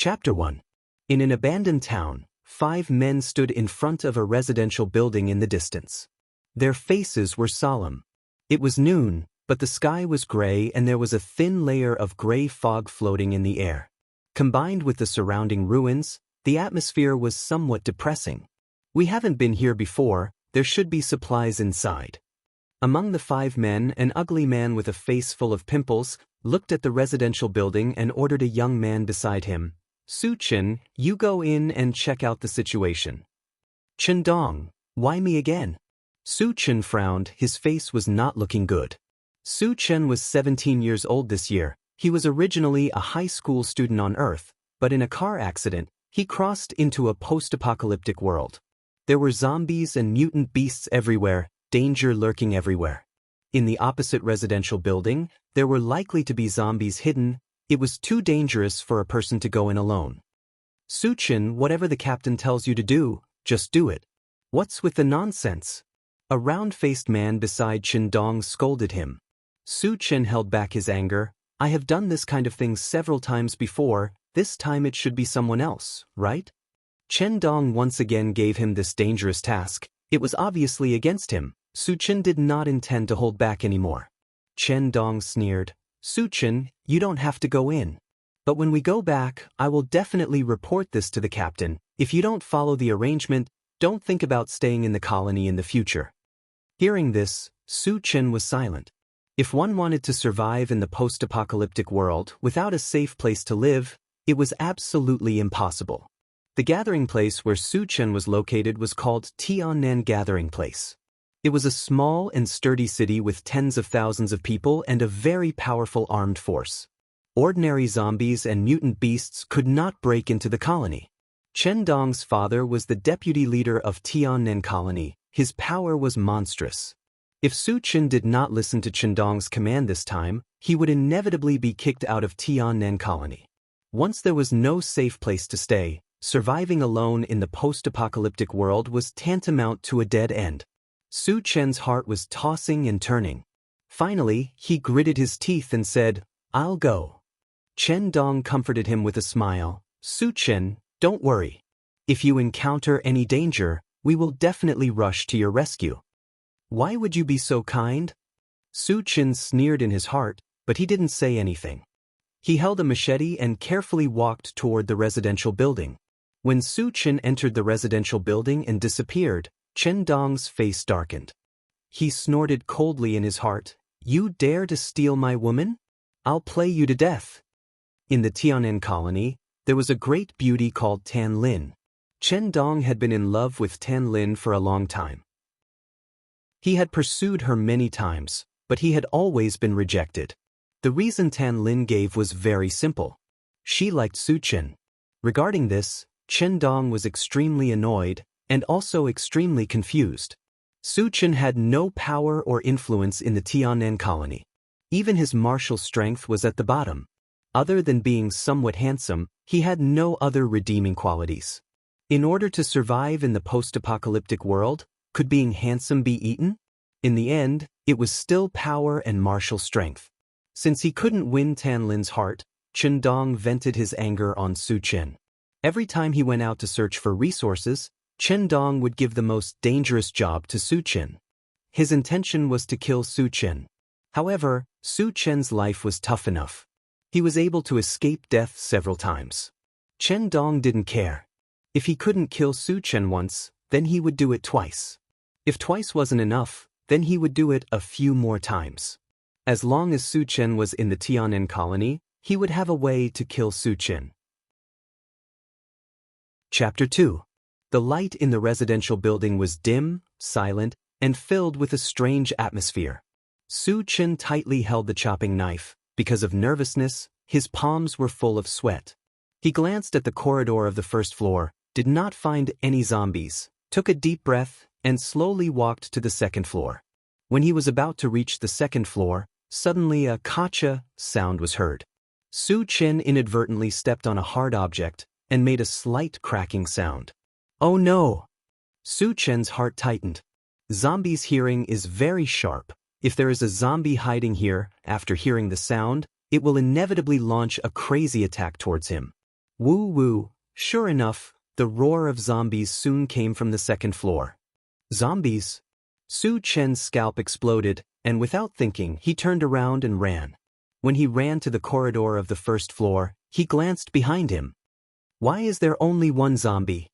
Chapter 1. In an abandoned town, 5 men stood in front of a residential building in the distance. Their faces were solemn. It was noon, but the sky was gray and there was a thin layer of gray fog floating in the air. Combined with the surrounding ruins, the atmosphere was somewhat depressing. "We haven't been here before, there should be supplies inside." Among the 5 men, an ugly man with a face full of pimples looked at the residential building and ordered a young man beside him, "Su Chen, you go in and check out the situation." "Chen Dong, why me again?" Su Chen frowned, his face was not looking good. Su Chen was 17 years old this year. He was originally a high school student on Earth, but in a car accident, he crossed into a post-apocalyptic world. There were zombies and mutant beasts everywhere, danger lurking everywhere. In the opposite residential building, there were likely to be zombies hidden. It was too dangerous for a person to go in alone. "Su Chen, whatever the captain tells you to do, just do it. What's with the nonsense?" A round-faced man beside Chen Dong scolded him. Su Chen held back his anger. "I have done this kind of thing several times before, this time it should be someone else, right?" Chen Dong once again gave him this dangerous task. It was obviously against him. Su Chen did not intend to hold back anymore. Chen Dong sneered, "Su Chen, you don't have to go in. But when we go back, I will definitely report this to the captain. If you don't follow the arrangement, don't think about staying in the colony in the future." Hearing this, Su Chen was silent. If one wanted to survive in the post-apocalyptic world without a safe place to live, it was absolutely impossible. The gathering place where Su Chen was located was called Tiannan Gathering Place. It was a small and sturdy city with tens of thousands of people and a very powerful armed force. Ordinary zombies and mutant beasts could not break into the colony. Chen Dong's father was the deputy leader of Tiannan Colony. His power was monstrous. If Su Chen did not listen to Chen Dong's command this time, he would inevitably be kicked out of Tiannan Colony. Once there was no safe place to stay, surviving alone in the post-apocalyptic world was tantamount to a dead end. Su Chen's heart was tossing and turning. Finally, he gritted his teeth and said, "I'll go." Chen Dong comforted him with a smile. "Su Chen, don't worry. If you encounter any danger, we will definitely rush to your rescue." "Why would you be so kind?" Su Chen sneered in his heart, but he didn't say anything. He held a machete and carefully walked toward the residential building. When Su Chen entered the residential building and disappeared, Chen Dong's face darkened. He snorted coldly in his heart, "You dare to steal my woman? I'll play you to death." In the Tiannan colony, there was a great beauty called Tan Lin. Chen Dong had been in love with Tan Lin for a long time. He had pursued her many times, but he had always been rejected. The reason Tan Lin gave was very simple. She liked Su Chen. Regarding this, Chen Dong was extremely annoyed and also extremely confused. Su Chen had no power or influence in the Tiannan colony. Even his martial strength was at the bottom. Other than being somewhat handsome, he had no other redeeming qualities. In order to survive in the post-apocalyptic world, could being handsome be eaten? In the end, it was still power and martial strength. Since he couldn't win Tan Lin's heart, Chen Dong vented his anger on Su Chen. Every time he went out to search for resources, Chen Dong would give the most dangerous job to Su Chen. His intention was to kill Su Chen. However, Su Chen's life was tough enough. He was able to escape death several times. Chen Dong didn't care. If he couldn't kill Su Chen once, then he would do it twice. If twice wasn't enough, then he would do it a few more times. As long as Su Chen was in the Tiannan colony, he would have a way to kill Su Chen. Chapter 2. The light in the residential building was dim, silent, and filled with a strange atmosphere. Su Chen tightly held the chopping knife. Because of nervousness, his palms were full of sweat. He glanced at the corridor of the first floor, did not find any zombies, took a deep breath, and slowly walked to the second floor. When he was about to reach the second floor, suddenly a "kacha" sound was heard. Su Chen inadvertently stepped on a hard object and made a slight cracking sound. "Oh no!" Su Chen's heart tightened. Zombies' hearing is very sharp. If there is a zombie hiding here, after hearing the sound, it will inevitably launch a crazy attack towards him. Woo woo, sure enough, the roar of zombies soon came from the second floor. Zombies? Su Chen's scalp exploded, and without thinking, he turned around and ran. When he ran to the corridor of the first floor, he glanced behind him. Why is there only one zombie?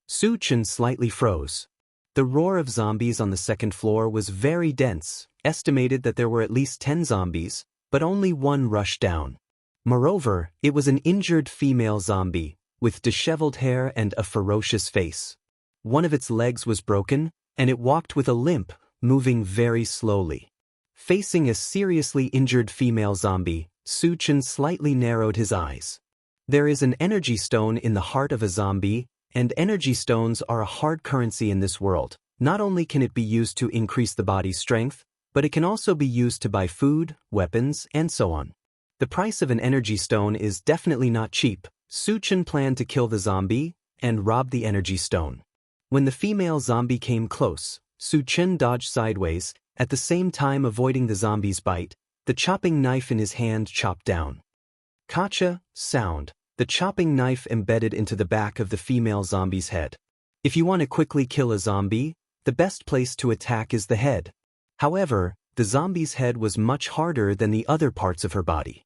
Su Chen slightly froze. The roar of zombies on the second floor was very dense, estimated that there were at least 10 zombies, but only one rushed down. Moreover, it was an injured female zombie, with disheveled hair and a ferocious face. One of its legs was broken, and it walked with a limp, moving very slowly. Facing a seriously injured female zombie, Su Chen slightly narrowed his eyes. There is an energy stone in the heart of a zombie, and energy stones are a hard currency in this world. Not only can it be used to increase the body's strength, but it can also be used to buy food, weapons, and so on. The price of an energy stone is definitely not cheap. Su Chen planned to kill the zombie and rob the energy stone. When the female zombie came close, Su Chen dodged sideways, at the same time avoiding the zombie's bite. The chopping knife in his hand chopped down. Kacha, sound, the chopping knife embedded into the back of the female zombie's head. If you want to quickly kill a zombie, the best place to attack is the head. However, the zombie's head was much harder than the other parts of her body.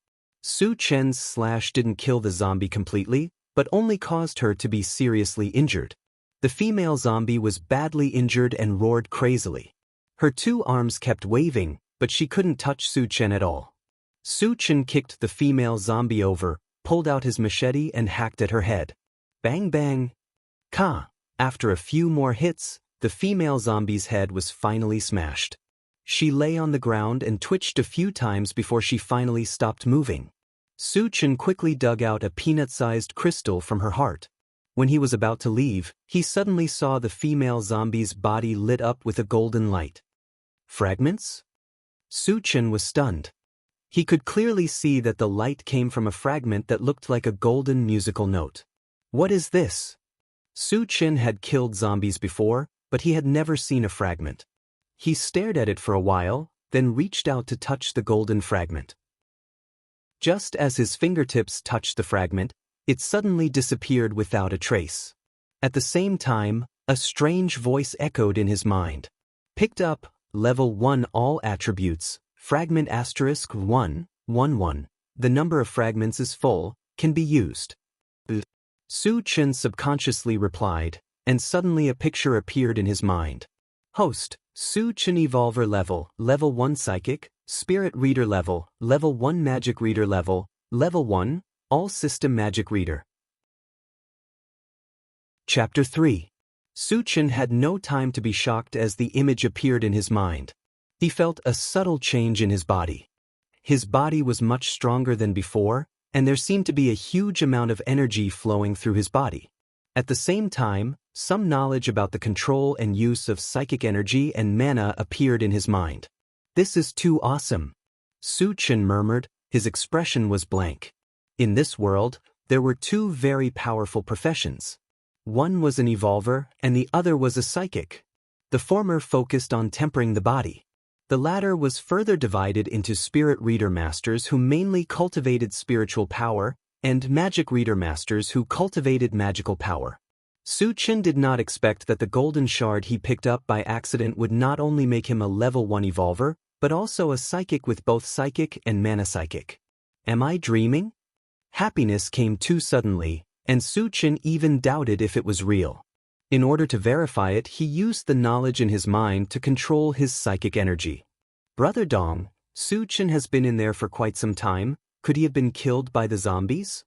Su Chen's slash didn't kill the zombie completely, but only caused her to be seriously injured. The female zombie was badly injured and roared crazily. Her two arms kept waving, but she couldn't touch Su Chen at all. Su Chen kicked the female zombie over, pulled out his machete and hacked at her head. Bang bang. Ka. After a few more hits, the female zombie's head was finally smashed. She lay on the ground and twitched a few times before she finally stopped moving. Su Chen quickly dug out a peanut-sized crystal from her heart. When he was about to leave, he suddenly saw the female zombie's body lit up with a golden light. Fragments? Su Chen was stunned. He could clearly see that the light came from a fragment that looked like a golden musical note. What is this? Su Chen had killed zombies before, but he had never seen a fragment. He stared at it for a while, then reached out to touch the golden fragment. Just as his fingertips touched the fragment, it suddenly disappeared without a trace. At the same time, a strange voice echoed in his mind. Picked up, level 1 all attributes, fragment *1, 1, 1. The number of fragments is full, can be used. Su Chen subconsciously replied, and suddenly a picture appeared in his mind. Host, Su Chen Evolver level 1 Psychic, Spirit Reader level 1 Magic Reader level 1, All System Magic Reader. Chapter 3. Su Chen had no time to be shocked as the image appeared in his mind. He felt a subtle change in his body. His body was much stronger than before, and there seemed to be a huge amount of energy flowing through his body. At the same time, some knowledge about the control and use of psychic energy and mana appeared in his mind. This is too awesome. Su Chen murmured, his expression was blank. In this world, there were two very powerful professions. One was an evolver, and the other was a psychic. The former focused on tempering the body. The latter was further divided into spirit reader masters who mainly cultivated spiritual power, and magic reader masters who cultivated magical power. Su Chen did not expect that the golden shard he picked up by accident would not only make him a level 1 evolver, but also a psychic with both psychic and mana psychic. Am I dreaming? Happiness came too suddenly, and Su Chen even doubted if it was real. In order to verify it, he used the knowledge in his mind to control his psychic energy. Brother Dong, Su Chen has been in there for quite some time. Could he have been killed by the zombies?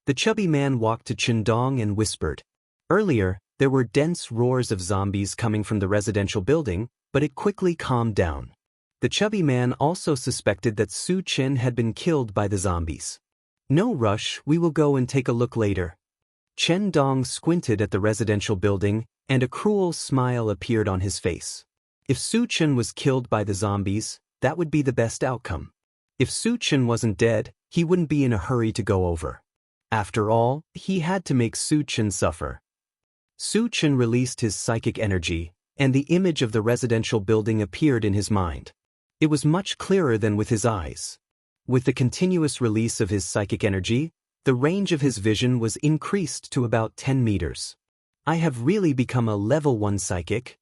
The chubby man walked to Chen Dong and whispered. Earlier, there were dense roars of zombies coming from the residential building, but it quickly calmed down. The chubby man also suspected that Su Chen had been killed by the zombies. No rush, we will go and take a look later. Chen Dong squinted at the residential building, and a cruel smile appeared on his face. If Su Chen was killed by the zombies, that would be the best outcome. If Su Chen wasn't dead, he wouldn't be in a hurry to go over. After all, he had to make Su Chen suffer. Su Chen released his psychic energy, and the image of the residential building appeared in his mind. It was much clearer than with his eyes. With the continuous release of his psychic energy, The range of his vision was increased to about 10 meters. I have really become a level 1 psychic?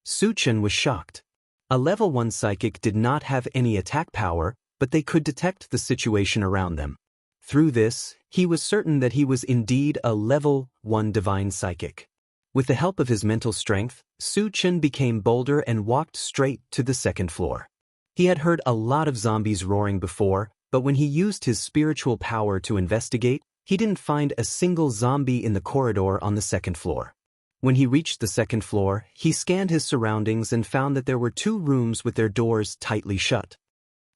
Su Chen was shocked. A level 1 psychic did not have any attack power, but they could detect the situation around them. Through this, he was certain that he was indeed a level 1 divine psychic. With the help of his mental strength, Su Chen became bolder and walked straight to the second floor. He had heard a lot of zombies roaring before, but when he used his spiritual power to investigate, he didn't find a single zombie in the corridor on the second floor. When he reached the second floor, he scanned his surroundings and found that there were 2 rooms with their doors tightly shut.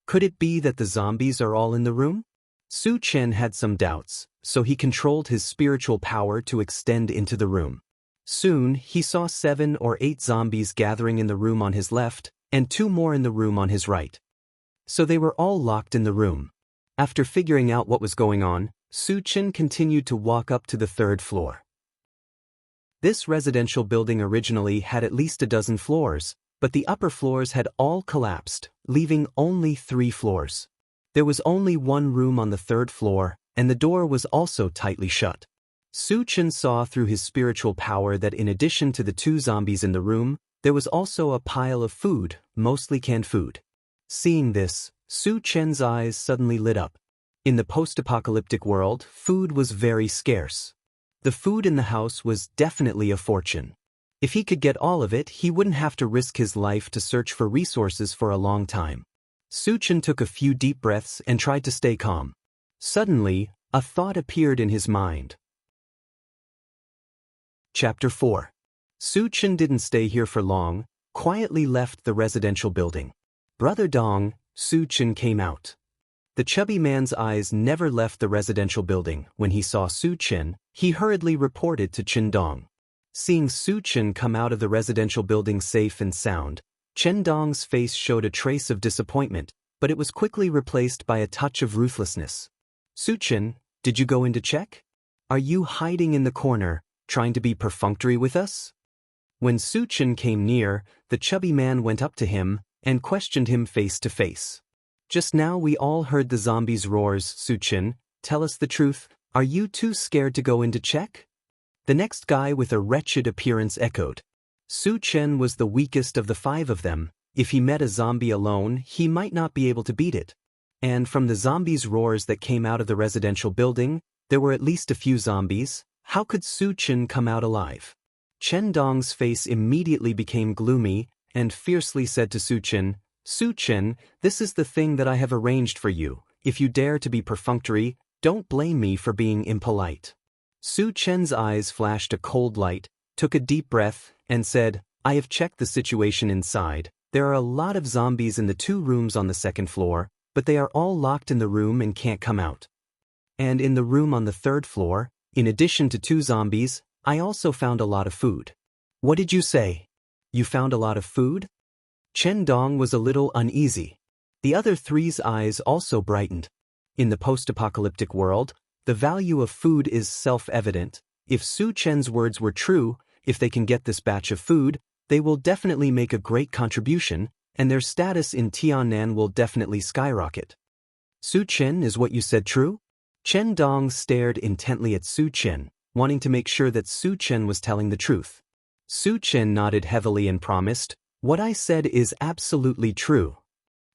Could it be that the zombies are all in the room? Su Chen had some doubts, so he controlled his spiritual power to extend into the room. Soon, he saw 7 or 8 zombies gathering in the room on his left, and 2 more in the room on his right. So they were all locked in the room. After figuring out what was going on, Su Chen continued to walk up to the 3rd floor. This residential building originally had at least a dozen floors, but the upper floors had all collapsed, leaving only 3 floors. There was only 1 room on the 3rd floor, and the door was also tightly shut. Su Chen saw through his spiritual power that in addition to the 2 zombies in the room, there was also a pile of food, mostly canned food. Seeing this, Su Chen's eyes suddenly lit up. In the post-apocalyptic world, food was very scarce. The food in the house was definitely a fortune. If he could get all of it, he wouldn't have to risk his life to search for resources for a long time. Su Chen took a few deep breaths and tried to stay calm. Suddenly, a thought appeared in his mind. Chapter 4. Su Chen didn't stay here for long, quietly left the residential building. Brother Dong, Su Chen came out. The chubby man's eyes never left the residential building. When he saw Su Chen, he hurriedly reported to Chen Dong. Seeing Su Chen come out of the residential building safe and sound, Chen Dong's face showed a trace of disappointment, but it was quickly replaced by a touch of ruthlessness. Su Chen, did you go in to check? Are you hiding in the corner, trying to be perfunctory with us? When Su Chen came near, the chubby man went up to him and questioned him face to face. Just now we all heard the zombies' roars. Su Chen, tell us the truth, are you too scared to go in to check? The next guy with a wretched appearance echoed. Su Chen was the weakest of the 5 of them. If he met a zombie alone, he might not be able to beat it. And from the zombies' roars that came out of the residential building, there were at least a few zombies. How could Su Chen come out alive? Chen Dong's face immediately became gloomy and fiercely said to Su Chen, Su Chen, this is the thing that I have arranged for you. If you dare to be perfunctory, don't blame me for being impolite. Su Chen's eyes flashed a cold light, took a deep breath, and said, I have checked the situation inside. There are a lot of zombies in the 2 rooms on the 2nd floor, but they are all locked in the room and can't come out. And in the room on the 3rd floor, in addition to 2 zombies, I also found a lot of food. What did you say? You found a lot of food? Chen Dong was a little uneasy. The other 3's eyes also brightened. In the post-apocalyptic world, the value of food is self-evident. If Su Chen's words were true, if they can get this batch of food, they will definitely make a great contribution, and their status in Tiannan will definitely skyrocket. Su Chen, is what you said true? Chen Dong stared intently at Su Chen, wanting to make sure that Su Chen was telling the truth. Su Chen nodded heavily and promised, what I said is absolutely true.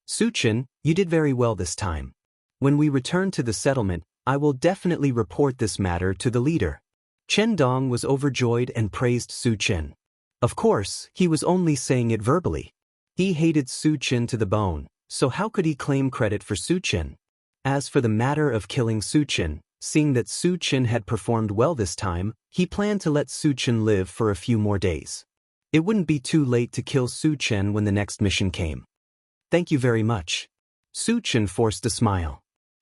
Su Chen, you did very well this time. When we return to the settlement, I will definitely report this matter to the leader. Chen Dong was overjoyed and praised Su Chen. Of course, he was only saying it verbally. He hated Su Chen to the bone, so how could he claim credit for Su Chen? As for the matter of killing Su Chen, seeing that Su Chen had performed well this time, he planned to let Su Chen live for a few more days. It wouldn't be too late to kill Su Chen when the next mission came. Thank you very much. Su Chen forced a smile.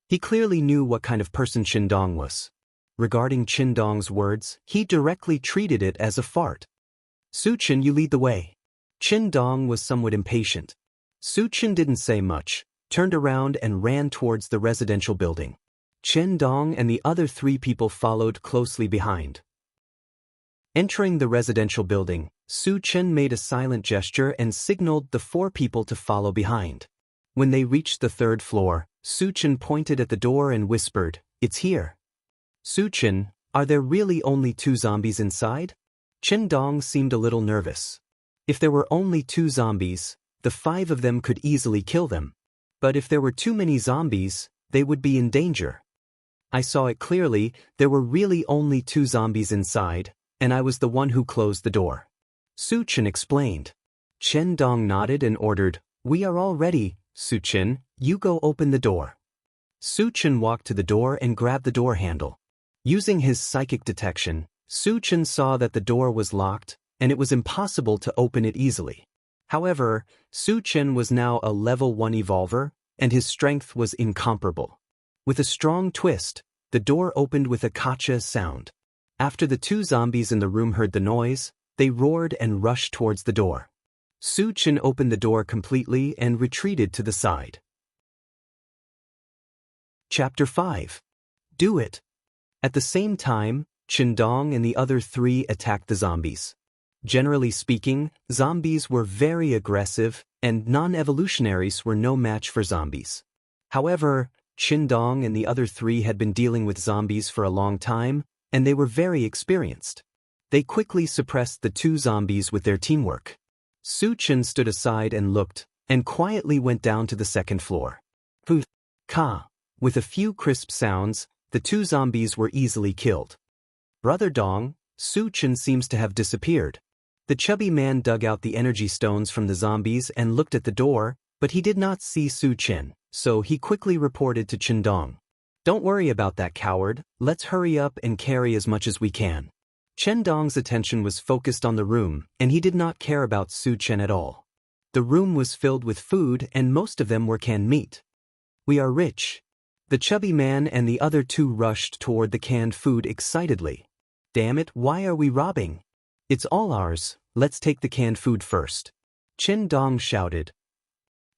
He clearly knew what kind of person Chen Dong was. Regarding Chen Dong's words, he directly treated it as a fart. Su Chen, you lead the way. Chen Dong was somewhat impatient. Su Chen didn't say much, turned around and ran towards the residential building. Chen Dong and the other 3 people followed closely behind. Entering the residential building, Su Chen made a silent gesture and signaled the 4 people to follow behind. When they reached the 3rd floor, Su Chen pointed at the door and whispered, "It's here." Su-chin, are there really only 2 zombies inside? Qin-dong seemed a little nervous. If there were only 2 zombies, the 5 of them could easily kill them. But if there were too many zombies, they would be in danger. I saw it clearly, there were really only 2 zombies inside, and I was the one who closed the door. Su-chin explained. Qin-dong nodded and ordered, "We are all ready, Su-chin, you go open the door." Su-chin walked to the door and grabbed the door handle. Using his psychic detection, Su-chin saw that the door was locked, and it was impossible to open it easily. However, Su-chin was now a level 1 evolver, and his strength was incomparable. With a strong twist, the door opened with a kacha sound. After the 2 zombies in the room heard the noise, they roared and rushed towards the door. Su-chin opened the door completely and retreated to the side. Chapter 5. Do it. At the same time, Qin-dong and the other 3 attacked the zombies. Generally speaking, zombies were very aggressive, and non-evolutionaries were no match for zombies. However, Qin-dong and the other 3 had been dealing with zombies for a long time, and they were very experienced. They quickly suppressed the 2 zombies with their teamwork. Su-chin stood aside and looked, and quietly went down to the 2nd floor. Ka. With a few crisp sounds, the 2 zombies were easily killed. Brother Dong, Su-chin seems to have disappeared. The chubby man dug out the energy stones from the zombies and looked at the door, but he did not see Su-chin, so he quickly reported to Qin-dong. "Don't worry about that coward, let's hurry up and carry as much as we can." Qin-dong's attention was focused on the room, and he did not care about Su-chin at all. The room was filled with food, and most of them were canned meat. "We are rich." The chubby man and the other 2 rushed toward the canned food excitedly. "Damn it, why are we robbing? It's all ours, let's take the canned food first." Qin-dong shouted.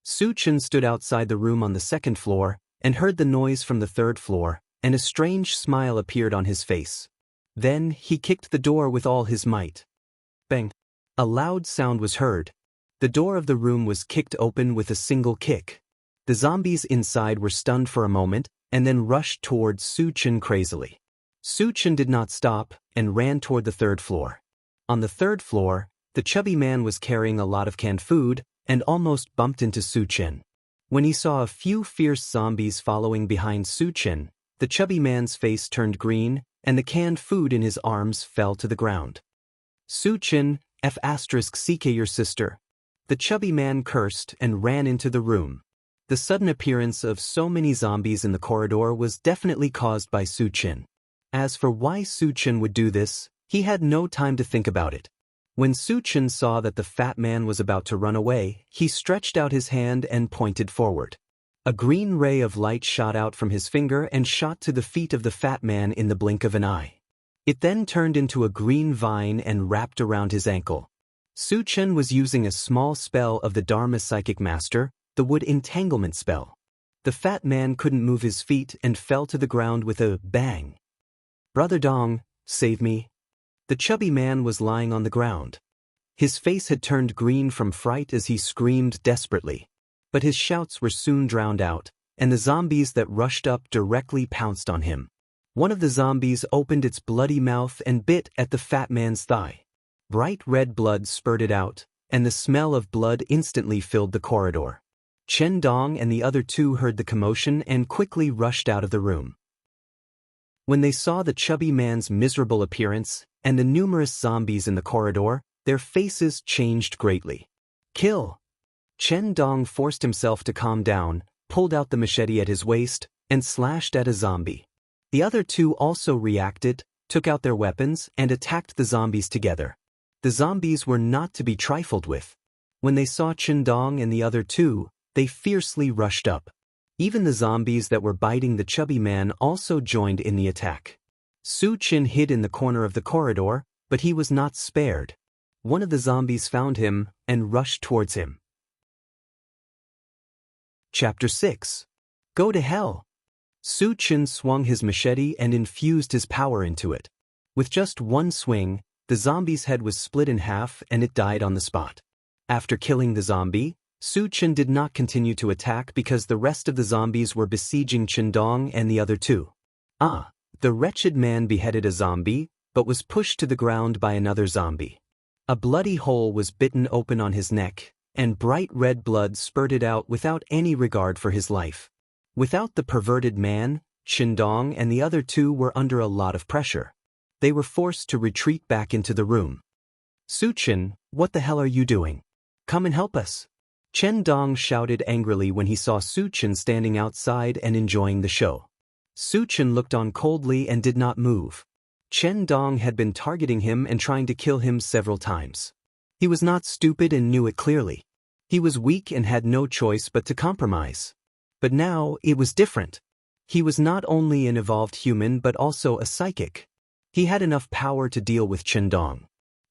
Su-chin stood outside the room on the 2nd floor, and heard the noise from the 3rd floor, and a strange smile appeared on his face. Then he kicked the door with all his might. Bang! A loud sound was heard. The door of the room was kicked open with a single kick. The zombies inside were stunned for a moment, and then rushed towards Su-chin crazily. Su-chin did not stop, and ran toward the 3rd floor. On the 3rd floor, the chubby man was carrying a lot of canned food, and almost bumped into Su-chin. When he saw a few fierce zombies following behind Su-chin, the chubby man's face turned green, and the canned food in his arms fell to the ground. "Su-chin, seek your sister." The chubby man cursed and ran into the room. The sudden appearance of so many zombies in the corridor was definitely caused by Su-chin. As for why Su-chin would do this, he had no time to think about it. When Su-chin saw that the fat man was about to run away, he stretched out his hand and pointed forward. A green ray of light shot out from his finger and shot to the feet of the fat man in the blink of an eye. It then turned into a green vine and wrapped around his ankle. Su-chin was using a small spell of the Dharma Psychic Master, the Wood Entanglement spell. The fat man couldn't move his feet and fell to the ground with a bang. "Brother Dong, save me." The chubby man was lying on the ground. His face had turned green from fright as he screamed desperately. But his shouts were soon drowned out, and the zombies that rushed up directly pounced on him. One of the zombies opened its bloody mouth and bit at the fat man's thigh. Bright red blood spurted out, and the smell of blood instantly filled the corridor. Qin-dong and the other 2 heard the commotion and quickly rushed out of the room. When they saw the chubby man's miserable appearance and the numerous zombies in the corridor, their faces changed greatly. "Kill!" Qin-dong forced himself to calm down, pulled out the machete at his waist, and slashed at a zombie. The other 2 also reacted, took out their weapons, and attacked the zombies together. The zombies were not to be trifled with. When they saw Qin-dong and the other 2, they fiercely rushed up. Even the zombies that were biting the chubby man also joined in the attack. Su-chin hid in the corner of the corridor, but he was not spared. One of the zombies found him and rushed towards him. Chapter 6. Go to hell. Su-chin swung his machete and infused his power into it. With just one swing, the zombie's head was split in half and it died on the spot. After killing the zombie, Su-chin did not continue to attack because the rest of the zombies were besieging Qin-dong and the other 2. The wretched man beheaded a zombie, but was pushed to the ground by another zombie. A bloody hole was bitten open on his neck, and bright red blood spurted out without any regard for his life. Without the perverted man, Qindong and the other two were under a lot of pressure. They were forced to retreat back into the room. Suchen, what the hell are you doing? Come and help us. Qindong shouted angrily when he saw Suchen standing outside and enjoying the show. Suchen looked on coldly and did not move. Qindong had been targeting him and trying to kill him several times. He was not stupid and knew it clearly. He was weak and had no choice but to compromise. But now, it was different. He was not only an evolved human but also a psychic. He had enough power to deal with Qindong.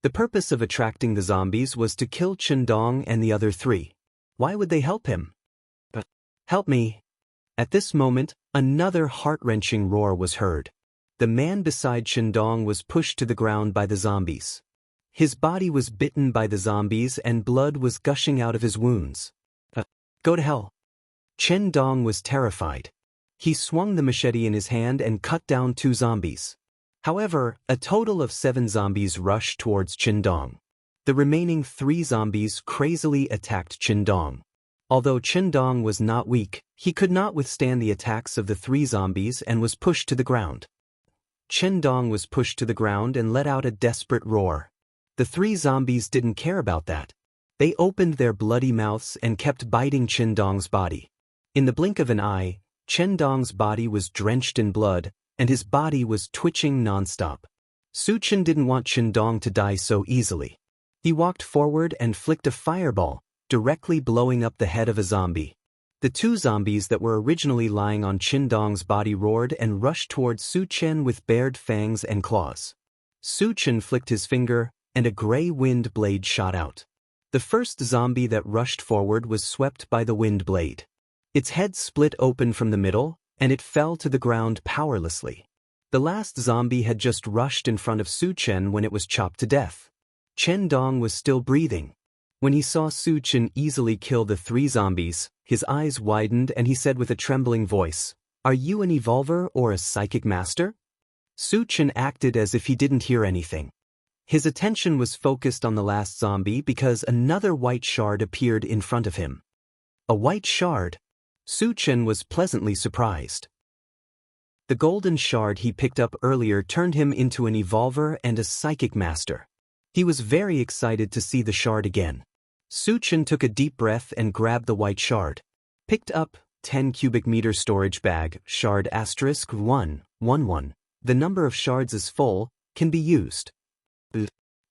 The purpose of attracting the zombies was to kill Qindong and the other three. Why would they help him? But, help me. At this moment, another heart-wrenching roar was heard. The man beside Qindong was pushed to the ground by the zombies. His body was bitten by the zombies and blood was gushing out of his wounds. Go to hell. Qindong was terrified. He swung the machete in his hand and cut down 2 zombies. However, a total of 7 zombies rushed towards Qindong. The remaining 3 zombies crazily attacked Qindong. Although Qindong was not weak, he could not withstand the attacks of the 3 zombies and was pushed to the ground. Qindong was pushed to the ground and let out a desperate roar. The 3 zombies didn't care about that. They opened their bloody mouths and kept biting Qindong's body. In the blink of an eye, Qindong's body was drenched in blood, and his body was twitching nonstop. Suchen didn't want Qindong to die so easily. He walked forward and flicked a fireball, directly blowing up the head of a zombie. The 2 zombies that were originally lying on Qindong's body roared and rushed towards Suchen with bared fangs and claws. Suchen flicked his finger, and a gray wind blade shot out. The first zombie that rushed forward was swept by the wind blade. Its head split open from the middle, and it fell to the ground powerlessly. The last zombie had just rushed in front of Suchen when it was chopped to death. Qindong was still breathing. When he saw Suchen easily kill the 3 zombies, his eyes widened and he said with a trembling voice, "Are you an evolver or a psychic master?" Suchen acted as if he didn't hear anything. His attention was focused on the last zombie because another white shard appeared in front of him. A white shard? Suchen was pleasantly surprised. The golden shard he picked up earlier turned him into an evolver and a psychic master. He was very excited to see the shard again. Suchen took a deep breath and grabbed the white shard. Picked up 10 cubic meter storage bag, shard *111. The number of shards is full, can be used.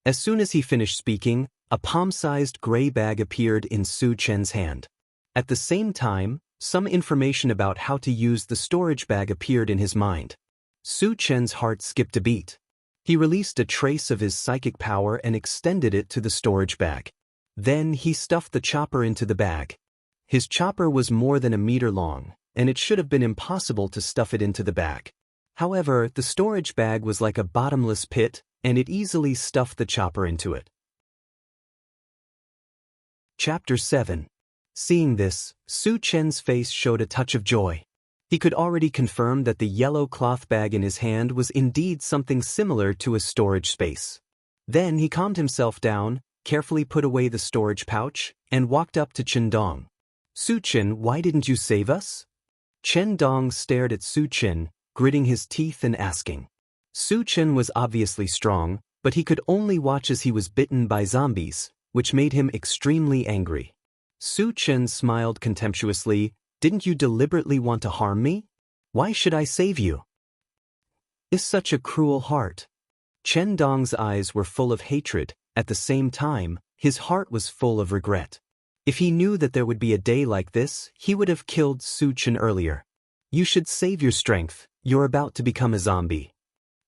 As soon as he finished speaking, a palm-sized gray bag appeared in Suchen's hand. At the same time, some information about how to use the storage bag appeared in his mind. Suchen's heart skipped a beat. He released a trace of his psychic power and extended it to the storage bag. Then he stuffed the chopper into the bag. His chopper was more than a meter long, and it should have been impossible to stuff it into the bag. However, the storage bag was like a bottomless pit, and it easily stuffed the chopper into it. Chapter 7. Seeing this, Suchen's face showed a touch of joy. He could already confirm that the yellow cloth bag in his hand was indeed something similar to a storage space. Then he calmed himself down, carefully put away the storage pouch, and walked up to Qindong. "Suchen, why didn't you save us?" Qindong stared at Suchen, gritting his teeth and asking. Suchen was obviously strong, but he could only watch as he was bitten by zombies, which made him extremely angry. Suchen smiled contemptuously. "Didn't you deliberately want to harm me? Why should I save you?" "Is such a cruel heart." Qindong's eyes were full of hatred. At the same time, his heart was full of regret. If he knew that there would be a day like this, he would have killed Suchen earlier. "You should save your strength. You're about to become a zombie."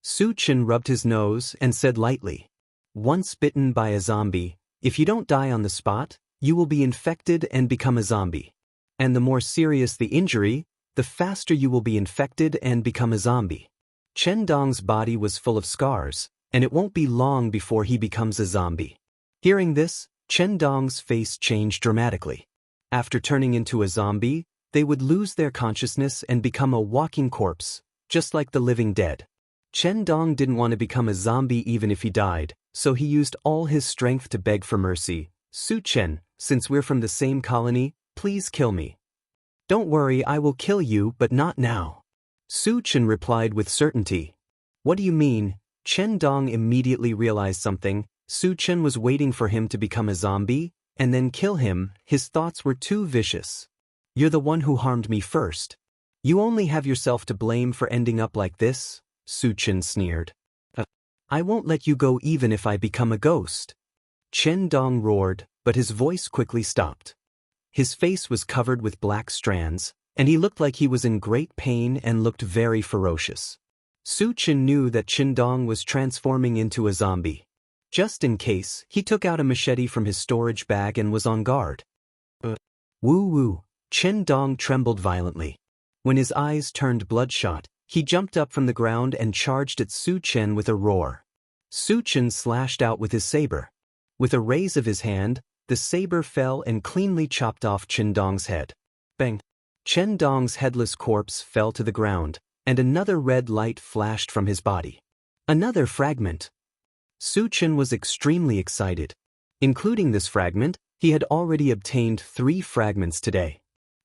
Suchen rubbed his nose and said lightly, "Once bitten by a zombie, if you don't die on the spot, you will be infected and become a zombie. And the more serious the injury, the faster you will be infected and become a zombie." Qindong's body was full of scars, and it won't be long before he becomes a zombie. Hearing this, Qindong's face changed dramatically. After turning into a zombie, they would lose their consciousness and become a walking corpse, just like the living dead. Chen Dong didn't want to become a zombie even if he died, so he used all his strength to beg for mercy. Su Chen, since we're from the same colony, please kill me. Don't worry, I will kill you, but not now. Su Chen replied with certainty. What do you mean? Chen Dong immediately realized something. Su Chen was waiting for him to become a zombie, and then kill him. His thoughts were too vicious. You're the one who harmed me first. You only have yourself to blame for ending up like this, Su Chen sneered. I won't let you go even if I become a ghost. Chen Dong roared, but his voice quickly stopped. His face was covered with black strands, and he looked like he was in great pain and looked very ferocious. Su Chen knew that Chen Dong was transforming into a zombie. Just in case, he took out a machete from his storage bag and was on guard. Woo-woo, Chen Dong trembled violently. When his eyes turned bloodshot, he jumped up from the ground and charged at Su Chen with a roar. Su Chen slashed out with his saber. With a raise of his hand, the saber fell and cleanly chopped off Chen Dong's head. Bang! Chen Dong's headless corpse fell to the ground, and another red light flashed from his body. Another fragment. Su Chen was extremely excited. Including this fragment, he had already obtained 3 fragments today.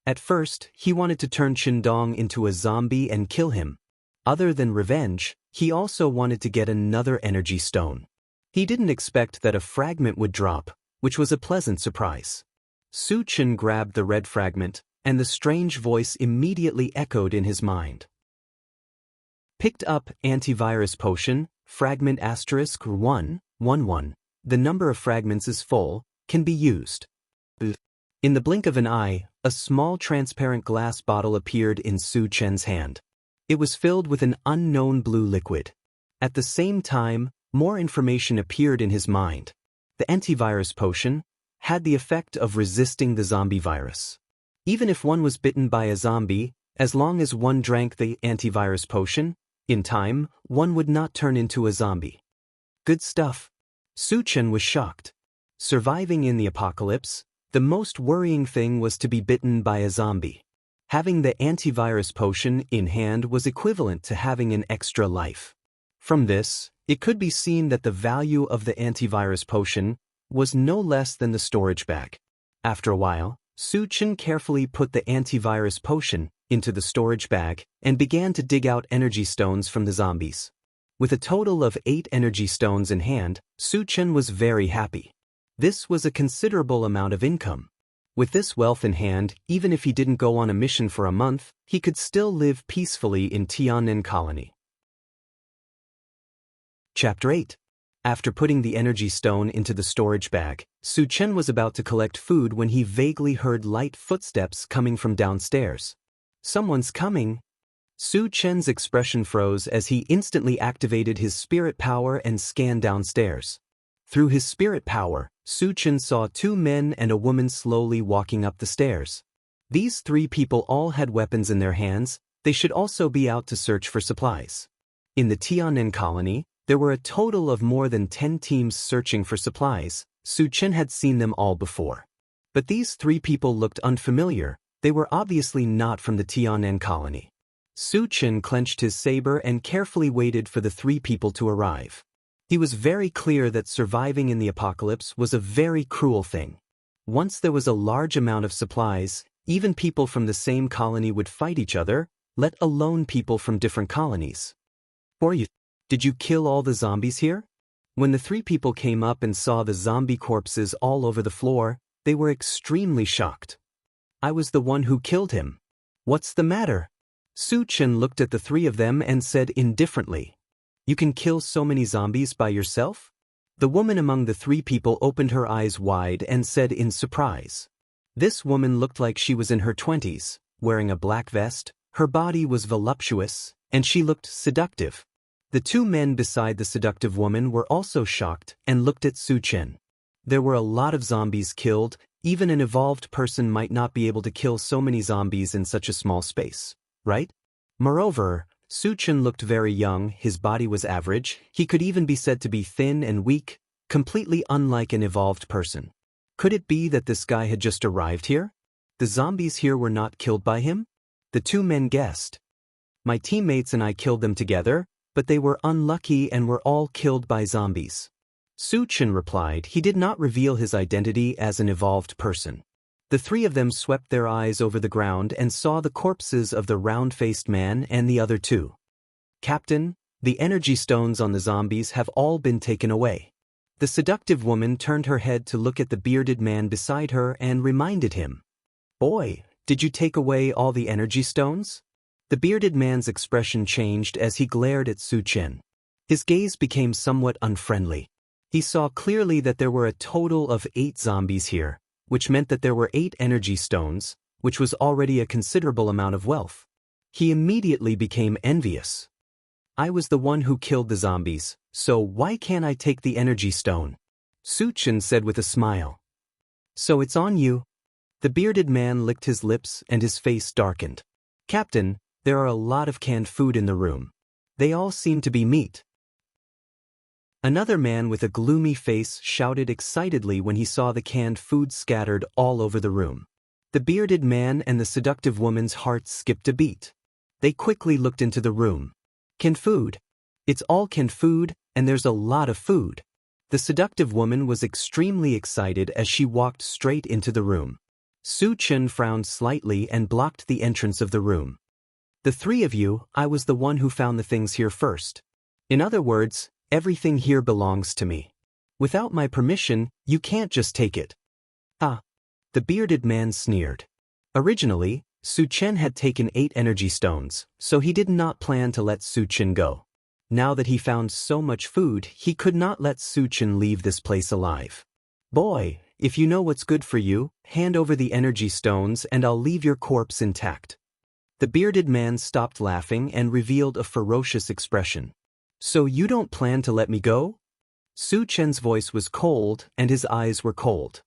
At first, he wanted to turn Chen Dong into a zombie and kill him. Other than revenge, he also wanted to get another energy stone. He didn't expect that a fragment would drop, which was a pleasant surprise. Su Chen grabbed the red fragment, and the strange voice immediately echoed in his mind. Picked up antivirus potion, fragment *111. The number of fragments is full, can be used. In the blink of an eye, a small transparent glass bottle appeared in Su Chen's hand. It was filled with an unknown blue liquid. At the same time, more information appeared in his mind. The antivirus potion had the effect of resisting the zombie virus. Even if one was bitten by a zombie, as long as one drank the antivirus potion, in time, one would not turn into a zombie. Good stuff. Su Chen was shocked. Surviving in the apocalypse, the most worrying thing was to be bitten by a zombie. Having the antivirus potion in hand was equivalent to having an extra life. From this, it could be seen that the value of the antivirus potion was no less than the storage bag. After a while, Su Chen carefully put the antivirus potion into the storage bag and began to dig out energy stones from the zombies. With a total of 8 energy stones in hand, Su Chen was very happy. This was a considerable amount of income. With this wealth in hand, even if he didn't go on a mission for a month, he could still live peacefully in Tiannan Colony. Chapter 8. After putting the energy stone into the storage bag, Su Chen was about to collect food when he vaguely heard light footsteps coming from downstairs. Someone's coming. Su Chen's expression froze as he instantly activated his spirit power and scanned downstairs. Through his spirit power, Su Chen saw 2 men and a woman slowly walking up the stairs. These 3 people all had weapons in their hands. They should also be out to search for supplies. In the Tiannan colony, there were a total of more than 10 teams searching for supplies. Su Chen had seen them all before. But these 3 people looked unfamiliar. They were obviously not from the Tiannan colony. Su Chen clenched his saber and carefully waited for the 3 people to arrive. He was very clear that surviving in the apocalypse was a very cruel thing. Once there was a large amount of supplies, even people from the same colony would fight each other, let alone people from different colonies. Did you kill all the zombies here? When the 3 people came up and saw the zombie corpses all over the floor, they were extremely shocked. I was the one who killed him. What's the matter? Su Chen looked at the 3 of them and said indifferently, You can kill so many zombies by yourself? The woman among the 3 people opened her eyes wide and said in surprise. This woman looked like she was in her 20s, wearing a black vest, her body was voluptuous, and she looked seductive. The 2 men beside the seductive woman were also shocked and looked at Su Chen. There were a lot of zombies killed. Even an evolved person might not be able to kill so many zombies in such a small space, right? Moreover, Su Chen looked very young, his body was average, he could even be said to be thin and weak, completely unlike an evolved person. Could it be that this guy had just arrived here? The zombies here were not killed by him? The 2 men guessed. My teammates and I killed them together, but they were unlucky and were all killed by zombies. Su Chen replied he did not reveal his identity as an evolved person. The three of them swept their eyes over the ground and saw the corpses of the round-faced man and the other two. Captain, the energy stones on the zombies have all been taken away. The seductive woman turned her head to look at the bearded man beside her and reminded him. Boy, did you take away all the energy stones? The bearded man's expression changed as he glared at Su Chen. His gaze became somewhat unfriendly. He saw clearly that there were a total of 8 zombies here, which meant that there were 8 energy stones, which was already a considerable amount of wealth. He immediately became envious. I was the one who killed the zombies, so why can't I take the energy stone? Su Chen said with a smile. So it's on you. The bearded man licked his lips and his face darkened. Captain, there are a lot of canned food in the room. They all seem to be meat. Another man with a gloomy face shouted excitedly when he saw the canned food scattered all over the room. The bearded man and the seductive woman's hearts skipped a beat. They quickly looked into the room. Canned food. It's all canned food, and there's a lot of food. The seductive woman was extremely excited as she walked straight into the room. Su Chen frowned slightly and blocked the entrance of the room. The three of you, I was the one who found the things here first. In other words, everything here belongs to me. Without my permission, you can't just take it. Ah. The bearded man sneered. Originally, Su Chen had taken 8 energy stones, so he did not plan to let Su Chen go. Now that he found so much food, he could not let Su Chen leave this place alive. Boy, if you know what's good for you, hand over the energy stones and I'll leave your corpse intact. The bearded man stopped laughing and revealed a ferocious expression. So you don't plan to let me go? Su Chen's voice was cold and his eyes were cold.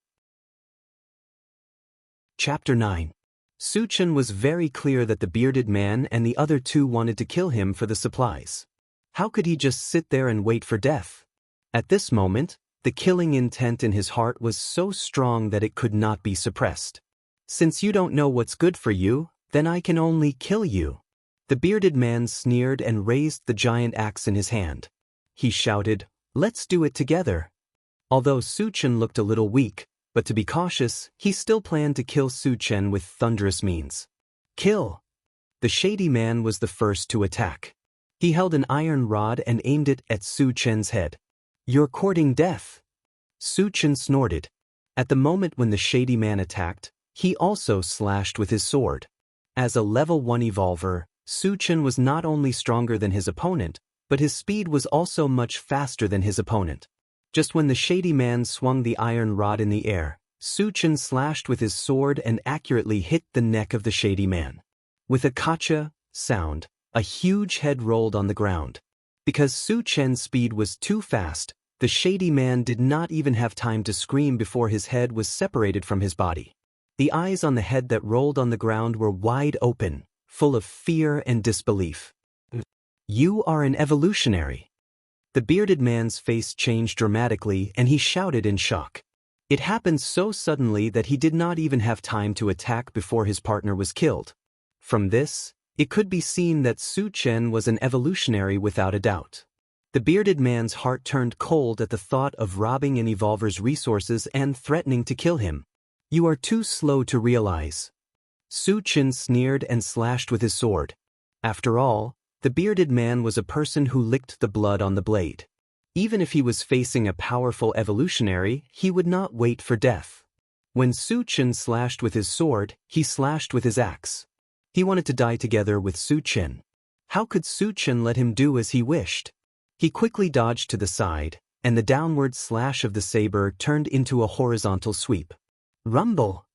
Chapter 9. Su Chen was very clear that the bearded man and the other two wanted to kill him for the supplies. How could he just sit there and wait for death? At this moment, the killing intent in his heart was so strong that it could not be suppressed. Since you don't know what's good for you, then I can only kill you. The bearded man sneered and raised the giant axe in his hand. He shouted, "Let's do it together." Although Su Chen looked a little weak, but to be cautious, he still planned to kill Su Chen with thunderous means. Kill! The shady man was the first to attack. He held an iron rod and aimed it at Su Chen's head. You're courting death. Su Chen snorted. At the moment when the shady man attacked, he also slashed with his sword. As a level 1 evolver, Su Chen was not only stronger than his opponent, but his speed was also much faster than his opponent. Just when the shady man swung the iron rod in the air, Su Chen slashed with his sword and accurately hit the neck of the shady man. With a kacha sound, a huge head rolled on the ground. Because Su Chen's speed was too fast, the shady man did not even have time to scream before his head was separated from his body. The eyes on the head that rolled on the ground were wide open, full of fear and disbelief. You are an evolutionary. The bearded man's face changed dramatically and he shouted in shock. It happened so suddenly that he did not even have time to attack before his partner was killed. From this, it could be seen that Su Chen was an evolutionary without a doubt. The bearded man's heart turned cold at the thought of robbing an evolver's resources and threatening to kill him. You are too slow to realize. Su Chen sneered and slashed with his sword. After all, the bearded man was a person who licked the blood on the blade. Even if he was facing a powerful evolutionary, he would not wait for death. When Su Chen slashed with his sword, he slashed with his axe. He wanted to die together with Su Chen. How could Su Chen let him do as he wished? He quickly dodged to the side, and the downward slash of the saber turned into a horizontal sweep. Rumble!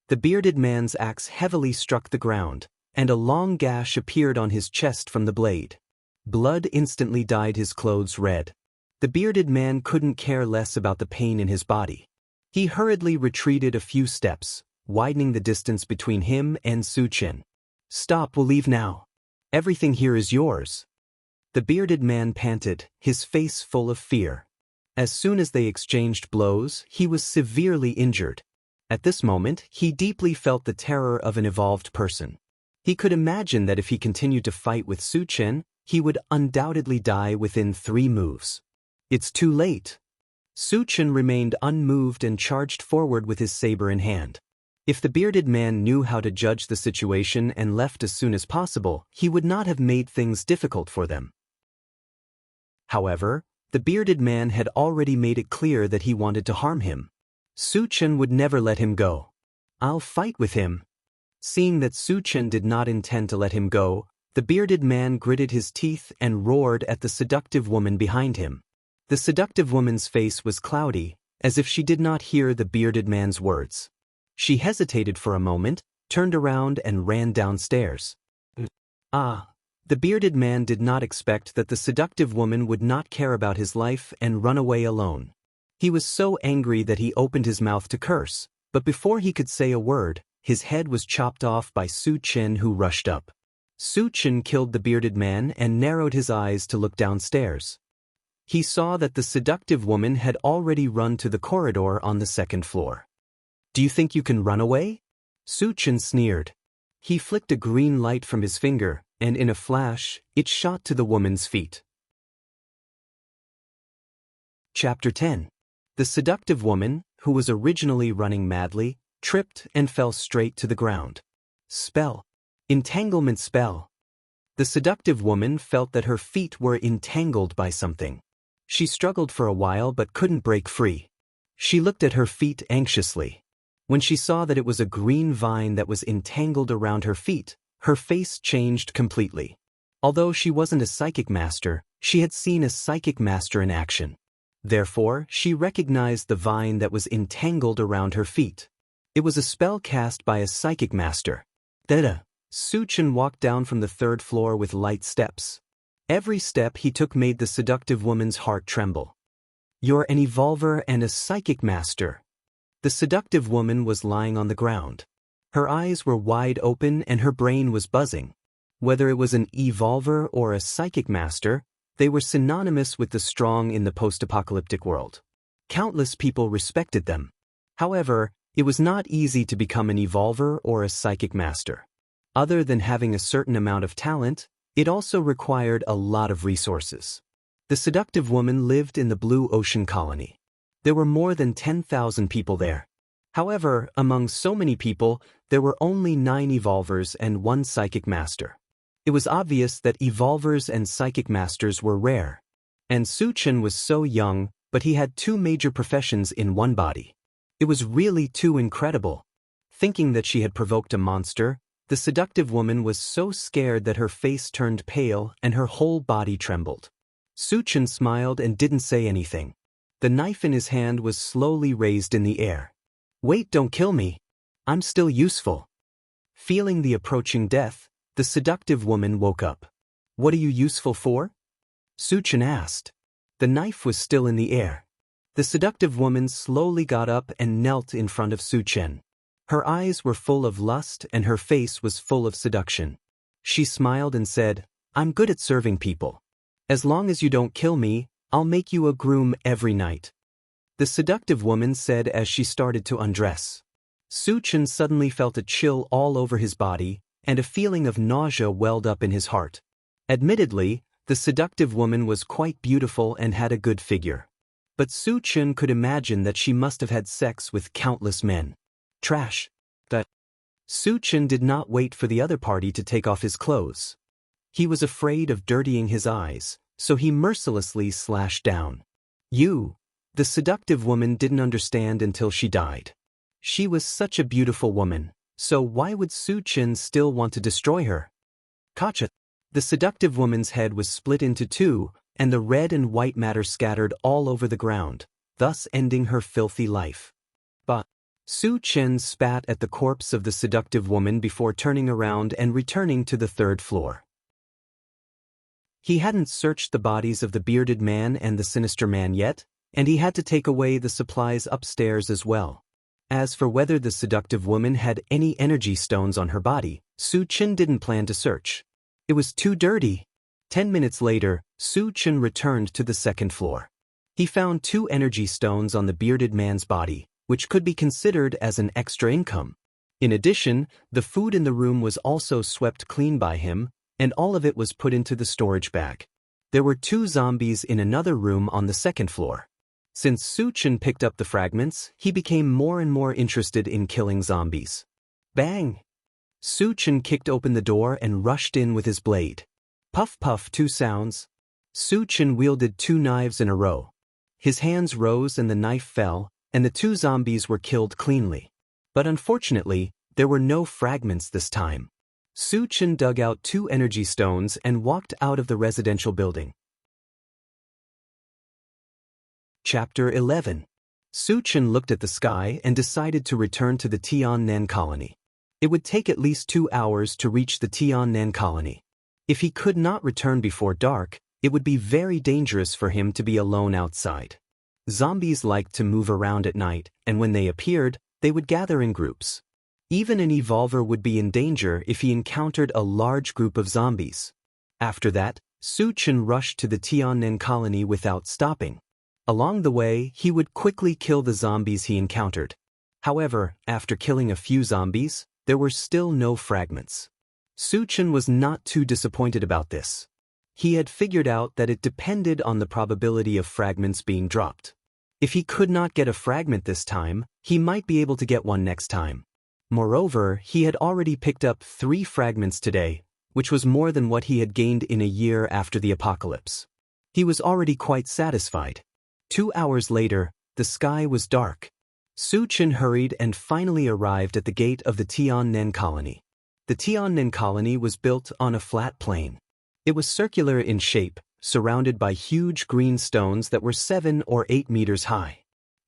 The bearded man's axe heavily struck the ground, and a long gash appeared on his chest from the blade. Blood instantly dyed his clothes red. The bearded man couldn't care less about the pain in his body. He hurriedly retreated a few steps, widening the distance between him and Su Chen. Stop, we'll leave now. Everything here is yours. The bearded man panted, his face full of fear. As soon as they exchanged blows, he was severely injured. At this moment, he deeply felt the terror of an evolved person. He could imagine that if he continued to fight with Su Chen, he would undoubtedly die within 3 moves. It's too late. Su Chen remained unmoved and charged forward with his saber in hand. If the bearded man knew how to judge the situation and left as soon as possible, he would not have made things difficult for them. However, the bearded man had already made it clear that he wanted to harm him. Su Chen would never let him go. "I'll fight with him." Seeing that Su Chen did not intend to let him go, the bearded man gritted his teeth and roared at the seductive woman behind him. The seductive woman's face was cloudy, as if she did not hear the bearded man's words. She hesitated for a moment, turned around and ran downstairs. The bearded man did not expect that the seductive woman would not care about his life and run away alone. He was so angry that he opened his mouth to curse, but before he could say a word, his head was chopped off by Su Chen, who rushed up. Su Chen killed the bearded man and narrowed his eyes to look downstairs. He saw that the seductive woman had already run to the corridor on the 2nd floor. "Do you think you can run away?" Su Chen sneered. He flicked a green light from his finger, and in a flash, it shot to the woman's feet. Chapter 10. The seductive woman, who was originally running madly, tripped and fell straight to the ground. Spell. Entanglement spell. The seductive woman felt that her feet were entangled by something. She struggled for a while but couldn't break free. She looked at her feet anxiously. When she saw that it was a green vine that was entangled around her feet, her face changed completely. Although she wasn't a psychic master, she had seen a psychic master in action. Therefore, she recognized the vine that was entangled around her feet. It was a spell cast by a psychic master. Dada. Su Chen walked down from the 3rd floor with light steps. Every step he took made the seductive woman's heart tremble. "You're an evolver and a psychic master." The seductive woman was lying on the ground. Her eyes were wide open and her brain was buzzing. Whether it was an evolver or a psychic master, they were synonymous with the strong in the post-apocalyptic world. Countless people respected them. However, it was not easy to become an evolver or a psychic master. Other than having a certain amount of talent, it also required a lot of resources. The seductive woman lived in the Blue Ocean colony. There were more than 10,000 people there. However, among so many people, there were only 9 evolvers and 1 psychic master. It was obvious that evolvers and psychic masters were rare. And Su Chen was so young, but he had 2 major professions in one body. It was really too incredible. Thinking that she had provoked a monster, the seductive woman was so scared that her face turned pale and her whole body trembled. Su Chen smiled and didn't say anything. The knife in his hand was slowly raised in the air. "Wait, don't kill me. I'm still useful." Feeling the approaching death, the seductive woman woke up. "What are you useful for?" Su Chen asked. The knife was still in the air. The seductive woman slowly got up and knelt in front of Su Chen. Her eyes were full of lust and her face was full of seduction. She smiled and said, "I'm good at serving people. As long as you don't kill me, I'll make you a groom every night." The seductive woman said as she started to undress. Su Chen suddenly felt a chill all over his body, and a feeling of nausea welled up in his heart. Admittedly, the seductive woman was quite beautiful and had a good figure. But Su Chen could imagine that she must have had sex with countless men. Trash. Su Chen did not wait for the other party to take off his clothes. He was afraid of dirtying his eyes, so he mercilessly slashed down. The seductive woman didn't understand until she died. She was such a beautiful woman, so why would Su Chen still want to destroy her? Gotcha. The seductive woman's head was split into 2, and the red and white matter scattered all over the ground, thus ending her filthy life. But Su Chen spat at the corpse of the seductive woman before turning around and returning to the 3rd floor. He hadn't searched the bodies of the bearded man and the sinister man yet, and he had to take away the supplies upstairs as well. As for whether the seductive woman had any energy stones on her body, Su Chen didn't plan to search. It was too dirty. 10 minutes later, Su Chen returned to the 2nd floor. He found 2 energy stones on the bearded man's body, which could be considered as an extra income. In addition, the food in the room was also swept clean by him, and all of it was put into the storage bag. There were 2 zombies in another room on the 2nd floor. Since Su Chen picked up the fragments, he became more and more interested in killing zombies. Bang! Su Chen kicked open the door and rushed in with his blade. Puff puff 2 sounds. Su Chen wielded 2 knives in a row. His hands rose and the knife fell, and the 2 zombies were killed cleanly. But unfortunately, there were no fragments this time. Su Chen dug out 2 energy stones and walked out of the residential building. Chapter 11. Su Chen looked at the sky and decided to return to the Tiannan colony. It would take at least 2 hours to reach the Tiannan colony. If he could not return before dark, it would be very dangerous for him to be alone outside. Zombies liked to move around at night, and when they appeared, they would gather in groups. Even an evolver would be in danger if he encountered a large group of zombies. After that, Su Chen rushed to the Tiannan colony without stopping. Along the way, he would quickly kill the zombies he encountered. However, after killing a few zombies, there were still no fragments. Su Chen was not too disappointed about this. He had figured out that it depended on the probability of fragments being dropped. If he could not get a fragment this time, he might be able to get one next time. Moreover, he had already picked up 3 fragments today, which was more than what he had gained in a year after the apocalypse. He was already quite satisfied. 2 hours later, the sky was dark. Su Chen hurried and finally arrived at the gate of the Tiannan colony. The Tiannan colony was built on a flat plain. It was circular in shape, surrounded by huge green stones that were 7 or 8 meters high.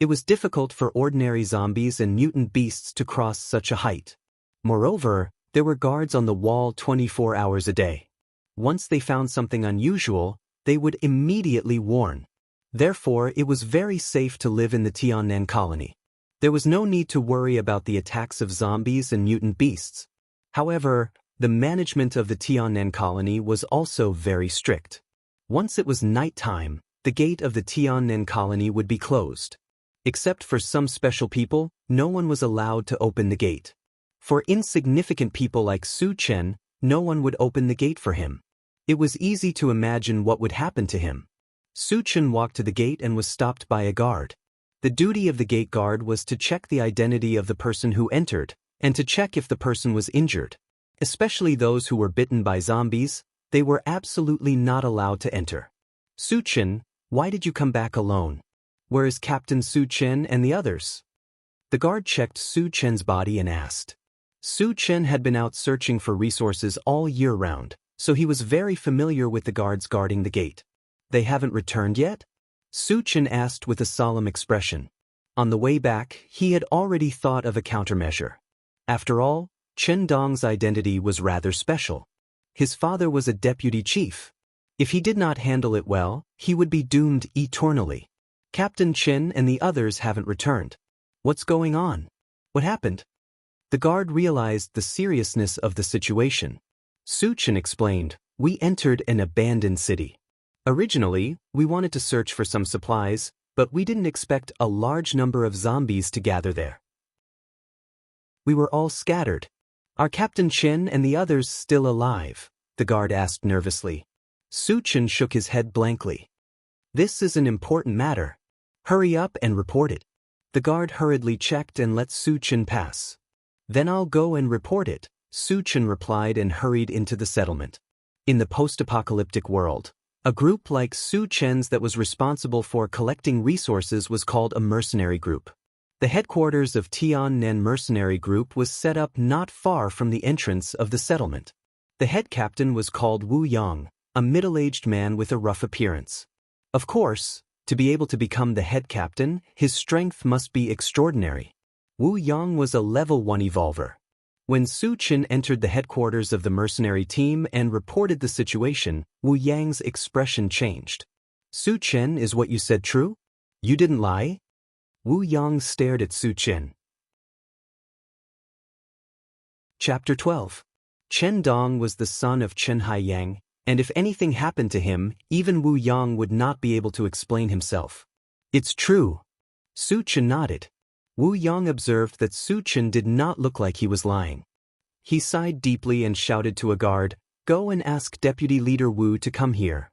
It was difficult for ordinary zombies and mutant beasts to cross such a height. Moreover, there were guards on the wall 24 hours a day. Once they found something unusual, they would immediately warn. Therefore, it was very safe to live in the Tiannan colony. There was no need to worry about the attacks of zombies and mutant beasts. However, the management of the Tiannan colony was also very strict. Once it was nighttime, the gate of the Tiannan colony would be closed. Except for some special people, no one was allowed to open the gate. For insignificant people like Su Chen, no one would open the gate for him. It was easy to imagine what would happen to him. Su Chen walked to the gate and was stopped by a guard. The duty of the gate guard was to check the identity of the person who entered, and to check if the person was injured. Especially those who were bitten by zombies, they were absolutely not allowed to enter. Su Chen, why did you come back alone? Where is Captain Su Chen and the others? The guard checked Su Chen's body and asked. Su Chen had been out searching for resources all year round, so he was very familiar with the guards guarding the gate. They haven't returned yet? Su Chen asked with a solemn expression. On the way back, he had already thought of a countermeasure. After all, Chen Dong's identity was rather special. His father was a deputy chief. If he did not handle it well, he would be doomed eternally. Captain Chen and the others haven't returned. What's going on? What happened? The guard realized the seriousness of the situation. Su Chen explained, we entered an abandoned city. Originally, we wanted to search for some supplies, but we didn't expect a large number of zombies to gather there. We were all scattered. Are Captain Chen and the others still alive? The guard asked nervously. Su Chen shook his head blankly. This is an important matter. Hurry up and report it. The guard hurriedly checked and let Su Chen pass. Then I'll go and report it, Su Chen replied and hurried into the settlement. In the post-apocalyptic world, a group like Su Chen's that was responsible for collecting resources was called a mercenary group. The headquarters of Tiannan Mercenary Group was set up not far from the entrance of the settlement. The head captain was called Wu Yang, a middle-aged man with a rough appearance. Of course, to be able to become the head captain, his strength must be extraordinary. Wu Yang was a level 1 evolver. When Su Chen entered the headquarters of the mercenary team and reported the situation, Wu Yang's expression changed. Su Chen, is what you said true? You didn't lie? Wu Yang stared at Su Chen. Chapter 12. Chen Dong was the son of Chen Haiyang, and if anything happened to him, even Wu Yang would not be able to explain himself. It's true. Su Chen nodded. Wu Yang observed that Su Chen did not look like he was lying. He sighed deeply and shouted to a guard, "Go and ask Deputy Leader Wu to come here."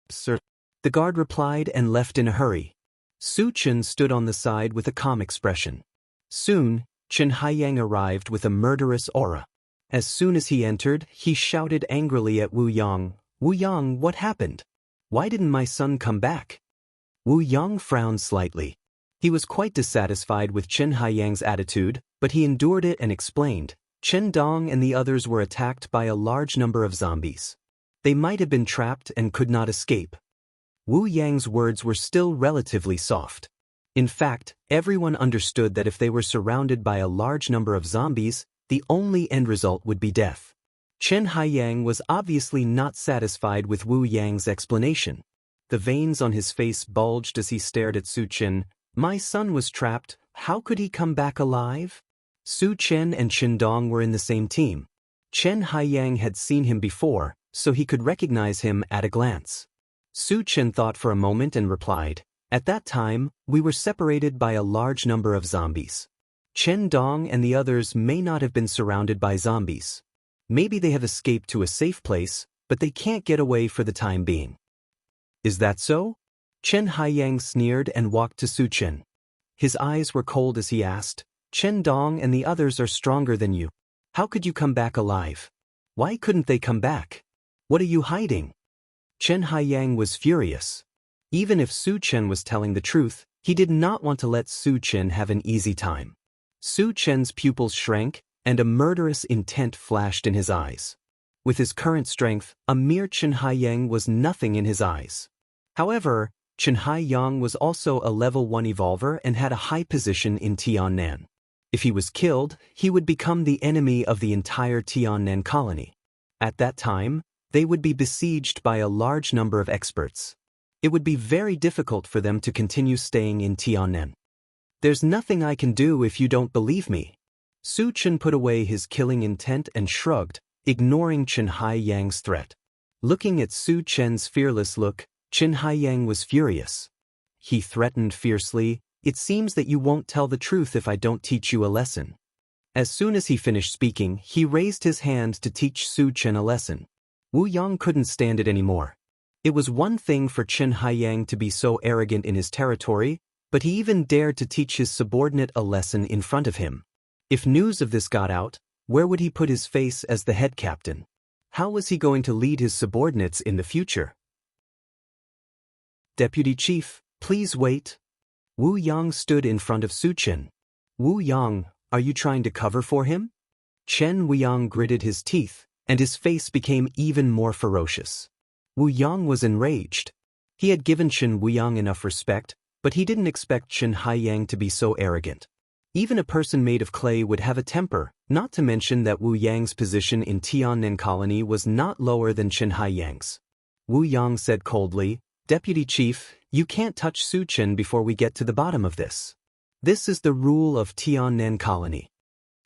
"Sir." The guard replied and left in a hurry. Su Chen stood on the side with a calm expression. Soon, Chen Haiyang arrived with a murderous aura. As soon as he entered, he shouted angrily at Wu Yang, "Wu Yang, what happened? Why didn't my son come back?" Wu Yang frowned slightly. He was quite dissatisfied with Chen Haiyang's attitude, but he endured it and explained, "Chen Dong and the others were attacked by a large number of zombies. They might have been trapped and could not escape." Wu Yang's words were still relatively soft. In fact, everyone understood that if they were surrounded by a large number of zombies, the only end result would be death. Chen Haiyang was obviously not satisfied with Wu Yang's explanation. The veins on his face bulged as he stared at Su Chen. "My son was trapped, how could he come back alive?" Su Chen and Chen Dong were in the same team. Chen Haiyang had seen him before, so he could recognize him at a glance. Su Chen thought for a moment and replied, "At that time, we were separated by a large number of zombies. Chen Dong and the others may not have been surrounded by zombies. Maybe they have escaped to a safe place, but they can't get away for the time being." "Is that so?" Chen Haiyang sneered and walked to Su Chen. His eyes were cold as he asked, "Chen Dong and the others are stronger than you. How could you come back alive? Why couldn't they come back? What are you hiding?" Chen Haiyang was furious. Even if Su Chen was telling the truth, he did not want to let Su Chen have an easy time. Su Chen's pupils shrank, and a murderous intent flashed in his eyes. With his current strength, a mere Chen Haiyang was nothing in his eyes. However, Chen Haiyang was also a level 1 evolver and had a high position in Tiannan. If he was killed, he would become the enemy of the entire Tiannan colony. At that time, they would be besieged by a large number of experts. It would be very difficult for them to continue staying in Tiannan. "There's nothing I can do if you don't believe me." Su Chen put away his killing intent and shrugged, ignoring Chen Haiyang's threat. Looking at Su Chen's fearless look, Chen Haiyang was furious. He threatened fiercely, "It seems that you won't tell the truth if I don't teach you a lesson." As soon as he finished speaking, he raised his hand to teach Su Chen a lesson. Wu Yang couldn't stand it anymore. It was one thing for Chen Haiyang to be so arrogant in his territory, but he even dared to teach his subordinate a lesson in front of him. If news of this got out, where would he put his face as the head captain? How was he going to lead his subordinates in the future? "Deputy Chief, please wait." Wu Yang stood in front of Su Chen. "Wu Yang, are you trying to cover for him?" Chen Wuyang gritted his teeth, and his face became even more ferocious. Wu Yang was enraged. He had given Chen Wuyang enough respect, but he didn't expect Chen Haiyang to be so arrogant. Even a person made of clay would have a temper, not to mention that Wu Yang's position in Tiannan colony was not lower than Chen Haiyang's. Wu Yang said coldly, "Deputy Chief, you can't touch Su Chen before we get to the bottom of this. This is the rule of Tiannan colony."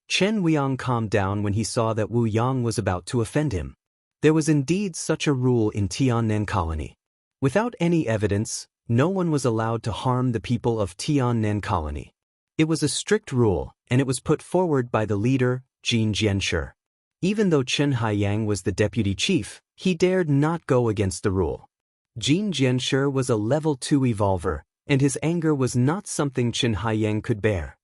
Chen Wuyang calmed down when he saw that Wu Yang was about to offend him. There was indeed such a rule in Tiannan colony. Without any evidence, no one was allowed to harm the people of Tiannan colony. It was a strict rule, and it was put forward by the leader, Jin Jianshi. Even though Chen Haiyang was the deputy chief, he dared not go against the rule. Jin Jianshi was a level 2 evolver, and his anger was not something Chen Haiyang could bear.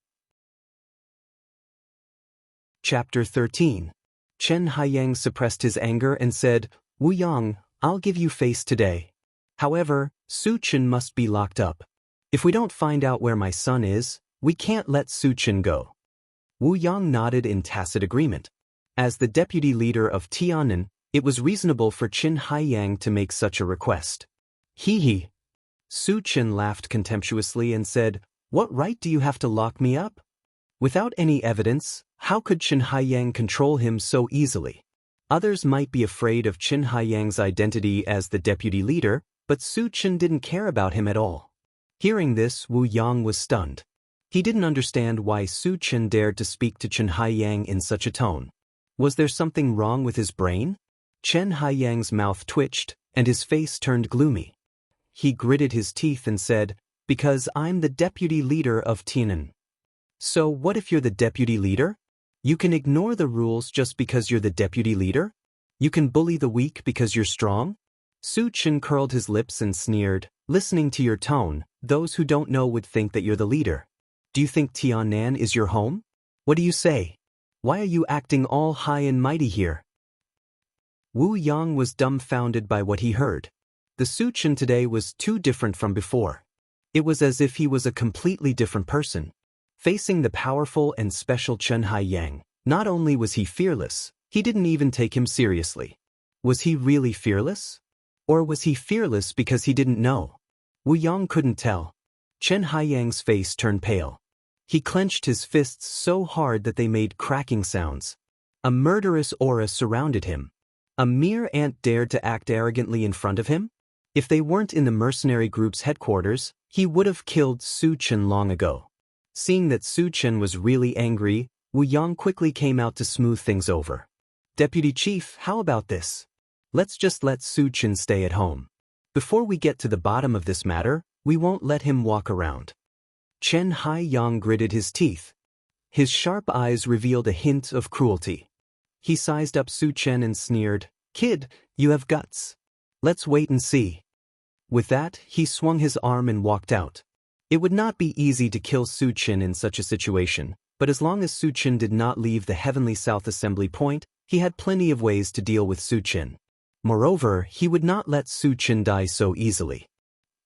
Chapter 13. Chen Haiyang suppressed his anger and said, "Wu Yang, I'll give you face today. However, Su Chen must be locked up. If we don't find out where my son is, we can't let Su Chen go." Wu Yang nodded in tacit agreement. As the deputy leader of Tiannan, it was reasonable for Chen Haiyang to make such a request. He. Su Chen laughed contemptuously and said, "What right do you have to lock me up?" Without any evidence, how could Chen Haiyang control him so easily? Others might be afraid of Chen Haiyang's identity as the deputy leader, but Su Chen didn't care about him at all. Hearing this, Wu Yang was stunned. He didn't understand why Su Chen dared to speak to Chen Haiyang in such a tone. Was there something wrong with his brain? Chen Haiyang's mouth twitched, and his face turned gloomy. He gritted his teeth and said, "Because I'm the deputy leader of Tiannan." So what if you're the deputy leader? You can ignore the rules just because you're the deputy leader? You can bully the weak because you're strong? Su Chen curled his lips and sneered, listening to your tone, those who don't know would think that you're the leader. Do you think Tiannan is your home? What do you say? Why are you acting all high and mighty here? Wu Yang was dumbfounded by what he heard. The Su Chen today was too different from before. It was as if he was a completely different person. Facing the powerful and special Chen Haiyang, not only was he fearless, he didn't even take him seriously. Was he really fearless? Or was he fearless because he didn't know? Wu Yang couldn't tell. Chen Haiyang's face turned pale. He clenched his fists so hard that they made cracking sounds. A murderous aura surrounded him. A mere ant dared to act arrogantly in front of him? If they weren't in the mercenary group's headquarters, he would have killed Su Chen long ago. Seeing that Su Chen was really angry, Wu Yang quickly came out to smooth things over. Deputy Chief, how about this? Let's just let Su Chen stay at home. Before we get to the bottom of this matter, we won't let him walk around. Chen Haiyang gritted his teeth. His sharp eyes revealed a hint of cruelty. He sized up Su Chen and sneered, "Kid, you have guts. Let's wait and see." With that, he swung his arm and walked out. It would not be easy to kill Su Chen in such a situation, but as long as Su Chen did not leave the Heavenly South Assembly Point, he had plenty of ways to deal with Su Chen. Moreover, he would not let Su Chen die so easily.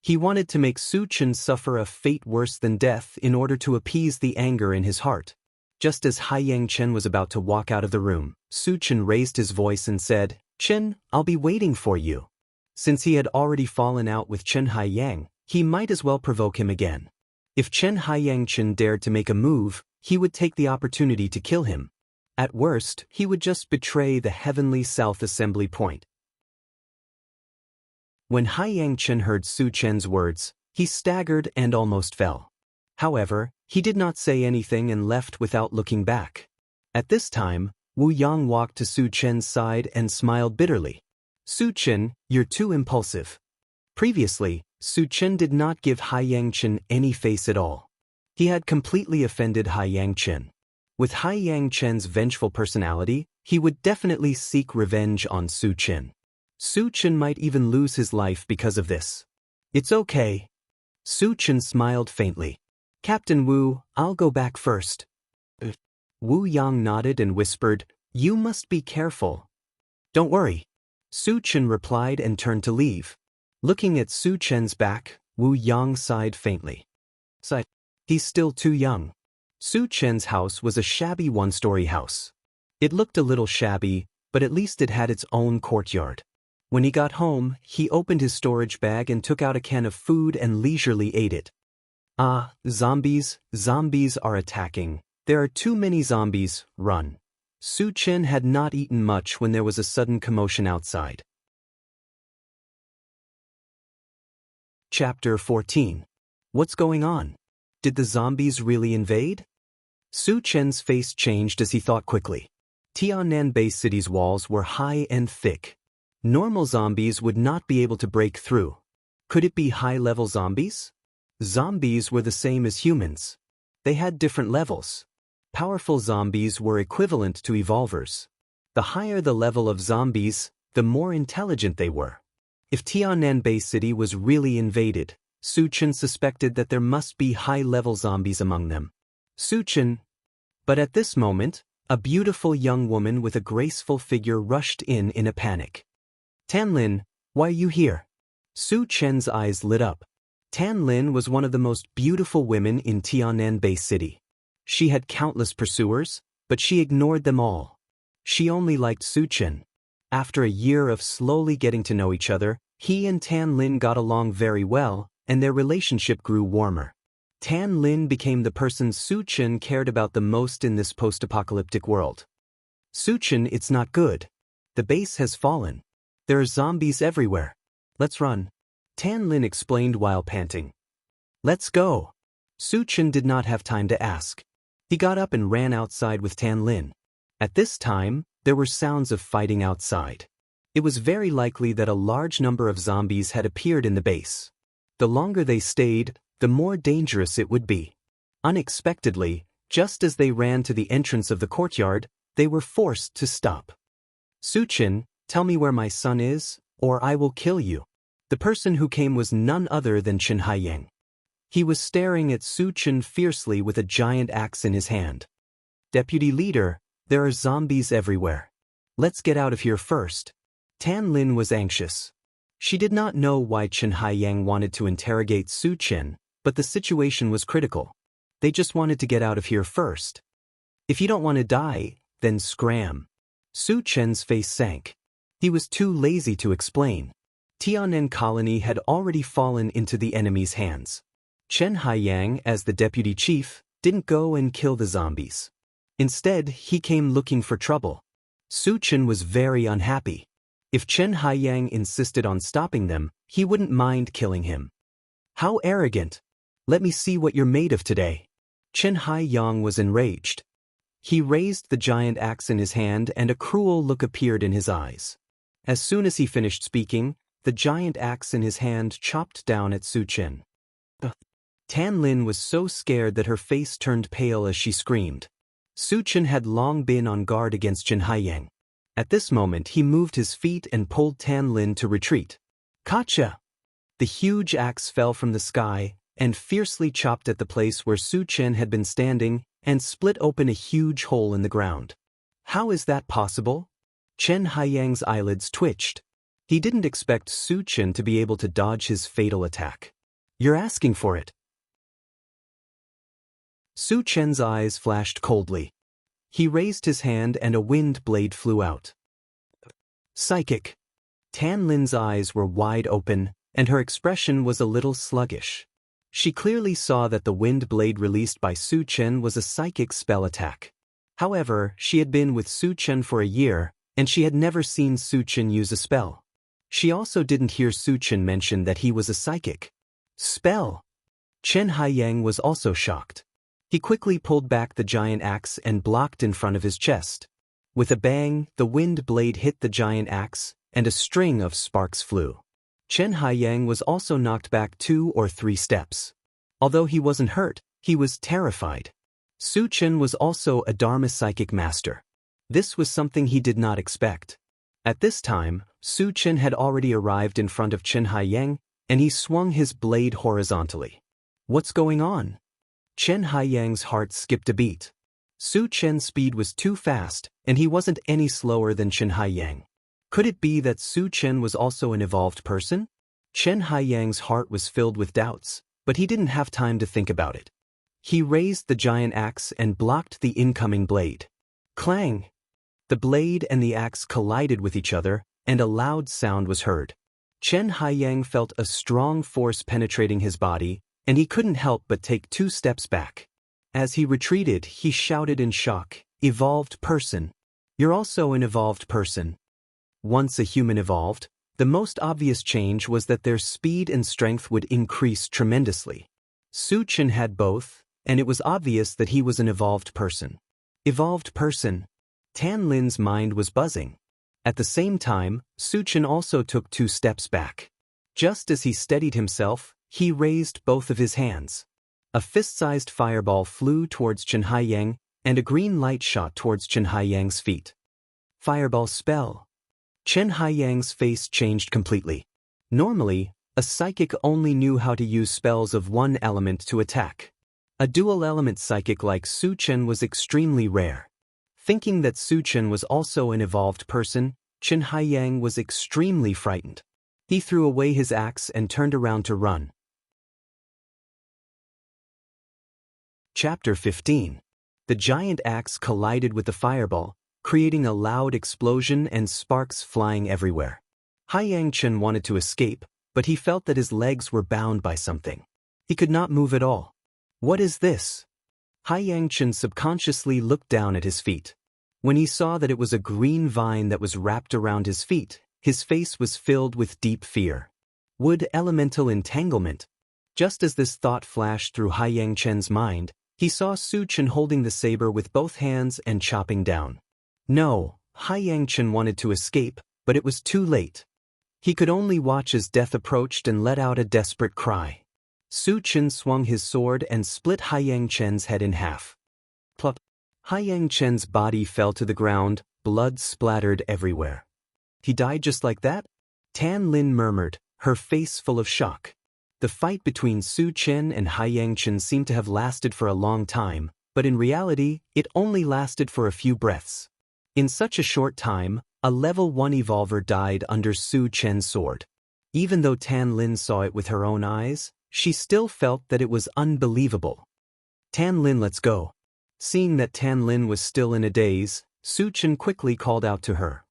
He wanted to make Su Chen suffer a fate worse than death in order to appease the anger in his heart. Just as Haiyang Chen was about to walk out of the room, Su Chen raised his voice and said, "Chen, I'll be waiting for you." Since he had already fallen out with Chen Haiyang, he might as well provoke him again. If Chen Haiyang Chen dared to make a move, he would take the opportunity to kill him. At worst, he would just betray the Heavenly South Assembly Point. When Haiyang Chen heard Su Chen's words, he staggered and almost fell. However, he did not say anything and left without looking back. At this time, Wu Yang walked to Su Chen's side and smiled bitterly. "Su Chen, you're too impulsive." Previously, Su Chen did not give Haiyang Chen any face at all. He had completely offended Haiyang Chen. With Haiyang Chen's vengeful personality, he would definitely seek revenge on Su Chen. Su Chen might even lose his life because of this. "It's okay." Su Chen smiled faintly. "Captain Wu, I'll go back first." Wu Yang nodded and whispered, "You must be careful." "Don't worry." Su Chen replied and turned to leave. Looking at Su Chen's back, Wu Yang sighed faintly. He's still too young. Su Chen's house was a shabby one-story house. It looked a little shabby, but at least it had its own courtyard. When he got home, he opened his storage bag and took out a can of food and leisurely ate it. "Ah, zombies are attacking. There are too many zombies, run." Su Chen had not eaten much when there was a sudden commotion outside. Chapter 14. What's going on? Did the zombies really invade? Su Chen's face changed as he thought quickly. Tiannan Bay City's walls were high and thick. Normal zombies would not be able to break through. Could it be high-level zombies? Zombies were the same as humans. They had different levels. Powerful zombies were equivalent to evolvers. The higher the level of zombies, the more intelligent they were. If Tiannan Bay City was really invaded, Su Chen suspected that there must be high-level zombies among them. Su Chen. But at this moment, a beautiful young woman with a graceful figure rushed in a panic. "Tan Lin, why are you here?" Su Chen's eyes lit up. Tan Lin was one of the most beautiful women in Tiannan Bay City. She had countless pursuers, but she ignored them all. She only liked Su Chen. After a year of slowly getting to know each other, he and Tan Lin got along very well, and their relationship grew warmer. Tan Lin became the person Su Chen cared about the most in this post-apocalyptic world. "Su Chen, it's not good. The base has fallen. There are zombies everywhere. Let's run." Tan Lin explained while panting. "Let's go." Su Chen did not have time to ask. He got up and ran outside with Tan Lin. At this time, there were sounds of fighting outside. It was very likely that a large number of zombies had appeared in the base. The longer they stayed, the more dangerous it would be. Unexpectedly, Just as they ran to the entrance of the courtyard, they were forced to stop. Su Chen, tell me where my son is, or I will kill you. The person who came was none other than Chen Haiyang. He was staring at Su Chen fiercely with a giant axe in his hand. Deputy leader, there are zombies everywhere. Let's get out of here first. Tan Lin was anxious. She did not know why Chen Haiyang wanted to interrogate Su Chen, but the situation was critical. They just wanted to get out of here first. If you don't want to die, then scram. Su Chen's face sank. He was too lazy to explain. Tianen colony had already fallen into the enemy's hands. Chen Haiyang, as the deputy chief, didn't go and kill the zombies. Instead, he came looking for trouble. Su Chen was very unhappy. If Chen Haiyang insisted on stopping them, he wouldn't mind killing him. How arrogant! Let me see what you're made of today. Chen Haiyang was enraged. He raised the giant axe in his hand and a cruel look appeared in his eyes. As soon as he finished speaking, the giant axe in his hand chopped down at Su Chen. Tan Lin was so scared that her face turned pale as she screamed. Su Chen had long been on guard against Chen Haiyang. At this moment he moved his feet and pulled Tan Lin to retreat. Gotcha! The huge axe fell from the sky and fiercely chopped at the place where Su Chen had been standing and split open a huge hole in the ground. How is that possible? Chen Haiyang's eyelids twitched. He didn't expect Su Chen to be able to dodge his fatal attack. You're asking for it. Su Chen's eyes flashed coldly. He raised his hand and a wind blade flew out. Psychic. Tan Lin's eyes were wide open, and her expression was a little sluggish. She clearly saw that the wind blade released by Su Chen was a psychic spell attack. However, she had been with Su Chen for a year, and she had never seen Su Chen use a spell. She also didn't hear Su Chen mention that he was a psychic. Spell! Chen Haiyang was also shocked. He quickly pulled back the giant axe and blocked in front of his chest. With a bang, the wind blade hit the giant axe, and a string of sparks flew. Chen Haiyang was also knocked back 2 or 3 steps. Although he wasn't hurt, he was terrified. Su Chen was also a Dharma psychic master. This was something he did not expect. At this time, Su Chen had already arrived in front of Chen Haiyang, and he swung his blade horizontally. What's going on? Chen Haiyang's heart skipped a beat. Su Chen's speed was too fast, and he wasn't any slower than Chen Haiyang. Could it be that Su Chen was also an evolved person? Chen Haiyang's heart was filled with doubts, but he didn't have time to think about it. He raised the giant axe and blocked the incoming blade. Clang! The blade and the axe collided with each other, and a loud sound was heard. Chen Haiyang felt a strong force penetrating his body, and he couldn't help but take 2 steps back. As he retreated, he shouted in shock, "Evolved person! You're also an evolved person." Once a human evolved, the most obvious change was that their speed and strength would increase tremendously. Su Chen had both, and it was obvious that he was an evolved person. Evolved person. Tan Lin's mind was buzzing. At the same time, Su Chen also took 2 steps back. Just as he steadied himself, he raised both of his hands. A fist-sized fireball flew towards Chen Haiyang, and a green light shot towards Chen Haiyang's feet. Fireball spell. Chen Haiyang's face changed completely. Normally, a psychic only knew how to use spells of one element to attack. A dual-element psychic like Su Chen was extremely rare. Thinking that Su Chen was also an evolved person, Chen Haiyang was extremely frightened. He threw away his axe and turned around to run. Chapter 15. The giant axe collided with the fireball, creating a loud explosion and sparks flying everywhere. Haiyang Chen wanted to escape, but he felt that his legs were bound by something. He could not move at all. What is this? Haiyang Chen subconsciously looked down at his feet. When he saw that it was a green vine that was wrapped around his feet, his face was filled with deep fear. Wood elemental entanglement. Just as this thought flashed through Haiyang Chen's mind, he saw Su Chen holding the saber with both hands and chopping down. No, Haiyang Chen wanted to escape, but it was too late. He could only watch as death approached and let out a desperate cry. Su Chen swung his sword and split Haiyang Chen's head in half. Haiyang Chen's body fell to the ground, blood splattered everywhere. He died just like that? Tan Lin murmured, her face full of shock. The fight between Su Chen and Haiyang Chen seemed to have lasted for a long time, but in reality, it only lasted for a few breaths. In such a short time, a level 1 evolver died under Su Chen's sword. Even though Tan Lin saw it with her own eyes, she still felt that it was unbelievable. Tan Lin, let's go. Seeing that Tan Lin was still in a daze, Su Chen quickly called out to her.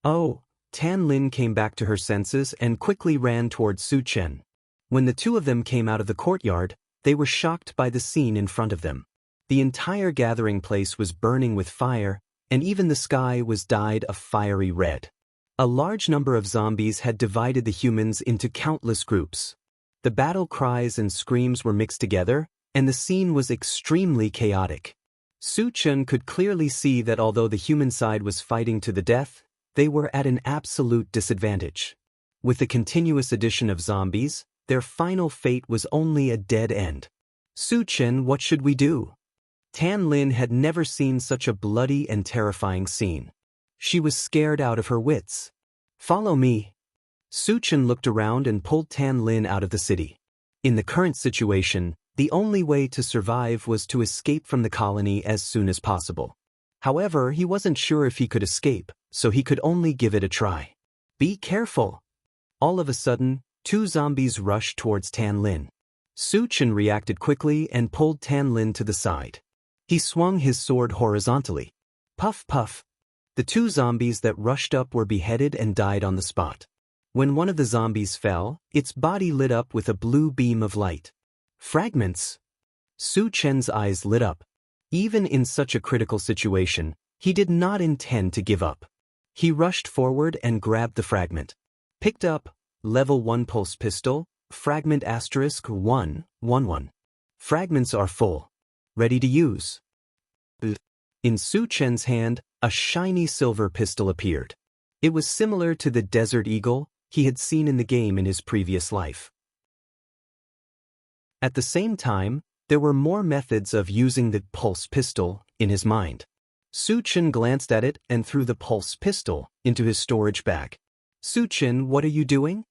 Oh, Tan Lin came back to her senses and quickly ran towards Su Chen. When the two of them came out of the courtyard, they were shocked by the scene in front of them. The entire gathering place was burning with fire, and even the sky was dyed a fiery red. A large number of zombies had divided the humans into countless groups. The battle cries and screams were mixed together, and the scene was extremely chaotic. Su Chen could clearly see that although the human side was fighting to the death, they were at an absolute disadvantage. With the continuous addition of zombies, their final fate was only a dead end. Su Chen, what should we do? Tan Lin had never seen such a bloody and terrifying scene. She was scared out of her wits. Follow me. Su Chen looked around and pulled Tan Lin out of the city. In the current situation, the only way to survive was to escape from the colony as soon as possible. However, he wasn't sure if he could escape, so he could only give it a try. Be careful. All of a sudden, two zombies rushed towards Tan Lin. Su Chen reacted quickly and pulled Tan Lin to the side. He swung his sword horizontally. Puff puff. The two zombies that rushed up were beheaded and died on the spot. When one of the zombies fell, its body lit up with a blue beam of light. Fragments. Su Chen's eyes lit up. Even in such a critical situation, he did not intend to give up. He rushed forward and grabbed the fragment. Picked up, level 1 pulse pistol, fragment *111. Fragments are full. Ready to use. In Su Chen's hand, a shiny silver pistol appeared. It was similar to the Desert Eagle he had seen in the game in his previous life. At the same time, there were more methods of using the pulse pistol in his mind. Su Chen glanced at it and threw the pulse pistol into his storage bag. Su Chen, what are you doing?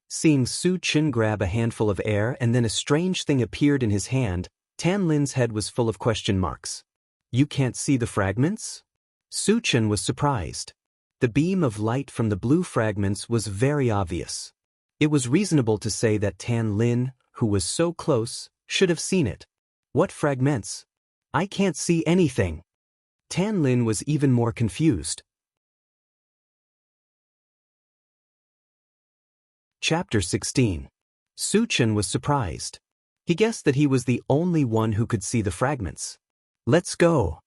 Seeing Su Chen grab a handful of air and then a strange thing appeared in his hand, Tan Lin's head was full of question marks. You can't see the fragments? Su Chen was surprised. The beam of light from the blue fragments was very obvious. It was reasonable to say that Tan Lin, who was so close, should have seen it. What fragments? I can't see anything. Tan Lin was even more confused. Chapter 16. Su Chen was surprised. He guessed that he was the only one who could see the fragments. Let's go.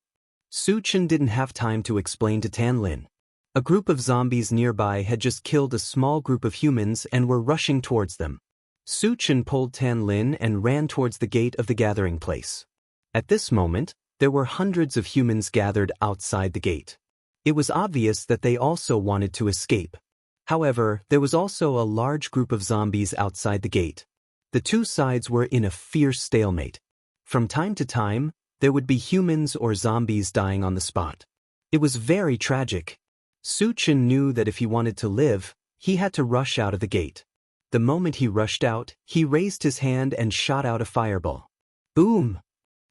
Su Chen didn't have time to explain to Tan Lin. A group of zombies nearby had just killed a small group of humans and were rushing towards them. Su Chen pulled Tan Lin and ran towards the gate of the gathering place. At this moment, there were hundreds of humans gathered outside the gate. It was obvious that they also wanted to escape. However, there was also a large group of zombies outside the gate. The two sides were in a fierce stalemate. From time to time, there would be humans or zombies dying on the spot. It was very tragic. Su Chen knew that if he wanted to live, he had to rush out of the gate. The moment he rushed out, he raised his hand and shot out a fireball. Boom!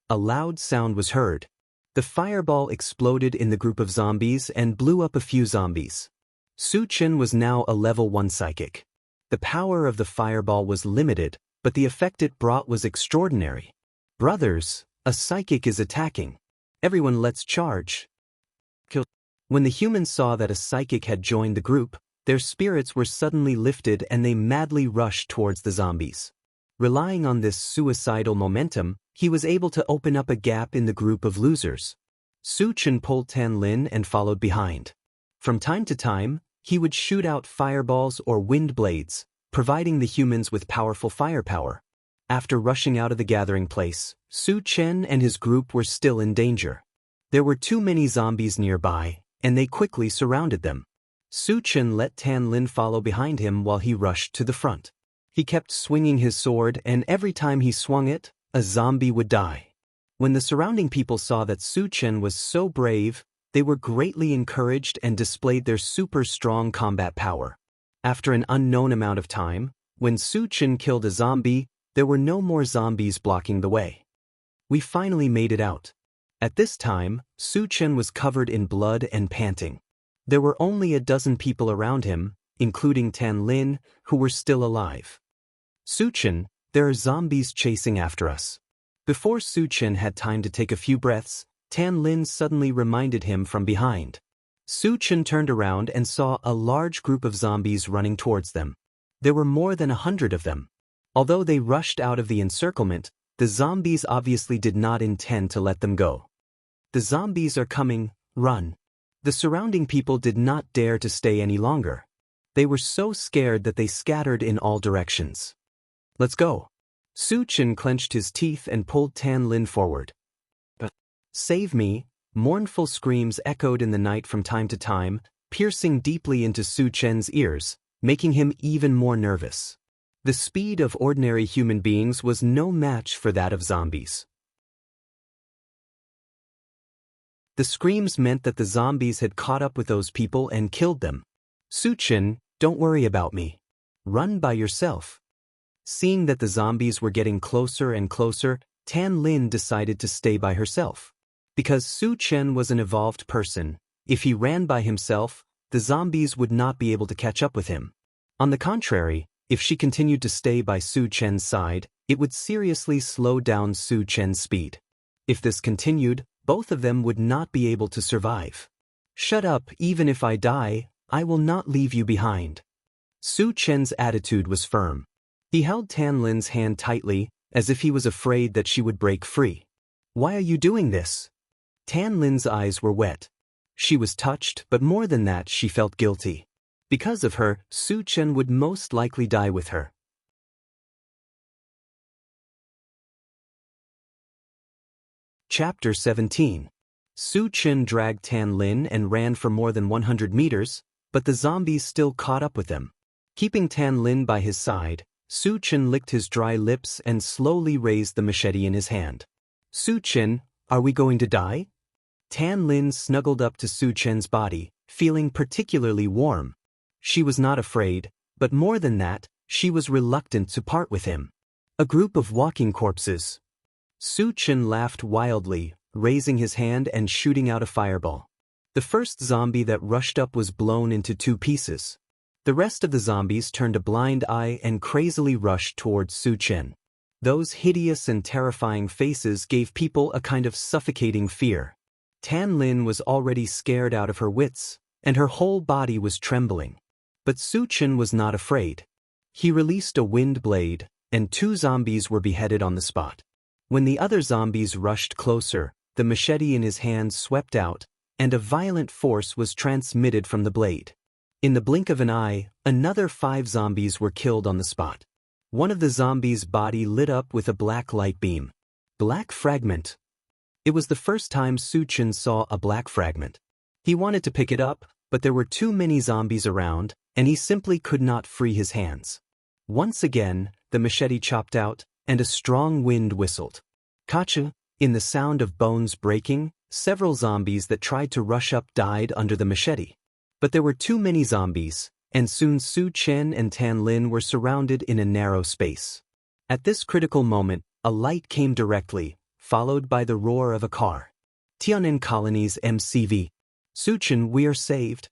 A loud sound was heard. The fireball exploded in the group of zombies and blew up a few zombies. Su Chen was now a level 1 psychic. The power of the fireball was limited, but the effect it brought was extraordinary. Brothers, a psychic is attacking. Everyone, let's charge. Kill. When the humans saw that a psychic had joined the group, their spirits were suddenly lifted and they madly rushed towards the zombies. Relying on this suicidal momentum, he was able to open up a gap in the group of losers. Su Chen pulled Tan Lin and followed behind. From time to time, he would shoot out fireballs or wind blades, providing the humans with powerful firepower. After rushing out of the gathering place, Su Chen and his group were still in danger. There were too many zombies nearby, and they quickly surrounded them. Su Chen let Tan Lin follow behind him while he rushed to the front. He kept swinging his sword, and every time he swung it, a zombie would die. When the surrounding people saw that Su Chen was so brave, they were greatly encouraged and displayed their super strong combat power. After an unknown amount of time, when Su Chen killed a zombie, there were no more zombies blocking the way. We finally made it out. At this time, Su Chen was covered in blood and panting. There were only a dozen people around him, including Tan Lin, who were still alive. Su Chen, there are zombies chasing after us. Before Su Chen had time to take a few breaths, Tan Lin suddenly reminded him from behind. Su Chen turned around and saw a large group of zombies running towards them. There were more than 100 of them. Although they rushed out of the encirclement, the zombies obviously did not intend to let them go. The zombies are coming, run. The surrounding people did not dare to stay any longer. They were so scared that they scattered in all directions. Let's go. Su Chen clenched his teeth and pulled Tan Lin forward. But, save me, mournful screams echoed in the night from time to time, piercing deeply into Su Chen's ears, making him even more nervous. The speed of ordinary human beings was no match for that of zombies. The screams meant that the zombies had caught up with those people and killed them. Su Chen, don't worry about me. Run by yourself. Seeing that the zombies were getting closer and closer, Tan Lin decided to stay by herself. Because Su Chen was an evolved person, if he ran by himself, the zombies would not be able to catch up with him. On the contrary, if she continued to stay by Su Chen's side, it would seriously slow down Su Chen's speed. If this continued, both of them would not be able to survive. Shut up, even if I die, I will not leave you behind. Su Chen's attitude was firm. He held Tan Lin's hand tightly, as if he was afraid that she would break free. Why are you doing this? Tan Lin's eyes were wet. She was touched, but more than that, she felt guilty. Because of her, Su Chen would most likely die with her. Chapter 17. Su Chen dragged Tan Lin and ran for more than 100 meters, but the zombies still caught up with them. Keeping Tan Lin by his side, Su Chen licked his dry lips and slowly raised the machete in his hand. Su Chen, are we going to die? Tan Lin snuggled up to Su Chen's body, feeling particularly warm. She was not afraid, but more than that, she was reluctant to part with him. A group of walking corpses. Su Chen laughed wildly, raising his hand and shooting out a fireball. The first zombie that rushed up was blown into 2 pieces. The rest of the zombies turned a blind eye and crazily rushed towards Su Chen. Those hideous and terrifying faces gave people a kind of suffocating fear. Tan Lin was already scared out of her wits, and her whole body was trembling. But Su Chen was not afraid. He released a wind blade, and 2 zombies were beheaded on the spot. When the other zombies rushed closer, the machete in his hand swept out, and a violent force was transmitted from the blade. In the blink of an eye, another 5 zombies were killed on the spot. One of the zombies' body lit up with a black light beam. Black fragment. It was the first time Su Chen saw a black fragment. He wanted to pick it up, but there were too many zombies around, and he simply could not free his hands. Once again, the machete chopped out, and a strong wind whistled. Kacha, in the sound of bones breaking, several zombies that tried to rush up died under the machete. But there were too many zombies, and soon Su Chen and Tan Lin were surrounded in a narrow space. At this critical moment, a light came directly, followed by the roar of a car. Tian'an Colony's MCV. Su Chen, we are saved.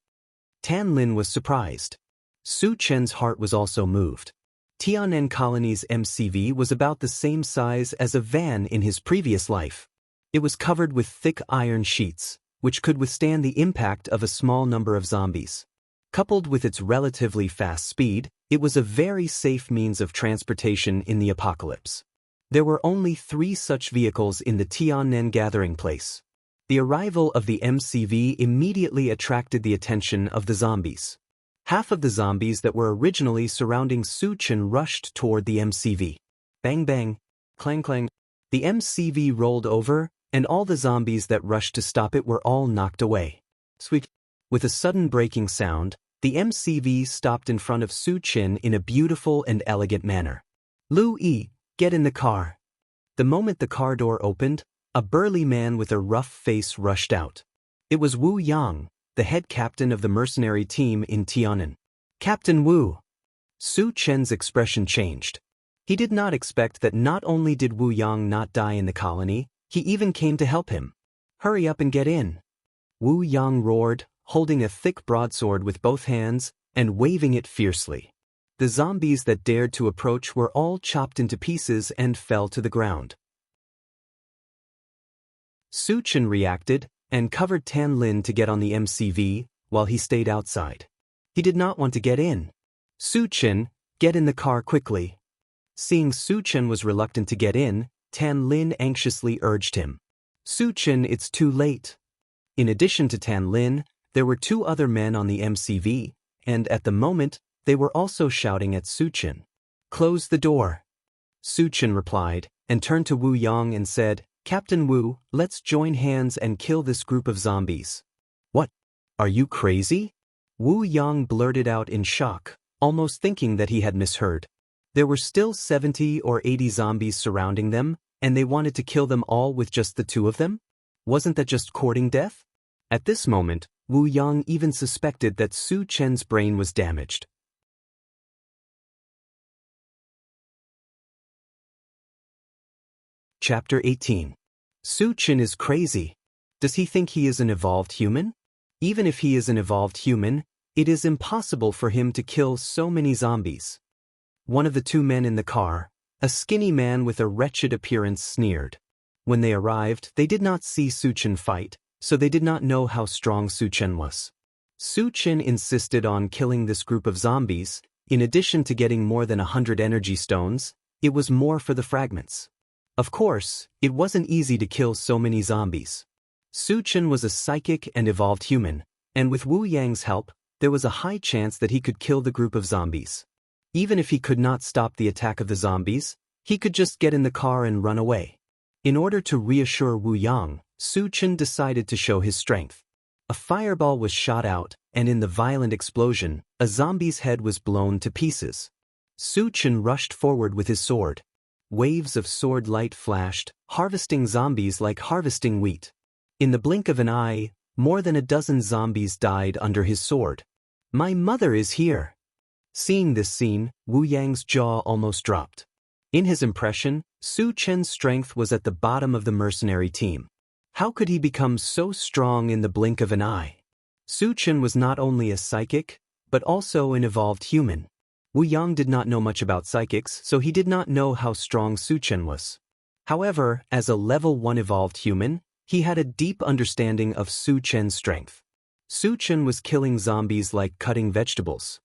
Tan Lin was surprised. Su Chen's heart was also moved. Tian'an Colony's MCV was about the same size as a van in his previous life. It was covered with thick iron sheets, which could withstand the impact of a small number of zombies. Coupled with its relatively fast speed, it was a very safe means of transportation in the apocalypse. There were only 3 such vehicles in the Tian'an gathering place. The arrival of the MCV immediately attracted the attention of the zombies. Half of the zombies that were originally surrounding Su Chen rushed toward the MCV. Bang bang, clang clang. The MCV rolled over, and all the zombies that rushed to stop it were all knocked away. Sweet. With a sudden breaking sound, the MCV stopped in front of Su Chen in a beautiful and elegant manner. Lu Yi, get in the car. The moment the car door opened, A burly man with a rough face rushed out. It was Wu Yang, the head captain of the mercenary team in Tian'an. Captain Wu. Su Chen's expression changed. He did not expect that not only did Wu Yang not die in the colony, he even came to help him. Hurry up and get in. Wu Yang roared, holding a thick broadsword with both hands and waving it fiercely. The zombies that dared to approach were all chopped into pieces and fell to the ground. Su Chen reacted and covered Tan Lin to get on the MCV while he stayed outside. He did not want to get in. Su Chen, get in the car quickly. Seeing Su Chen was reluctant to get in, Tan Lin anxiously urged him. Su Chen, it's too late. In addition to Tan Lin, there were 2 other men on the MCV, and at the moment, they were also shouting at Su Chen. Close the door. Su Chen replied, and turned to Wu Yang and said, Captain Wu, let's join hands and kill this group of zombies. What? Are you crazy? Wu Yang blurted out in shock, almost thinking that he had misheard. There were still 70 or 80 zombies surrounding them, and they wanted to kill them all with just the 2 of them? Wasn't that just courting death? At this moment, Wu Yang even suspected that Su Chen's brain was damaged. Chapter 18. Su Chen is crazy. Does he think he is an evolved human? Even if he is an evolved human, it is impossible for him to kill so many zombies. One of the 2 men in the car, a skinny man with a wretched appearance, sneered. When they arrived, they did not see Su Chen fight, so they did not know how strong Su Chen was. Su Chen insisted on killing this group of zombies. In addition to getting more than 100 energy stones, it was more for the fragments. Of course, it wasn't easy to kill so many zombies. Su Chen was a psychic and evolved human, and with Wu Yang's help, there was a high chance that he could kill the group of zombies. Even if he could not stop the attack of the zombies, he could just get in the car and run away. In order to reassure Wu Yang, Su Chen decided to show his strength. A fireball was shot out, and in the violent explosion, a zombie's head was blown to pieces. Su Chen rushed forward with his sword. Waves of sword light flashed, harvesting zombies like harvesting wheat. In the blink of an eye, more than a dozen zombies died under his sword. My mother is here. Seeing this scene, Wu Yang's jaw almost dropped. In his impression, Su Chen's strength was at the bottom of the mercenary team. How could he become so strong in the blink of an eye? Su Chen was not only a psychic, but also an evolved human. Wu Yang did not know much about psychics, so he did not know how strong Su Chen was. However, as a level 1 evolved human, he had a deep understanding of Su Chen's strength. Su Chen was killing zombies like cutting vegetables.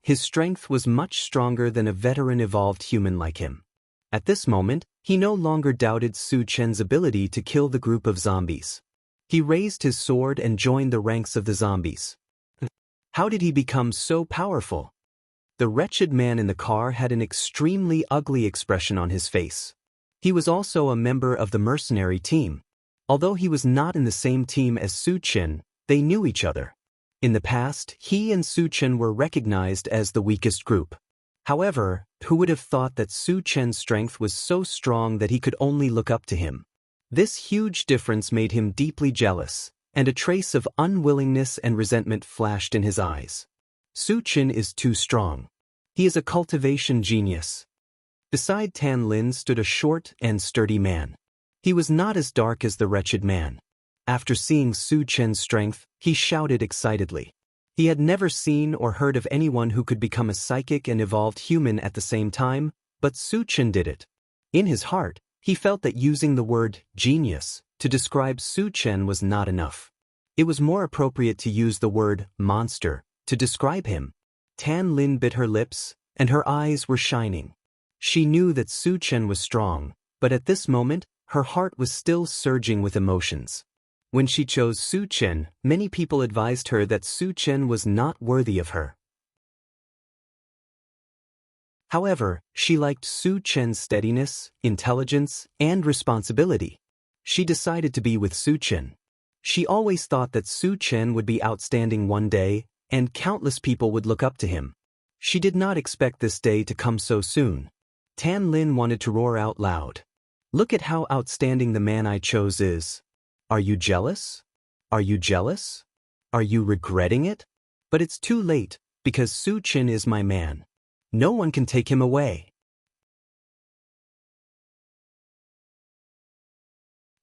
His strength was much stronger than a veteran evolved human like him. At this moment, he no longer doubted Su Chen's ability to kill the group of zombies. He raised his sword and joined the ranks of the zombies. How did he become so powerful? The wretched man in the car had an extremely ugly expression on his face. He was also a member of the mercenary team. Although he was not in the same team as Su Chen, they knew each other. In the past, he and Su Chen were recognized as the weakest group. However, who would have thought that Su Chen's strength was so strong that he could only look up to him? This huge difference made him deeply jealous, and a trace of unwillingness and resentment flashed in his eyes. Su Chen is too strong. He is a cultivation genius. Beside Tan Lin stood a short and sturdy man. He was not as dark as the wretched man. After seeing Su Chen's strength, he shouted excitedly. He had never seen or heard of anyone who could become a psychic and evolved human at the same time, but Su Chen did it. In his heart, he felt that using the word genius to describe Su Chen was not enough. It was more appropriate to use the word monster to describe him. Tan Lin bit her lips, and her eyes were shining. She knew that Su Chen was strong, but at this moment, her heart was still surging with emotions. When she chose Su Chen, many people advised her that Su Chen was not worthy of her. However, she liked Su Chen's steadiness, intelligence, and responsibility. She decided to be with Su Chen. She always thought that Su Chen would be outstanding one day, and countless people would look up to him. She did not expect this day to come so soon. Tan Lin wanted to roar out loud. Look at how outstanding the man I chose is. Are you jealous? Are you jealous? Are you regretting it? But it's too late, because Su Qin is my man. No one can take him away.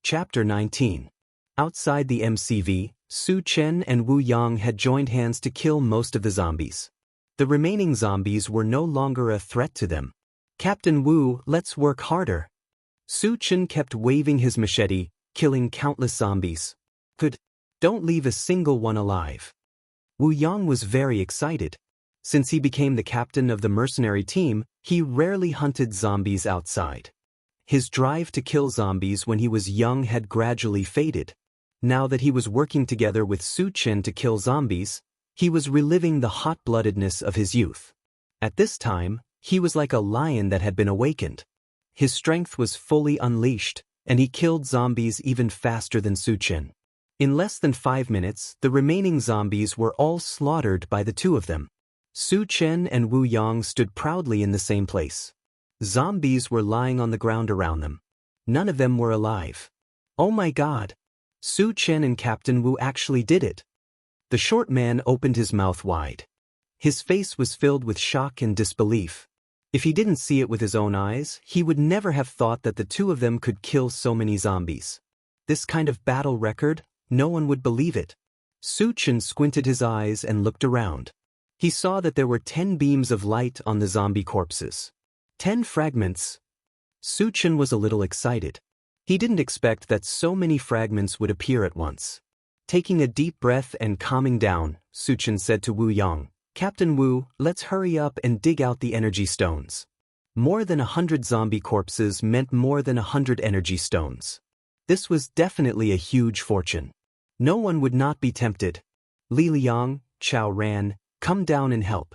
Chapter 19. Outside the MCV, Su Chen and Wu Yang had joined hands to kill most of the zombies. The remaining zombies were no longer a threat to them. Captain Wu, let's work harder. Su Chen kept waving his machete, killing countless zombies. Good. Don't leave a single one alive. Wu Yang was very excited. Since he became the captain of the mercenary team, he rarely hunted zombies outside. His drive to kill zombies when he was young had gradually faded. Now that he was working together with Su Chen to kill zombies, he was reliving the hot-bloodedness of his youth. At this time, he was like a lion that had been awakened. His strength was fully unleashed, and he killed zombies even faster than Su Chen. In less than 5 minutes, the remaining zombies were all slaughtered by the two of them. Su Chen and Wu Yang stood proudly in the same place. Zombies were lying on the ground around them. None of them were alive. Oh my God! Su Chen and Captain Wu actually did it. The short man opened his mouth wide. His face was filled with shock and disbelief. If he didn't see it with his own eyes, he would never have thought that the two of them could kill so many zombies. This kind of battle record, no one would believe it. Su Chen squinted his eyes and looked around. He saw that there were 10 beams of light on the zombie corpses. 10 fragments. Su Chen was a little excited. He didn't expect that so many fragments would appear at once. Taking a deep breath and calming down, Su Chen said to Wu Yang, Captain Wu, let's hurry up and dig out the energy stones. More than 100 zombie corpses meant more than 100 energy stones. This was definitely a huge fortune. No one would not be tempted. Li Liang, Chao Ran, come down and help.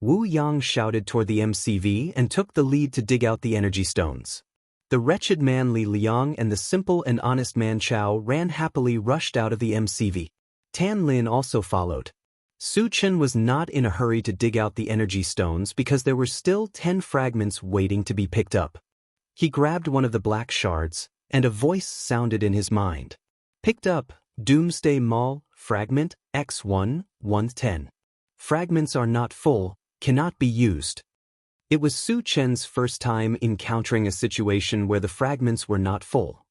Wu Yang shouted toward the MCV and took the lead to dig out the energy stones. The wretched man Li Liang and the simple and honest man Chao Ran happily rushed out of the MCV. Tan Lin also followed. Su Chen was not in a hurry to dig out the energy stones because there were still 10 fragments waiting to be picked up. He grabbed one of the black shards, and a voice sounded in his mind. Picked up, Doomsday Mall, fragment, X1, 110. Fragments are not full, cannot be used. It was Su Chen's first time encountering a situation where the fragments were not full.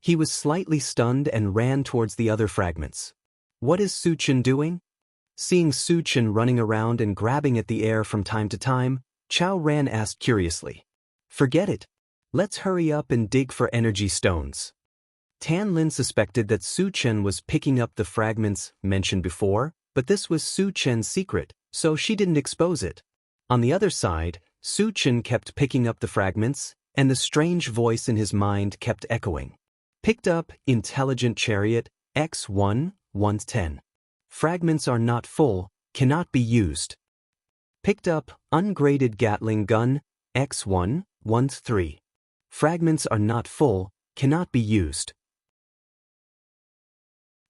He was slightly stunned and ran towards the other fragments. What is Su Chen doing? Seeing Su Chen running around and grabbing at the air from time to time, Chao Ran asked curiously. Forget it. Let's hurry up and dig for energy stones. Tan Lin suspected that Su Chen was picking up the fragments mentioned before, but this was Su Chen's secret, so she didn't expose it. On the other side, Su Chen kept picking up the fragments, and the strange voice in his mind kept echoing. Picked up, Intelligent Chariot, X1, 110. Fragments are not full, cannot be used. Picked up, Ungraded Gatling Gun, X1, 113. Fragments are not full, cannot be used.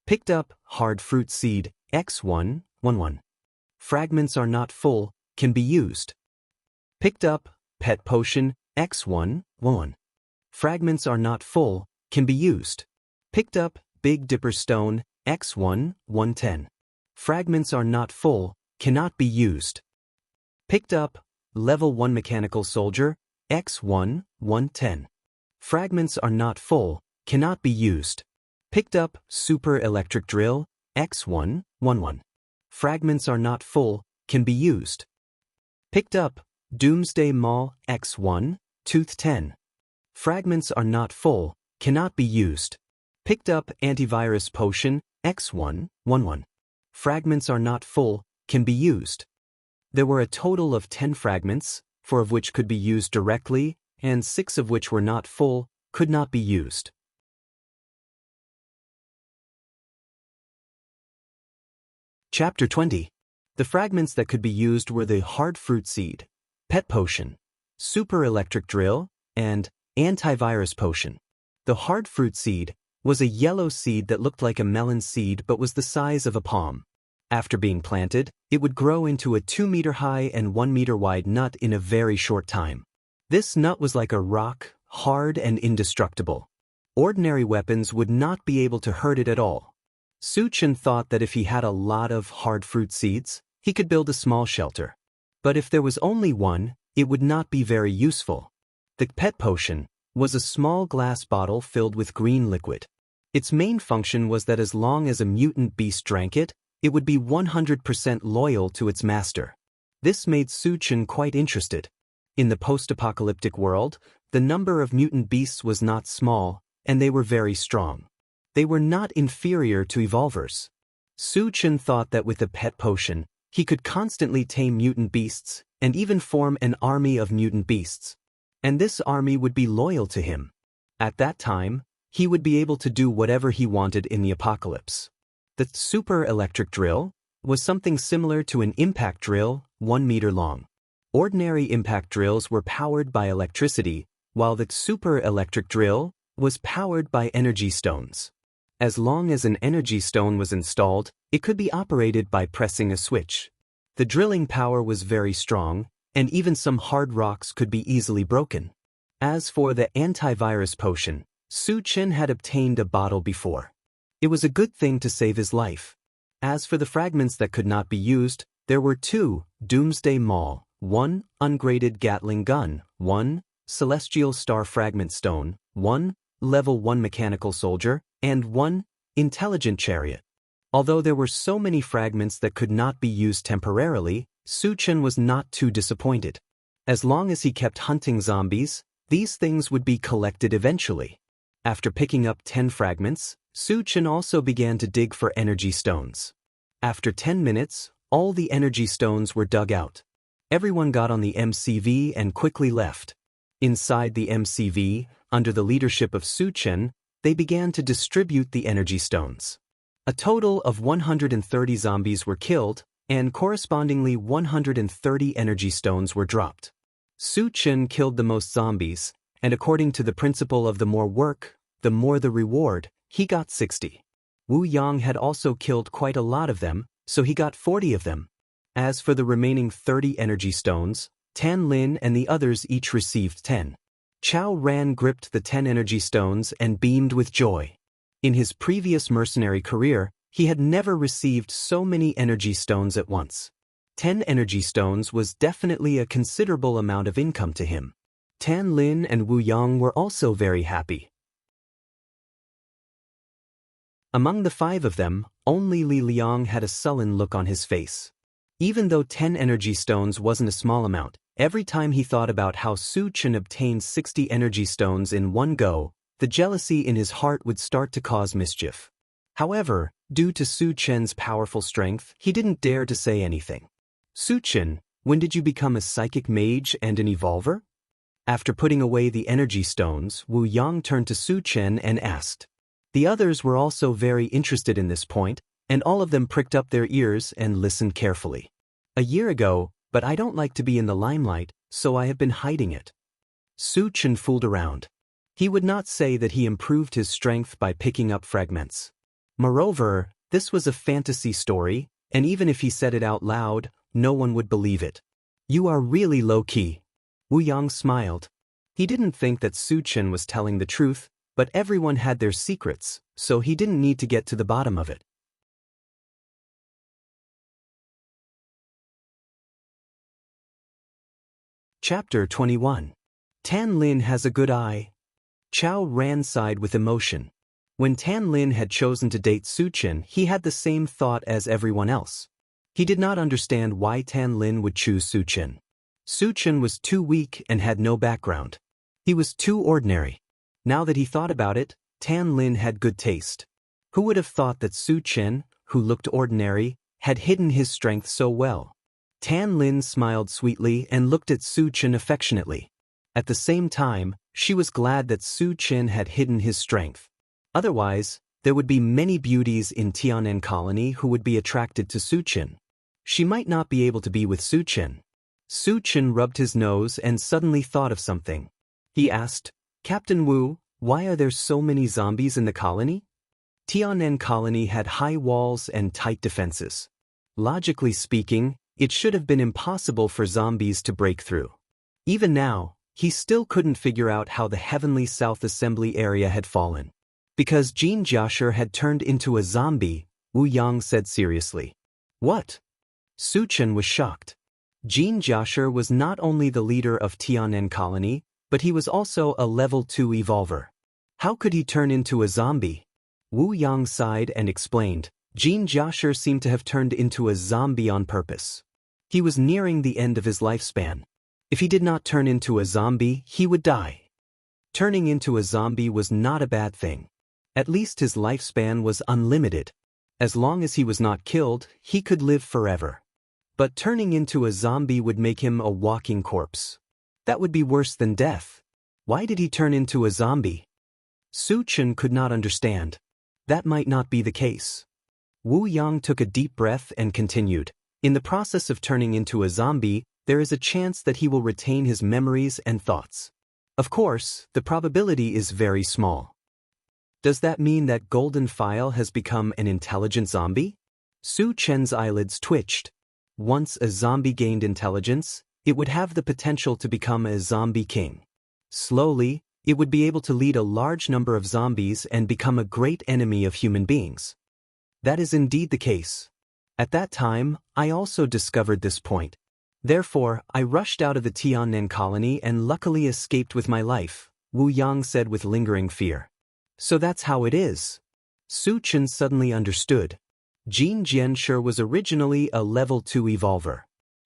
Picked up, Hard Fruit Seed, X1, 11. Fragments are not full, can be used. Picked up, Pet Potion, X1, 11. Fragments are not full, can be used. Picked up, Big Dipper Stone, X1, 110. Fragments are not full, cannot be used. Picked up, Level 1 Mechanical Soldier, X1, 110. Fragments are not full, cannot be used. Picked up, Super Electric Drill, X1, 11. Fragments are not full, can be used. Picked up, Doomsday Mall, X1, Tooth 10. Fragments are not full, cannot be used. Picked up, Antivirus Potion, X1, 11. Fragments are not full, can be used. There were a total of 10 fragments, 4 of which could be used directly, and 6 of which were not full, could not be used. Chapter 20. The fragments that could be used were the Hard Fruit Seed, Pet Potion, Super Electric Drill, and Antivirus Potion. The Hard Fruit Seed was a yellow seed that looked like a melon seed but was the size of a palm. After being planted, it would grow into a 2-meter high and 1-meter wide nut in a very short time. This nut was like a rock, hard and indestructible. Ordinary weapons would not be able to hurt it at all. Su Chen thought that if he had a lot of hard fruit seeds, he could build a small shelter. But if there was only one, it would not be very useful. The pet potion was a small glass bottle filled with green liquid. Its main function was that as long as a mutant beast drank it, it would be 100% loyal to its master. This made Su Chen quite interested. In the post-apocalyptic world, the number of mutant beasts was not small, and they were very strong. They were not inferior to evolvers. Su Chen thought that with the pet potion, he could constantly tame mutant beasts, and even form an army of mutant beasts. And this army would be loyal to him. At that time, he would be able to do whatever he wanted in the apocalypse. The super electric drill was something similar to an impact drill, 1 meter long. Ordinary impact drills were powered by electricity, while the super electric drill was powered by energy stones. As long as an energy stone was installed, it could be operated by pressing a switch. The drilling power was very strong, and even some hard rocks could be easily broken. As for the antivirus potion, Su Chen had obtained a bottle before. It was a good thing to save his life. As for the fragments that could not be used, there were 2, Doomsday Maul, 1, Ungraded Gatling Gun, 1, Celestial Star Fragment Stone, 1, Level 1 Mechanical Soldier, and 1, Intelligent Chariot. Although there were so many fragments that could not be used temporarily, Su Chen was not too disappointed. As long as he kept hunting zombies, these things would be collected eventually. After picking up 10 fragments, Su Chen also began to dig for energy stones. After 10 minutes, all the energy stones were dug out. Everyone got on the MCV and quickly left. Inside the MCV, under the leadership of Su Chen, they began to distribute the energy stones. A total of 130 zombies were killed, and correspondingly 130 energy stones were dropped. Su Chen killed the most zombies, and according to the principle of the more work, the more the reward, he got 60. Wu Yang had also killed quite a lot of them, so he got 40 of them. As for the remaining 30 energy stones, Tan Lin and the others each received 10. Chao Ran gripped the 10 energy stones and beamed with joy. In his previous mercenary career, he had never received so many energy stones at once. 10 energy stones was definitely a considerable amount of income to him. Tan Lin and Wu Yang were also very happy. Among the 5 of them, only Li Liang had a sullen look on his face. Even though 10 energy stones wasn't a small amount, every time he thought about how Su Chen obtained 60 energy stones in one go, the jealousy in his heart would start to cause mischief. However, due to Su Chen's powerful strength, he didn't dare to say anything. Su Chen, when did you become a psychic mage and an evolver? After putting away the energy stones, Wu Yang turned to Su Chen and asked. The others were also very interested in this point, and all of them pricked up their ears and listened carefully. A year ago, but I don't like to be in the limelight, so I have been hiding it. Su Chen fooled around. He would not say that he improved his strength by picking up fragments. Moreover, this was a fantasy story, and even if he said it out loud, no one would believe it. You are really low-key. Wu Yang smiled. He didn't think that Su Chen was telling the truth, but everyone had their secrets, so he didn't need to get to the bottom of it. Chapter 21. Tan Lin has a good eye. Chao Ran sighed with emotion. When Tan Lin had chosen to date Su Chen, he had the same thought as everyone else. He did not understand why Tan Lin would choose Su Chen. Su Chen was too weak and had no background. He was too ordinary. Now that he thought about it, Tan Lin had good taste. Who would have thought that Su Chen, who looked ordinary, had hidden his strength so well? Tan Lin smiled sweetly and looked at Su Chen affectionately. At the same time, she was glad that Su Chen had hidden his strength. Otherwise, there would be many beauties in Tianan Colony who would be attracted to Su Chen. She might not be able to be with Su Chen. Su Chen rubbed his nose and suddenly thought of something. He asked, Captain Wu, why are there so many zombies in the colony? Tianan Colony had high walls and tight defenses. Logically speaking, it should have been impossible for zombies to break through. Even now, he still couldn't figure out how the Heavenly South Assembly area had fallen. Because Jianghu had turned into a zombie, Wu Yang said seriously. What? Su Chen was shocked. Jianghu was not only the leader of Tianan Colony, but he was also a level 2 evolver. How could he turn into a zombie? Wu Yang sighed and explained. Jianghu seemed to have turned into a zombie on purpose. He was nearing the end of his lifespan. If he did not turn into a zombie, he would die. Turning into a zombie was not a bad thing. At least his lifespan was unlimited. As long as he was not killed, he could live forever. But turning into a zombie would make him a walking corpse. That would be worse than death. Why did he turn into a zombie? Su Chen could not understand. That might not be the case. Wu Yang took a deep breath and continued. In the process of turning into a zombie, there is a chance that he will retain his memories and thoughts. Of course, the probability is very small. Does that mean that Golden File has become an intelligent zombie? Su Chen's eyelids twitched. Once a zombie gained intelligence, it would have the potential to become a zombie king. Slowly, it would be able to lead a large number of zombies and become a great enemy of human beings. That is indeed the case. At that time, I also discovered this point. Therefore, I rushed out of the Tianan colony and luckily escaped with my life, Wu Yang said with lingering fear. So that's how it is. Su Chen suddenly understood. Jianghu was originally a level 2 evolver.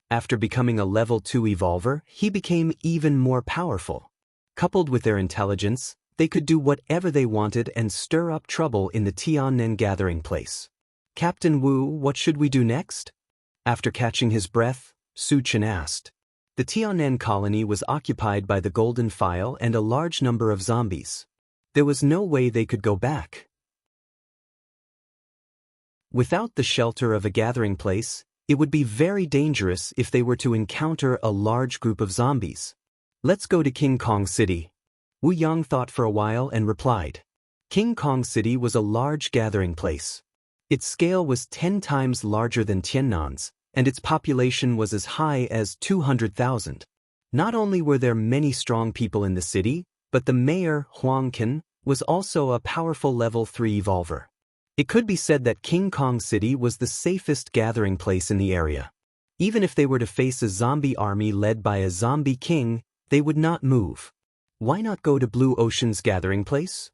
After becoming a level 2 evolver, he became even more powerful. Coupled with their intelligence, they could do whatever they wanted and stir up trouble in the Tianan gathering place. Captain Wu, what should we do next? After catching his breath, Su Chen asked. The Tianan colony was occupied by the Golden File and a large number of zombies. There was no way they could go back. Without the shelter of a gathering place, it would be very dangerous if they were to encounter a large group of zombies. Let's go to King Kong City. Wu Yang thought for a while and replied. King Kong City was a large gathering place. Its scale was 10 times larger than Tiannan's, and its population was as high as 200,000. Not only were there many strong people in the city, but the mayor, Huang Qin, was also a powerful level 3 evolver. It could be said that King Kong City was the safest gathering place in the area. Even if they were to face a zombie army led by a zombie king, they would not move. Why not go to Blue Ocean's gathering place?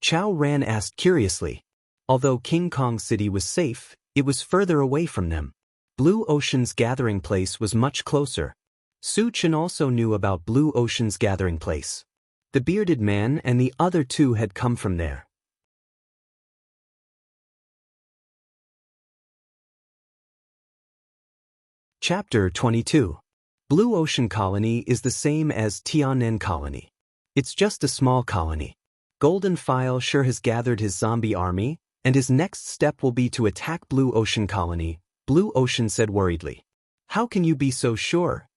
Chao Ran asked curiously. Although King Kong City was safe, it was further away from them. Blue Ocean's gathering place was much closer. Su Chen also knew about Blue Ocean's gathering place. The bearded man and the other two had come from there. Chapter 22. Blue Ocean Colony is the same as Tianan Colony. It's just a small colony. Golden File sure has gathered his zombie army, and his next step will be to attack Blue Ocean Colony, Blue Ocean said worriedly. How can you be so sure?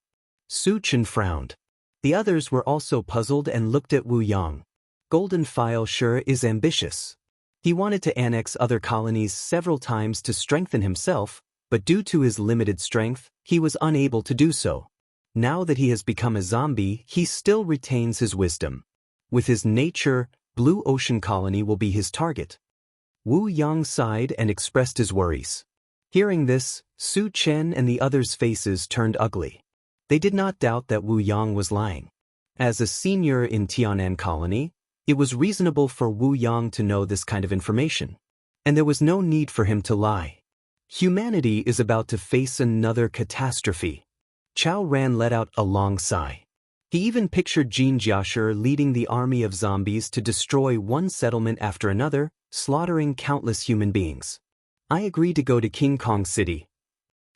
Su Chen frowned. The others were also puzzled and looked at Wu Yang. Golden File sure is ambitious. He wanted to annex other colonies several times to strengthen himself, but due to his limited strength, he was unable to do so. Now that he has become a zombie, he still retains his wisdom. With his nature, Blue Ocean Colony will be his target. Wu Yang sighed and expressed his worries. Hearing this, Su Chen and the others' faces turned ugly. They did not doubt that Wu Yang was lying. As a senior in Tianan Colony, it was reasonable for Wu Yang to know this kind of information. And there was no need for him to lie. Humanity is about to face another catastrophe. Chao Ran let out a long sigh. He even pictured Jianghu leading the army of zombies to destroy one settlement after another, slaughtering countless human beings. I agreed to go to King Kong City.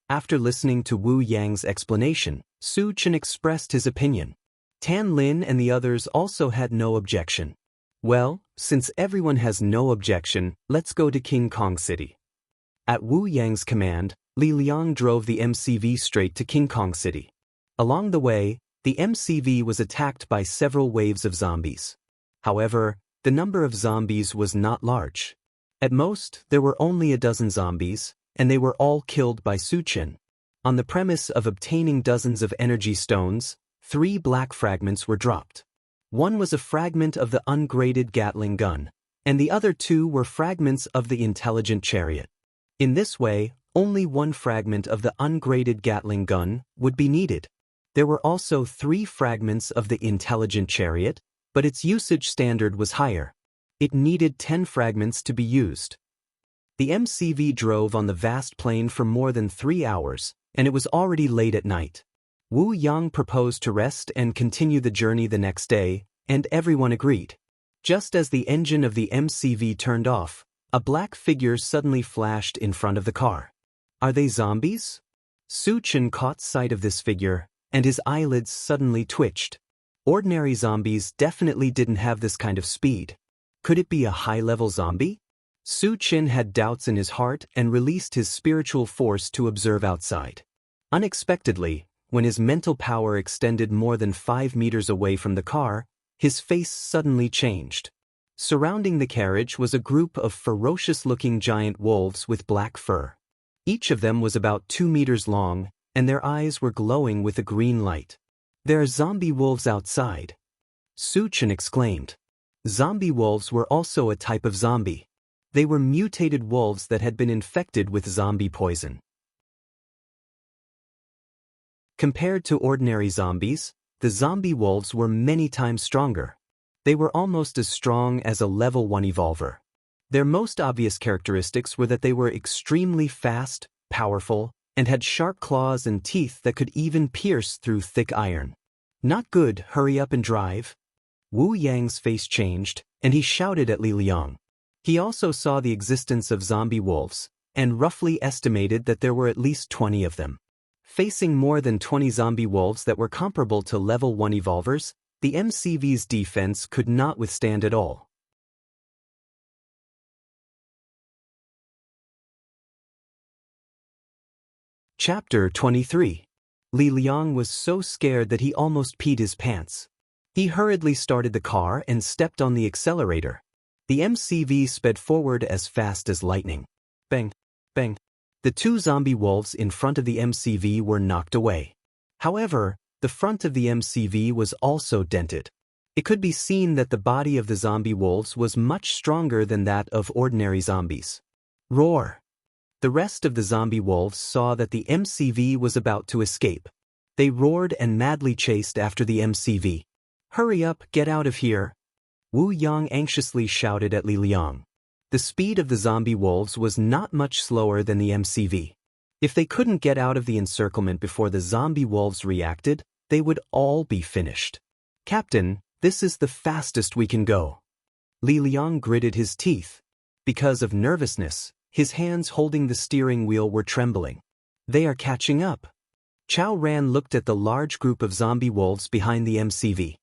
After listening to Wu Yang's explanation, Su Chen expressed his opinion. Tan Lin and the others also had no objection. Well, since everyone has no objection, let's go to King Kong City. At Wu Yang's command, Li Liang drove the MCV straight to King Kong City. Along the way, the MCV was attacked by several waves of zombies. However, the number of zombies was not large. At most, there were only a dozen zombies, and they were all killed by Su Chen. On the premise of obtaining dozens of energy stones, 3 black fragments were dropped. One was a fragment of the ungraded Gatling gun, and the other 2 were fragments of the intelligent chariot. In this way, only 1 fragment of the ungraded Gatling gun would be needed. There were also 3 fragments of the intelligent chariot, but its usage standard was higher. It needed 10 fragments to be used. The MCV drove on the vast plain for more than 3 hours, and it was already late at night. Wu Yang proposed to rest and continue the journey the next day, and everyone agreed. Just as the engine of the MCV turned off, a black figure suddenly flashed in front of the car. Are they zombies? Su Chen caught sight of this figure, and his eyelids suddenly twitched. Ordinary zombies definitely didn't have this kind of speed. Could it be a high-level zombie? Su Chen had doubts in his heart and released his spiritual force to observe outside. Unexpectedly, when his mental power extended more than 5 meters away from the car, his face suddenly changed. Surrounding the carriage was a group of ferocious-looking giant wolves with black fur. Each of them was about 2 meters long, and their eyes were glowing with a green light. "There are zombie wolves outside," Su Chen exclaimed. Zombie wolves were also a type of zombie. They were mutated wolves that had been infected with zombie poison. Compared to ordinary zombies, the zombie wolves were many times stronger. They were almost as strong as a level 1 evolver. Their most obvious characteristics were that they were extremely fast, powerful, and had sharp claws and teeth that could even pierce through thick iron. "Not good, hurry up and drive." Wu Yang's face changed, and he shouted at Li Liang. He also saw the existence of zombie wolves, and roughly estimated that there were at least 20 of them. Facing more than 20 zombie wolves that were comparable to level 1 evolvers, the MCV's defense could not withstand at all. Chapter 23. Li Liang was so scared that he almost peed his pants. He hurriedly started the car and stepped on the accelerator. The MCV sped forward as fast as lightning. Bang! Bang! The 2 zombie wolves in front of the MCV were knocked away. However, the front of the MCV was also dented. It could be seen that the body of the zombie wolves was much stronger than that of ordinary zombies. Roar! The rest of the zombie wolves saw that the MCV was about to escape. They roared and madly chased after the MCV. "Hurry up, get out of here!" Wu Yang anxiously shouted at Li Liang. The speed of the zombie wolves was not much slower than the MCV. If they couldn't get out of the encirclement before the zombie wolves reacted, they would all be finished. "Captain, this is the fastest we can go." Li Liang gritted his teeth. Because of nervousness, his hands holding the steering wheel were trembling. "They are catching up." Chao Ran looked at the large group of zombie wolves behind the MCV.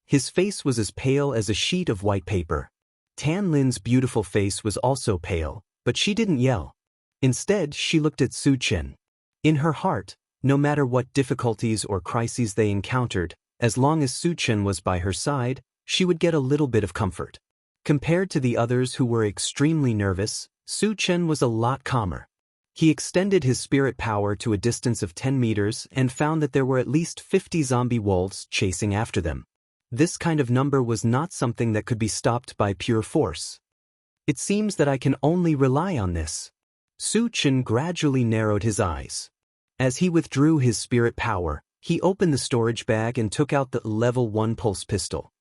His face was as pale as a sheet of white paper. Tan Lin's beautiful face was also pale, but she didn't yell. Instead, she looked at Su Chen. In her heart, no matter what difficulties or crises they encountered, as long as Su Chen was by her side, she would get a little bit of comfort. Compared to the others who were extremely nervous, Su Chen was a lot calmer. He extended his spirit power to a distance of 10 meters and found that there were at least 50 zombie wolves chasing after them. This kind of number was not something that could be stopped by pure force. "It seems that I can only rely on this." Su Chen gradually narrowed his eyes. As he withdrew his spirit power, he opened the storage bag and took out the level 1 pulse pistol.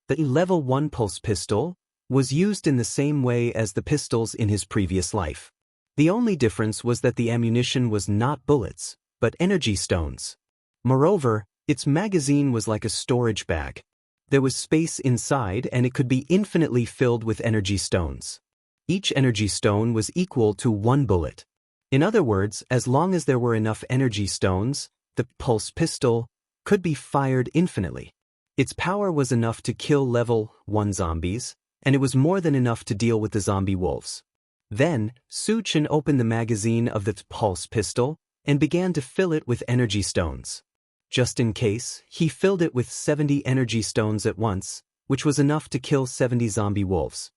The level 1 pulse pistol was used in the same way as the pistols in his previous life. The only difference was that the ammunition was not bullets, but energy stones. Moreover, its magazine was like a storage bag. There was space inside and it could be infinitely filled with energy stones. Each energy stone was equal to 1 bullet. In other words, as long as there were enough energy stones, the pulse pistol could be fired infinitely. Its power was enough to kill level 1 zombies, and it was more than enough to deal with the zombie wolves. Then, Su Chen opened the magazine of the pulse pistol and began to fill it with energy stones. Just in case, he filled it with 70 energy stones at once, which was enough to kill 70 zombie wolves.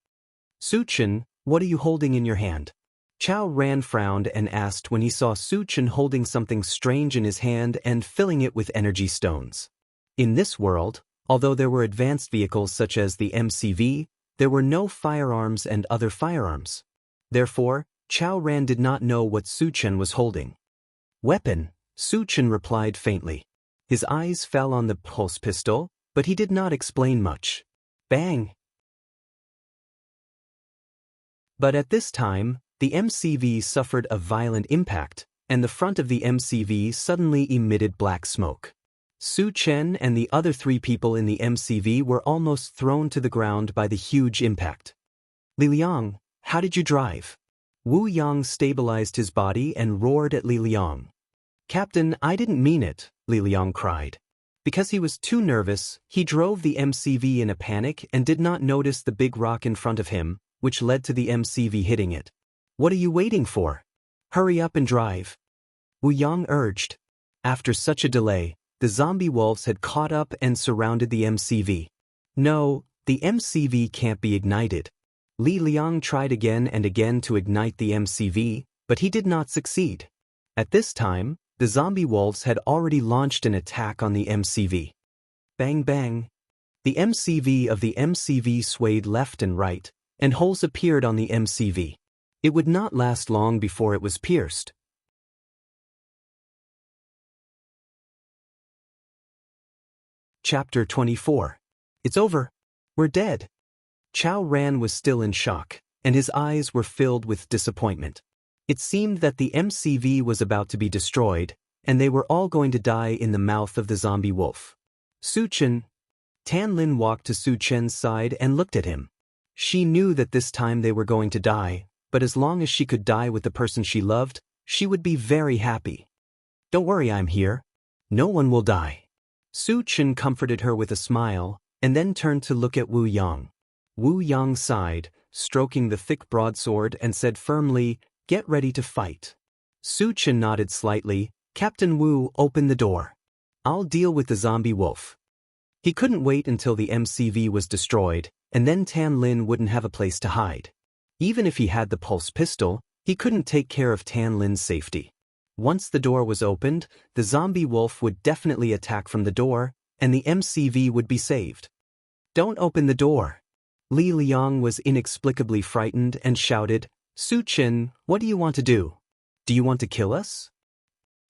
"Su Chen, what are you holding in your hand?" Chao Ran frowned and asked when he saw Su Chen holding something strange in his hand and filling it with energy stones. In this world, although there were advanced vehicles such as the MCV, there were no firearms and other firearms. Therefore, Chao Ran did not know what Su Chen was holding. Weapon, Su Chen replied faintly. His eyes fell on the pulse pistol, but he did not explain much. Bang! But at this time, the MCV suffered a violent impact, and the front of the MCV suddenly emitted black smoke. Su Chen and the other 3 people in the MCV were almost thrown to the ground by the huge impact. Li Liang, how did you drive? Wu Yang stabilized his body and roared at Li Liang. Captain, I didn't mean it, Li Liang cried. Because he was too nervous, he drove the MCV in a panic and did not notice the big rock in front of him, which led to the MCV hitting it. What are you waiting for? Hurry up and drive. Wu Yang urged. After such a delay, the zombie wolves had caught up and surrounded the MCV. No, the MCV can't be ignited. Li Liang tried again and again to ignite the MCV, but he did not succeed. At this time, the zombie wolves had already launched an attack on the MCV. Bang bang. The MCV of the MCV swayed left and right, and holes appeared on the MCV. It would not last long before it was pierced. Chapter 24. It's over. We're dead. Chao Ran was still in shock, and his eyes were filled with disappointment. It seemed that the MCV was about to be destroyed, and they were all going to die in the mouth of the zombie wolf. Su Chen. Tan Lin walked to Su Chen's side and looked at him. She knew that this time they were going to die, but as long as she could die with the person she loved, she would be very happy. Don't worry, I'm here. No one will die. Su Chen comforted her with a smile, and then turned to look at Wu Yang. Wu Yang sighed, stroking the thick broadsword, and said firmly, Get ready to fight. Su Chen nodded slightly. Captain Wu, open the door. I'll deal with the zombie wolf. He couldn't wait until the MCV was destroyed, and then Tan Lin wouldn't have a place to hide. Even if he had the pulse pistol, he couldn't take care of Tan Lin's safety. Once the door was opened, the zombie wolf would definitely attack from the door, and the MCV would be saved. Don't open the door. Li Liang was inexplicably frightened and shouted, Su Chen, what do you want to do? Do you want to kill us?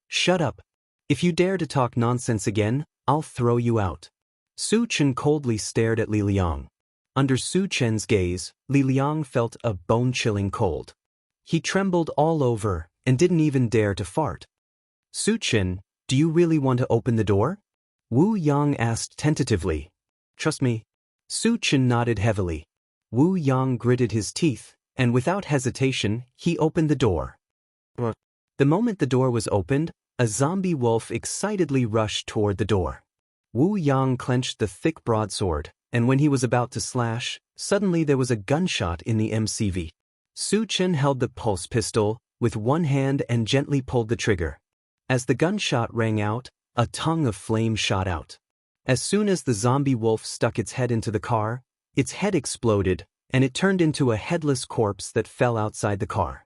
Shut up. If you dare to talk nonsense again, I'll throw you out. Su Chen coldly stared at Li Liang. Under Su Chen's gaze, Li Liang felt a bone-chilling cold. He trembled all over and didn't even dare to fart. Su Chen, do you really want to open the door? Wu Yang asked tentatively. Trust me. Su Chen nodded heavily. Wu Yang gritted his teeth, and without hesitation, he opened the door. The moment the door was opened, a zombie wolf excitedly rushed toward the door. Wu Yang clenched the thick broadsword, and when he was about to slash, suddenly there was a gunshot in the MCV. Su Chen held the pulse pistol with one hand and gently pulled the trigger. As the gunshot rang out, a tongue of flame shot out. As soon as the zombie wolf stuck its head into the car, its head exploded, and it turned into a headless corpse that fell outside the car.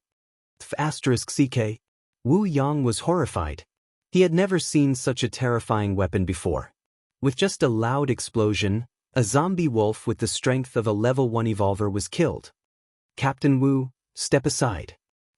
*CK. Wu Yang was horrified. He had never seen such a terrifying weapon before. With just a loud explosion, a zombie wolf with the strength of a level 1 evolver was killed. Captain Wu, step aside.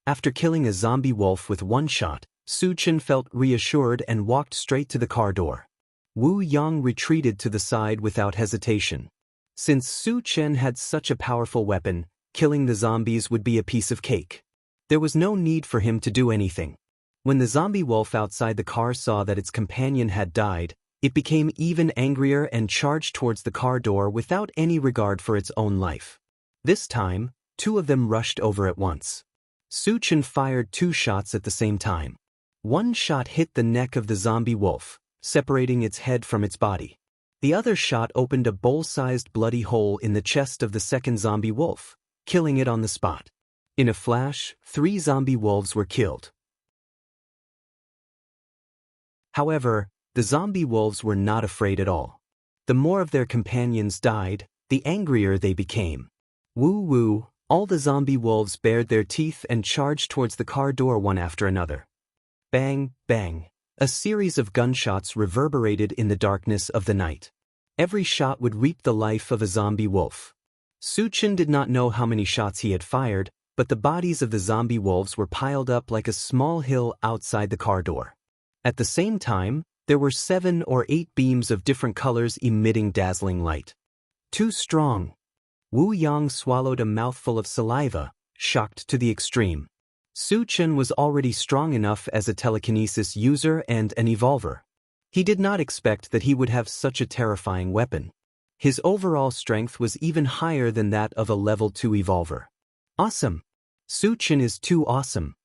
After killing a zombie wolf with one shot, Su Chen felt reassured and walked straight to the car door. Wu Yang retreated to the side without hesitation. Since Su Chen had such a powerful weapon, killing the zombies would be a piece of cake. There was no need for him to do anything. When the zombie wolf outside the car saw that its companion had died, it became even angrier and charged towards the car door without any regard for its own life. This time, 2 of them rushed over at once. Su Chen fired 2 shots at the same time. One shot hit the neck of the zombie wolf, separating its head from its body. The other shot opened a bowl-sized bloody hole in the chest of the second zombie wolf, killing it on the spot. In a flash, 3 zombie wolves were killed. However, the zombie wolves were not afraid at all. The more of their companions died, the angrier they became. Woo! All the zombie wolves bared their teeth and charged towards the car door one after another. Bang, bang. A series of gunshots reverberated in the darkness of the night. Every shot would reap the life of a zombie wolf. Suchin did not know how many shots he had fired, but the bodies of the zombie wolves were piled up like a small hill outside the car door. At the same time, there were 7 or 8 beams of different colors emitting dazzling light. Too strong. Wu Yang swallowed a mouthful of saliva, shocked to the extreme. Suchin was already strong enough as a telekinesis user and an evolver. He did not expect that he would have such a terrifying weapon. His overall strength was even higher than that of a level 2 evolver. Awesome! Suchin is too awesome.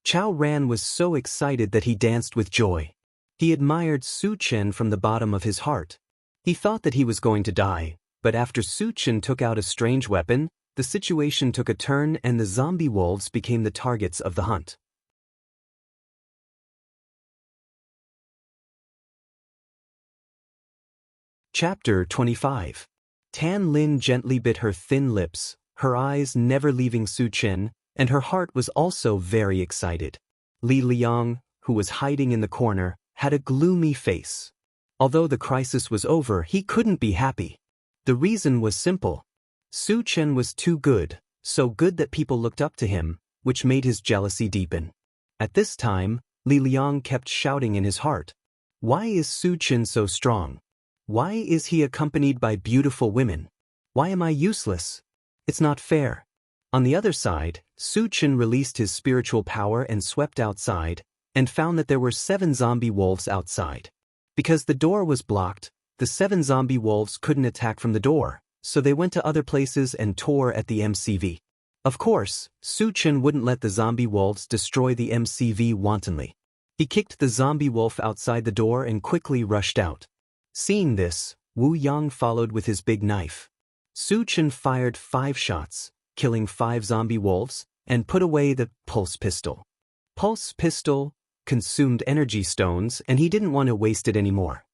Chao Ran was so excited that he danced with joy. He admired Suchin from the bottom of his heart. He thought that he was going to die, but after Suchin took out a strange weapon, the situation took a turn and the zombie wolves became the targets of the hunt. Chapter 25. Tan Lin gently bit her thin lips, her eyes never leaving Suchin, and her heart was also very excited. Li Liang, who was hiding in the corner, had a gloomy face. Although the crisis was over, he couldn't be happy. The reason was simple. Suchin was too good, so good that people looked up to him, which made his jealousy deepen. At this time, Li Liang kept shouting in his heart. Why is Suchin so strong? Why is he accompanied by beautiful women? Why am I useless? It's not fair. On the other side, Suchin released his spiritual power and swept outside, and found that there were 7 zombie wolves outside. Because the door was blocked, the 7 zombie wolves couldn't attack from the door, so they went to other places and tore at the MCV. Of course, Suchin wouldn't let the zombie wolves destroy the MCV wantonly. He kicked the zombie wolf outside the door and quickly rushed out. Seeing this, Wu Yang followed with his big knife. Suchin fired 5 shots, killing 5 zombie wolves, and put away the pulse pistol. Pulse pistol consumed energy stones, and he didn't want to waste it anymore.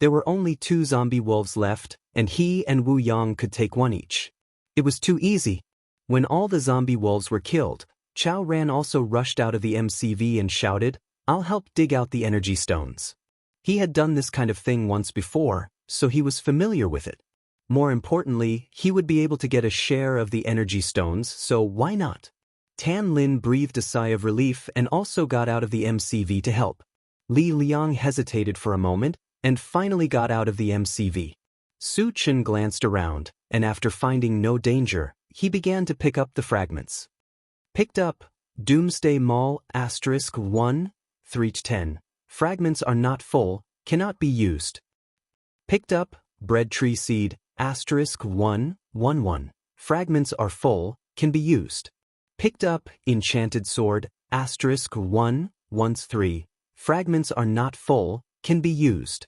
There were only 2 zombie wolves left, and he and Wu Yang could take 1 each. It was too easy. When all the zombie wolves were killed, Chao Ran also rushed out of the MCV and shouted, "I'll help dig out the energy stones." He had done this kind of thing once before, so he was familiar with it. More importantly, he would be able to get a share of the energy stones, so why not? Tan Lin breathed a sigh of relief and also got out of the MCV to help. Li Liang hesitated for a moment and finally got out of the MCV. Suchin glanced around, and after finding no danger, he began to pick up the fragments. Picked up, Doomsday Mall *1, 3-10. Fragments are not full, cannot be used. Picked up, Bread Tree Seed *1, 1-1. Fragments are full, can be used. Picked up, Enchanted Sword *1, 1-3. Fragments are not full, can be used.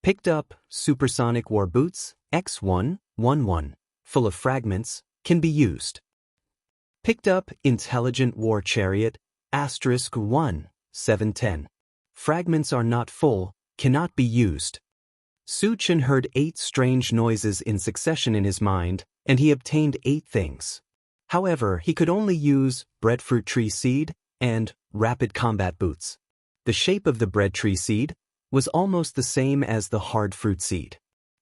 Picked up, Supersonic War Boots X1, 1-1. Full of fragments, can be used. Picked up, Intelligent War Chariot *1, 7-10. Fragments are not full, cannot be used. Suchin heard 8 strange noises in succession in his mind, and he obtained 8 things. However, he could only use Breadfruit Tree Seed and Rapid Combat Boots. The shape of the Bread Tree Seed was almost the same as the hard fruit seed.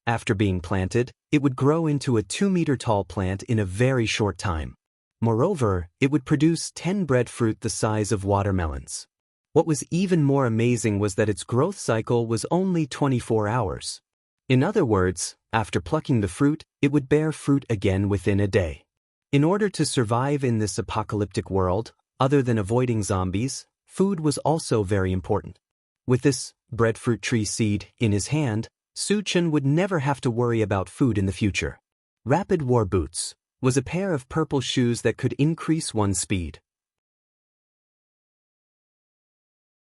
After being planted, it would grow into a 2-meter-tall plant in a very short time. Moreover, it would produce 10 breadfruit the size of watermelons. What was even more amazing was that its growth cycle was only 24 hours. In other words, after plucking the fruit, it would bear fruit again within a day. In order to survive in this apocalyptic world, other than avoiding zombies, food was also very important. With this breadfruit tree seed in his hand, Suchin would never have to worry about food in the future. Rapid War Boots was a pair of purple shoes that could increase one's speed.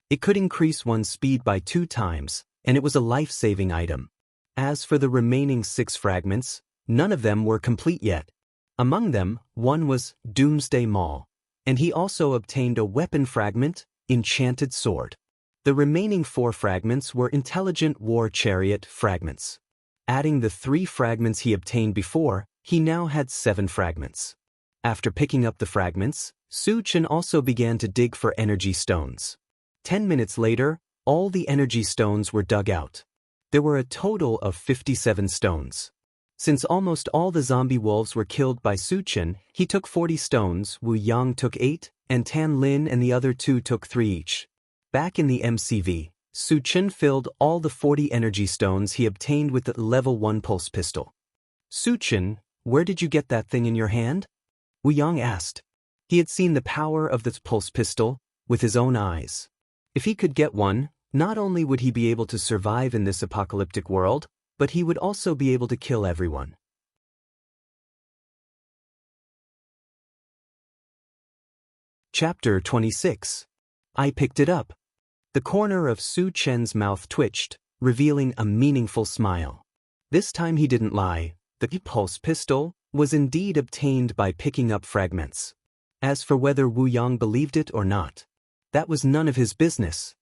It could increase one's speed by 2 times, and it was a life-saving item. As for the remaining 6 fragments, none of them were complete yet. Among them, one was Doomsday Mall, and he also obtained a weapon fragment, Enchanted Sword. The remaining 4 fragments were Intelligent War Chariot fragments. Adding the 3 fragments he obtained before, he now had 7 fragments. After picking up the fragments, Suchin also began to dig for energy stones. 10 minutes later, all the energy stones were dug out. There were a total of 57 stones. Since almost all the zombie wolves were killed by Su Chen, he took 40 stones, Wu Yang took 8, and Tan Lin and the other 2 took 3 each. Back in the MCV, Su Chen filled all the 40 energy stones he obtained with the level 1 pulse pistol. Su Chen, where did you get that thing in your hand? Wu Yang asked. He had seen the power of this pulse pistol with his own eyes. If he could get one, not only would he be able to survive in this apocalyptic world, but he would also be able to kill everyone. Chapter 26. I picked it up. The corner of Su Chen's mouth twitched, revealing a meaningful smile. This time he didn't lie. The pulse pistol was indeed obtained by picking up fragments. As for whether Wu Yang believed it or not, that was none of his business.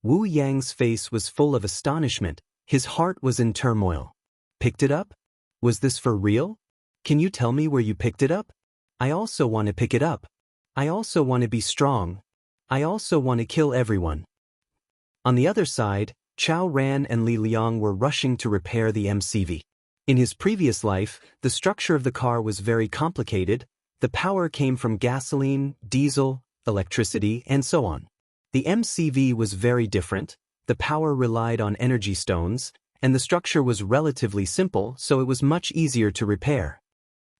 Wu Yang's face was full of astonishment. His heart was in turmoil. Picked it up? Was this for real? Can you tell me where you picked it up? I also want to pick it up. I also want to be strong. I also want to kill everyone. On the other side, Chao Ran and Li Liang were rushing to repair the MCV. In his previous life, the structure of the car was very complicated. The power came from gasoline, diesel, electricity, and so on. The MCV was very different. The power relied on energy stones, and the structure was relatively simple, so it was much easier to repair.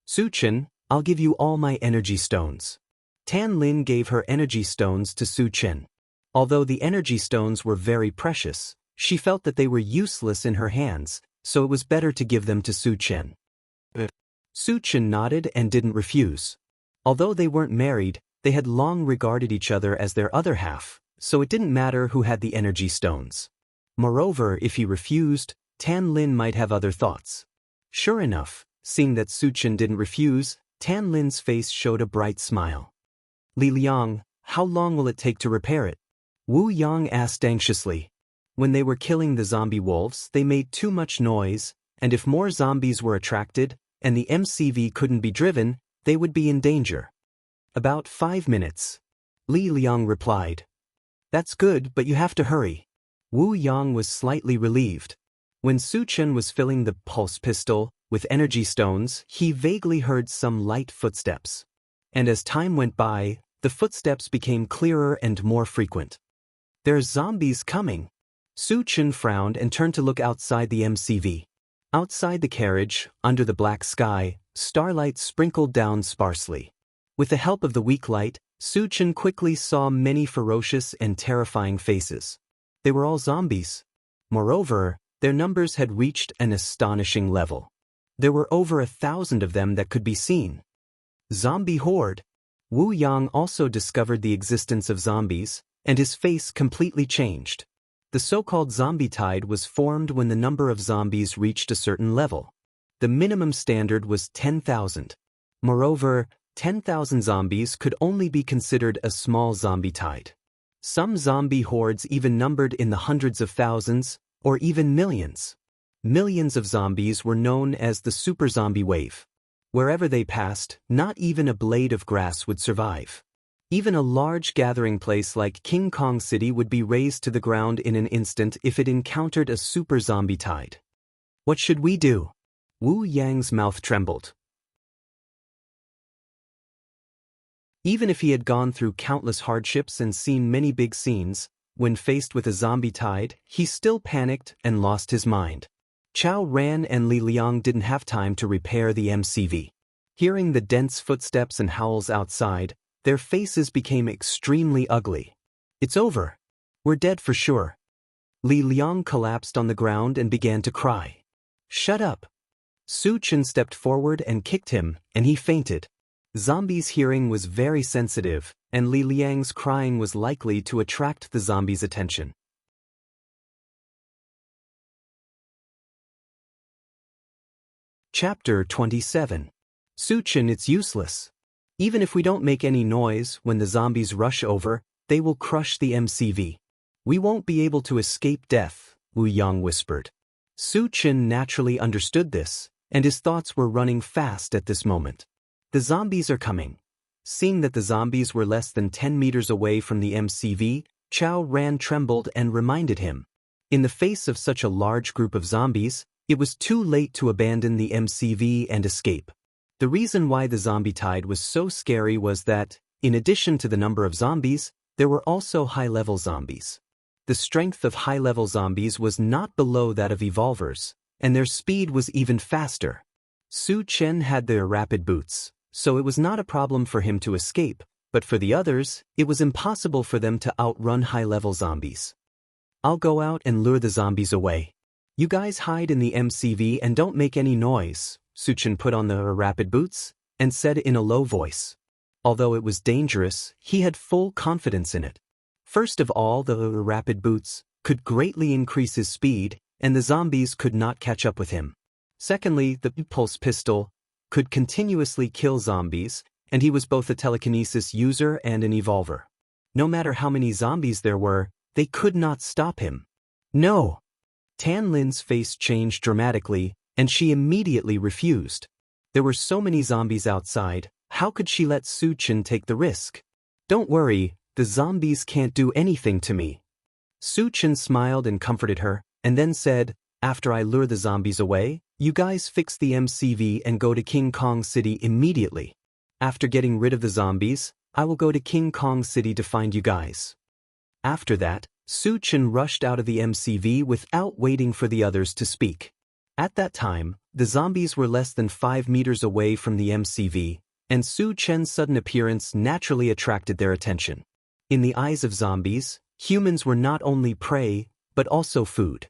Su Chen, I'll give you all my energy stones. Tan Lin gave her energy stones to Su Chen. Although the energy stones were very precious, she felt that they were useless in her hands, so it was better to give them to Su Chen. Su Chen nodded and didn't refuse. Although they weren't married, they had long regarded each other as their other half, so it didn't matter who had the energy stones. Moreover, if he refused, Tan Lin might have other thoughts. Sure enough, seeing that Su Chen didn't refuse, Tan Lin's face showed a bright smile. Li Liang, how long will it take to repair it? Wu Yang asked anxiously. When they were killing the zombie wolves, they made too much noise, and if more zombies were attracted, and the MCV couldn't be driven, they would be in danger. About 5 minutes. Li Liang replied. That's good, but you have to hurry. Wu Yang was slightly relieved. When Su Chen was filling the pulse pistol with energy stones, he vaguely heard some light footsteps. And as time went by, the footsteps became clearer and more frequent. There's zombies coming. Su Chen frowned and turned to look outside the MCV. Outside the carriage, under the black sky, starlight sprinkled down sparsely. With the help of the weak light, Su Chen quickly saw many ferocious and terrifying faces. They were all zombies. Moreover, their numbers had reached an astonishing level. There were over 1,000 of them that could be seen. Zombie horde. Wu Yang also discovered the existence of zombies, and his face completely changed. The so-called zombie tide was formed when the number of zombies reached a certain level. The minimum standard was 10,000. Moreover, 10,000 zombies could only be considered a small zombie tide. Some zombie hordes even numbered in the hundreds of thousands, or even millions. Millions of zombies were known as the super zombie wave. Wherever they passed, not even a blade of grass would survive. Even a large gathering place like King Kong City would be razed to the ground in an instant if it encountered a super zombie tide. What should we do? Wu Yang's mouth trembled. Even if he had gone through countless hardships and seen many big scenes, when faced with a zombie tide, he still panicked and lost his mind. Chao Ran and Li Liang didn't have time to repair the MCV. Hearing the dense footsteps and howls outside, their faces became extremely ugly. It's over. We're dead for sure. Li Liang collapsed on the ground and began to cry. Shut up. Su Chen stepped forward and kicked him, and he fainted. Zombies' hearing was very sensitive, and Li Liang's crying was likely to attract the zombies' attention. Chapter 27. Su Chen, it's useless. Even if we don't make any noise when the zombies rush over, they will crush the MCV. We won't be able to escape death, Wu Yang whispered. Su Chen naturally understood this, and his thoughts were running fast at this moment. The zombies are coming. Seeing that the zombies were less than 10 meters away from the MCV, Chao Ran trembled and reminded him. In the face of such a large group of zombies, it was too late to abandon the MCV and escape. The reason why the zombie tide was so scary was that, in addition to the number of zombies, there were also high-level zombies. The strength of high-level zombies was not below that of evolvers, and their speed was even faster. Su Chen had their rapid boots, so it was not a problem for him to escape, but for the others, it was impossible for them to outrun high-level zombies. I'll go out and lure the zombies away. You guys hide in the MCV and don't make any noise, Su Chen put on the rapid boots, and said in a low voice. Although it was dangerous, he had full confidence in it. First of all, the rapid boots could greatly increase his speed, and the zombies could not catch up with him. Secondly, the pulse pistol could continuously kill zombies, and he was both a telekinesis user and an evolver. No matter how many zombies there were, they could not stop him. No! Tan Lin's face changed dramatically, and she immediately refused. There were so many zombies outside, how could she let Su Chen take the risk? Don't worry, the zombies can't do anything to me. Su Chen smiled and comforted her, and then said, after I lure the zombies away, you guys fix the MCV and go to King Kong City immediately. After getting rid of the zombies, I will go to King Kong City to find you guys. After that, Su Chen rushed out of the MCV without waiting for the others to speak. At that time, the zombies were less than 5 meters away from the MCV, and Su Chen's sudden appearance naturally attracted their attention. In the eyes of zombies, humans were not only prey, but also food.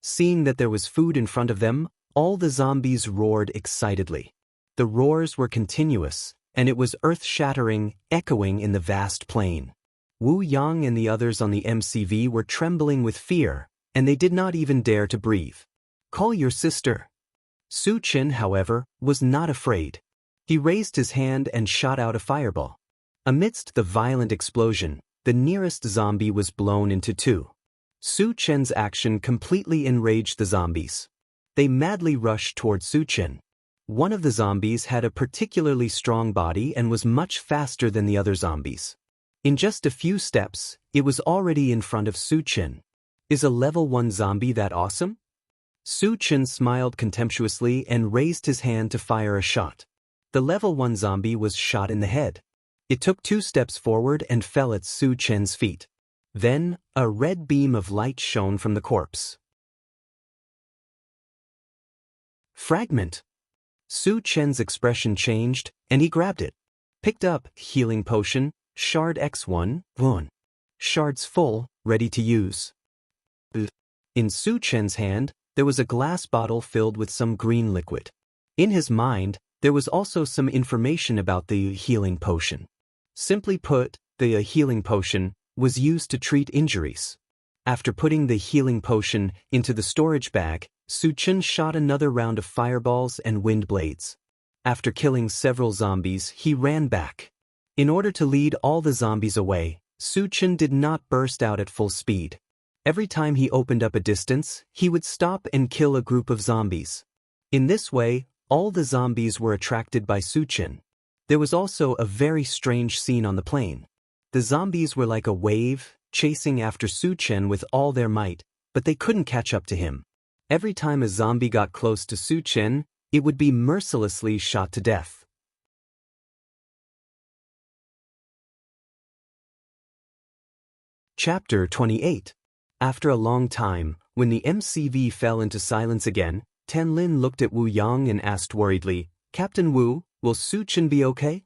Seeing that there was food in front of them, all the zombies roared excitedly. The roars were continuous, and it was earth-shattering, echoing in the vast plain. Wu Yang and the others on the MCV were trembling with fear, and they did not even dare to breathe. Call your sister. Su Chen, however, was not afraid. He raised his hand and shot out a fireball. Amidst the violent explosion, the nearest zombie was blown into two. Su Chen's action completely enraged the zombies. They madly rushed toward Su Chen. One of the zombies had a particularly strong body and was much faster than the other zombies. In just a few steps, it was already in front of Su Chen. Is a level 1 zombie that awesome? Su Chen smiled contemptuously and raised his hand to fire a shot. The level 1 zombie was shot in the head. It took 2 steps forward and fell at Su Chen's feet. Then, a red beam of light shone from the corpse. Fragment. Su Chen's expression changed, and he grabbed it. Picked up, healing potion, Shard X1, 1. Shards full, ready to use. In Su Chen's hand, there was a glass bottle filled with some green liquid. In his mind, there was also some information about the healing potion. Simply put, the healing potion was used to treat injuries. After putting the healing potion into the storage bag, Su Chen shot another round of fireballs and wind blades. After killing several zombies, he ran back. In order to lead all the zombies away, Su Chen did not burst out at full speed. Every time he opened up a distance, he would stop and kill a group of zombies. In this way, all the zombies were attracted by Su Chen. There was also a very strange scene on the plain. The zombies were like a wave, chasing after Su Chen with all their might, but they couldn't catch up to him. Every time a zombie got close to Su Chen, it would be mercilessly shot to death. Chapter 28. After a long time, when the MCV fell into silence again, Tan Lin looked at Wu Yang and asked worriedly, Captain Wu, will Su Chen be okay?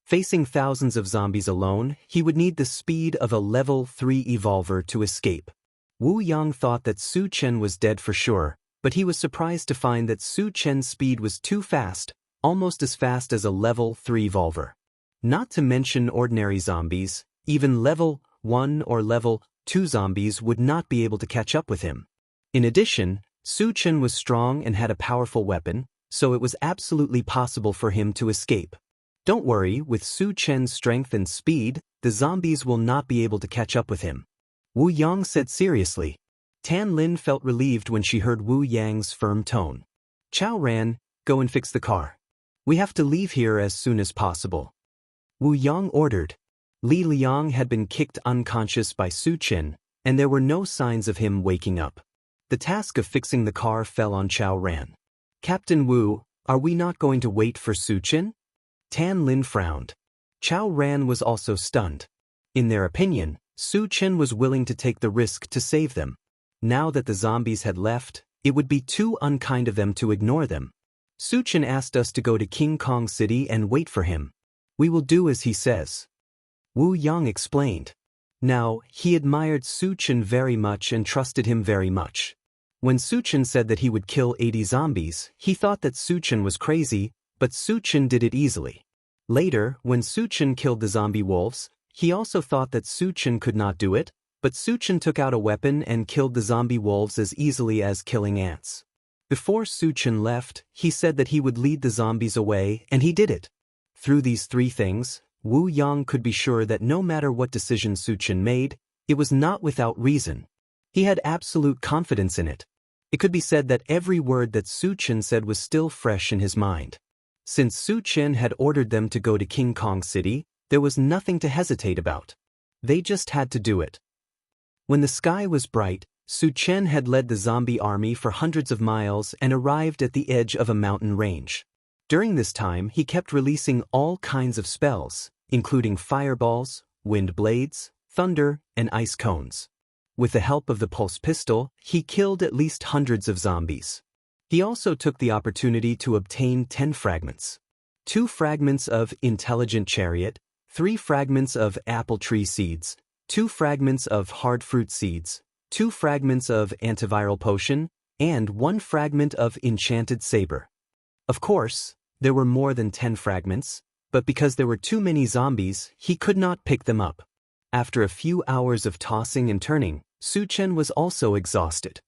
Facing thousands of zombies alone, he would need the speed of a level 3 evolver to escape. Wu Yang thought that Su Chen was dead for sure, but he was surprised to find that Su Chen's speed was too fast, almost as fast as a level 3 evolver. Not to mention ordinary zombies, even level 1 or level 2 zombies would not be able to catch up with him. In addition, Su Chen was strong and had a powerful weapon, so it was absolutely possible for him to escape. Don't worry, with Su Chen's strength and speed, the zombies will not be able to catch up with him. Wu Yang said seriously. Tan Lin felt relieved when she heard Wu Yang's firm tone. Chao Ran, go and fix the car. We have to leave here as soon as possible. Wu Yang ordered. Li Liang had been kicked unconscious by Su Chen, and there were no signs of him waking up. The task of fixing the car fell on Chao Ran. "Captain Wu, are we not going to wait for Su Chen?" Tan Lin frowned. Chao Ran was also stunned. In their opinion, Su Chen was willing to take the risk to save them. Now that the zombies had left, it would be too unkind of them to ignore them. "Su Chen asked us to go to King Kong City and wait for him. We will do as he says," Wu Yang explained. Now, he admired Su Chen very much and trusted him very much. When Su Chen said that he would kill 80 zombies, he thought that Su Chen was crazy, but Su Chen did it easily. Later, when Su Chen killed the zombie wolves, he also thought that Su Chen could not do it, but Su Chen took out a weapon and killed the zombie wolves as easily as killing ants. Before Su Chen left, he said that he would lead the zombies away, and he did it. Through these three things, Wu Yang could be sure that no matter what decision Su Chen made, it was not without reason. He had absolute confidence in it. It could be said that every word that Su Chen said was still fresh in his mind. Since Su Chen had ordered them to go to King Kong City, there was nothing to hesitate about. They just had to do it. When the sky was bright, Su Chen had led the zombie army for hundreds of miles and arrived at the edge of a mountain range. During this time, he kept releasing all kinds of spells, including fireballs, wind blades, thunder, and ice cones. With the help of the pulse pistol, he killed at least hundreds of zombies. He also took the opportunity to obtain 10 fragments. 2 fragments of Intelligent Chariot, 3 fragments of Apple Tree Seeds, 2 fragments of Hard Fruit Seeds, 2 fragments of Antiviral Potion, and 1 fragment of Enchanted Saber. Of course, there were more than 10 fragments, but because there were too many zombies, he could not pick them up. After a few hours of tossing and turning, Su Chen was also exhausted.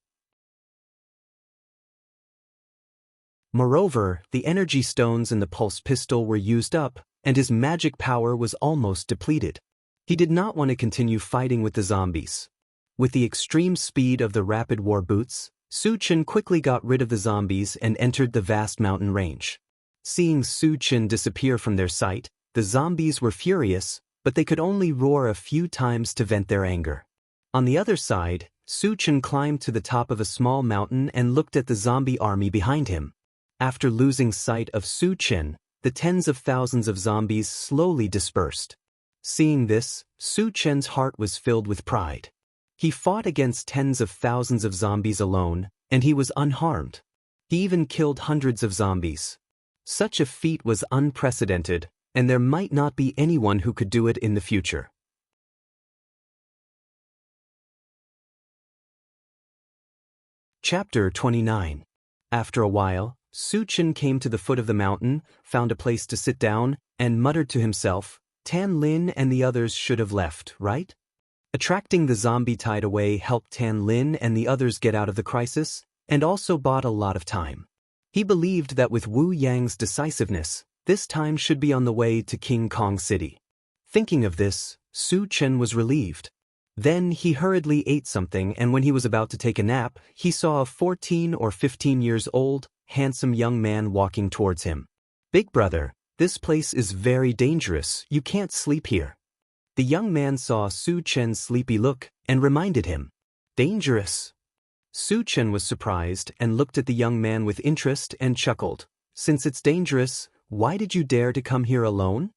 Moreover, the energy stones in the pulse pistol were used up, and his magic power was almost depleted. He did not want to continue fighting with the zombies. With the extreme speed of the rapid war boots, Su Chen quickly got rid of the zombies and entered the vast mountain range. Seeing Su Chen disappear from their sight, the zombies were furious, but they could only roar a few times to vent their anger. On the other side, Su Chen climbed to the top of a small mountain and looked at the zombie army behind him. After losing sight of Su Chen, the tens of thousands of zombies slowly dispersed. Seeing this, Su Chen's heart was filled with pride. He fought against tens of thousands of zombies alone, and he was unharmed. He even killed hundreds of zombies. Such a feat was unprecedented, and there might not be anyone who could do it in the future. Chapter 29. After a while, Su Chen came to the foot of the mountain, found a place to sit down, and muttered to himself, "Tan Lin and the others should have left, right?" Attracting the zombie tide away helped Tan Lin and the others get out of the crisis, and also bought a lot of time. He believed that with Wu Yang's decisiveness, this time should be on the way to King Kong City. Thinking of this, Su Chen was relieved. Then he hurriedly ate something, and when he was about to take a nap, he saw a 14 or 15 years old, handsome young man walking towards him. "Big brother, this place is very dangerous, you can't sleep here." The young man saw Su Chen's sleepy look and reminded him. "Dangerous?" Su Chen was surprised and looked at the young man with interest and chuckled. "Since it's dangerous, why did you dare to come here alone?"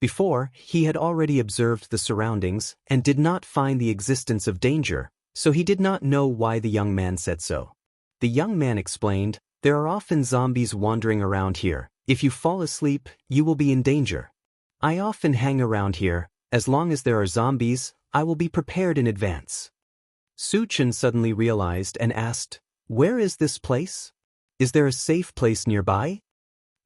Before, he had already observed the surroundings and did not find the existence of danger, so he did not know why the young man said so. The young man explained, "There are often zombies wandering around here. If you fall asleep, you will be in danger. I often hang around here. As long as there are zombies, I will be prepared in advance." Su Chen suddenly realized and asked, "Where is this place? Is there a safe place nearby?"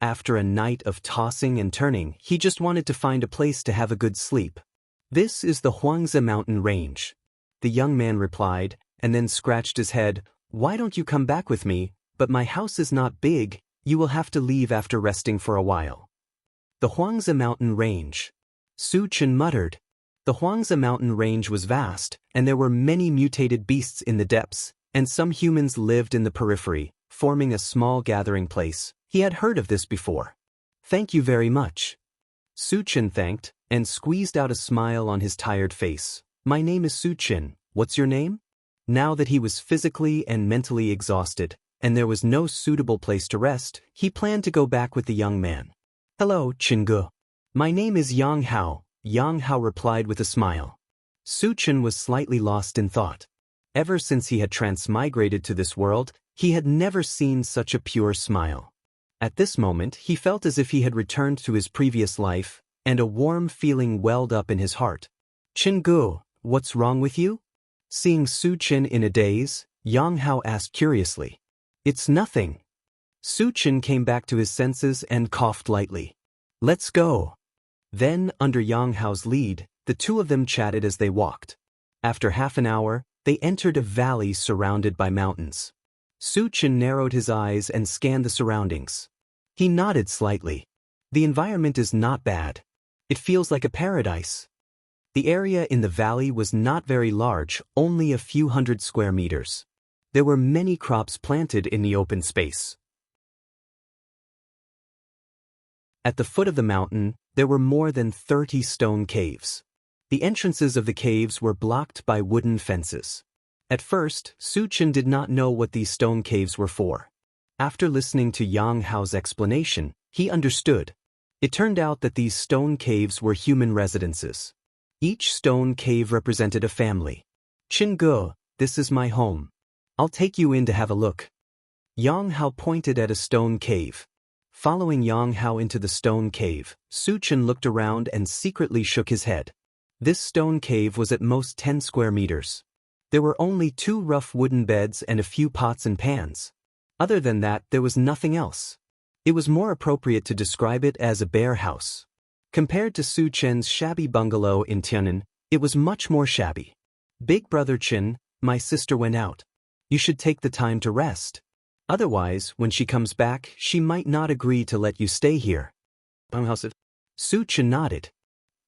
After a night of tossing and turning, he just wanted to find a place to have a good sleep. "This is the Huangzi mountain range," the young man replied, and then scratched his head. "Why don't you come back with me? But my house is not big, you will have to leave after resting for a while." The Huangzi mountain range. Su Chen muttered. The Huangzi mountain range was vast, and there were many mutated beasts in the depths, and some humans lived in the periphery, forming a small gathering place. He had heard of this before. "Thank you very much." Su Chen thanked, and squeezed out a smile on his tired face. My name is Su Chen, what's your name? Now that he was physically and mentally exhausted, and there was no suitable place to rest, he planned to go back with the young man. Hello, Jianghu. My name is Yang Hao, Yang Hao replied with a smile. Su Chen was slightly lost in thought. Ever since he had transmigrated to this world, he had never seen such a pure smile. At this moment, he felt as if he had returned to his previous life, and a warm feeling welled up in his heart. Jianghu, what's wrong with you? Seeing Su Chen in a daze, Yang Hao asked curiously. It's nothing. Su Chen came back to his senses and coughed lightly. Let's go. Then, under Yang Hao's lead, the two of them chatted as they walked. After half an hour, they entered a valley surrounded by mountains. Su Chen narrowed his eyes and scanned the surroundings. He nodded slightly. The environment is not bad. It feels like a paradise. The area in the valley was not very large, only a few hundred square meters. There were many crops planted in the open space. At the foot of the mountain, there were more than 30 stone caves. The entrances of the caves were blocked by wooden fences. At first, Su Chen did not know what these stone caves were for. After listening to Yang Hao's explanation, he understood. It turned out that these stone caves were human residences. Each stone cave represented a family. Jianghu, this is my home. I'll take you in to have a look. Yang Hao pointed at a stone cave. Following Yang Hao into the stone cave, Su Chen looked around and secretly shook his head. This stone cave was at most 10 square meters. There were only 2 rough wooden beds and a few pots and pans. Other than that, there was nothing else. It was more appropriate to describe it as a bare house. Compared to Su Chen's shabby bungalow in Tiannan, it was much more shabby. Big brother Chen, my sister went out. You should take the time to rest. Otherwise, when she comes back, she might not agree to let you stay here. Su Chen nodded.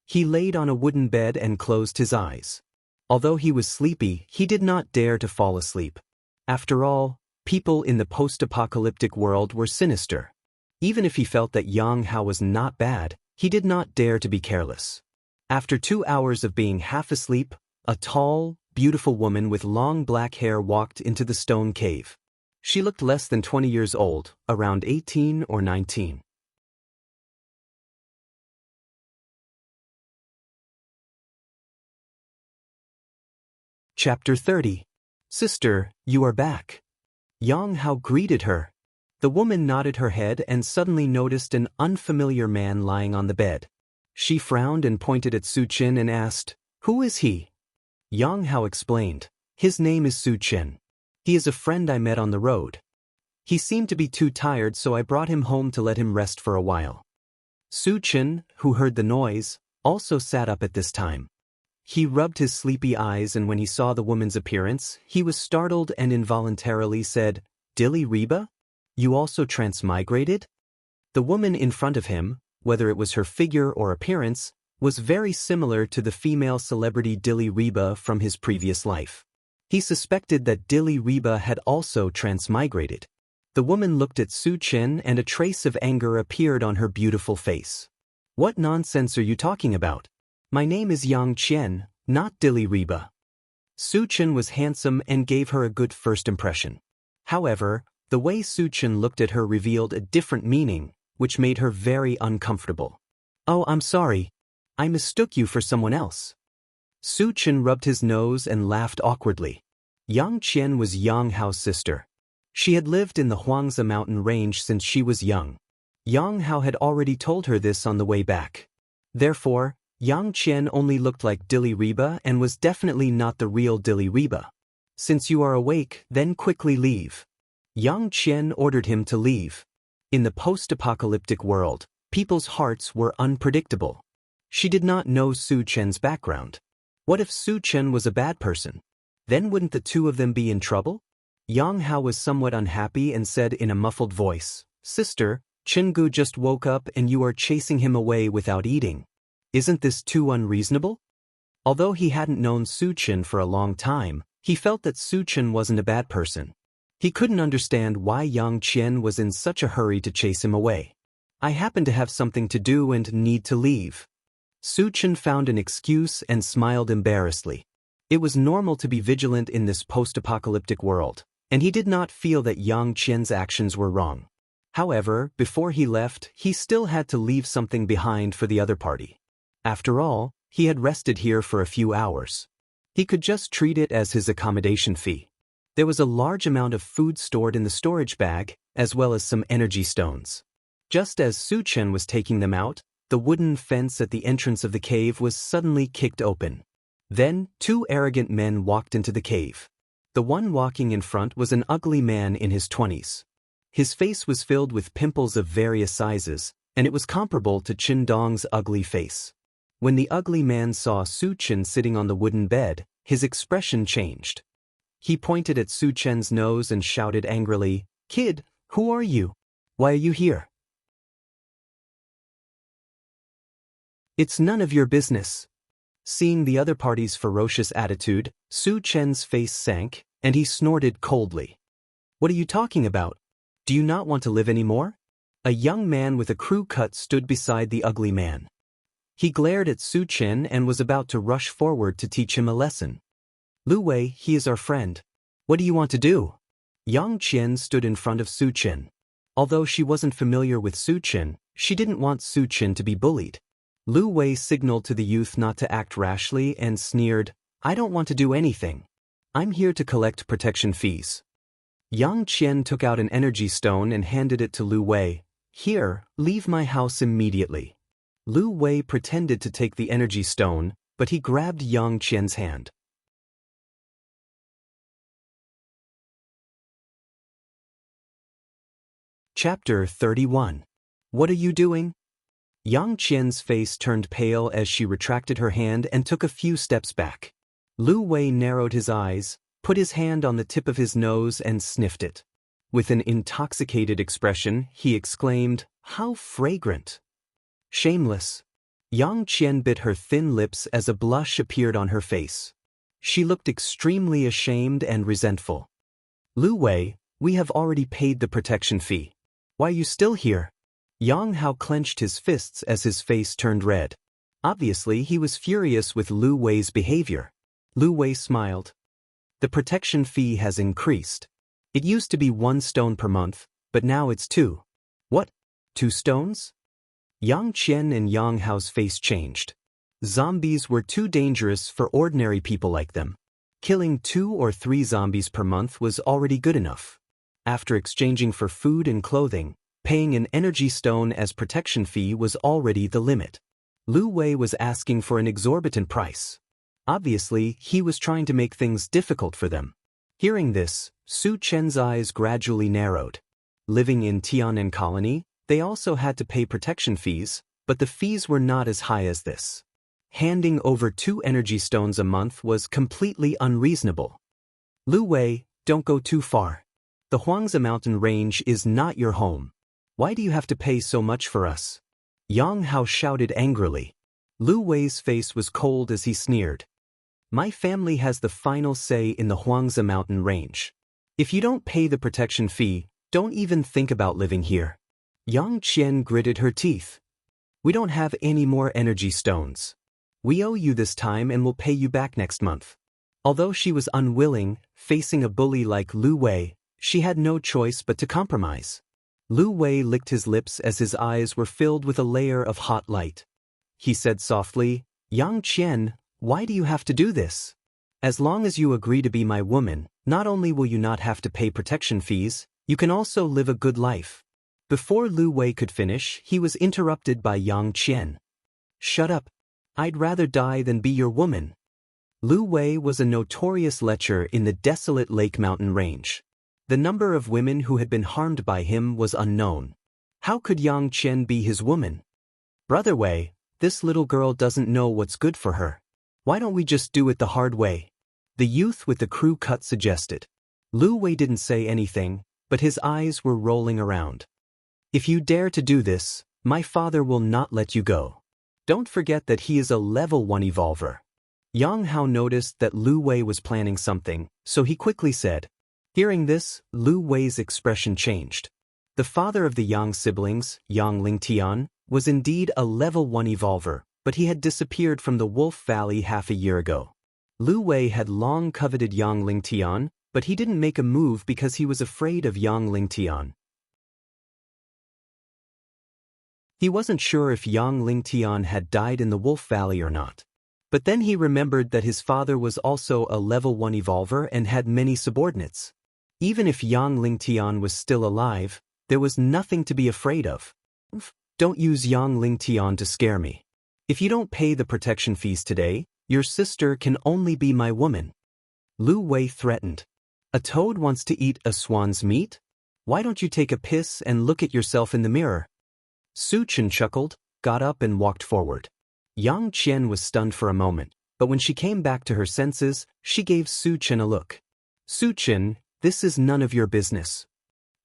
He laid on a wooden bed and closed his eyes. Although he was sleepy, he did not dare to fall asleep. After all, people in the post-apocalyptic world were sinister. Even if he felt that Yang Hao was not bad, he did not dare to be careless. After 2 hours of being half asleep, a tall, beautiful woman with long black hair walked into the stone cave. She looked less than 20 years old, around 18 or 19. Chapter 30. Sister, you are back. Yang Hao greeted her. The woman nodded her head and suddenly noticed an unfamiliar man lying on the bed. She frowned and pointed at Su Chen and asked, Who is he? Yang Hao explained, His name is Su Chen. He is a friend I met on the road. He seemed to be too tired, so I brought him home to let him rest for a while. Su Chen, who heard the noise, also sat up at this time. He rubbed his sleepy eyes, and when he saw the woman's appearance, he was startled and involuntarily said, Dilly Reba? You also transmigrated? The woman in front of him, whether it was her figure or appearance, was very similar to the female celebrity Dilly Reba from his previous life. He suspected that Dilly Reba had also transmigrated. The woman looked at Su Chen and a trace of anger appeared on her beautiful face. What nonsense are you talking about? My name is Yang Qian, not Dilly Reba. Su Chen was handsome and gave her a good first impression. However, the way Su Chen looked at her revealed a different meaning, which made her very uncomfortable. Oh, I'm sorry. I mistook you for someone else. Su Chen rubbed his nose and laughed awkwardly. Yang Qian was Yang Hao's sister. She had lived in the Huangzi mountain range since she was young. Yang Hao had already told her this on the way back. Therefore, Yang Qian only looked like Dilly Reba and was definitely not the real Dilly Reba. Since you are awake, then quickly leave. Yang Qian ordered him to leave. In the post-apocalyptic world, people's hearts were unpredictable. She did not know Su Chen's background. What if Su Chen was a bad person? Then wouldn't the two of them be in trouble? Yang Hao was somewhat unhappy and said in a muffled voice, Sister, Jianghu just woke up and you are chasing him away without eating. Isn't this too unreasonable? Although he hadn't known Su Chen for a long time, he felt that Su Chen wasn't a bad person. He couldn't understand why Yang Qian was in such a hurry to chase him away. I happen to have something to do and need to leave. Su Chen found an excuse and smiled embarrassedly. It was normal to be vigilant in this post-apocalyptic world, and he did not feel that Yang Qian's actions were wrong. However, before he left, he still had to leave something behind for the other party. After all, he had rested here for a few hours. He could just treat it as his accommodation fee. There was a large amount of food stored in the storage bag, as well as some energy stones. Just as Su Chen was taking them out, the wooden fence at the entrance of the cave was suddenly kicked open. Then, two arrogant men walked into the cave. The one walking in front was an ugly man in his 20s. His face was filled with pimples of various sizes, and it was comparable to Qin Dong's ugly face. When the ugly man saw Su Chen sitting on the wooden bed, his expression changed. He pointed at Su Chen's nose and shouted angrily, "Kid, who are you? Why are you here?" "It's none of your business." Seeing the other party's ferocious attitude, Su Chen's face sank, and he snorted coldly. "What are you talking about? Do you not want to live anymore?" A young man with a crew cut stood beside the ugly man. He glared at Su Chen and was about to rush forward to teach him a lesson. "Lu Wei, he is our friend. What do you want to do?" Yang Qian stood in front of Su Chen. Although she wasn't familiar with Su Chen, she didn't want Su Chen to be bullied. Lu Wei signaled to the youth not to act rashly and sneered, "I don't want to do anything. I'm here to collect protection fees." Yang Qian took out an energy stone and handed it to Lu Wei. "Here, leave my house immediately." Lu Wei pretended to take the energy stone, but he grabbed Yang Qian's hand. Chapter 31. What are you doing? Yang Qian's face turned pale as she retracted her hand and took a few steps back. Lu Wei narrowed his eyes, put his hand on the tip of his nose and sniffed it. With an intoxicated expression, he exclaimed, "How fragrant!" "Shameless." Yang Qian bit her thin lips as a blush appeared on her face. She looked extremely ashamed and resentful. "Lu Wei, we have already paid the protection fee. Why are you still here?" Yang Hao clenched his fists as his face turned red. Obviously, he was furious with Lu Wei's behavior. Lu Wei smiled. "The protection fee has increased. It used to be 1 stone per month, but now it's 2. "What? 2 stones? Yang Qian and Yang Hao's face changed. Zombies were too dangerous for ordinary people like them. Killing 2 or 3 zombies per month was already good enough. After exchanging for food and clothing, paying an energy stone as protection fee was already the limit. Lu Wei was asking for an exorbitant price. Obviously, he was trying to make things difficult for them. Hearing this, Su Chen's eyes gradually narrowed. Living in Tianan Colony, they also had to pay protection fees, but the fees were not as high as this. Handing over 2 energy stones a month was completely unreasonable. "Lu Wei, don't go too far. The Huangzi mountain range is not your home. Why do you have to pay so much for us?" Yang Hao shouted angrily. Lu Wei's face was cold as he sneered. "My family has the final say in the Huangzi mountain range. If you don't pay the protection fee, don't even think about living here." Yang Qian gritted her teeth. "We don't have any more energy stones. We owe you this time and will pay you back next month." Although she was unwilling, facing a bully like Lu Wei, she had no choice but to compromise. Lu Wei licked his lips as his eyes were filled with a layer of hot light. He said softly, "Yang Qian, why do you have to do this? As long as you agree to be my woman, not only will you not have to pay protection fees, you can also live a good life." Before Lu Wei could finish, he was interrupted by Yang Qian. "Shut up. I'd rather die than be your woman." Lu Wei was a notorious lecher in the desolate Lake Mountain range. The number of women who had been harmed by him was unknown. How could Yang Qian be his woman? "Brother Wei, this little girl doesn't know what's good for her. Why don't we just do it the hard way?" The youth with the crew cut suggested. Lu Wei didn't say anything, but his eyes were rolling around. "If you dare to do this, my father will not let you go. Don't forget that he is a level 1 evolver." Yang Hao noticed that Lu Wei was planning something, so he quickly said. Hearing this, Lu Wei's expression changed. The father of the Yang siblings, Yang Lingtian, was indeed a level 1 evolver, but he had disappeared from the Wolf Valley half a year ago. Lu Wei had long coveted Yang Lingtian, but he didn't make a move because he was afraid of Yang Lingtian. He wasn't sure if Yang Lingtian had died in the Wolf Valley or not. But then he remembered that his father was also a level 1 evolver and had many subordinates. Even if Yang Lingtian was still alive, there was nothing to be afraid of. Don't use Yang Lingtian to scare me. If you don't pay the protection fees today, your sister can only be my woman. Lu Wei threatened. A toad wants to eat a swan's meat? Why don't you take a piss and look at yourself in the mirror? Su Chen chuckled, got up and walked forward. Yang Qian was stunned for a moment, but when she came back to her senses, she gave Su Chen a look. Su Chen, this is none of your business.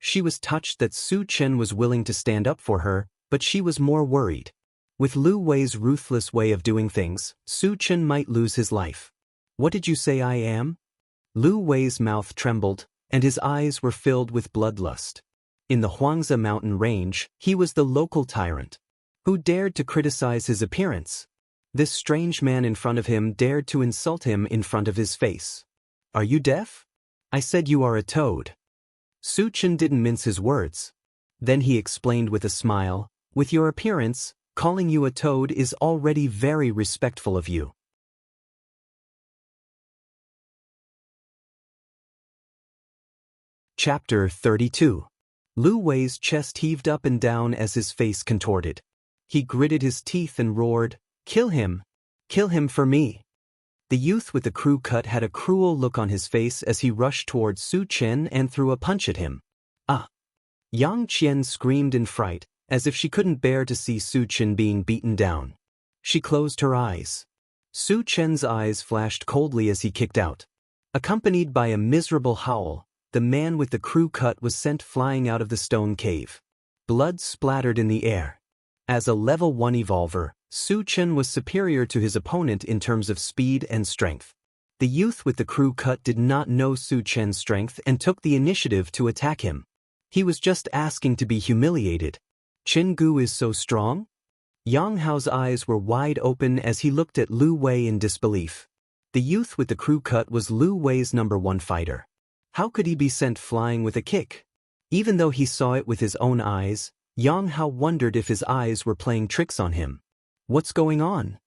She was touched that Su Chen was willing to stand up for her, but she was more worried. With Lu Wei's ruthless way of doing things, Su Chen might lose his life. What did you say I am? Lu Wei's mouth trembled, and his eyes were filled with bloodlust. In the Huangzi mountain range, he was the local tyrant. Who dared to criticize his appearance? This strange man in front of him dared to insult him in front of his face. Are you deaf? I said you are a toad. Su Chen didn't mince his words. Then he explained with a smile, with your appearance, calling you a toad is already very respectful of you. Chapter 32. Lu Wei's chest heaved up and down as his face contorted. He gritted his teeth and roared, "Kill him! Kill him for me!" The youth with the crew cut had a cruel look on his face as he rushed towards Su Chen and threw a punch at him. Ah! Yang Qian screamed in fright, as if she couldn't bear to see Su Chen being beaten down. She closed her eyes. Su Chen's eyes flashed coldly as he kicked out. Accompanied by a miserable howl, the man with the crew cut was sent flying out of the stone cave. Blood splattered in the air. As a level 1 evolver, Su Chen was superior to his opponent in terms of speed and strength. The youth with the crew cut did not know Su Chen's strength and took the initiative to attack him. He was just asking to be humiliated. Chen Gu is so strong? Yang Hao's eyes were wide open as he looked at Lu Wei in disbelief. The youth with the crew cut was Lu Wei's #1 fighter. How could he be sent flying with a kick? Even though he saw it with his own eyes, Yang Hao wondered if his eyes were playing tricks on him. What's going on?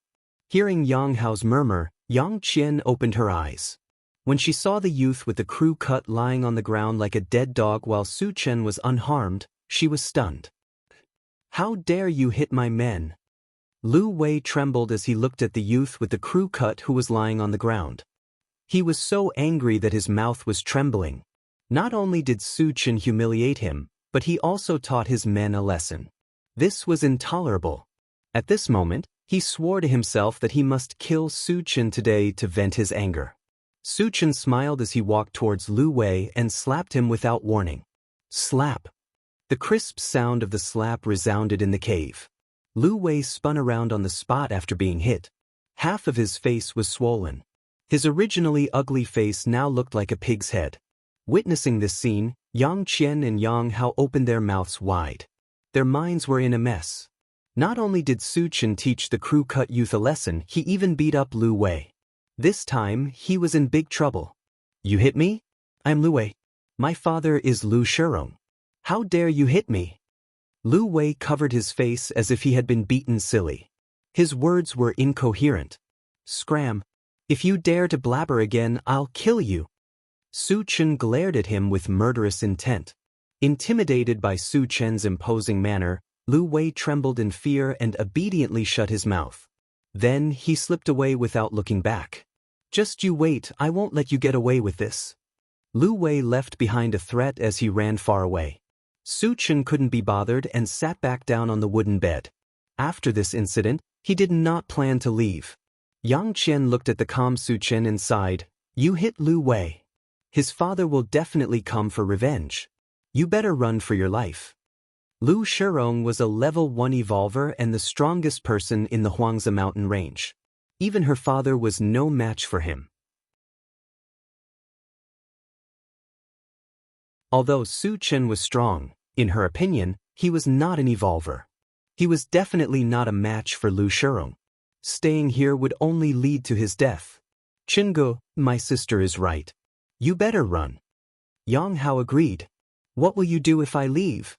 Hearing Yang Hao's murmur, Yang Qian opened her eyes. When she saw the youth with the crew cut lying on the ground like a dead dog while Su Chen was unharmed, she was stunned. How dare you hit my men? Lu Wei trembled as he looked at the youth with the crew cut who was lying on the ground. He was so angry that his mouth was trembling. Not only did Su Chen humiliate him, but he also taught his men a lesson. This was intolerable. At this moment, he swore to himself that he must kill Su Chen today to vent his anger. Su Chen smiled as he walked towards Lu Wei and slapped him without warning. Slap! The crisp sound of the slap resounded in the cave. Lu Wei spun around on the spot after being hit. Half of his face was swollen. His originally ugly face now looked like a pig's head. Witnessing this scene, Yang Qian and Yang Hao opened their mouths wide. Their minds were in a mess. Not only did Su Chen teach the crew cut youth a lesson, he even beat up Lu Wei. This time, he was in big trouble. You hit me? I'm Lu Wei. My father is Lu Shirong. How dare you hit me? Lu Wei covered his face as if he had been beaten silly. His words were incoherent. Scram! If you dare to blabber again, I'll kill you. Su Chen glared at him with murderous intent. Intimidated by Su Chen's imposing manner, Lu Wei trembled in fear and obediently shut his mouth. Then he slipped away without looking back. Just you wait, I won't let you get away with this. Lu Wei left behind a threat as he ran far away. Su Chen couldn't be bothered and sat back down on the wooden bed. After this incident, he did not plan to leave. Yang Qian looked at the calm Su Chen and sighed, You hit Lu Wei. His father will definitely come for revenge. You better run for your life. Lu Shirong was a level 1 evolver and the strongest person in the Huangzi mountain range. Even her father was no match for him. Although Su Chen was strong, In her opinion, he was not an evolver. He was definitely not a match for Lu Shirong. Staying here would only lead to his death. Jianghu, my sister is right. You better run. Yang Hao agreed. What will you do if I leave?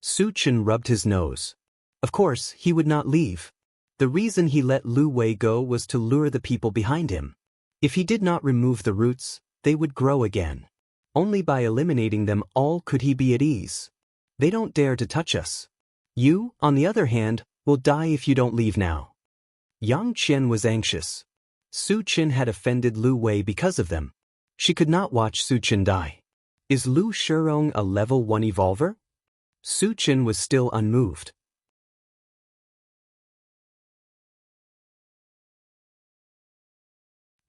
Su Chen rubbed his nose. Of course, he would not leave. The reason he let Lu Wei go was to lure the people behind him. If he did not remove the roots, they would grow again. Only by eliminating them all could he be at ease. They don't dare to touch us. You, on the other hand, will die if you don't leave now. Yang Qian was anxious. Su Chen had offended Lu Wei because of them. She could not watch Su Chen die. Is Lu Shirong a level 1 evolver? Su Chen was still unmoved.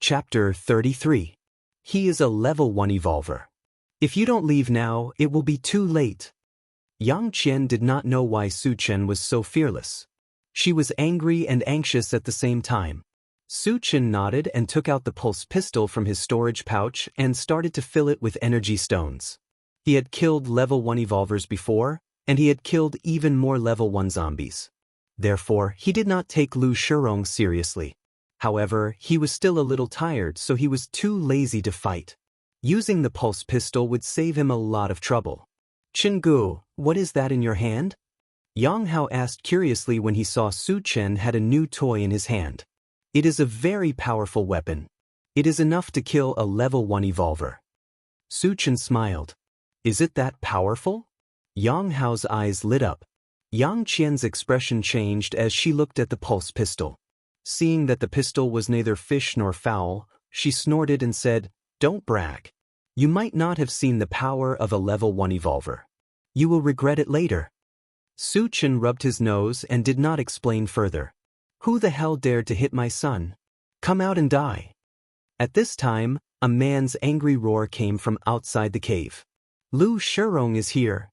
Chapter 33. He is a level 1 evolver. If you don't leave now, it will be too late. Yang Qian did not know why Su Chen was so fearless. She was angry and anxious at the same time. Su Chen nodded and took out the pulse pistol from his storage pouch and started to fill it with energy stones. He had killed level 1 evolvers before, and he had killed even more level 1 zombies. Therefore, he did not take Lu Shirong seriously. However, he was still a little tired, so he was too lazy to fight. Using the pulse pistol would save him a lot of trouble. Jianghu, what is that in your hand? Yang Hao asked curiously when he saw Su Chen had a new toy in his hand. It is a very powerful weapon. It is enough to kill a level 1 evolver. Su Chen smiled. Is it that powerful? Yang Hao's eyes lit up. Yang Qian's expression changed as she looked at the pulse pistol. Seeing that the pistol was neither fish nor fowl, she snorted and said, Don't brag. You might not have seen the power of a level 1 evolver. You will regret it later. Su Chen rubbed his nose and did not explain further. Who the hell dared to hit my son? Come out and die. At this time, a man's angry roar came from outside the cave. Lu Shirong is here.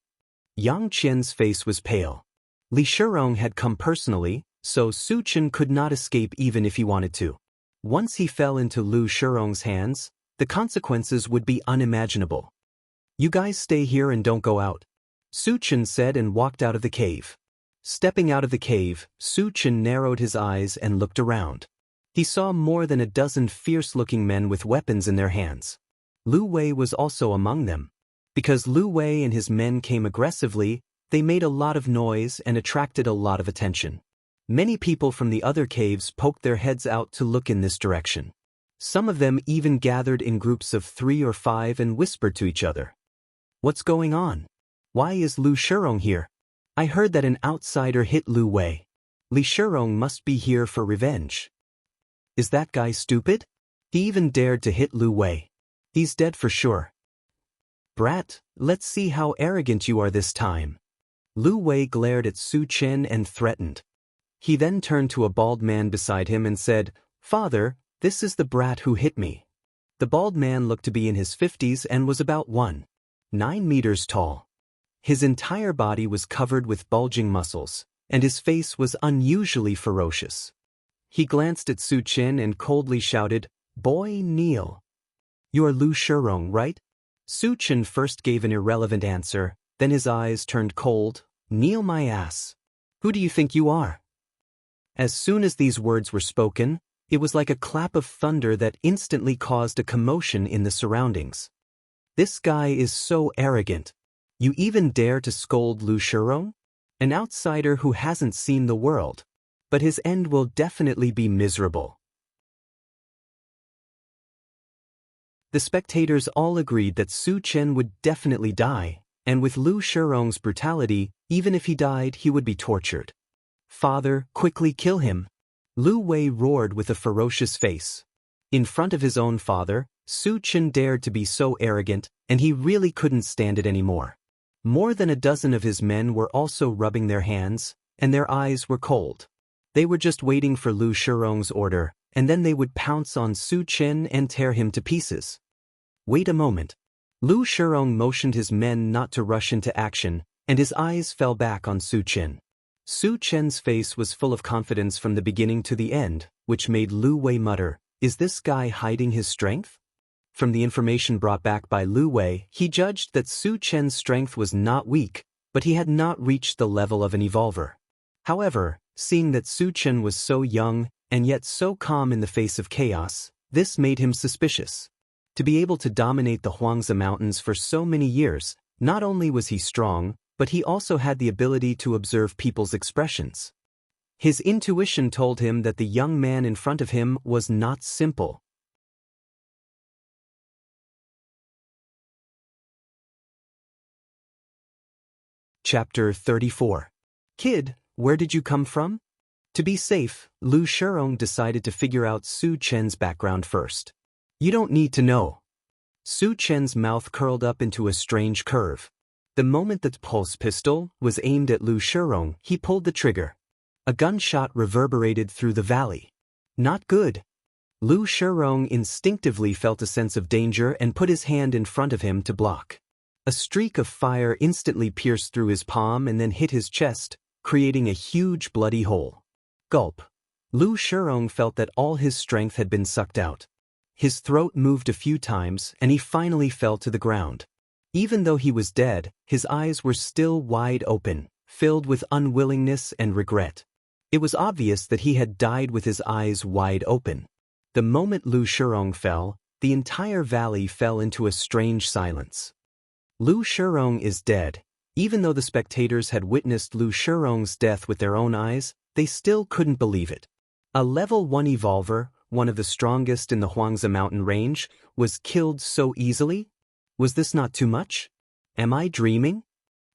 Yang Qian's face was pale. Li Shirong had come personally, so Su Chen could not escape even if he wanted to. Once he fell into Lu Shirong's hands, the consequences would be unimaginable. You guys stay here and don't go out, Su Chen said and walked out of the cave. Stepping out of the cave, Su Chen narrowed his eyes and looked around. He saw more than a dozen fierce-looking men with weapons in their hands. Lu Wei was also among them. Because Lu Wei and his men came aggressively, they made a lot of noise and attracted a lot of attention. Many people from the other caves poked their heads out to look in this direction. Some of them even gathered in groups of 3 or 5 and whispered to each other. What's going on? Why is Lu Shirong here? I heard that an outsider hit Lu Wei. Li Shirong must be here for revenge. Is that guy stupid? He even dared to hit Lu Wei. He's dead for sure. Brat, let's see how arrogant you are this time. Lu Wei glared at Su Chen and threatened. He then turned to a bald man beside him and said, Father, this is the brat who hit me. The bald man looked to be in his 50s and was about 1.9 meters tall. His entire body was covered with bulging muscles, and his face was unusually ferocious. He glanced at Su Chen and coldly shouted, Boy, kneel. You are Lu Shirong, right? Su Chen first gave an irrelevant answer, then his eyes turned cold. Kneel my ass. Who do you think you are? As soon as these words were spoken, it was like a clap of thunder that instantly caused a commotion in the surroundings. This guy is so arrogant. You even dare to scold Lu Shirong? An outsider who hasn't seen the world. But his end will definitely be miserable. The spectators all agreed that Su Chen would definitely die, and with Lu Shirong's brutality, even if he died, he would be tortured. Father, quickly kill him. Lu Wei roared with a ferocious face. In front of his own father, Su Chen dared to be so arrogant, and he really couldn't stand it anymore. More than a dozen of his men were also rubbing their hands, and their eyes were cold. They were just waiting for Lu Shirong's order, and then they would pounce on Su Chen and tear him to pieces. Wait a moment. Lu Shirong motioned his men not to rush into action, and his eyes fell back on Su Chen. Su Chen's face was full of confidence from the beginning to the end, which made Lu Wei mutter, Is this guy hiding his strength? From the information brought back by Lu Wei, he judged that Su Chen's strength was not weak, but he had not reached the level of an evolver. However, seeing that Su Chen was so young and yet so calm in the face of chaos, this made him suspicious. To be able to dominate the Huangzi Mountains for so many years, not only was he strong, but he also had the ability to observe people's expressions. His intuition told him that the young man in front of him was not simple. Chapter 34. Kid, where did you come from? To be safe, Lu Shirong decided to figure out Su Chen's background first. You don't need to know. Su Chen's mouth curled up into a strange curve. The moment that pulse pistol was aimed at Lu Shirong, he pulled the trigger. A gunshot reverberated through the valley. Not good. Lu Shirong instinctively felt a sense of danger and put his hand in front of him to block. A streak of fire instantly pierced through his palm and then hit his chest, creating a huge bloody hole. Gulp. Lu Shirong felt that all his strength had been sucked out. His throat moved a few times and he finally fell to the ground. Even though he was dead, his eyes were still wide open, filled with unwillingness and regret. It was obvious that he had died with his eyes wide open. The moment Lu Shirong fell, the entire valley fell into a strange silence. Lu Shirong is dead. Even though the spectators had witnessed Lu Shirong's death with their own eyes, they still couldn't believe it. A level 1 evolver, one of the strongest in the Huangzi mountain range, was killed so easily? Was this not too much? Am I dreaming?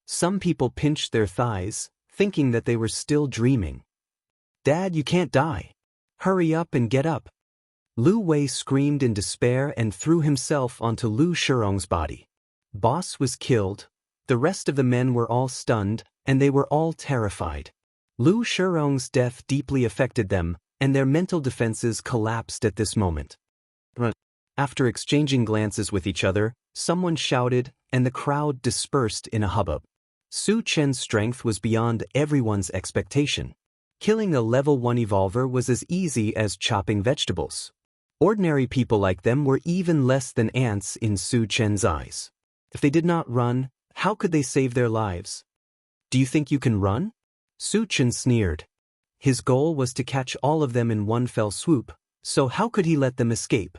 Some people pinched their thighs, thinking that they were still dreaming. Dad, you can't die. Hurry up and get up. Lu Wei screamed in despair and threw himself onto Lu Shirong's body. Boss was killed. The rest of the men were all stunned, and they were all terrified. Lu Shirong's death deeply affected them, and their mental defenses collapsed at this moment. After exchanging glances with each other, someone shouted, and the crowd dispersed in a hubbub. Su Chen's strength was beyond everyone's expectation. Killing a level 1 evolver was as easy as chopping vegetables. Ordinary people like them were even less than ants in Su Chen's eyes. If they did not run, how could they save their lives? Do you think you can run? Su Chen sneered. His goal was to catch all of them in one fell swoop, so how could he let them escape?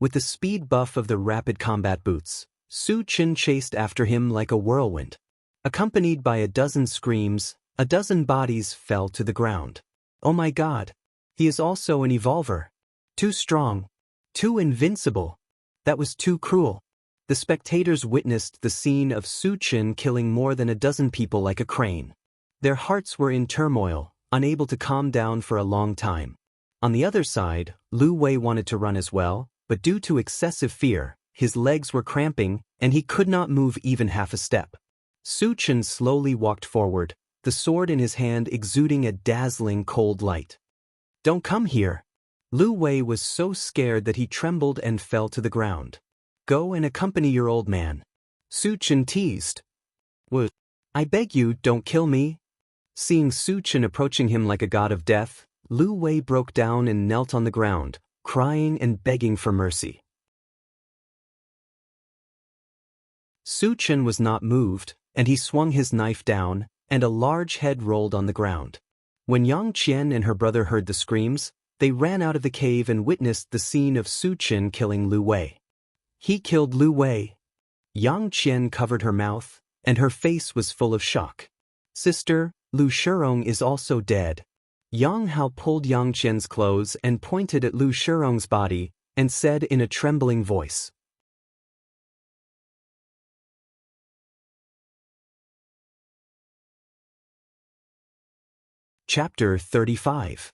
With the speed buff of the rapid combat boots, Su Chen chased after him like a whirlwind. Accompanied by a dozen screams, a dozen bodies fell to the ground. Oh my God! He is also an evolver. Too strong. Too invincible. That was too cruel. The spectators witnessed the scene of Su Chen killing more than a dozen people like a crane. Their hearts were in turmoil, unable to calm down for a long time. On the other side, Lu Wei wanted to run as well, but due to excessive fear, his legs were cramping, and he could not move even half a step. Su Chen slowly walked forward, the sword in his hand exuding a dazzling cold light. Don't come here. Lu Wei was so scared that he trembled and fell to the ground. Go and accompany your old man. Su Chen teased. I beg you, don't kill me. Seeing Su Chen approaching him like a god of death, Lu Wei broke down and knelt on the ground, crying and begging for mercy. Su Chen was not moved, and he swung his knife down, and a large head rolled on the ground. When Yang Qian and her brother heard the screams, they ran out of the cave and witnessed the scene of Su Chen killing Lu Wei. He killed Lu Wei. Yang Qian covered her mouth, and her face was full of shock. Sister, Lu Shirong is also dead. Yang Hao pulled Yang Qian's clothes and pointed at Lu Shirong's body, and said in a trembling voice. Chapter 35.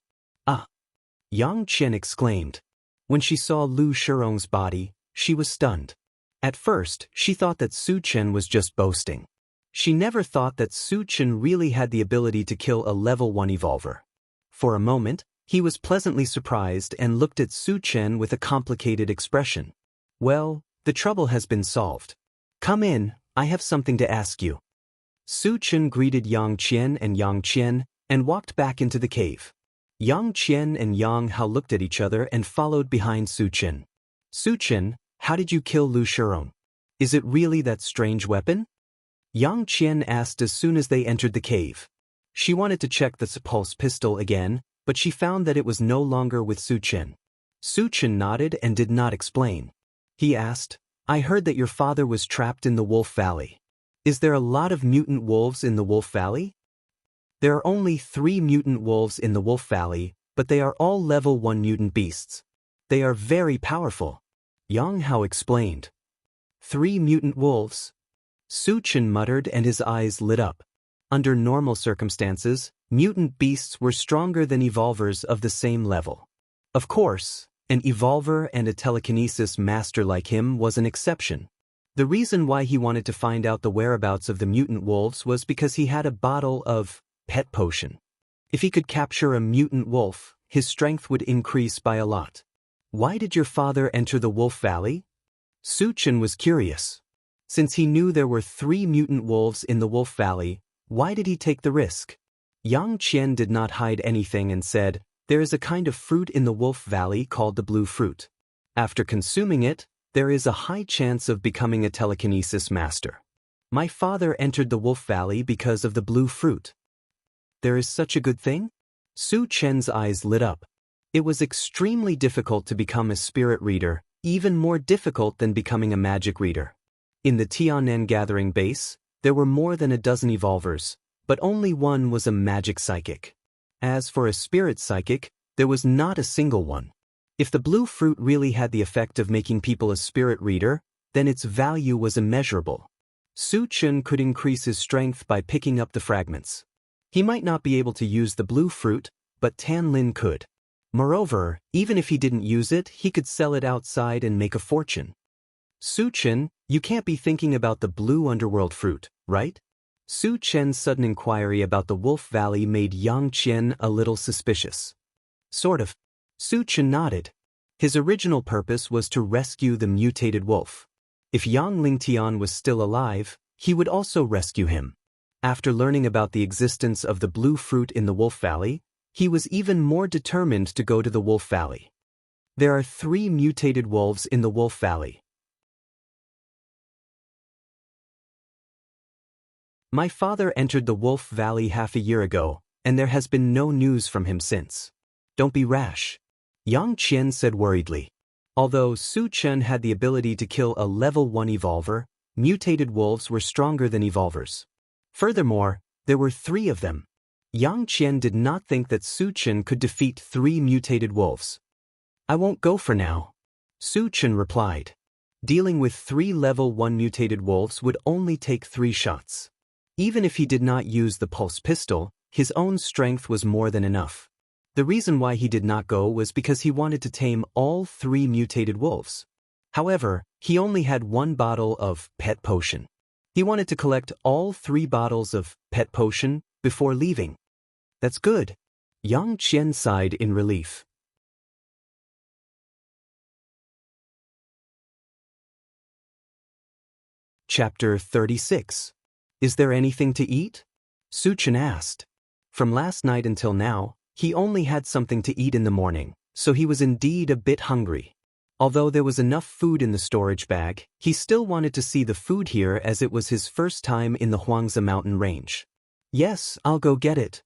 Yang Qian exclaimed. When she saw Lu Shirong's body, she was stunned. At first, she thought that Su Chen was just boasting. She never thought that Su Chen really had the ability to kill a level 1 evolver. For a moment, he was pleasantly surprised and looked at Su Chen with a complicated expression. Well, the trouble has been solved. Come in, I have something to ask you. Su Chen greeted Yang Qian and Yang Qian and walked back into the cave. Yang Qian and Yang Hao looked at each other and followed behind Su Chen. Su Chen, how did you kill Lu Shirong? Is it really that strange weapon? Yang Qian asked as soon as they entered the cave. She wanted to check the pulse pistol again, but she found that it was no longer with Su Chen. Su Chen nodded and did not explain. He asked, I heard that your father was trapped in the Wolf Valley. Is there a lot of mutant wolves in the Wolf Valley? There are only 3 mutant wolves in the Wolf Valley, but they are all level 1 mutant beasts. They are very powerful. Yang Hao explained. 3 mutant wolves? Su Chen muttered and his eyes lit up. Under normal circumstances, mutant beasts were stronger than evolvers of the same level. Of course, an evolver and a telekinesis master like him was an exception. The reason why he wanted to find out the whereabouts of the mutant wolves was because he had a bottle of pet potion. If he could capture a mutant wolf, his strength would increase by a lot. Why did your father enter the Wolf Valley? Su Chen was curious. Since he knew there were 3 mutant wolves in the Wolf Valley, why did he take the risk? Yang Qian did not hide anything and said, there is a kind of fruit in the Wolf Valley called the blue fruit. After consuming it, there is a high chance of becoming a telekinesis master. My father entered the Wolf Valley because of the blue fruit. There is such a good thing? Su Chen's eyes lit up. It was extremely difficult to become a spirit reader, even more difficult than becoming a magic reader. In the Tianan Gathering base, there were more than a dozen evolvers, but only one was a magic psychic. As for a spirit psychic, there was not a single one. If the blue fruit really had the effect of making people a spirit reader, then its value was immeasurable. Su Chen could increase his strength by picking up the fragments. He might not be able to use the blue fruit, but Tan Lin could. Moreover, even if he didn't use it, he could sell it outside and make a fortune. Su Chen, you can't be thinking about the blue underworld fruit, right? Su Chen's sudden inquiry about the Wolf Valley made Yang Qian a little suspicious. Sort of. Su Chen nodded. His original purpose was to rescue the mutated wolf. If Yang Lingtian was still alive, he would also rescue him. After learning about the existence of the blue fruit in the Wolf Valley, he was even more determined to go to the Wolf Valley. There are 3 mutated wolves in the Wolf Valley. My father entered the Wolf Valley half a year ago, and there has been no news from him since. Don't be rash. Yang Qian said worriedly. Although Su Chen had the ability to kill a level 1 evolver, mutated wolves were stronger than evolvers. Furthermore, there were 3 of them. Yang Qian did not think that Su Chen could defeat 3 mutated wolves. I won't go for now. Su Chen replied. Dealing with 3 level 1 mutated wolves would only take 3 shots. Even if he did not use the pulse pistol, his own strength was more than enough. The reason why he did not go was because he wanted to tame all 3 mutated wolves. However, he only had 1 bottle of pet potion. He wanted to collect all 3 bottles of pet potion before leaving. That's good. Yang Qian sighed in relief. Chapter 36. Is there anything to eat? Su Chen asked. From last night until now, he only had something to eat in the morning, so he was indeed a bit hungry. Although there was enough food in the storage bag, he still wanted to see the food here as it was his first time in the Huangzi mountain range. Yes, I'll go get it.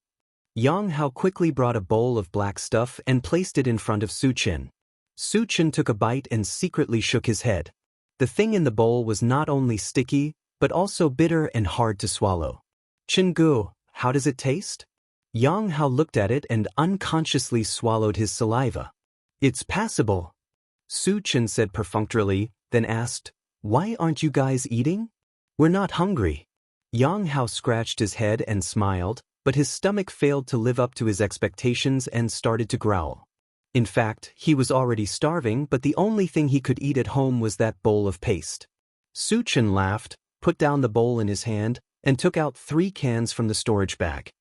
Yang Hao quickly brought a bowl of black stuff and placed it in front of Su Chen. Su Chen took a bite and secretly shook his head. The thing in the bowl was not only sticky, but also bitter and hard to swallow. Jianghu, how does it taste? Yang Hao looked at it and unconsciously swallowed his saliva. It's passable. Su Chen said perfunctorily, then asked, why aren't you guys eating? We're not hungry. Yang Hao scratched his head and smiled, but his stomach failed to live up to his expectations and started to growl. In fact, he was already starving, but the only thing he could eat at home was that bowl of paste. Su Chen laughed, put down the bowl in his hand, and took out 3 cans from the storage bag.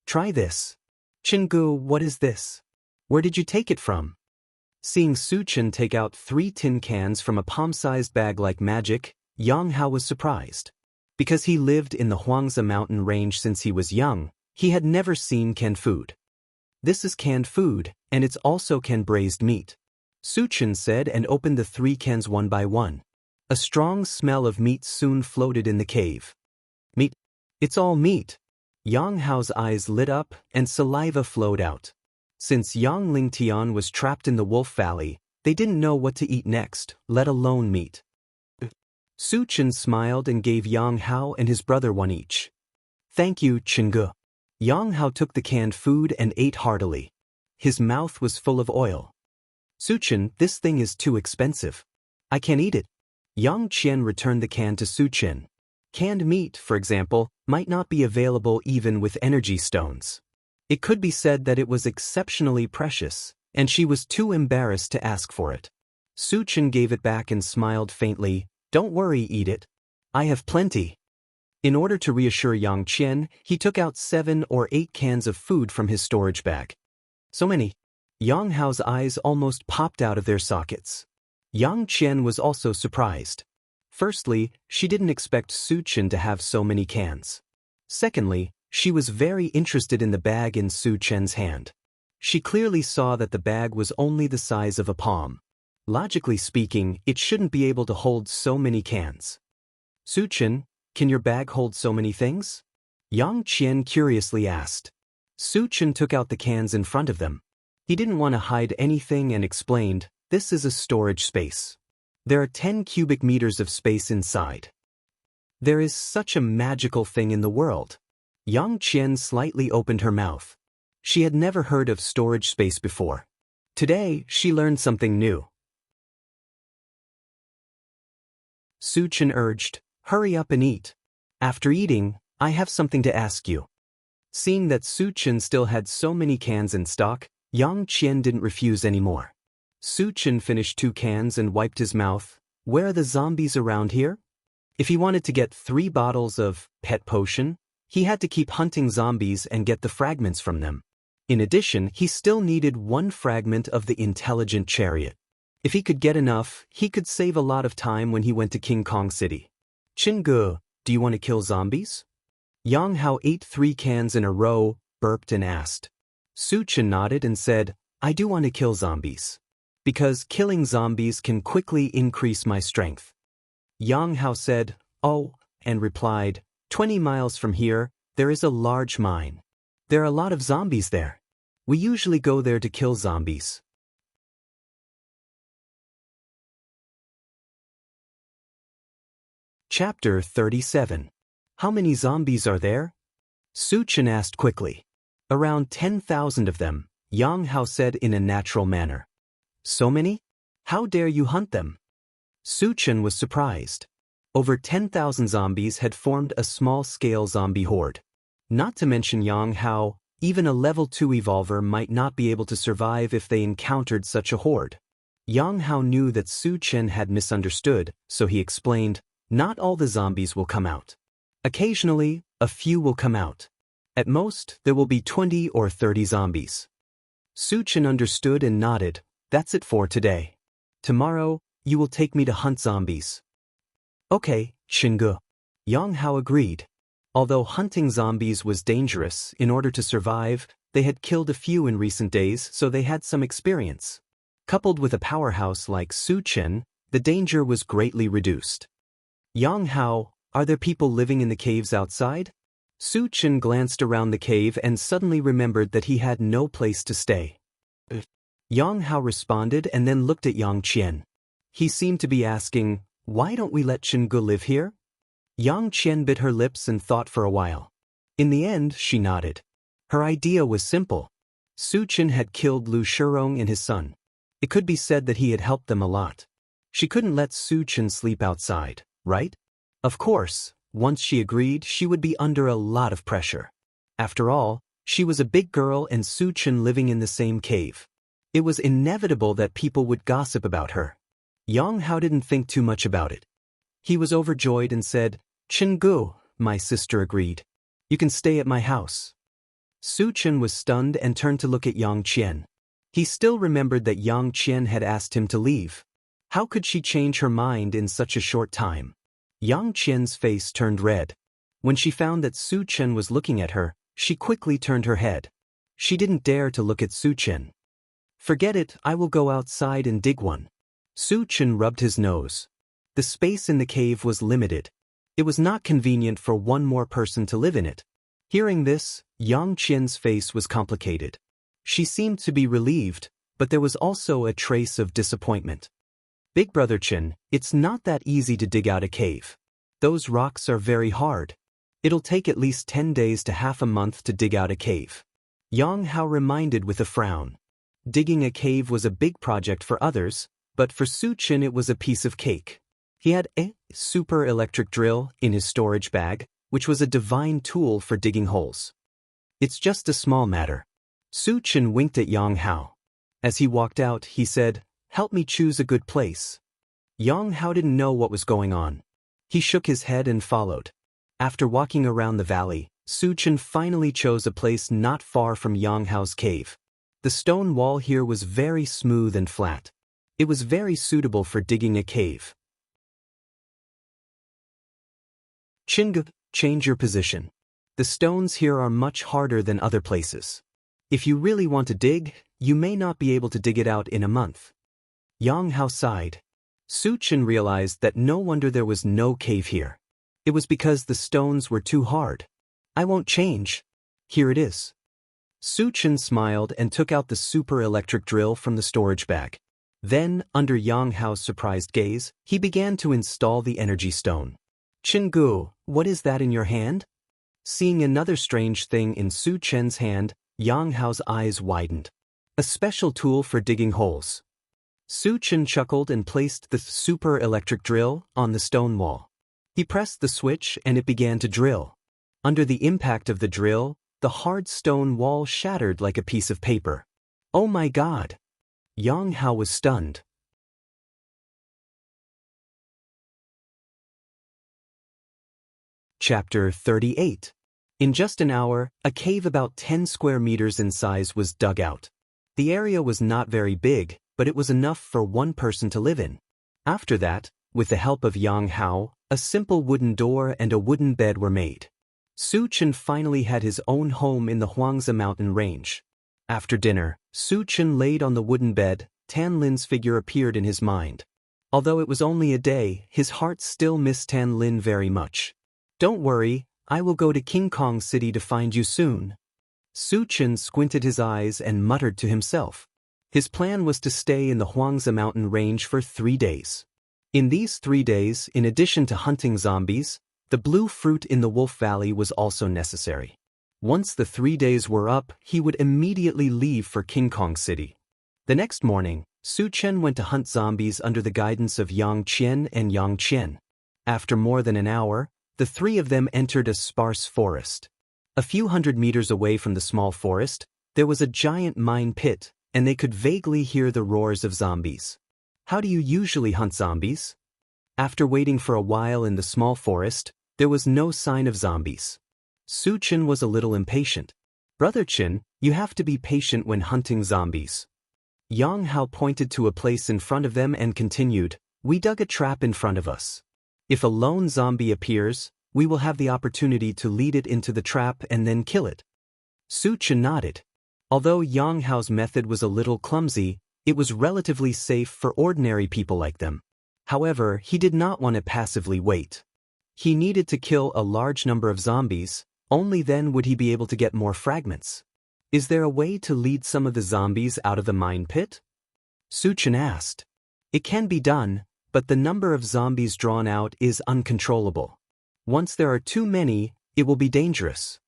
Try this. Jianghu, what is this? Where did you take it from? Seeing Su Chen take out 3 tin cans from a palm-sized bag like magic, Yang Hao was surprised. Because he lived in the Huangzi mountain range since he was young, he had never seen canned food. This is canned food, and it's also canned braised meat. Su Chen said and opened the 3 cans one by one. A strong smell of meat soon floated in the cave. It's all meat. Yang Hao's eyes lit up and saliva flowed out. Since Yang Lingtian was trapped in the Wolf Valley, they didn't know what to eat next, let alone meat. Su Chen smiled and gave Yang Hao and his brother one each. Thank you, Chengge. Yang Hao took the canned food and ate heartily. His mouth was full of oil. Su Chen, this thing is too expensive. I can't eat it. Yang Qian returned the can to Su Chen. Canned meat, for example, might not be available even with energy stones. It could be said that it was exceptionally precious, and she was too embarrassed to ask for it. Su Chen gave it back and smiled faintly. Don't worry, eat it. I have plenty. In order to reassure Yang Qian, he took out 7 or 8 cans of food from his storage bag. So many. Yang Hao's eyes almost popped out of their sockets. Yang Qian was also surprised. Firstly, she didn't expect Su Chen to have so many cans. Secondly, she was very interested in the bag in Su Chen's hand. She clearly saw that the bag was only the size of a palm. Logically speaking, it shouldn't be able to hold so many cans. Su Chen, can your bag hold so many things? Yang Qian curiously asked. Su Chen took out the cans in front of them. He didn't want to hide anything and explained, this is a storage space. There are 10 cubic meters of space inside. There is such a magical thing in the world. Yang Qian slightly opened her mouth. She had never heard of storage space before. Today, she learned something new. Su Chen urged, hurry up and eat. After eating, I have something to ask you. Seeing that Su Chen still had so many cans in stock, Yang Qian didn't refuse anymore. Su Chen finished 2 cans and wiped his mouth. Where are the zombies around here? If he wanted to get 3 bottles of pet potion, he had to keep hunting zombies and get the fragments from them. In addition, he still needed 1 fragment of the intelligent chariot. If he could get enough, he could save a lot of time when he went to King Kong City. Chengge, do you want to kill zombies? Yang Hao ate 3 cans in a row, burped and asked. Su Chen nodded and said, I do want to kill zombies. Because killing zombies can quickly increase my strength. Yang Hao said, oh, and replied, 20 miles from here, there is a large mine. There are a lot of zombies there. We usually go there to kill zombies. Chapter 37. How many zombies are there? Su Chen asked quickly. Around 10,000 of them, Yang Hao said in a natural manner. So many? How dare you hunt them? Su Chen was surprised. Over 10,000 zombies had formed a small-scale zombie horde. Not to mention Yang Hao, even a level 2 evolver might not be able to survive if they encountered such a horde. Yang Hao knew that Su Chen had misunderstood, so he explained, not all the zombies will come out. Occasionally, a few will come out. At most, there will be 20 or 30 zombies. Su Chen understood and nodded. That's it for today. Tomorrow, you will take me to hunt zombies. Okay, Chengge. Yang Hao agreed. Although hunting zombies was dangerous, in order to survive, they had killed a few in recent days, so they had some experience. Coupled with a powerhouse like Su Chen, the danger was greatly reduced. Yang Hao, are there people living in the caves outside? Su Chen glanced around the cave and suddenly remembered that he had no place to stay. Yang Hao responded and then looked at Yang Qian. He seemed to be asking, why don't we let Chengge live here? Yang Qian bit her lips and thought for a while. In the end, she nodded. Her idea was simple. Su Chen had killed Lu Shirong and his son. It could be said that he had helped them a lot. She couldn't let Su Chen sleep outside, right? Of course, once she agreed, she would be under a lot of pressure. After all, she was a big girl and Su Chen living in the same cave. It was inevitable that people would gossip about her. Yang Hao didn't think too much about it. He was overjoyed and said, Chengge, my sister agreed. You can stay at my house. Su Chen was stunned and turned to look at Yang Qian. He still remembered that Yang Qian had asked him to leave. How could she change her mind in such a short time? Yang Qian's face turned red. When she found that Su Chen was looking at her, she quickly turned her head. She didn't dare to look at Su Chen. Forget it, I will go outside and dig one. Su Chen rubbed his nose. The space in the cave was limited. It was not convenient for one more person to live in it. Hearing this, Yang Qian's face was complicated. She seemed to be relieved, but there was also a trace of disappointment. Big Brother Qin, it's not that easy to dig out a cave. Those rocks are very hard. It'll take at least 10 days to half a month to dig out a cave. Yang Hao reminded with a frown. Digging a cave was a big project for others, but for Su Qin it was a piece of cake. He had a super electric drill in his storage bag, which was a divine tool for digging holes. It's just a small matter. Su Qin winked at Yang Hao. As he walked out, he said, "Help me choose a good place." Yang Hao didn't know what was going on. He shook his head and followed. After walking around the valley, Su Qin finally chose a place not far from Yang Hao's cave. The stone wall here was very smooth and flat. It was very suitable for digging a cave. Qingge, change your position. The stones here are much harder than other places. If you really want to dig, you may not be able to dig it out in a month. Yang Hao sighed. Su Qin realized that no wonder there was no cave here. It was because the stones were too hard. I won't change. Here it is. Su Qin smiled and took out the super electric drill from the storage bag. Then, under Yang Hao's surprised gaze, he began to install the energy stone. "Qinggu, what is that in your hand?" Seeing another strange thing in Su Qin's hand, Yang Hao's eyes widened. A special tool for digging holes. Su Qin chuckled and placed the super electric drill on the stone wall. He pressed the switch and it began to drill. Under the impact of the drill, the hard stone wall shattered like a piece of paper. Oh my God! Yang Hao was stunned. Chapter 38. In just an hour, a cave about 10 square meters in size was dug out. The area was not very big, but it was enough for one person to live in. After that, with the help of Yang Hao, a simple wooden door and a wooden bed were made. Su Qin finally had his own home in the Huangzi mountain range. After dinner, Su Qin laid on the wooden bed. Tan Lin's figure appeared in his mind. Although it was only a day, his heart still missed Tan Lin very much. "Don't worry, I will go to King Kong City to find you soon." Su Qin squinted his eyes and muttered to himself. His plan was to stay in the Huangzi mountain range for 3 days. In these 3 days, in addition to hunting zombies, the blue fruit in the Wolf Valley was also necessary. Once the 3 days were up, he would immediately leave for King Kong City. The next morning, Su Qin went to hunt zombies under the guidance of Yang Qian and Yang Qian. After more than an hour, the three of them entered a sparse forest. A few hundred meters away from the small forest, there was a giant mine pit, and they could vaguely hear the roars of zombies. How do you usually hunt zombies? After waiting for a while in the small forest, there was no sign of zombies. Su Qin was a little impatient. "Brother Qin, you have to be patient when hunting zombies." Yang Hao pointed to a place in front of them and continued, "We dug a trap in front of us. If a lone zombie appears, we will have the opportunity to lead it into the trap and then kill it." Su Qin nodded. Although Yang Hao's method was a little clumsy, it was relatively safe for ordinary people like them. However, he did not want to passively wait. He needed to kill a large number of zombies, only then would he be able to get more fragments. "Is there a way to lead some of the zombies out of the mine pit?" Su Qin asked. "It can be done, but the number of zombies drawn out is uncontrollable. Once there are too many, it will be dangerous."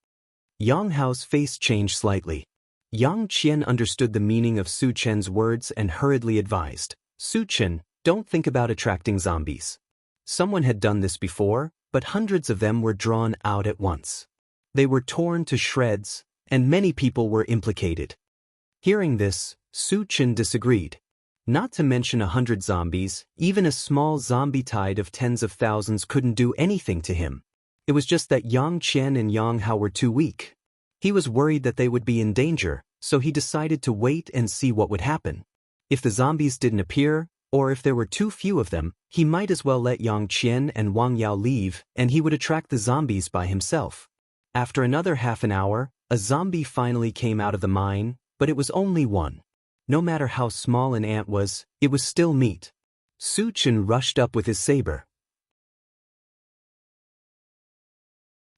Yang Hao's face changed slightly. Yang Qian understood the meaning of Su Qin's words and hurriedly advised, "Su Qin, don't think about attracting zombies." Someone had done this before, but hundreds of them were drawn out at once. They were torn to shreds, and many people were implicated. Hearing this, Su Qin disagreed. Not to mention 100 zombies, even a small zombie tide of tens of thousands couldn't do anything to him. It was just that Yang Qian and Yang Hao were too weak. He was worried that they would be in danger, so he decided to wait and see what would happen. If the zombies didn't appear, or if there were too few of them, he might as well let Yang Qian and Wang Yao leave, and he would attract the zombies by himself. After another half an hour, a zombie finally came out of the mine, but it was only one. No matter how small an ant was, it was still meat. Su Qin rushed up with his saber.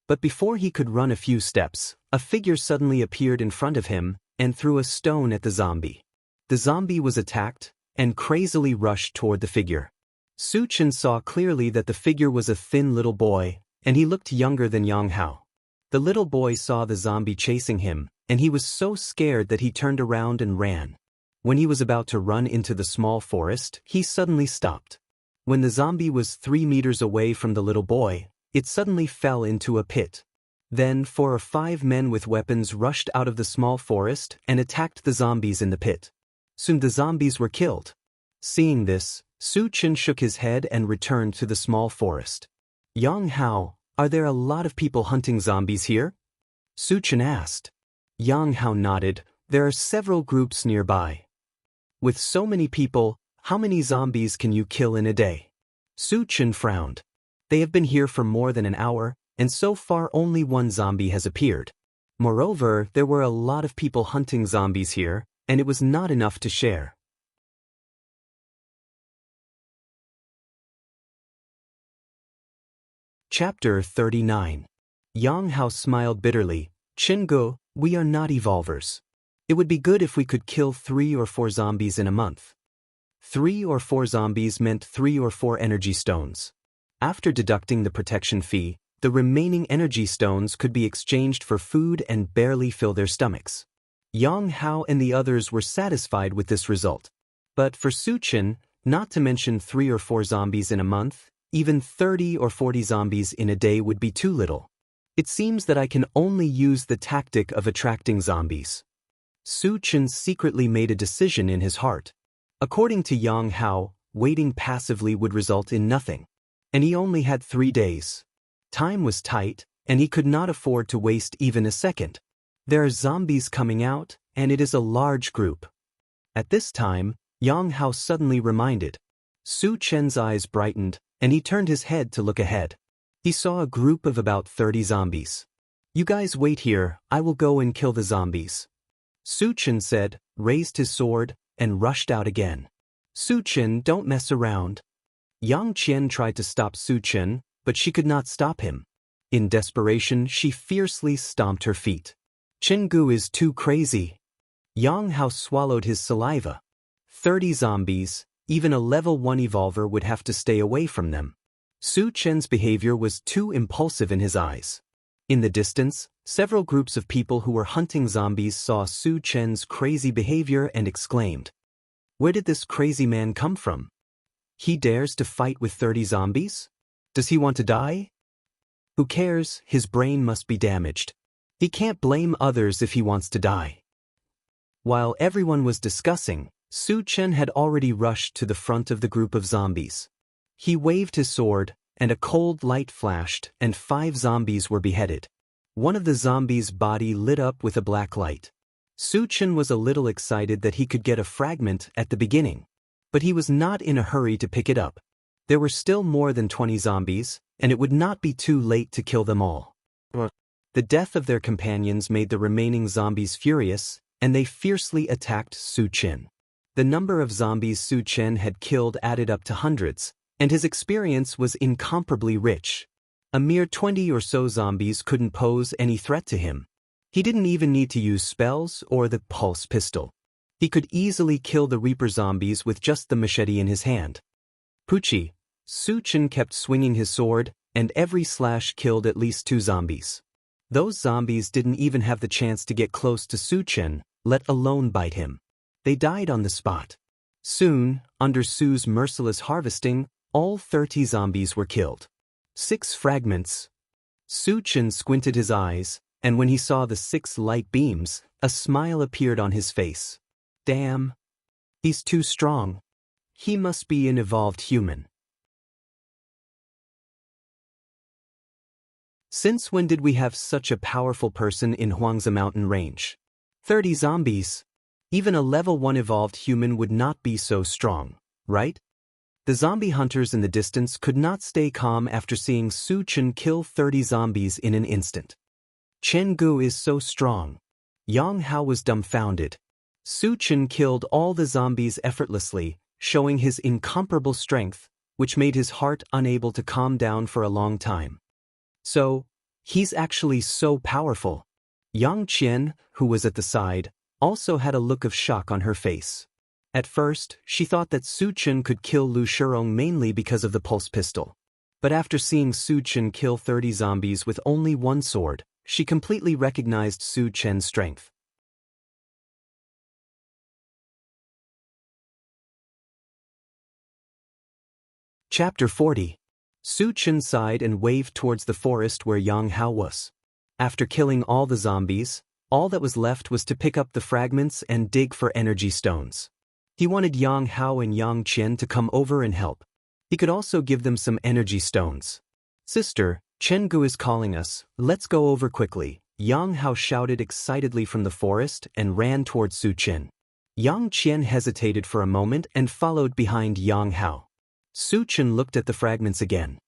But before he could run a few steps, a figure suddenly appeared in front of him and threw a stone at the zombie. The zombie was attacked and crazily rushed toward the figure. Su Chen saw clearly that the figure was a thin little boy, and he looked younger than Yang Hao. The little boy saw the zombie chasing him, and he was so scared that he turned around and ran. When he was about to run into the small forest, he suddenly stopped. When the zombie was 3 meters away from the little boy, it suddenly fell into a pit. Then 4 or 5 men with weapons rushed out of the small forest and attacked the zombies in the pit. Soon the zombies were killed. Seeing this, Su Chen shook his head and returned to the small forest. Yang Hao, are there a lot of people hunting zombies here? Su Chen asked. Yang Hao nodded. There are several groups nearby. With so many people, how many zombies can you kill in a day? Su Chen frowned. They have been here for more than an hour, and so far only 1 zombie has appeared. Moreover, there were a lot of people hunting zombies here, and it was not enough to share. Chapter 39. Yang Hao smiled bitterly. Jianghu, we are not evolvers. It would be good if we could kill 3 or 4 zombies in a month. 3 or 4 zombies meant 3 or 4 energy stones. After deducting the protection fee, the remaining energy stones could be exchanged for food and barely fill their stomachs. Yang Hao and the others were satisfied with this result. But for Su Chen, not to mention 3 or 4 zombies in a month, even 30 or 40 zombies in a day would be too little. It seems that I can only use the tactic of attracting zombies. Su Chen secretly made a decision in his heart. According to Yang Hao, waiting passively would result in nothing. And he only had 3 days. Time was tight, and he could not afford to waste even a second. There are zombies coming out, and it is a large group. At this time, Yang Hao suddenly reminded. Su Chen's eyes brightened, and he turned his head to look ahead. He saw a group of about 30 zombies. You guys wait here, I will go and kill the zombies. Su Chen said, raised his sword, and rushed out again. Su Chen, don't mess around. Yang Qian tried to stop Su Chen, but she could not stop him. In desperation, she fiercely stomped her feet. Jianghu is too crazy. Yang Hao swallowed his saliva. 30 zombies, even a level 1 evolver would have to stay away from them. Su Chen's behavior was too impulsive in his eyes. In the distance, several groups of people who were hunting zombies saw Su Chen's crazy behavior and exclaimed, "Where did this crazy man come from? He dares to fight with 30 zombies? Does he want to die? Who cares, his brain must be damaged. He can't blame others if he wants to die." While everyone was discussing, Su Chen had already rushed to the front of the group of zombies. He waved his sword, and a cold light flashed, and 5 zombies were beheaded. One of the zombies' body lit up with a black light. Su Chen was a little excited that he could get a fragment at the beginning. But he was not in a hurry to pick it up. There were still more than 20 zombies, and it would not be too late to kill them all. The death of their companions made the remaining zombies furious, and they fiercely attacked Su Chen. The number of zombies Su Chen had killed added up to hundreds, and his experience was incomparably rich. A mere 20 or so zombies couldn't pose any threat to him. He didn't even need to use spells or the pulse pistol. He could easily kill the Reaper zombies with just the machete in his hand. Pucci, Su Chen kept swinging his sword, and every slash killed at least 2 zombies. Those zombies didn't even have the chance to get close to Su Chen, let alone bite him. They died on the spot. Soon, under Su's merciless harvesting, all 30 zombies were killed. 6 fragments. Su Chen squinted his eyes, and when he saw the 6 light beams, a smile appeared on his face. Damn. He's too strong. He must be an evolved human. Since when did we have such a powerful person in Huangzi mountain range? 30 zombies. Even a level 1 evolved human would not be so strong, right? The zombie hunters in the distance could not stay calm after seeing Su Chen kill 30 zombies in an instant. Jianghu is so strong. Yang Hao was dumbfounded. Su Chen killed all the zombies effortlessly, showing his incomparable strength, which made his heart unable to calm down for a long time. So, He's actually so powerful. Yang Qian, who was at the side, also had a look of shock on her face. At first, she thought that Su Chen could kill Lu Shirong mainly because of the pulse pistol. But after seeing Su Chen kill 30 zombies with only one sword, she completely recognized Su Chen's strength. Chapter 40. Su Chen sighed and waved towards the forest where Yang Hao was. After killing all the zombies, all that was left was to pick up the fragments and dig for energy stones. He wanted Yang Hao and Yang Qian to come over and help. He could also give them some energy stones. "Sister, Chen Gu is calling us, let's go over quickly," Yang Hao shouted excitedly from the forest and ran towards Su Chen. Yang Qian hesitated for a moment and followed behind Yang Hao. Su Chen looked at the fragments again.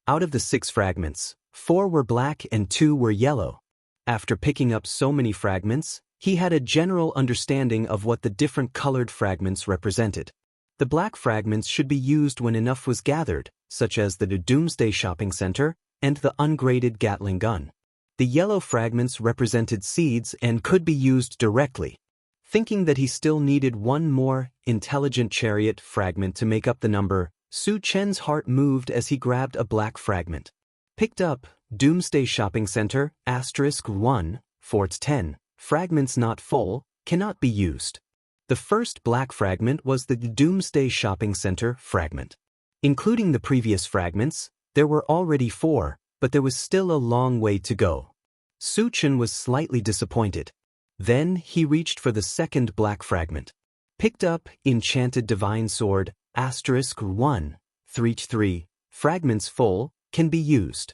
Out of the 6 fragments, 4 were black and 2 were yellow. After picking up so many fragments, he had a general understanding of what the different colored fragments represented. The black fragments should be used when enough was gathered, such as the Doomsday Shopping Center and the ungraded Gatling gun. The yellow fragments represented seeds and could be used directly. Thinking that he still needed one more intelligent chariot fragment to make up the number, Su Chen's heart moved as he grabbed a black fragment. Picked up, Doomsday Shopping Center, *1, Fort 10, fragments not full, cannot be used. The first black fragment was the Doomsday Shopping Center fragment. Including the previous fragments, there were already 4, but there was still a long way to go. Su Chen was slightly disappointed. Then he reached for the second black fragment. Picked up Enchanted Divine Sword, *1, 3, fragments full, can be used.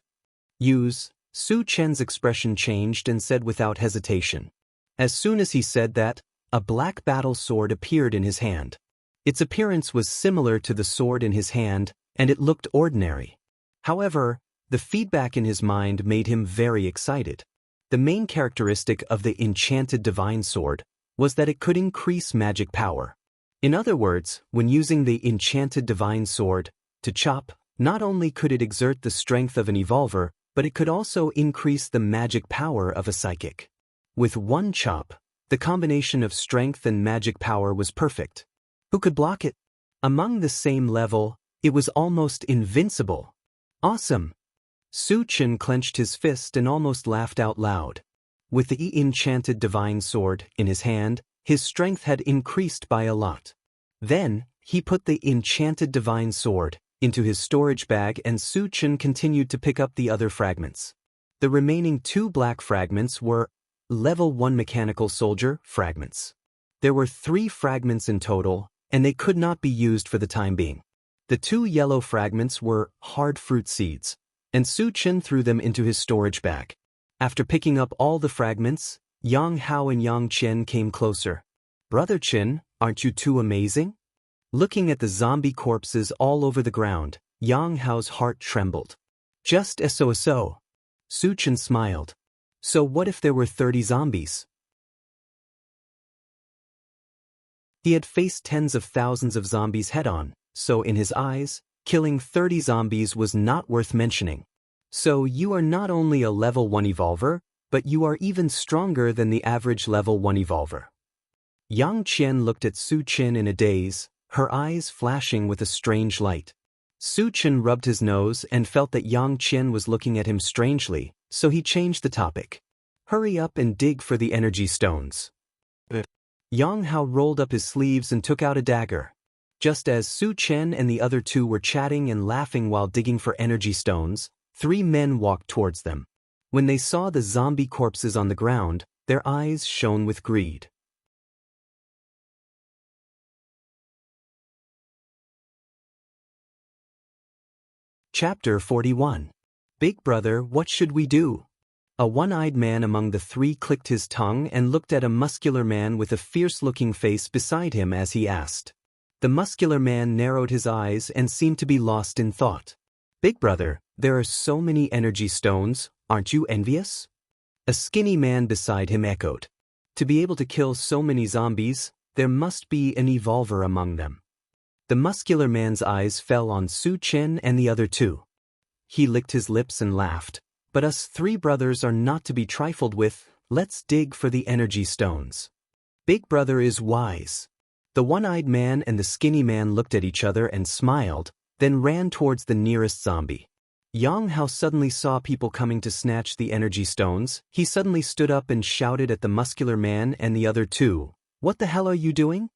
Use. Su Chen's expression changed and said without hesitation. As soon as he said that, a black battle sword appeared in his hand. Its appearance was similar to the sword in his hand, and it looked ordinary. However, the feedback in his mind made him very excited. The main characteristic of the Enchanted Divine Sword was that it could increase magic power. In other words, when using the Enchanted Divine Sword to chop, not only could it exert the strength of an evolver, but it could also increase the magic power of a psychic. With one chop, the combination of strength and magic power was perfect. Who could block it? Among the same level, it was almost invincible. Awesome! Su Chen clenched his fist and almost laughed out loud. With the Enchanted Divine Sword in his hand, his strength had increased by a lot. Then, he put the Enchanted Divine Sword into his storage bag and Su Chen continued to pick up the other fragments. The remaining 2 black fragments were Level 1 Mechanical Soldier fragments. There were 3 fragments in total, and they could not be used for the time being. The 2 yellow fragments were hard fruit seeds, and Su Chen threw them into his storage bag. After picking up all the fragments, Yang Hao and Yang Qian came closer. "Brother Chen, aren't you too amazing?" Looking at the zombie corpses all over the ground, Yang Hao's heart trembled. "Just so. Su Chen smiled. "So what if there were 30 zombies?" He had faced tens of thousands of zombies head-on, so in his eyes, killing 30 zombies was not worth mentioning. "So you are not only a level 1 evolver, but you are even stronger than the average level 1 evolver." Yang Qian looked at Su Chen in a daze, her eyes flashing with a strange light. Su Chen rubbed his nose and felt that Yang Qian was looking at him strangely, so he changed the topic. "Hurry up and dig for the energy stones." Yang Hao rolled up his sleeves and took out a dagger. Just as Su Chen and the other 2 were chatting and laughing while digging for energy stones, 3 men walked towards them. When they saw the zombie corpses on the ground, their eyes shone with greed. Chapter 41. Big Brother, what should we do? A one-eyed man among the 3 clicked his tongue and looked at a muscular man with a fierce-looking face beside him as he asked. The muscular man narrowed his eyes and seemed to be lost in thought. "Big Brother, there are so many energy stones, aren't you envious?" A skinny man beside him echoed. "To be able to kill so many zombies, there must be an evolver among them." The muscular man's eyes fell on Su Chen and the other 2. He licked his lips and laughed. But us three brothers are not to be trifled with, let's dig for the energy stones. Big brother is wise. The one-eyed man and the skinny man looked at each other and smiled, then ran towards the nearest zombie. Jianghu suddenly saw people coming to snatch the energy stones. He suddenly stood up and shouted at the muscular man and the other two, "What the hell are you doing?"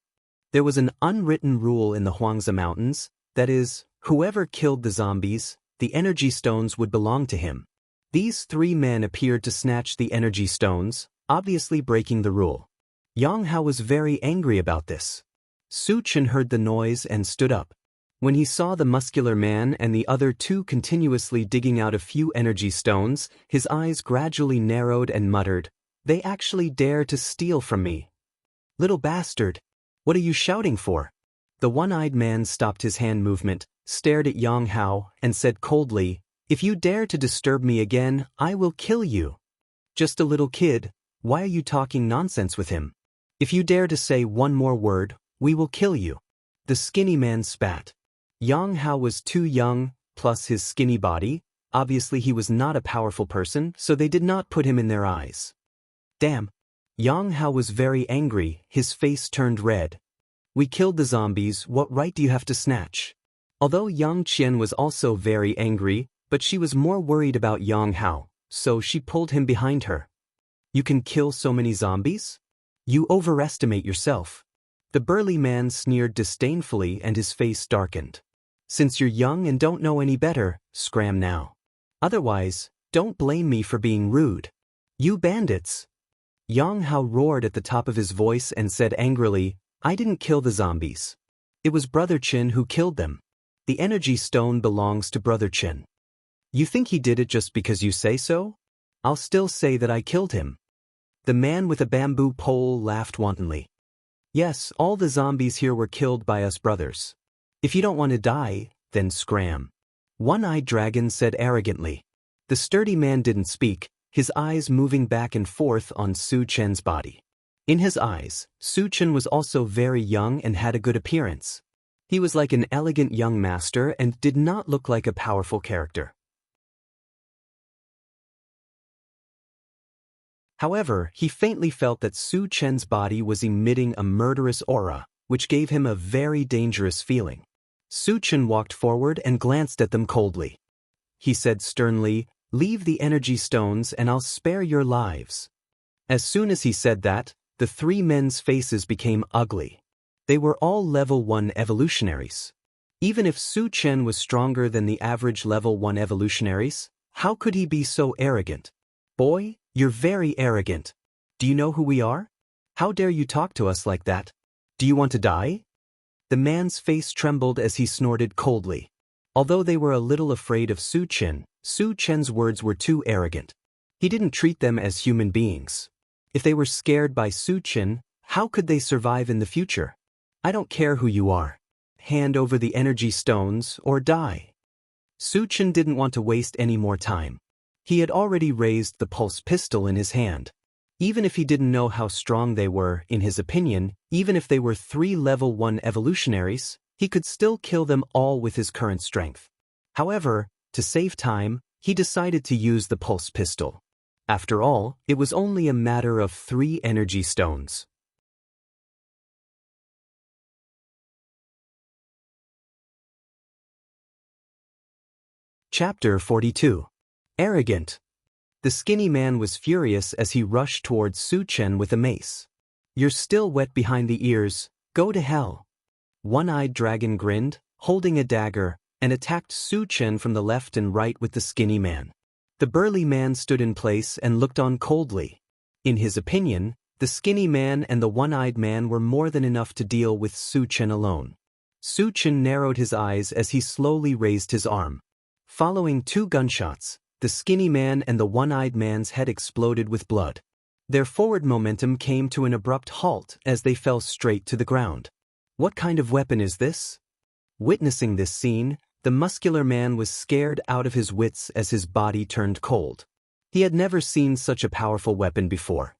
There was an unwritten rule in the Huangzi Mountains, that is, whoever killed the zombies, the energy stones would belong to him. These three men appeared to snatch the energy stones, obviously breaking the rule. Jianghu was very angry about this. Su Chen heard the noise and stood up. When he saw the muscular man and the other two continuously digging out a few energy stones, his eyes gradually narrowed and muttered, "They actually dare to steal from me. Little bastard, what are you shouting for?" The one-eyed man stopped his hand movement, stared at Jianghu, and said coldly, "If you dare to disturb me again, I will kill you." "Just a little kid, why are you talking nonsense with him? If you dare to say one more word, we will kill you." The skinny man spat. Jianghu was too young, plus his skinny body. Obviously he was not a powerful person, so they did not put him in their eyes. Damn. Jianghu was very angry, his face turned red. "We killed the zombies, what right do you have to snatch?" Although Yang Qian was also very angry, but she was more worried about Jianghu, so she pulled him behind her. "You can kill so many zombies? You overestimate yourself." The burly man sneered disdainfully and his face darkened. "Since you're young and don't know any better, scram now. Otherwise, don't blame me for being rude. You bandits!" Jianghu roared at the top of his voice and said angrily, "I didn't kill the zombies. It was Brother Qin who killed them. The energy stone belongs to Brother Qin. You think he did it just because you say so? I'll still say that I killed him." The man with a bamboo pole laughed wantonly. "Yes, all the zombies here were killed by us brothers. If you don't want to die, then scram." One-eyed dragon said arrogantly. The sturdy man didn't speak, his eyes moving back and forth on Su Chen's body. In his eyes, Su Chen was also very young and had a good appearance. He was like an elegant young master and did not look like a powerful character. However, he faintly felt that Su Chen's body was emitting a murderous aura, which gave him a very dangerous feeling. Su Chen walked forward and glanced at them coldly. He said sternly, "Leave the energy stones and I'll spare your lives." As soon as he said that, the three men's faces became ugly. They were all level 1 evolutionaries. Even if Su Chen was stronger than the average level 1 evolutionaries, how could he be so arrogant? "Boy, you're very arrogant. Do you know who we are? How dare you talk to us like that? Do you want to die?" The man's face trembled as he snorted coldly. Although they were a little afraid of Su Chen's words were too arrogant. He didn't treat them as human beings. If they were scared by Su Chen, how could they survive in the future? "I don't care who you are. Hand over the energy stones or die." Su Chen didn't want to waste any more time. He had already raised the pulse pistol in his hand. Even if he didn't know how strong they were, in his opinion, even if they were 3 level 1 evolutionaries, he could still kill them all with his current strength. However, to save time, he decided to use the pulse pistol. After all, it was only a matter of 3 energy stones. Chapter 42. Arrogant. The skinny man was furious as he rushed towards Su Chen with a mace. "You're still wet behind the ears, go to hell." One-eyed dragon grinned, holding a dagger, and attacked Su Chen from the left and right with the skinny man. The burly man stood in place and looked on coldly. In his opinion, the skinny man and the one-eyed man were more than enough to deal with Su Chen alone. Su Chen narrowed his eyes as he slowly raised his arm. Following 2 gunshots, the skinny man and the one-eyed man's head exploded with blood. Their forward momentum came to an abrupt halt as they fell straight to the ground. What kind of weapon is this? Witnessing this scene, the muscular man was scared out of his wits as his body turned cold. He had never seen such a powerful weapon before.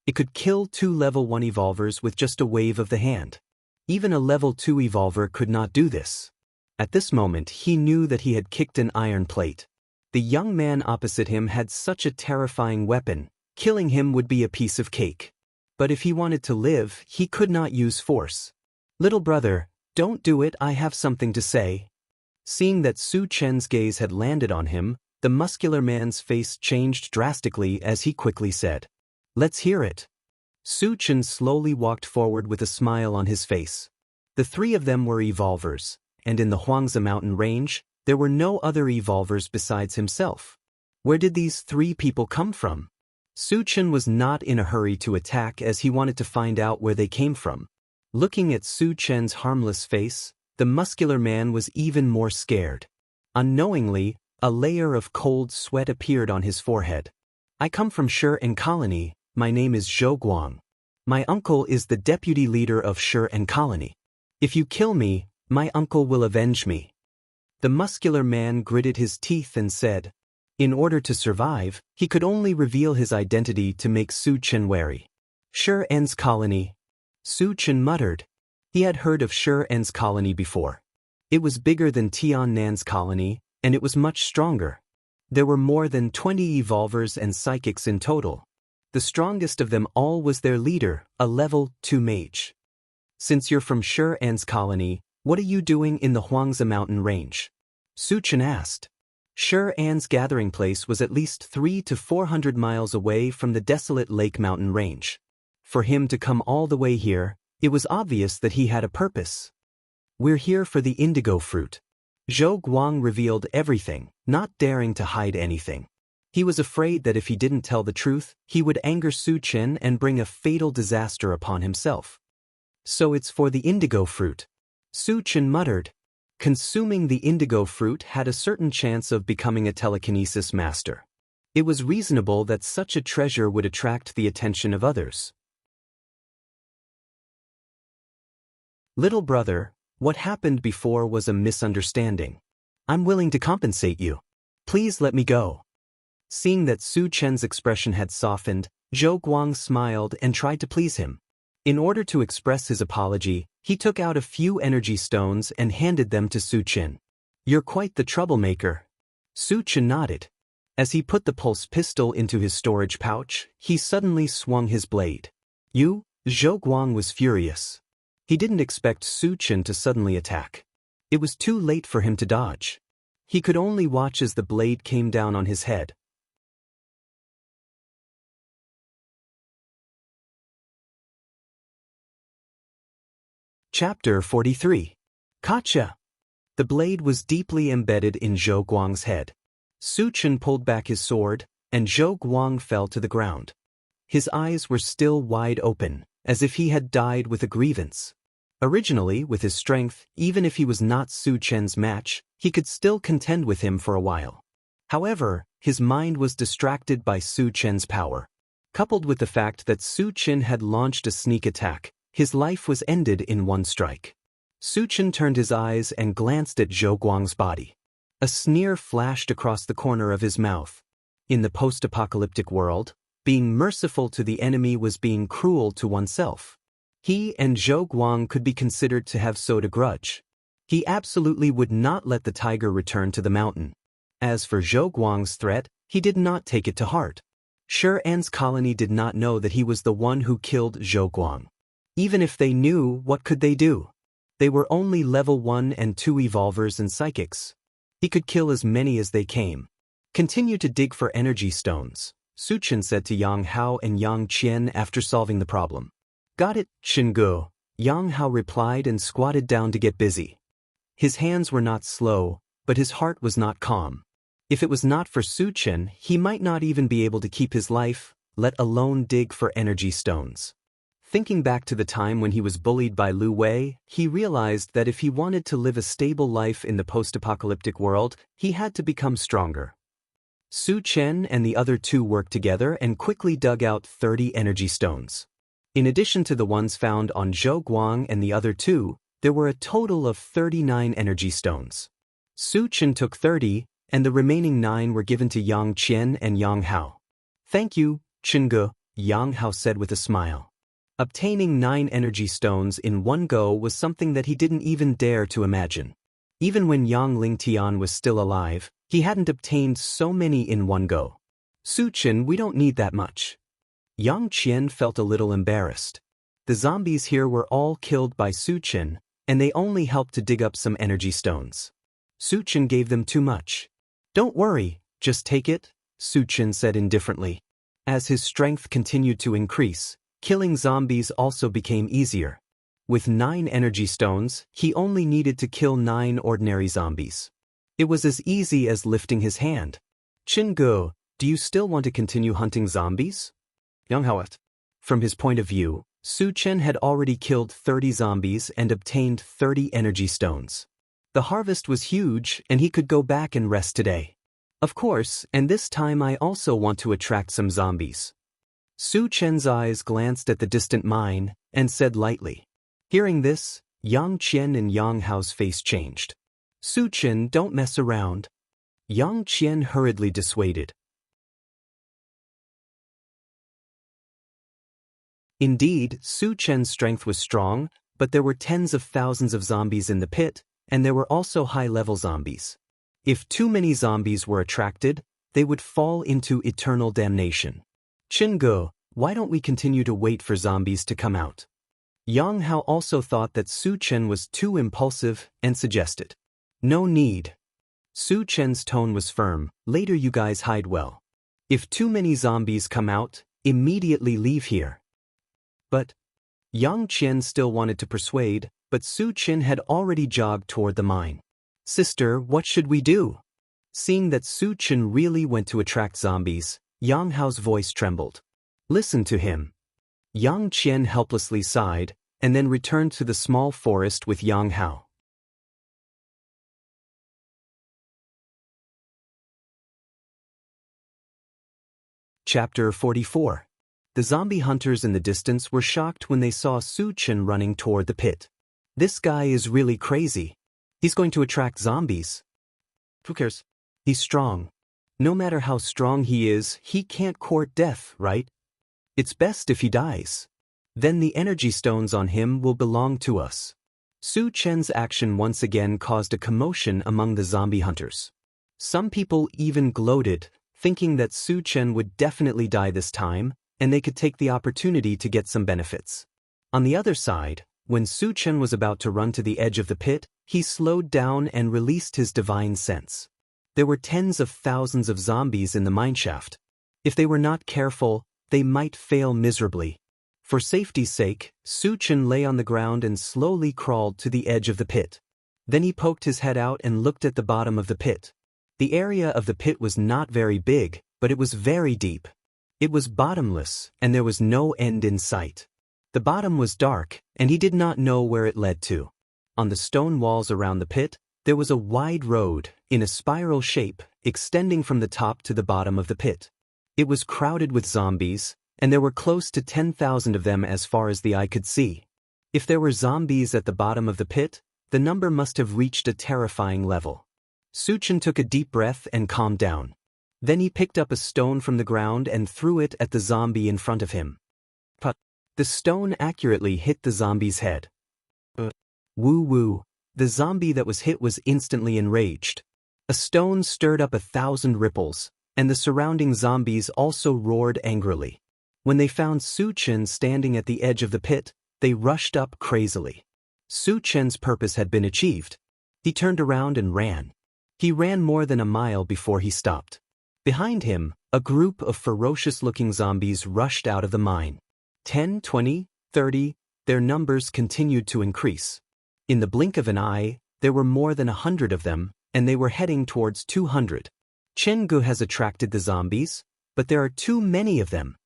It could kill 2 level 1 evolvers with just a wave of the hand. Even a level 2 evolver could not do this. At this moment he knew that he had kicked an iron plate. The young man opposite him had such a terrifying weapon, killing him would be a piece of cake. But if he wanted to live, he could not use force. "Little brother, don't do it, I have something to say." Seeing that Su Chen's gaze had landed on him, the muscular man's face changed drastically as he quickly said, "Let's hear it." Su Chen slowly walked forward with a smile on his face. The three of them were evolvers, and in the Huangzi mountain range, there were no other evolvers besides himself. Where did these three people come from? Su Chen was not in a hurry to attack as he wanted to find out where they came from. Looking at Su Chen's harmless face, the muscular man was even more scared. Unknowingly, a layer of cold sweat appeared on his forehead. "I come from Shi Colony, my name is Zhou Guang. My uncle is the deputy leader of Shi Colony. If you kill me, my uncle will avenge me." The muscular man gritted his teeth and said, in order to survive, he could only reveal his identity to make Su Chen wary. "Shi Colony." Su Chen muttered. He had heard of Shi Colony before. It was bigger than Tiannan's colony, and it was much stronger. There were more than 20 evolvers and psychics in total. The strongest of them all was their leader, a level 2 mage. "Since you're from Shi colony, what are you doing in the Huangzi mountain range?" Su Chen asked. Shi gathering place was at least 300 to 400 miles away from the desolate Lake Mountain range. For him to come all the way here, it was obvious that he had a purpose. "We're here for the indigo fruit." Zhou Guang revealed everything, not daring to hide anything. He was afraid that if he didn't tell the truth, he would anger Su Chen and bring a fatal disaster upon himself. "So it's for the indigo fruit." Su Chen muttered. Consuming the indigo fruit had a certain chance of becoming a telekinesis master. It was reasonable that such a treasure would attract the attention of others. "Little brother, what happened before was a misunderstanding. I'm willing to compensate you. Please let me go." Seeing that Su Chen's expression had softened, Zhou Guang smiled and tried to please him. In order to express his apology, he took out a few energy stones and handed them to Su Chen. "You're quite the troublemaker." Su Chen nodded. As he put the pulse pistol into his storage pouch, he suddenly swung his blade. "You?" Zhou Guang was furious. He didn't expect Su Chen to suddenly attack. It was too late for him to dodge. He could only watch as the blade came down on his head. Chapter 43. Gotcha! The blade was deeply embedded in Zhou Guang's head. Su Chen pulled back his sword, and Zhou Guang fell to the ground. His eyes were still wide open, as if he had died with a grievance. Originally, with his strength, even if he was not Su Chen's match, he could still contend with him for a while. However, his mind was distracted by Su Chen's power. Coupled with the fact that Su Chen had launched a sneak attack, his life was ended in one strike. Su Chen turned his eyes and glanced at Zhou Guang's body. A sneer flashed across the corner of his mouth. In the post-apocalyptic world, being merciful to the enemy was being cruel to oneself. He and Zhou Guang could be considered to have sowed a grudge. He absolutely would not let the tiger return to the mountain. As for Zhou Guang's threat, he did not take it to heart. Shi colony did not know that he was the one who killed Zhou Guang. Even if they knew, what could they do? They were only level 1 and 2 evolvers and psychics. He could kill as many as they came. "Continue to dig for energy stones," Su Chen said to Yang Hao and Yang Qian after solving the problem. "Got it, Jianghu," Yang Hao replied and squatted down to get busy. His hands were not slow, but his heart was not calm. If it was not for Su Chen, he might not even be able to keep his life, let alone dig for energy stones. Thinking back to the time when he was bullied by Lu Wei, he realized that if he wanted to live a stable life in the post-apocalyptic world, he had to become stronger. Su Chen and the other two worked together and quickly dug out 30 energy stones. In addition to the ones found on Zhou Guang and the other two, there were a total of 39 energy stones. Su Chen took 30, and the remaining 9 were given to Yang Qian and Yang Hao. "Thank you, Jianghu," Yang Hao said with a smile. Obtaining 9 energy stones in one go was something that he didn't even dare to imagine. Even when Yang Lingtian was still alive, He hadn't obtained so many in one go. Su Chen, we don't need that much. Yang Qian felt a little embarrassed. The zombies here were all killed by Su Chen, and they only helped to dig up some energy stones. Su Chen gave them too much. Don't worry, just take it, Su Chen said indifferently. As his strength continued to increase, killing zombies also became easier. With 9 energy stones, he only needed to kill 9 ordinary zombies. It was as easy as lifting his hand. Jianghu, do you still want to continue hunting zombies? Jianghu. From his point of view, Su Chen had already killed 30 zombies and obtained 30 energy stones. The harvest was huge and he could go back and rest today. Of course, and this time I also want to attract some zombies. Su Chen's eyes glanced at the distant mine and said lightly. Hearing this, Yang Qian and Yang Hao's face changed. Su Chen, don't mess around. Yang Qian hurriedly dissuaded. Indeed, Su Chen's strength was strong, but there were tens of thousands of zombies in the pit, and there were also high-level zombies. If too many zombies were attracted, they would fall into eternal damnation. Jianghu, why don't we continue to wait for zombies to come out? Yang Hao also thought that Su Chen was too impulsive and suggested. No need. Su Chen's tone was firm. Later you guys hide well. If too many zombies come out, immediately leave here. But Yang Qian still wanted to persuade, but Su Chen had already jogged toward the mine. Sister, what should we do? Seeing that Su Chen really went to attract zombies, Yang Hao's voice trembled. Listen to him. Yang Qian helplessly sighed, and then returned to the small forest with Yang Hao. Chapter 44. The zombie hunters in the distance were shocked when they saw Su Chen running toward the pit. This guy is really crazy. He's going to attract zombies. Who cares? He's strong. No matter how strong he is, he can't court death, right? It's best if he dies. Then the energy stones on him will belong to us. Su Chen's action once again caused a commotion among the zombie hunters. Some people even gloated, thinking that Su Chen would definitely die this time, and they could take the opportunity to get some benefits. On the other side, when Su Chen was about to run to the edge of the pit, he slowed down and released his divine sense. There were tens of thousands of zombies in the mineshaft. If they were not careful, they might fail miserably. For safety's sake, Su Chen lay on the ground and slowly crawled to the edge of the pit. Then he poked his head out and looked at the bottom of the pit. The area of the pit was not very big, but it was very deep. It was bottomless, and there was no end in sight. The bottom was dark, and he did not know where it led to. On the stone walls around the pit, there was a wide road, in a spiral shape, extending from the top to the bottom of the pit. It was crowded with zombies, and there were close to 10,000 of them as far as the eye could see. If there were zombies at the bottom of the pit, the number must have reached a terrifying level. Su Chen took a deep breath and calmed down. Then he picked up a stone from the ground and threw it at the zombie in front of him. But the stone accurately hit the zombie's head. Woo-woo. The zombie that was hit was instantly enraged. A stone stirred up 1,000 ripples, and the surrounding zombies also roared angrily. When they found Su Chen standing at the edge of the pit, they rushed up crazily. Su Chen's purpose had been achieved. He turned around and ran. He ran more than a mile before he stopped. Behind him, a group of ferocious-looking zombies rushed out of the mine. 10, 20, 30, their numbers continued to increase. In the blink of an eye, there were more than 100 of them, and they were heading towards 200. Jianghu has attracted the zombies, but there are too many of them.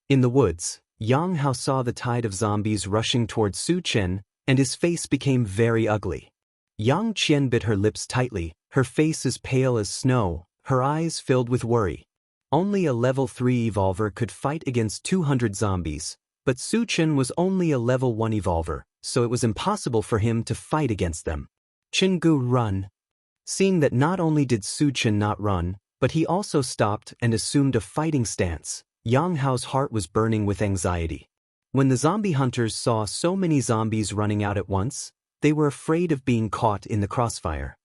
In the woods, Yang Hao saw the tide of zombies rushing towards Su Chen, and his face became very ugly. Yang Qian bit her lips tightly, her face as pale as snow, her eyes filled with worry. Only a level 3 evolver could fight against 200 zombies, but Su Chen was only a level 1 evolver, so it was impossible for him to fight against them. Jianghu, run. Seeing that not only did Su Chen not run, but he also stopped and assumed a fighting stance, Yang Hao's heart was burning with anxiety. When the zombie hunters saw so many zombies running out at once, they were afraid of being caught in the crossfire.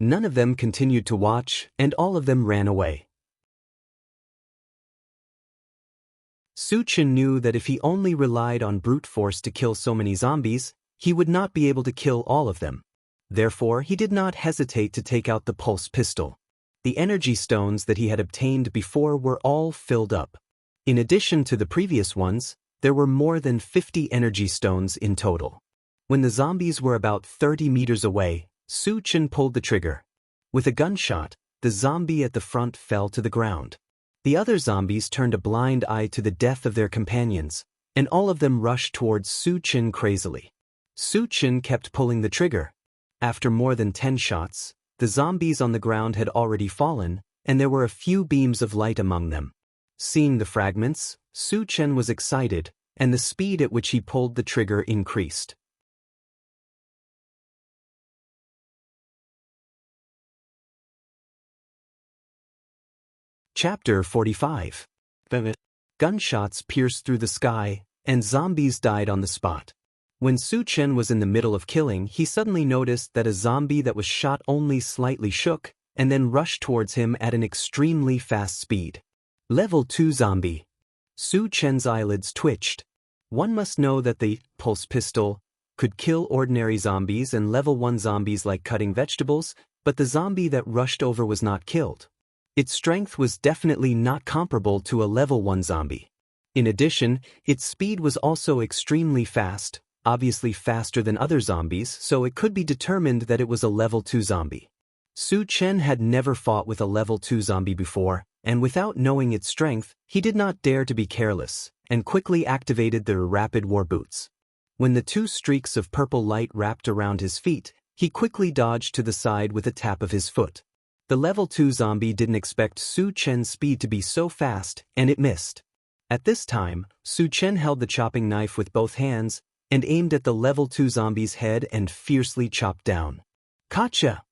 None of them continued to watch, and all of them ran away. Su Chen knew that if he only relied on brute force to kill so many zombies, he would not be able to kill all of them. Therefore, he did not hesitate to take out the pulse pistol. The energy stones that he had obtained before were all filled up. In addition to the previous ones, there were more than 50 energy stones in total. When the zombies were about 30 meters away, Su Chen pulled the trigger. With a gunshot, the zombie at the front fell to the ground. The other zombies turned a blind eye to the death of their companions, and all of them rushed towards Su Chen crazily. Su Chen kept pulling the trigger. After more than 10 shots, the zombies on the ground had already fallen, and there were a few beams of light among them. Seeing the fragments, Su Chen was excited, and the speed at which he pulled the trigger increased. Chapter 45. Gunshots pierced through the sky, and zombies died on the spot. When Su Chen was in the middle of killing, he suddenly noticed that a zombie that was shot only slightly shook, and then rushed towards him at an extremely fast speed. Level 2 zombie. Su Chen's eyelids twitched. One must know that the pulse pistol could kill ordinary zombies and level 1 zombies like cutting vegetables, but the zombie that rushed over was not killed. Its strength was definitely not comparable to a level 1 zombie. In addition, its speed was also extremely fast, obviously faster than other zombies, so it could be determined that it was a level 2 zombie. Su Chen had never fought with a level 2 zombie before, and without knowing its strength, he did not dare to be careless, and quickly activated the rapid war boots. When the 2 streaks of purple light wrapped around his feet, he quickly dodged to the side with a tap of his foot. The level 2 zombie didn't expect Su Chen's speed to be so fast, and it missed. At this time, Su Chen held the chopping knife with both hands, and aimed at the level 2 zombie's head and fiercely chopped down. Gotcha!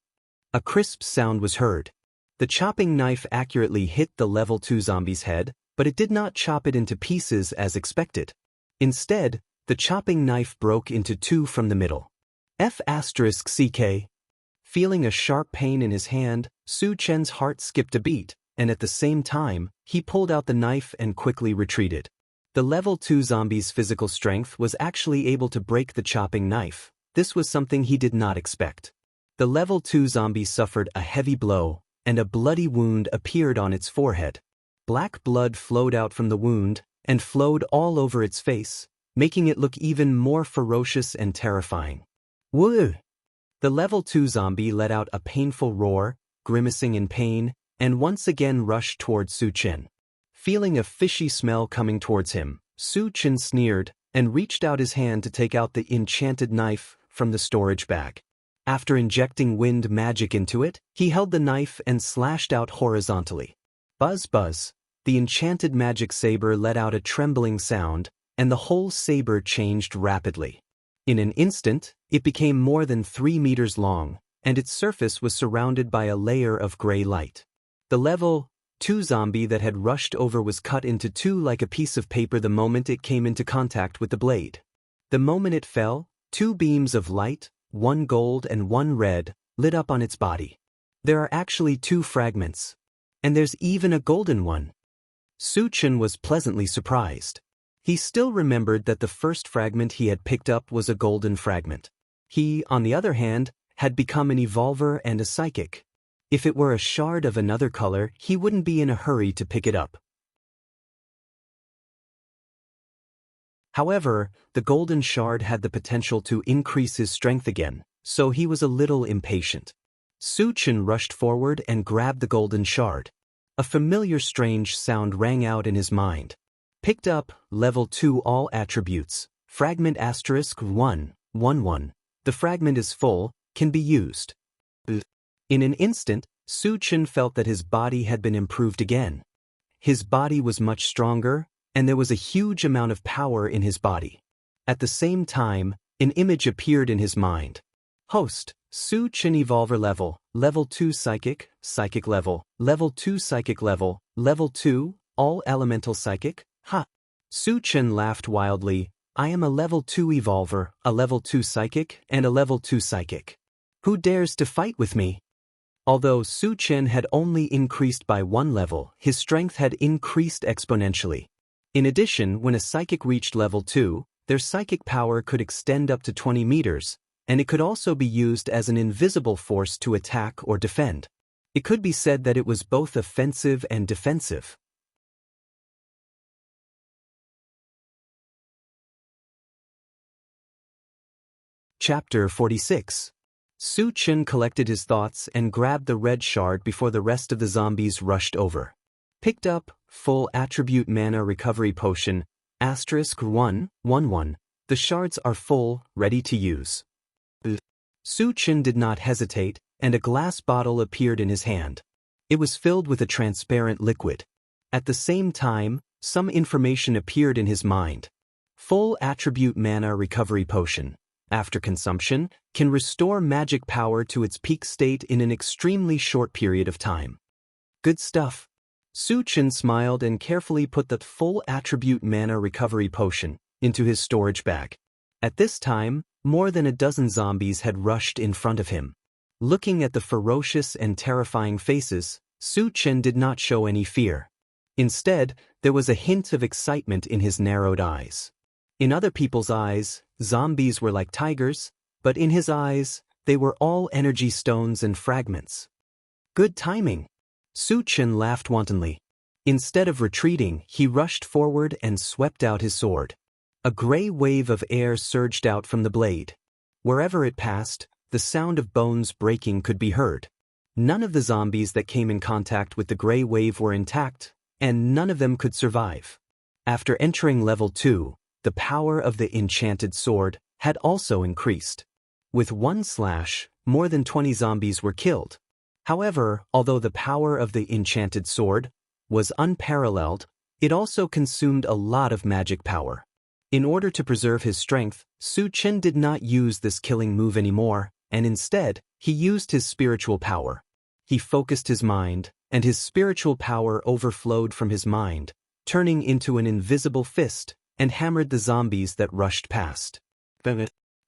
A crisp sound was heard. The chopping knife accurately hit the level 2 zombie's head, but it did not chop it into pieces as expected. Instead, the chopping knife broke into 2 from the middle. F***CK. Feeling a sharp pain in his hand, Su Chen's heart skipped a beat, and at the same time, he pulled out the knife and quickly retreated. The level 2 zombie's physical strength was actually able to break the chopping knife. This was something he did not expect. The level 2 zombie suffered a heavy blow, and a bloody wound appeared on its forehead. Black blood flowed out from the wound, and flowed all over its face, making it look even more ferocious and terrifying. Woo! The level 2 zombie let out a painful roar, grimacing in pain, and once again rushed towards Su Chen. Feeling a fishy smell coming towards him, Su Chen sneered, and reached out his hand to take out the enchanted knife from the storage bag. After injecting wind magic into it, he held the knife and slashed out horizontally. Buzz buzz, the enchanted magic saber let out a trembling sound, and the whole saber changed rapidly. In an instant, it became more than 3 meters long, and its surface was surrounded by a layer of gray light. The level 2 zombie that had rushed over was cut into 2 like a piece of paper the moment it came into contact with the blade. The moment it fell, 2 beams of light, 1 gold and 1 red, lit up on its body. There are actually 2 fragments. And there's even a golden one. Su Chen was pleasantly surprised. He still remembered that the first fragment he had picked up was a golden fragment. He, on the other hand, had become an evolver and a psychic. If it were a shard of another color, he wouldn't be in a hurry to pick it up. However, the golden shard had the potential to increase his strength again, so he was a little impatient. Su Chen rushed forward and grabbed the golden shard. A familiar strange sound rang out in his mind. Picked up, level 2 all attributes, fragment *1, 1, 1. The fragment is full, can be used. In an instant, Su Chen felt that his body had been improved again. His body was much stronger, and there was a huge amount of power in his body. At the same time, an image appeared in his mind. Host, Su Chen Evolver level 2 psychic, psychic level 2 psychic level 2, all elemental psychic, ha. Su Chen laughed wildly. I am a level 2 evolver, a level 2 psychic, and a level 2 psychic. Who dares to fight with me? Although Su Chen had only increased by 1 level, his strength had increased exponentially. In addition, when a psychic reached level 2, their psychic power could extend up to 20 meters, and it could also be used as an invisible force to attack or defend. It could be said that it was both offensive and defensive. Chapter 46. Su Chen collected his thoughts and grabbed the red shard before the rest of the zombies rushed over. Picked up, full attribute mana recovery potion, *111. The shards are full, ready to use. Su Chen did not hesitate, and a glass bottle appeared in his hand. It was filled with a transparent liquid. At the same time, some information appeared in his mind. Full attribute mana recovery potion. After consumption, can restore magic power to its peak state in an extremely short period of time. Good stuff. Su Chen smiled and carefully put the full attribute mana recovery potion into his storage bag. At this time, more than a dozen zombies had rushed in front of him. Looking at the ferocious and terrifying faces, Su Chen did not show any fear. Instead, there was a hint of excitement in his narrowed eyes. In other people's eyes, zombies were like tigers, but in his eyes, they were all energy stones and fragments. Good timing. Su Chen laughed wantonly. Instead of retreating, he rushed forward and swept out his sword. A gray wave of air surged out from the blade. Wherever it passed, the sound of bones breaking could be heard. None of the zombies that came in contact with the gray wave were intact, and none of them could survive. After entering level 2, the power of the enchanted sword had also increased. With one slash, more than 20 zombies were killed. However, although the power of the enchanted sword was unparalleled, it also consumed a lot of magic power. In order to preserve his strength, Su Chen did not use this killing move anymore, and instead, he used his spiritual power. He focused his mind, and his spiritual power overflowed from his mind, turning into an invisible fist, and hammered the zombies that rushed past.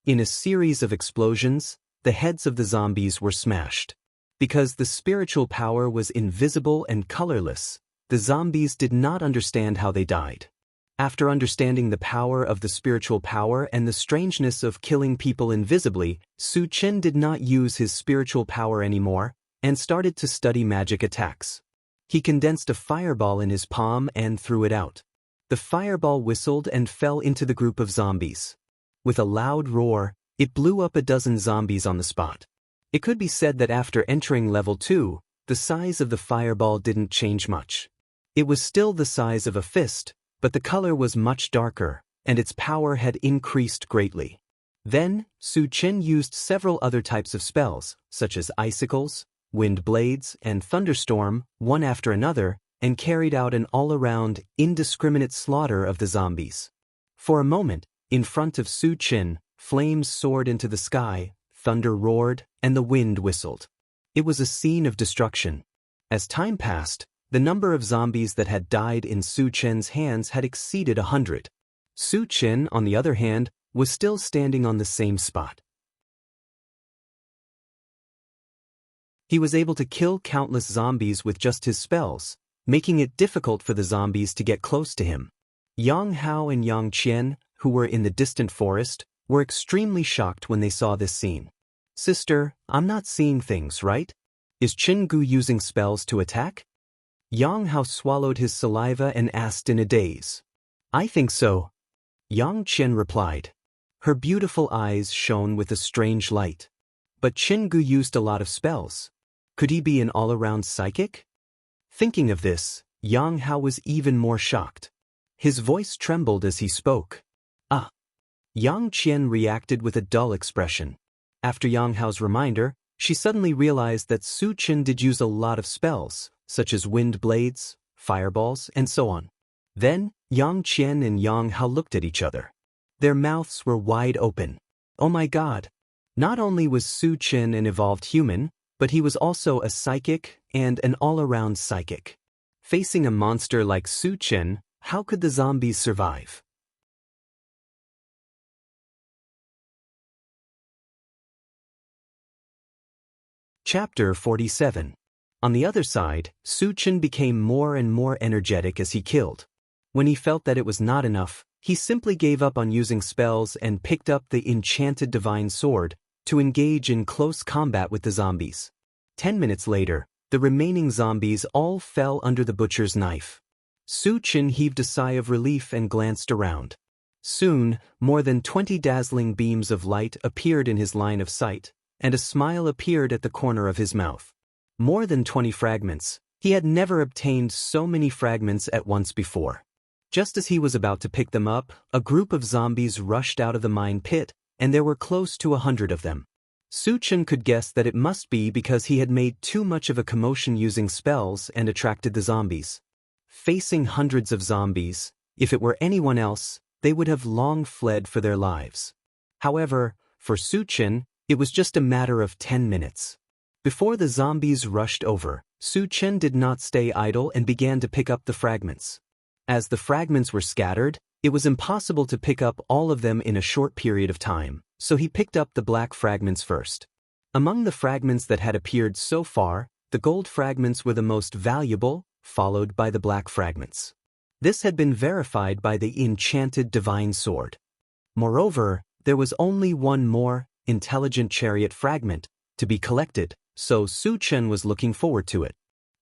In a series of explosions, the heads of the zombies were smashed. Because the spiritual power was invisible and colorless, the zombies did not understand how they died. After understanding the power of the spiritual power and the strangeness of killing people invisibly, Su Chen did not use his spiritual power anymore, and started to study magic attacks. He condensed a fireball in his palm and threw it out. The fireball whistled and fell into the group of zombies. With a loud roar, it blew up a dozen zombies on the spot. It could be said that after entering level 2, the size of the fireball didn't change much. It was still the size of a fist, but the color was much darker, and its power had increased greatly. Then, Su Chen used several other types of spells, such as icicles, wind blades, and thunderstorm, one after another, and carried out an all-around, indiscriminate slaughter of the zombies. For a moment, in front of Su Chen, flames soared into the sky, thunder roared, and the wind whistled. It was a scene of destruction. As time passed, the number of zombies that had died in Su Chen's hands had exceeded 100. Su Chen, on the other hand, was still standing on the same spot. He was able to kill countless zombies with just his spells, making it difficult for the zombies to get close to him. Yang Hao and Yang Qian, who were in the distant forest, were extremely shocked when they saw this scene. "Sister, I'm not seeing things, right? Is Jianghu using spells to attack?" Yang Hao swallowed his saliva and asked in a daze. "I think so." Yang Qian replied. Her beautiful eyes shone with a strange light. But Jianghu used a lot of spells. Could he be an all-around psychic? Thinking of this, Yang Hao was even more shocked. His voice trembled as he spoke. "Ah." Yang Qian reacted with a dull expression. After Yang Hao's reminder, she suddenly realized that Su Chen did use a lot of spells, such as wind blades, fireballs, and so on. Then, Yang Qian and Yang Hao looked at each other. Their mouths were wide open. Oh my God! Not only was Su Chen an evolved human, but he was also a psychic and an all-around psychic. Facing a monster like Su Chen, how could the zombies survive? Chapter 47. On the other side, Su Chen became more and more energetic as he killed. When he felt that it was not enough, he simply gave up on using spells and picked up the enchanted divine sword to engage in close combat with the zombies. 10 minutes later, the remaining zombies all fell under the butcher's knife. Su Chen heaved a sigh of relief and glanced around. Soon, more than 20 dazzling beams of light appeared in his line of sight, and a smile appeared at the corner of his mouth. More than 20 fragments. He had never obtained so many fragments at once before. Just as he was about to pick them up, a group of zombies rushed out of the mine pit, and there were close to 100 of them. Su Chen could guess that it must be because he had made too much of a commotion using spells and attracted the zombies. Facing hundreds of zombies, if it were anyone else, they would have long fled for their lives. However, for Su Chen, it was just a matter of 10 minutes. Before the zombies rushed over, Su Chen did not stay idle and began to pick up the fragments. As the fragments were scattered, it was impossible to pick up all of them in a short period of time, so he picked up the black fragments first. Among the fragments that had appeared so far, the gold fragments were the most valuable, followed by the black fragments. This had been verified by the enchanted divine sword. Moreover, there was only one more, intelligent chariot fragment, to be collected, so Su Chen was looking forward to it.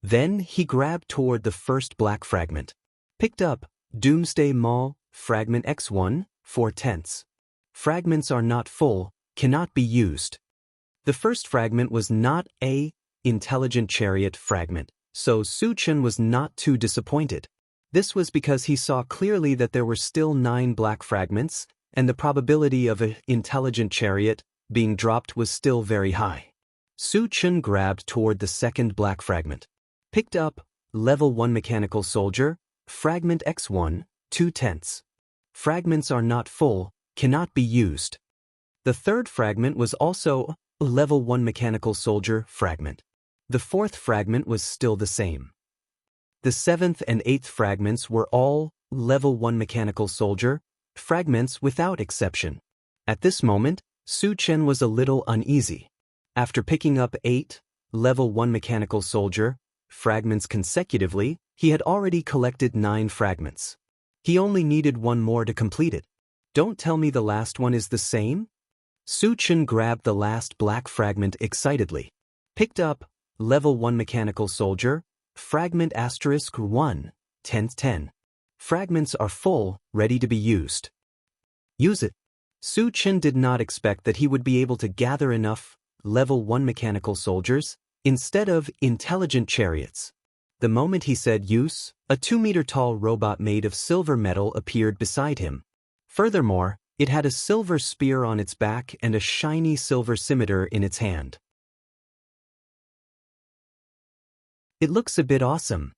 Then he grabbed toward the first black fragment. Picked up, Doomsday Mall, Fragment X1, 4/10. Fragments are not full, cannot be used. The first fragment was not a intelligent chariot fragment, so Su Chen was not too disappointed. This was because he saw clearly that there were still 9 black fragments, and the probability of an intelligent chariot being dropped was still very high. Su Chen grabbed toward the second black fragment. Picked up, Level 1 Mechanical Soldier, Fragment X1, 2/10. Fragments are not full, cannot be used. The third fragment was also a Level 1 Mechanical Soldier fragment. The fourth fragment was still the same. The 7th and 8th fragments were all Level 1 Mechanical Soldier fragments without exception. At this moment, Su Chen was a little uneasy. After picking up 8 Level 1 Mechanical Soldier fragments consecutively, he had already collected 9 fragments. He only needed one more to complete it. Don't tell me the last one is the same? Su Chen grabbed the last black fragment excitedly. Picked up, Level 1 Mechanical Soldier, Fragment *1, 10/10. Fragments are full, ready to be used. Use it. Su Chen did not expect that he would be able to gather enough Level 1 Mechanical Soldiers instead of intelligent chariots. The moment he said use, a 2-meter-tall robot made of silver metal appeared beside him. Furthermore, it had a silver spear on its back and a shiny silver scimitar in its hand. It looks a bit awesome.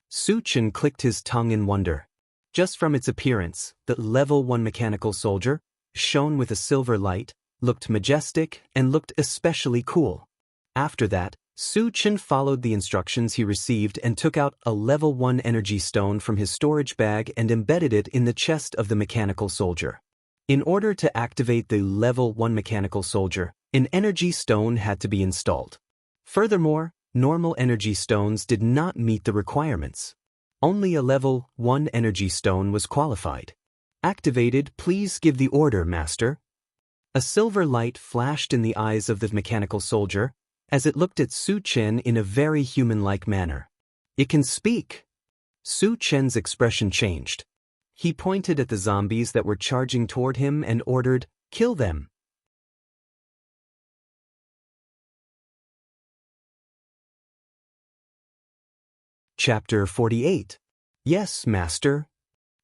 Su Chen clicked his tongue in wonder. Just from its appearance, the Level 1 Mechanical Soldier, shone with a silver light, looked majestic and looked especially cool. After that, Su Chen followed the instructions he received and took out a Level 1 energy stone from his storage bag and embedded it in the chest of the mechanical soldier. In order to activate the Level 1 Mechanical Soldier, an energy stone had to be installed. Furthermore, normal energy stones did not meet the requirements. Only a Level 1 energy stone was qualified. Activated, please give the order, Master. A silver light flashed in the eyes of the mechanical soldier, as it looked at Su Chen in a very human-like manner. It can speak. Su Chen's expression changed. He pointed at the zombies that were charging toward him and ordered, "Kill them." Chapter 48. Yes, Master.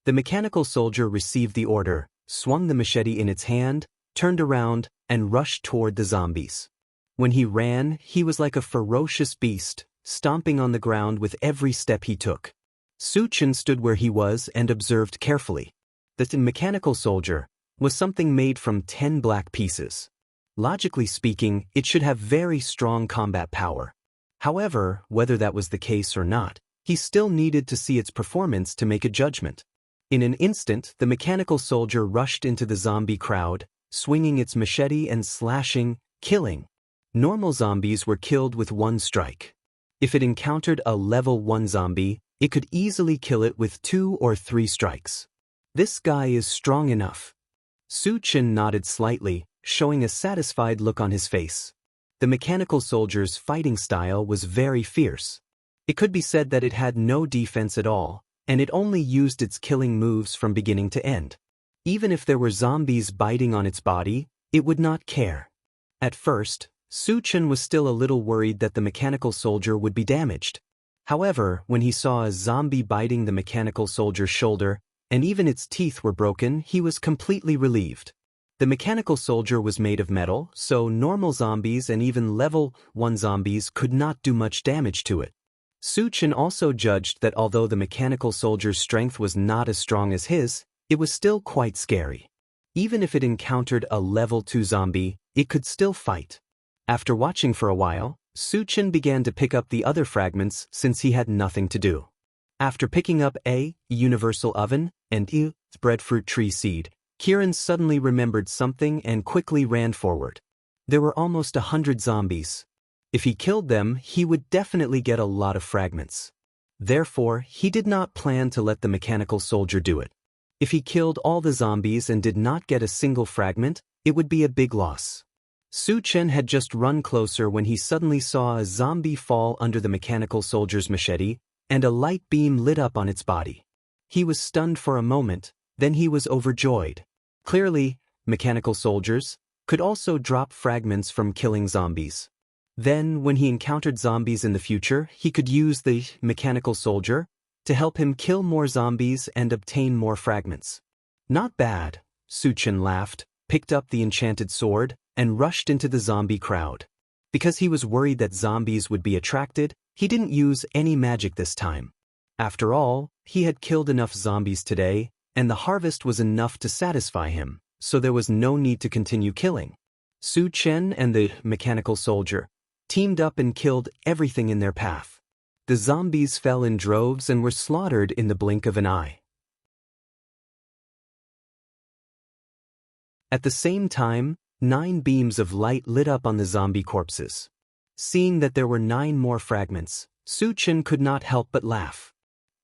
The mechanical soldier received the order, swung the machete in its hand, turned around, and rushed toward the zombies. When he ran, he was like a ferocious beast, stomping on the ground with every step he took. Su Chen stood where he was and observed carefully. The mechanical soldier was something made from 10 black pieces. Logically speaking, it should have very strong combat power. However, whether that was the case or not, he still needed to see its performance to make a judgment. In an instant, the mechanical soldier rushed into the zombie crowd, swinging its machete and slashing, killing. Normal zombies were killed with one strike. If it encountered a level 1 zombie, it could easily kill it with 2 or 3 strikes. This guy is strong enough. Su Chen nodded slightly, showing a satisfied look on his face. The mechanical soldier's fighting style was very fierce. It could be said that it had no defense at all, and it only used its killing moves from beginning to end. Even if there were zombies biting on its body, it would not care. At first, Su Chen was still a little worried that the mechanical soldier would be damaged. However, when he saw a zombie biting the mechanical soldier's shoulder, and even its teeth were broken, he was completely relieved. The mechanical soldier was made of metal, so normal zombies and even level 1 zombies could not do much damage to it. Su Chen also judged that although the mechanical soldier's strength was not as strong as his, it was still quite scary. Even if it encountered a level 2 zombie, it could still fight. After watching for a while, Su Chen began to pick up the other fragments since he had nothing to do. After picking up a universal oven and breadfruit tree seed, Kieran suddenly remembered something and quickly ran forward. There were almost 100 zombies. If he killed them, he would definitely get a lot of fragments. Therefore, he did not plan to let the mechanical soldier do it. If he killed all the zombies and did not get a single fragment, it would be a big loss. Su Chen had just run closer when he suddenly saw a zombie fall under the mechanical soldier's machete, and a light beam lit up on its body. He was stunned for a moment, then he was overjoyed. Clearly, mechanical soldiers could also drop fragments from killing zombies. Then, when he encountered zombies in the future, he could use the mechanical soldier to help him kill more zombies and obtain more fragments. Not bad, Su Chen laughed, picked up the enchanted sword, and rushed into the zombie crowd. Because he was worried that zombies would be attracted, he didn't use any magic this time. After all, he had killed enough zombies today, and the harvest was enough to satisfy him, so there was no need to continue killing. Su Chen and the mechanical soldier teamed up and killed everything in their path. The zombies fell in droves and were slaughtered in the blink of an eye. At the same time, 9 beams of light lit up on the zombie corpses. Seeing that there were 9 more fragments, Su Chen could not help but laugh.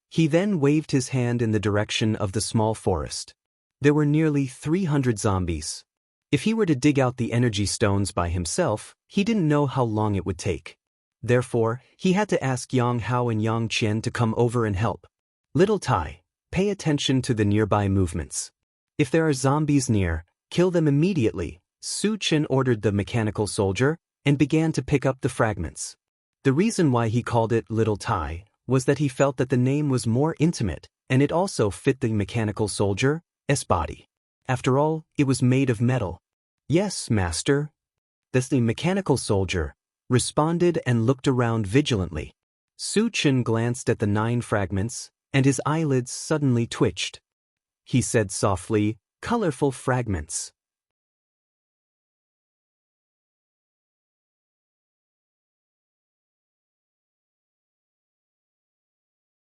He then waved his hand in the direction of the small forest. There were nearly 300 zombies. If he were to dig out the energy stones by himself, he didn't know how long it would take. Therefore, he had to ask Yang Hao and Yang Qian to come over and help. Little Tai, pay attention to the nearby movements. If there are zombies near, kill them immediately, Su Chen ordered the mechanical soldier, and began to pick up the fragments. The reason why he called it Little Tai was that he felt that the name was more intimate, and it also fit the mechanical soldier's body. After all, it was made of metal. Yes, master. The mechanical soldier responded and looked around vigilantly. Su Chen glanced at the 9 fragments, and his eyelids suddenly twitched. He said softly, "Colorful fragments."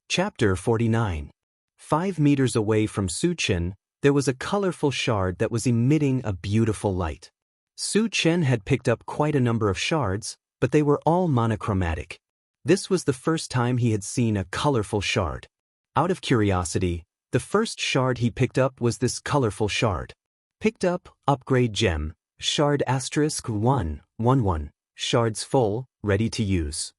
Chapter 49. 5 meters away from Su Chen, there was a colorful shard that was emitting a beautiful light. Su Chen had picked up quite a number of shards, but they were all monochromatic. This was the first time he had seen a colorful shard. Out of curiosity, the first shard he picked up was this colorful shard. Picked up, upgrade gem, shard *111, shards full, ready to use.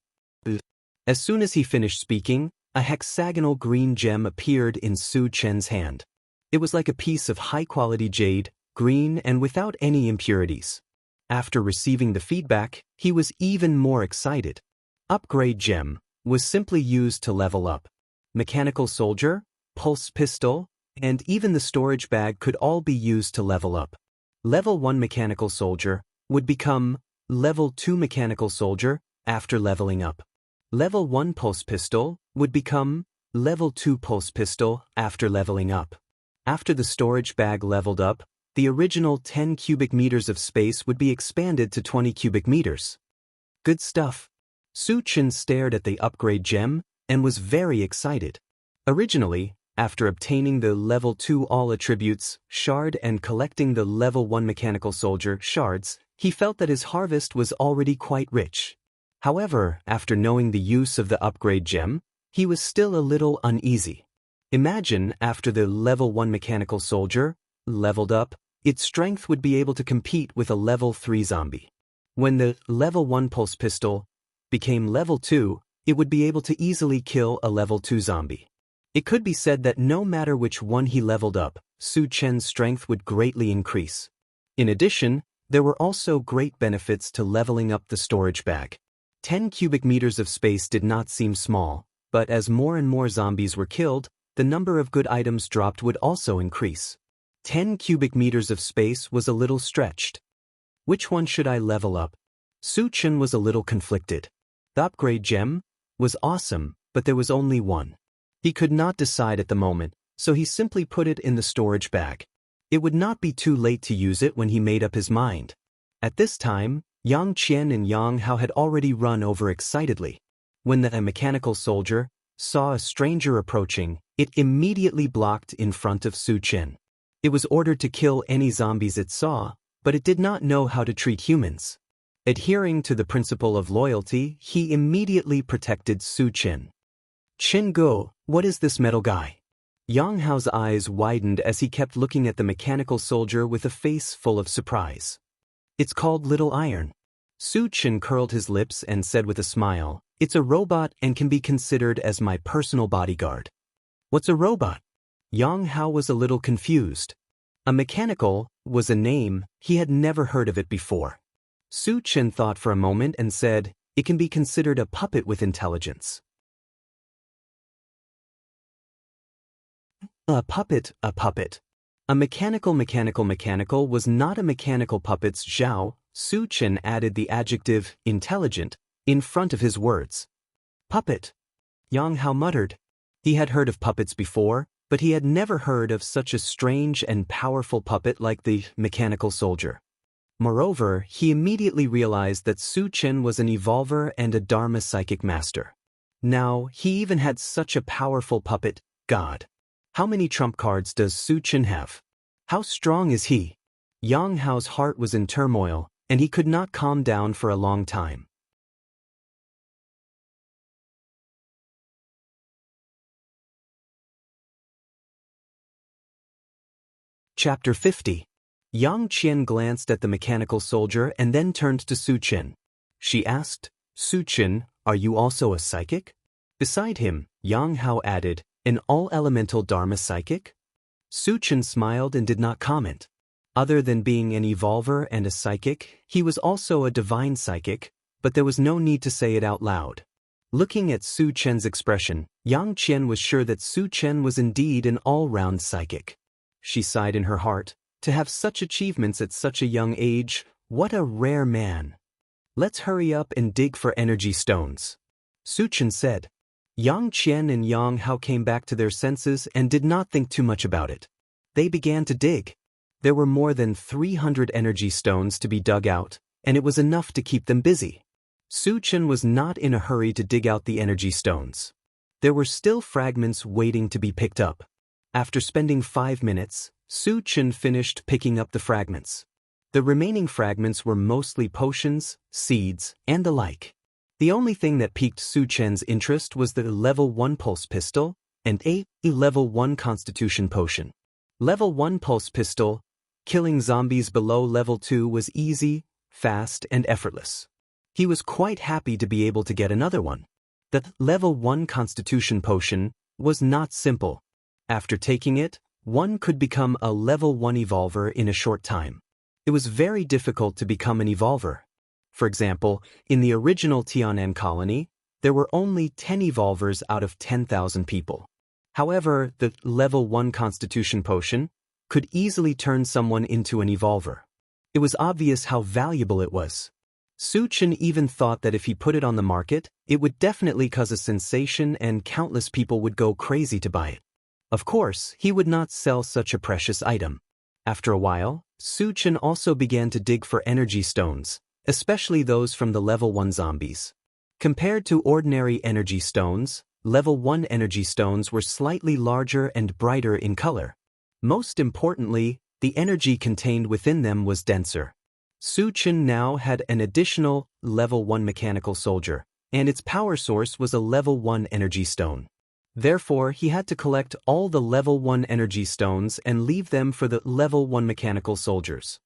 As soon as he finished speaking, a hexagonal green gem appeared in Su Chen's hand. It was like a piece of high-quality jade, green and without any impurities. After receiving the feedback, he was even more excited. Upgrade gem was simply used to level up. Mechanical soldier, pulse pistol, and even the storage bag could all be used to level up. Level 1 mechanical soldier would become level 2 mechanical soldier after leveling up. Level 1 pulse pistol would become level 2 pulse pistol after leveling up. After the storage bag leveled up, the original 10 cubic meters of space would be expanded to 20 cubic meters. Good stuff. Su Chen stared at the upgrade gem and was very excited. Originally, after obtaining the level 2 all attributes shard and collecting the level 1 mechanical soldier shards, He felt that his harvest was already quite rich. However, after knowing the use of the upgrade gem, he was still a little uneasy. Imagine after the level 1 mechanical soldier leveled up, its strength would be able to compete with a level 3 zombie. When the level 1 pulse pistol became level 2, it would be able to easily kill a level 2 zombie. It could be said that no matter which one he leveled up, Su Chen's strength would greatly increase. In addition, there were also great benefits to leveling up the storage bag. 10 cubic meters of space did not seem small, but as more and more zombies were killed, the number of good items dropped would also increase. 10 cubic meters of space was a little stretched. Which one should I level up? Su Chen was a little conflicted. The upgrade gem was awesome, but there was only one. He could not decide at the moment, so he simply put it in the storage bag. It would not be too late to use it when he made up his mind. At this time, Yang Qian and Yang Hao had already run over excitedly. When the mechanical soldier saw a stranger approaching, it immediately blocked in front of Su Chen. It was ordered to kill any zombies it saw, but it did not know how to treat humans. Adhering to the principle of loyalty, he immediately protected Su Chen. Chen Go, what is this metal guy? Yang Hao's eyes widened as he kept looking at the mechanical soldier with a face full of surprise. It's called Little Iron. Su Chen curled his lips and said with a smile, it's a robot and can be considered as my personal bodyguard. What's a robot? Yang Hao was a little confused. A mechanical was a name, he had never heard of it before. Su Chen thought for a moment and said, it can be considered a puppet with intelligence. A puppet, a puppet. A mechanical was not a mechanical puppet's Zhao. Su Chen added the adjective, intelligent, in front of his words. Puppet. Yang Hao muttered. He had heard of puppets before, but he had never heard of such a strange and powerful puppet like the mechanical soldier. Moreover, he immediately realized that Su Chen was an evolver and a Dharma psychic master. Now, he even had such a powerful puppet, God. How many trump cards does Su Chen have? How strong is he? Yang Hao's heart was in turmoil, and he could not calm down for a long time. Chapter 50. Yang Qian glanced at the mechanical soldier and then turned to Su Chen. She asked, Su Chen, are you also a psychic? Beside him, Yang Hao added, an all-elemental Dharma psychic? Su Chen smiled and did not comment. Other than being an evolver and a psychic, he was also a divine psychic, but there was no need to say it out loud. Looking at Su Chen's expression, Yang Qian was sure that Su Chen was indeed an all-round psychic. She sighed in her heart, to have such achievements at such a young age, what a rare man. Let's hurry up and dig for energy stones. Su Chen said. Yang Qian and Yang Hao came back to their senses and did not think too much about it. They began to dig. There were more than 300 energy stones to be dug out, and it was enough to keep them busy. Su Chen was not in a hurry to dig out the energy stones. There were still fragments waiting to be picked up. After spending 5 minutes, Su Chen finished picking up the fragments. The remaining fragments were mostly potions, seeds, and the like. The only thing that piqued Su Chen's interest was the level 1 pulse pistol and a level 1 constitution potion. Level 1 pulse pistol, killing zombies below level 2 was easy, fast, and effortless. He was quite happy to be able to get another one. The level 1 constitution potion was not simple. After taking it, one could become a level 1 evolver in a short time. It was very difficult to become an evolver. For example, in the original Tianan colony, there were only 10 evolvers out of 10,000 people. However, the level 1 constitution potion could easily turn someone into an evolver. It was obvious how valuable it was. Su Chen even thought that if he put it on the market, it would definitely cause a sensation and countless people would go crazy to buy it. Of course, he would not sell such a precious item. After a while, Su Chen also began to dig for energy stones, especially those from the level 1 zombies. Compared to ordinary energy stones, level 1 energy stones were slightly larger and brighter in color. Most importantly, the energy contained within them was denser. Su Chen now had an additional level 1 mechanical soldier, and its power source was a level 1 energy stone. Therefore, he had to collect all the level 1 energy stones and leave them for the level 1 mechanical soldiers.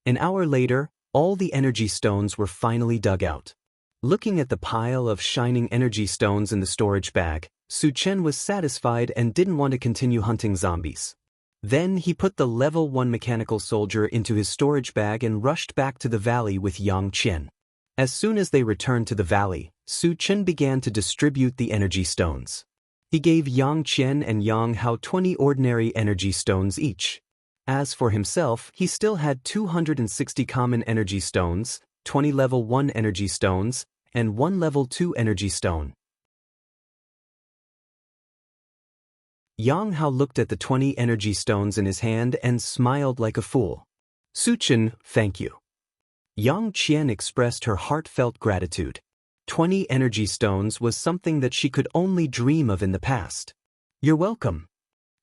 An hour later, all the energy stones were finally dug out. Looking at the pile of shining energy stones in the storage bag, Su Chen was satisfied and didn't want to continue hunting zombies. Then he put the level 1 mechanical soldier into his storage bag and rushed back to the valley with Yang Qian. As soon as they returned to the valley, Su Chen began to distribute the energy stones. He gave Yang Qian and Yang Hao 20 ordinary energy stones each. As for himself, he still had 260 common energy stones, 20 level 1 energy stones, and 1 level 2 energy stone. Yang Hao looked at the 20 energy stones in his hand and smiled like a fool. Su Chen, thank you. Yang Qian expressed her heartfelt gratitude. 20 energy stones was something that she could only dream of in the past. You're welcome.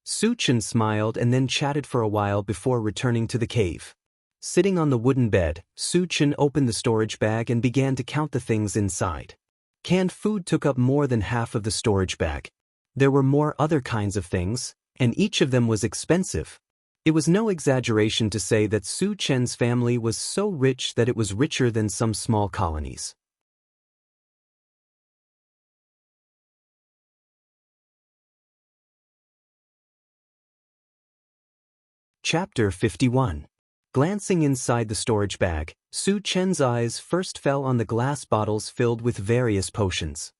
Su Chen smiled and then chatted for a while before returning to the cave. Sitting on the wooden bed, Su Chen opened the storage bag and began to count the things inside. Canned food took up more than half of the storage bag. There were more other kinds of things, and each of them was expensive. It was no exaggeration to say that Su Chen's family was so rich that it was richer than some small colonies. Chapter 51. Glancing inside the storage bag, Su Chen's eyes first fell on the glass bottles filled with various potions.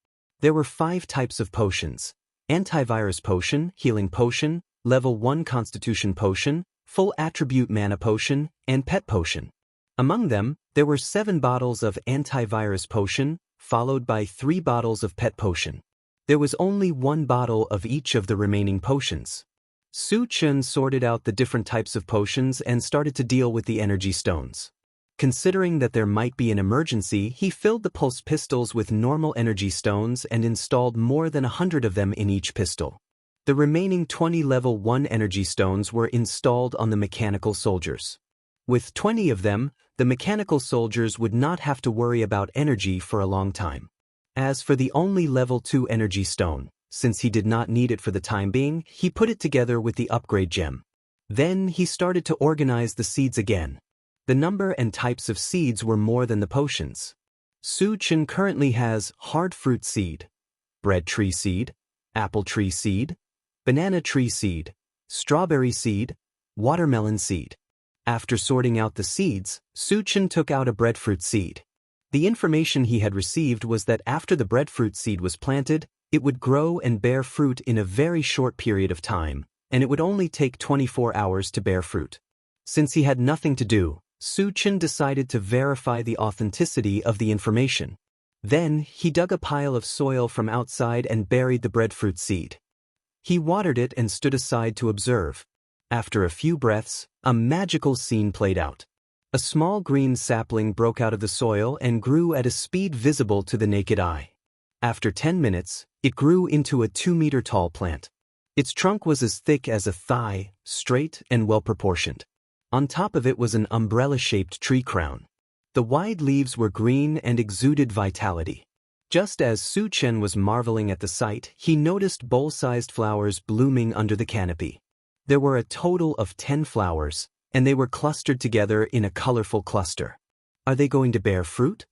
There were 5 types of potions: antivirus potion, healing potion, level 1 constitution potion, full attribute mana potion, and pet potion. Among them, there were 7 bottles of antivirus potion, followed by 3 bottles of pet potion. There was only 1 bottle of each of the remaining potions. Su Chen sorted out the different types of potions and started to deal with the energy stones. Considering that there might be an emergency, he filled the pulse pistols with normal energy stones and installed more than 100 of them in each pistol. The remaining 20 level 1 energy stones were installed on the mechanical soldiers. With 20 of them, the mechanical soldiers would not have to worry about energy for a long time. As for the only level 2 energy stone, since he did not need it for the time being, he put it together with the upgrade gem. Then he started to organize the seeds again. The number and types of seeds were more than the potions. Su Chen currently has hard fruit seed, bread tree seed, apple tree seed, banana tree seed, strawberry seed, watermelon seed. After sorting out the seeds, Su Chen took out a breadfruit seed. The information he had received was that after the breadfruit seed was planted, it would grow and bear fruit in a very short period of time, and it would only take 24 hours to bear fruit. Since he had nothing to do, Su Chen decided to verify the authenticity of the information. Then, he dug a pile of soil from outside and buried the breadfruit seed. He watered it and stood aside to observe. After a few breaths, a magical scene played out. A small green sapling broke out of the soil and grew at a speed visible to the naked eye. After 10 minutes, it grew into a 2-meter-tall plant. Its trunk was as thick as a thigh, straight and well-proportioned. On top of it was an umbrella-shaped tree crown. The wide leaves were green and exuded vitality. Just as Su Chen was marveling at the sight, he noticed bowl-sized flowers blooming under the canopy. There were a total of 10 flowers, and they were clustered together in a colorful cluster. Are they going to bear fruit?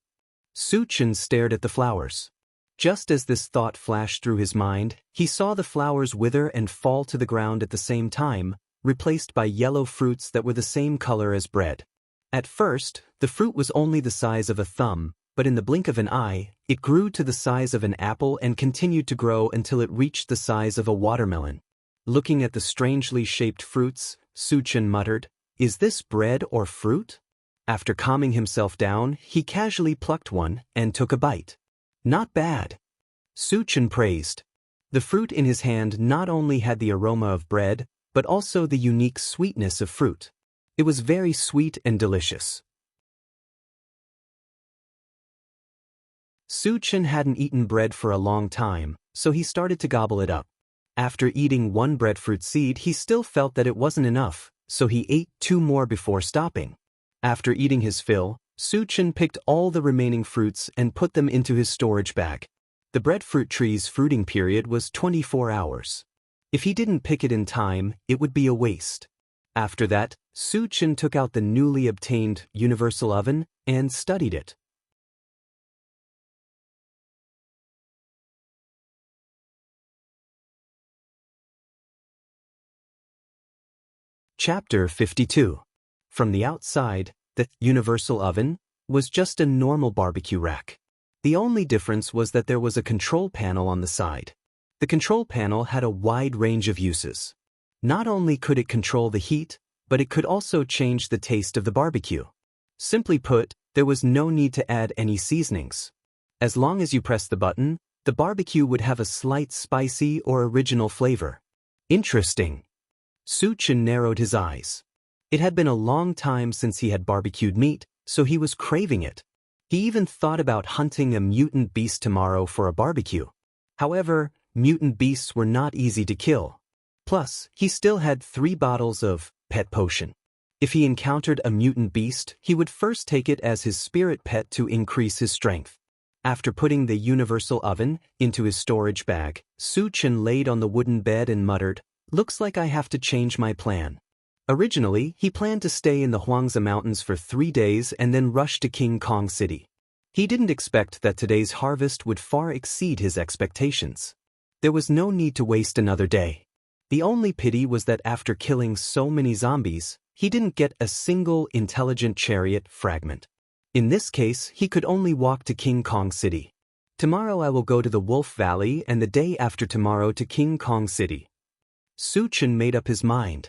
Su Chen stared at the flowers. Just as this thought flashed through his mind, he saw the flowers wither and fall to the ground at the same time, replaced by yellow fruits that were the same color as bread. At first, the fruit was only the size of a thumb, but in the blink of an eye, it grew to the size of an apple and continued to grow until it reached the size of a watermelon. Looking at the strangely shaped fruits, Su Chen muttered, "Is this bread or fruit?" After calming himself down, he casually plucked one and took a bite. Not bad. Su Chen praised. The fruit in his hand not only had the aroma of bread, but also the unique sweetness of fruit. It was very sweet and delicious. Su Chen hadn't eaten bread for a long time, so he started to gobble it up. After eating 1 breadfruit seed, he still felt that it wasn't enough, so he ate 2 more before stopping. After eating his fill, Su Chen picked all the remaining fruits and put them into his storage bag. The breadfruit tree's fruiting period was 24 hours. If he didn't pick it in time, it would be a waste. After that, Su Chen took out the newly obtained universal oven and studied it. Chapter 52. From the outside, the universal oven was just a normal barbecue rack. The only difference was that there was a control panel on the side. The control panel had a wide range of uses. Not only could it control the heat, but it could also change the taste of the barbecue. Simply put, there was no need to add any seasonings. As long as you pressed the button, the barbecue would have a slight spicy or original flavor. Interesting. Su Chen narrowed his eyes. It had been a long time since he had barbecued meat, so he was craving it. He even thought about hunting a mutant beast tomorrow for a barbecue. However, mutant beasts were not easy to kill. Plus, he still had 3 bottles of pet potion. If he encountered a mutant beast, he would first take it as his spirit pet to increase his strength. After putting the universal oven into his storage bag, Su Chen laid on the wooden bed and muttered, "Looks like I have to change my plan." Originally, he planned to stay in the Huangzi Mountains for 3 days and then rush to King Kong City. He didn't expect that today's harvest would far exceed his expectations. There was no need to waste another day. The only pity was that after killing so many zombies, he didn't get a single intelligent chariot fragment. In this case, he could only walk to King Kong City. Tomorrow I will go to the Wolf Valley and the day after tomorrow to King Kong City. Su Chen made up his mind.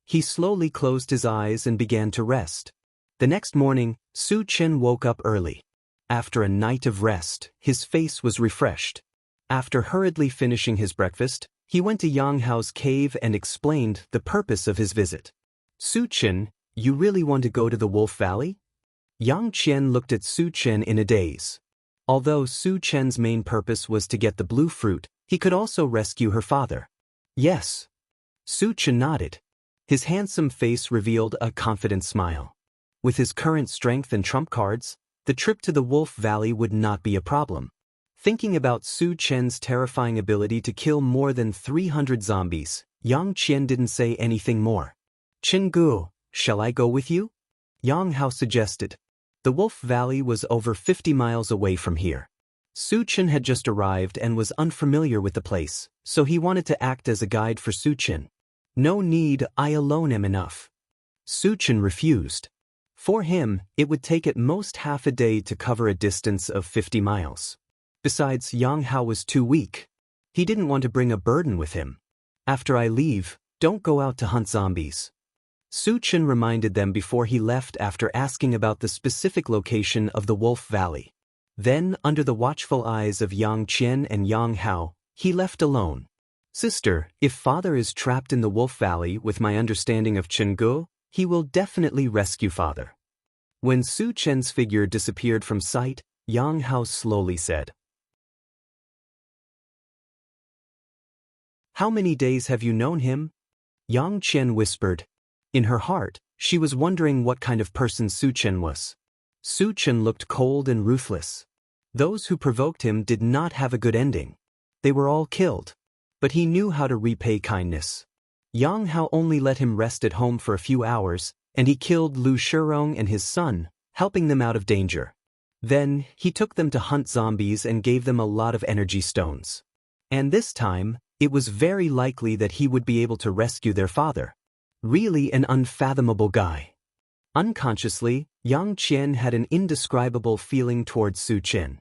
He slowly closed his eyes and began to rest. The next morning, Su Chen woke up early. After a night of rest, his face was refreshed. After hurriedly finishing his breakfast, he went to Yang Hao's cave and explained the purpose of his visit. "Su Chen, you really want to go to the Wolf Valley?" Yang Qian looked at Su Chen in a daze. Although Su Chen's main purpose was to get the blue fruit, he could also rescue her father. "Yes." Su Chen nodded. His handsome face revealed a confident smile. With his current strength and trump cards, the trip to the Wolf Valley would not be a problem. Thinking about Su Chen's terrifying ability to kill more than 300 zombies, Yang Qian didn't say anything more. "Jianghu, shall I go with you?" Yang Hao suggested. The Wolf Valley was over 50 miles away from here. Su Chen had just arrived and was unfamiliar with the place, so he wanted to act as a guide for Su Chen. "No need, I alone am enough." Su Chen refused. For him, it would take at most half a day to cover a distance of 50 miles. Besides, Yang Hao was too weak. He didn't want to bring a burden with him. "After I leave, don't go out to hunt zombies." Su Chen reminded them before he left after asking about the specific location of the Wolf Valley. Then, under the watchful eyes of Yang Qian and Yang Hao, he left alone. "Sister, if father is trapped in the Wolf Valley with my understanding of Jianghu, he will definitely rescue father." When Su Chen's figure disappeared from sight, Yang Hao slowly said, "How many days have you known him?" Yang Qian whispered. In her heart, she was wondering what kind of person Su Chen was. Su Chen looked cold and ruthless. Those who provoked him did not have a good ending. They were all killed. But he knew how to repay kindness. Yang Hao only let him rest at home for a few hours, and he killed Lu Shirong and his son, helping them out of danger. Then, he took them to hunt zombies and gave them a lot of energy stones. And this time, it was very likely that he would be able to rescue their father. Really an unfathomable guy. Unconsciously, Yang Qian had an indescribable feeling towards Su Chen.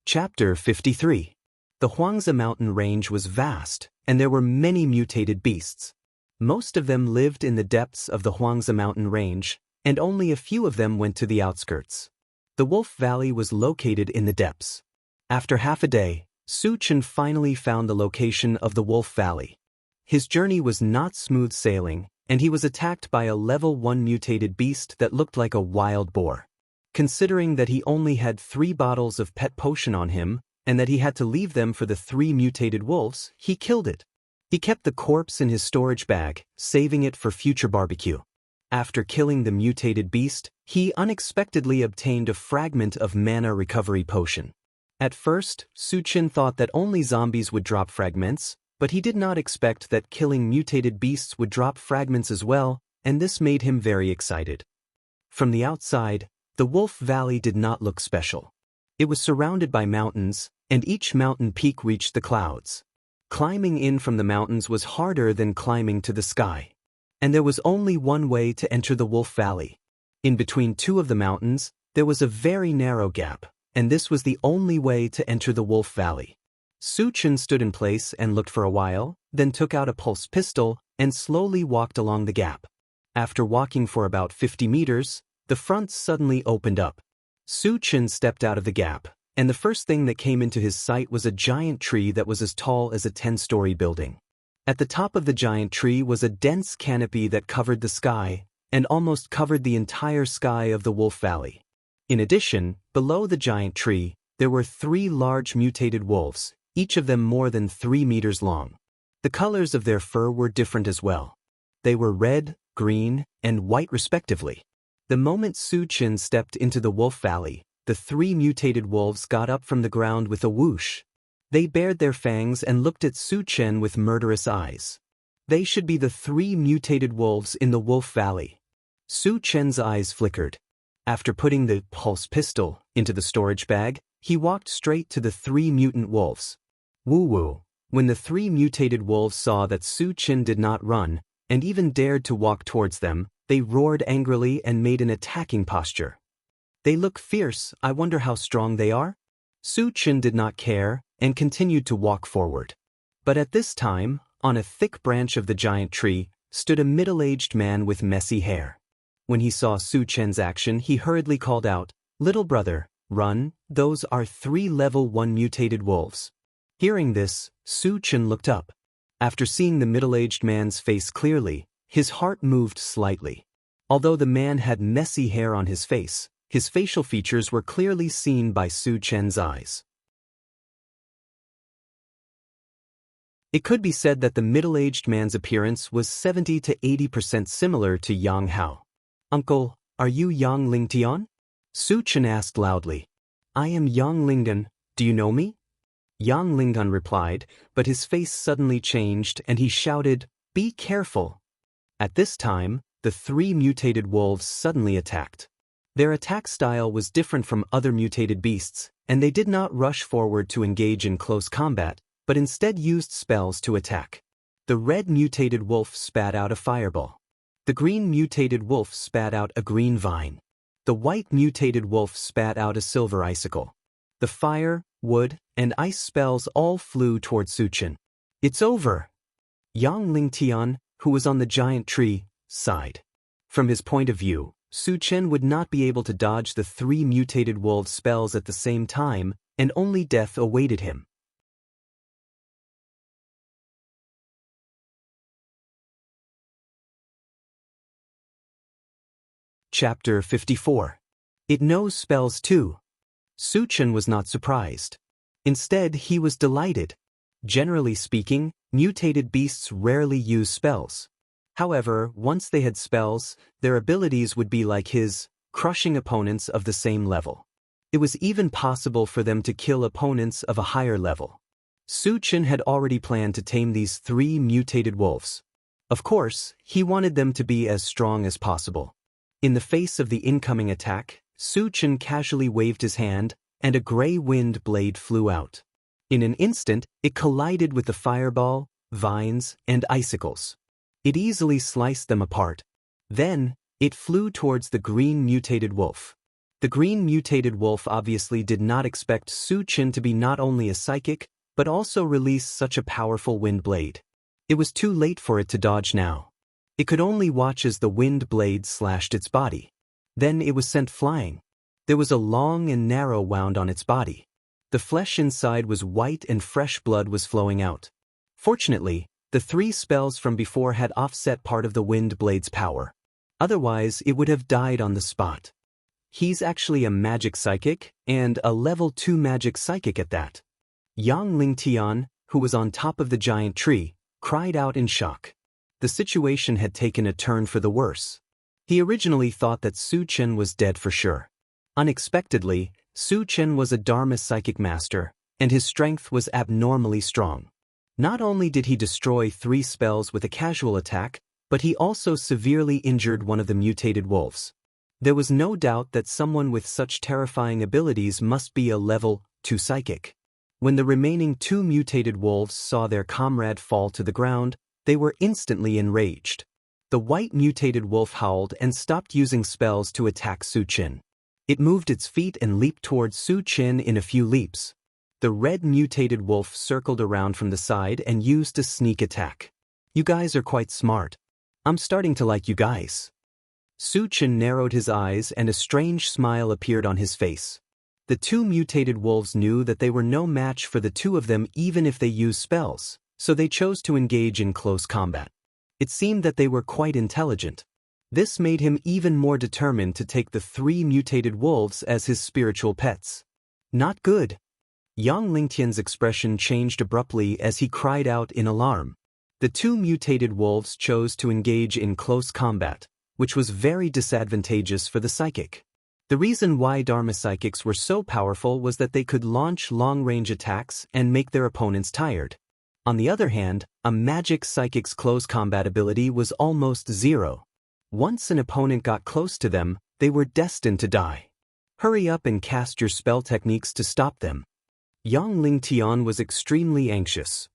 Chapter 53. The Huangzi mountain range was vast, and there were many mutated beasts. Most of them lived in the depths of the Huangzi mountain range, and only a few of them went to the outskirts. The Wolf Valley was located in the depths. After half a day, Su Chen finally found the location of the Wolf Valley. His journey was not smooth sailing, and he was attacked by a level 1 mutated beast that looked like a wild boar. Considering that he only had 3 bottles of pet potion on him, and that he had to leave them for the 3 mutated wolves, he killed it. He kept the corpse in his storage bag, saving it for future barbecue. After killing the mutated beast, he unexpectedly obtained a fragment of mana recovery potion. At first, Suchin thought that only zombies would drop fragments, but he did not expect that killing mutated beasts would drop fragments as well, and this made him very excited. From the outside, the Wolf Valley did not look special. It was surrounded by mountains, and each mountain peak reached the clouds. Climbing in from the mountains was harder than climbing to the sky. And there was only one way to enter the Wolf Valley. In between 2 of the mountains, there was a very narrow gap, and this was the only way to enter the Wolf Valley. Suchin stood in place and looked for a while, then took out a pulse pistol and slowly walked along the gap. After walking for about 50 meters, the front suddenly opened up. Suchin stepped out of the gap, and the first thing that came into his sight was a giant tree that was as tall as a 10-story building. At the top of the giant tree was a dense canopy that covered the sky, and almost covered the entire sky of the Wolf Valley. In addition, below the giant tree, there were 3 large mutated wolves, each of them more than 3 meters long. The colors of their fur were different as well. They were red, green, and white respectively. The moment Suchin stepped into the Wolf Valley, the 3 mutated wolves got up from the ground with a whoosh. They bared their fangs and looked at Suchin with murderous eyes. They should be the 3 mutated wolves in the Wolf Valley. Suchin's eyes flickered. After putting the pulse pistol into the storage bag, he walked straight to the 3 mutant wolves. Woo-woo. When the 3 mutated wolves saw that Suchin did not run, and even dared to walk towards them, they roared angrily and made an attacking posture. They look fierce, I wonder how strong they are? Suchin did not care, and continued to walk forward. But at this time, on a thick branch of the giant tree, stood a middle-aged man with messy hair. When he saw Suchin's action, he hurriedly called out, "Little brother, run, those are 3 level 1 mutated wolves." Hearing this, Suchin looked up. After seeing the middle-aged man's face clearly, his heart moved slightly. Although the man had messy hair on his face, his facial features were clearly seen by Suchin's eyes. It could be said that the middle-aged man's appearance was 70 to 80% similar to Yang Hao. "Uncle, are you Yang Lingtian?" Suchin asked loudly. "I am Yang Lingdan, do you know me?" Yang Lingdan replied, but his face suddenly changed and he shouted, "Be careful!" At this time, the 3 mutated wolves suddenly attacked. Their attack style was different from other mutated beasts, and they did not rush forward to engage in close combat, but instead used spells to attack. The red mutated wolf spat out a fireball. The green mutated wolf spat out a green vine. The white mutated wolf spat out a silver icicle. The fire, wood, and ice spells all flew toward Suchin. "It's over!" Yang Lingtian, who was on the giant tree, sighed. From his point of view, Suchin would not be able to dodge the 3 mutated wolves' spells at the same time, and only death awaited him. Chapter 54. It knows spells too. Suchin was not surprised. Instead, he was delighted. Generally speaking, mutated beasts rarely use spells. However, once they had spells, their abilities would be like his, crushing opponents of the same level. It was even possible for them to kill opponents of a higher level. Suchin had already planned to tame these 3 mutated wolves. Of course, he wanted them to be as strong as possible. In the face of the incoming attack, Suchin casually waved his hand, and a gray wind blade flew out. In an instant, it collided with the fireball, vines, and icicles. It easily sliced them apart. Then, it flew towards the green mutated wolf. The green mutated wolf obviously did not expect Suchin to be not only a psychic, but also release such a powerful wind blade. It was too late for it to dodge now. It could only watch as the wind blade slashed its body. Then it was sent flying. There was a long and narrow wound on its body. The flesh inside was white and fresh blood was flowing out. Fortunately, the 3 spells from before had offset part of the wind blade's power. Otherwise, it would have died on the spot. He's actually a magic psychic, and a level 2 magic psychic at that. Yang Lingtian, who was on top of the giant tree, cried out in shock. The situation had taken a turn for the worse. He originally thought that Su Chen was dead for sure. Unexpectedly, Su Chen was a Dharma psychic master, and his strength was abnormally strong. Not only did he destroy 3 spells with a casual attack, but he also severely injured one of the mutated wolves. There was no doubt that someone with such terrifying abilities must be a level 2 psychic. When the remaining 2 mutated wolves saw their comrade fall to the ground, they were instantly enraged. The white mutated wolf howled and stopped using spells to attack Su Chen. It moved its feet and leaped towards Su Chen in a few leaps. The red mutated wolf circled around from the side and used a sneak attack. You guys are quite smart. I'm starting to like you guys. Su Chen narrowed his eyes and a strange smile appeared on his face. The 2 mutated wolves knew that they were no match for the 2 of them even if they used spells, so they chose to engage in close combat. It seemed that they were quite intelligent. This made him even more determined to take the 3 mutated wolves as his spiritual pets. Not good. Yang Lingtian's expression changed abruptly as he cried out in alarm. The 2 mutated wolves chose to engage in close combat, which was very disadvantageous for the psychic. The reason why Dharma psychics were so powerful was that they could launch long-range attacks and make their opponents tired. On the other hand, a magic psychic's close combat ability was almost zero. Once an opponent got close to them, they were destined to die. Hurry up and cast your spell techniques to stop them. Yang Lingtian was extremely anxious.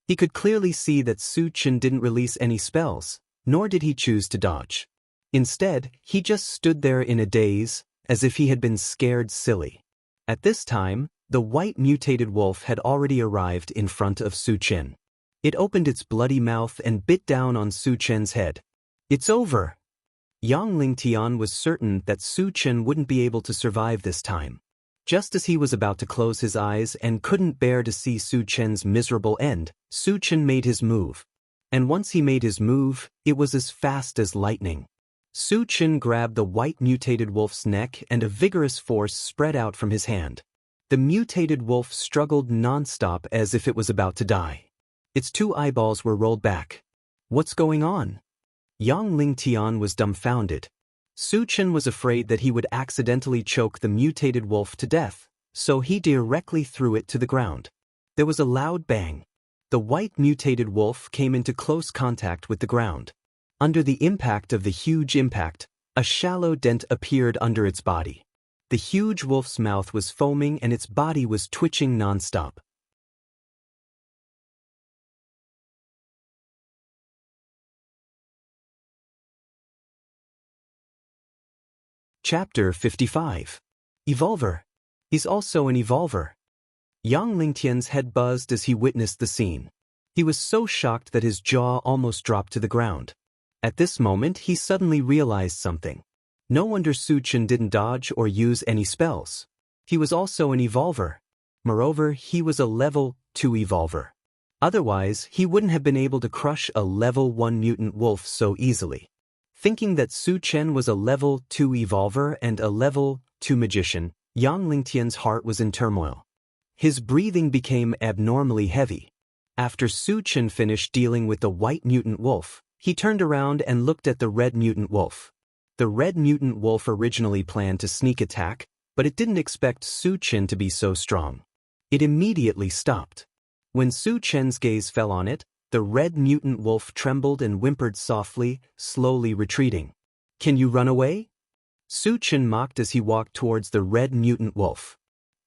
He could clearly see that Su Chen didn't release any spells, nor did he choose to dodge. Instead, he just stood there in a daze, as if he had been scared silly. At this time, the white mutated wolf had already arrived in front of Su Chen. It opened its bloody mouth and bit down on Su Chen's head. It's over! Yang Lingtian was certain that Su Chen wouldn't be able to survive this time. Just as he was about to close his eyes and couldn't bear to see Su Chen's miserable end, Su Chen made his move. And once he made his move, it was as fast as lightning. Su Chen grabbed the white mutated wolf's neck and a vigorous force spread out from his hand. The mutated wolf struggled non-stop as if it was about to die. Its 2 eyeballs were rolled back. What's going on? Yang Lingtian was dumbfounded. Su Chen was afraid that he would accidentally choke the mutated wolf to death, so he directly threw it to the ground. There was a loud bang. The white mutated wolf came into close contact with the ground. Under the impact of the huge impact, a shallow dent appeared under its body. The huge wolf's mouth was foaming and its body was twitching non-stop. Chapter 55. Evolver. He's also an evolver. Yang Lingtian's head buzzed as he witnessed the scene. He was so shocked that his jaw almost dropped to the ground. At this moment, he suddenly realized something. No wonder Su Chen didn't dodge or use any spells. He was also an evolver. Moreover, he was a level 2 evolver. Otherwise, he wouldn't have been able to crush a level 1 mutant wolf so easily. Thinking that Su Chen was a level 2 evolver and a level 2 magician, Yang Lingtian's heart was in turmoil. His breathing became abnormally heavy. After Su Chen finished dealing with the white mutant wolf, he turned around and looked at the red mutant wolf. The red mutant wolf originally planned to sneak attack, but it didn't expect Su Chen to be so strong. It immediately stopped. When Su Chen's gaze fell on it, the red mutant wolf trembled and whimpered softly, slowly retreating. Can you run away? Su Chen mocked as he walked towards the red mutant wolf.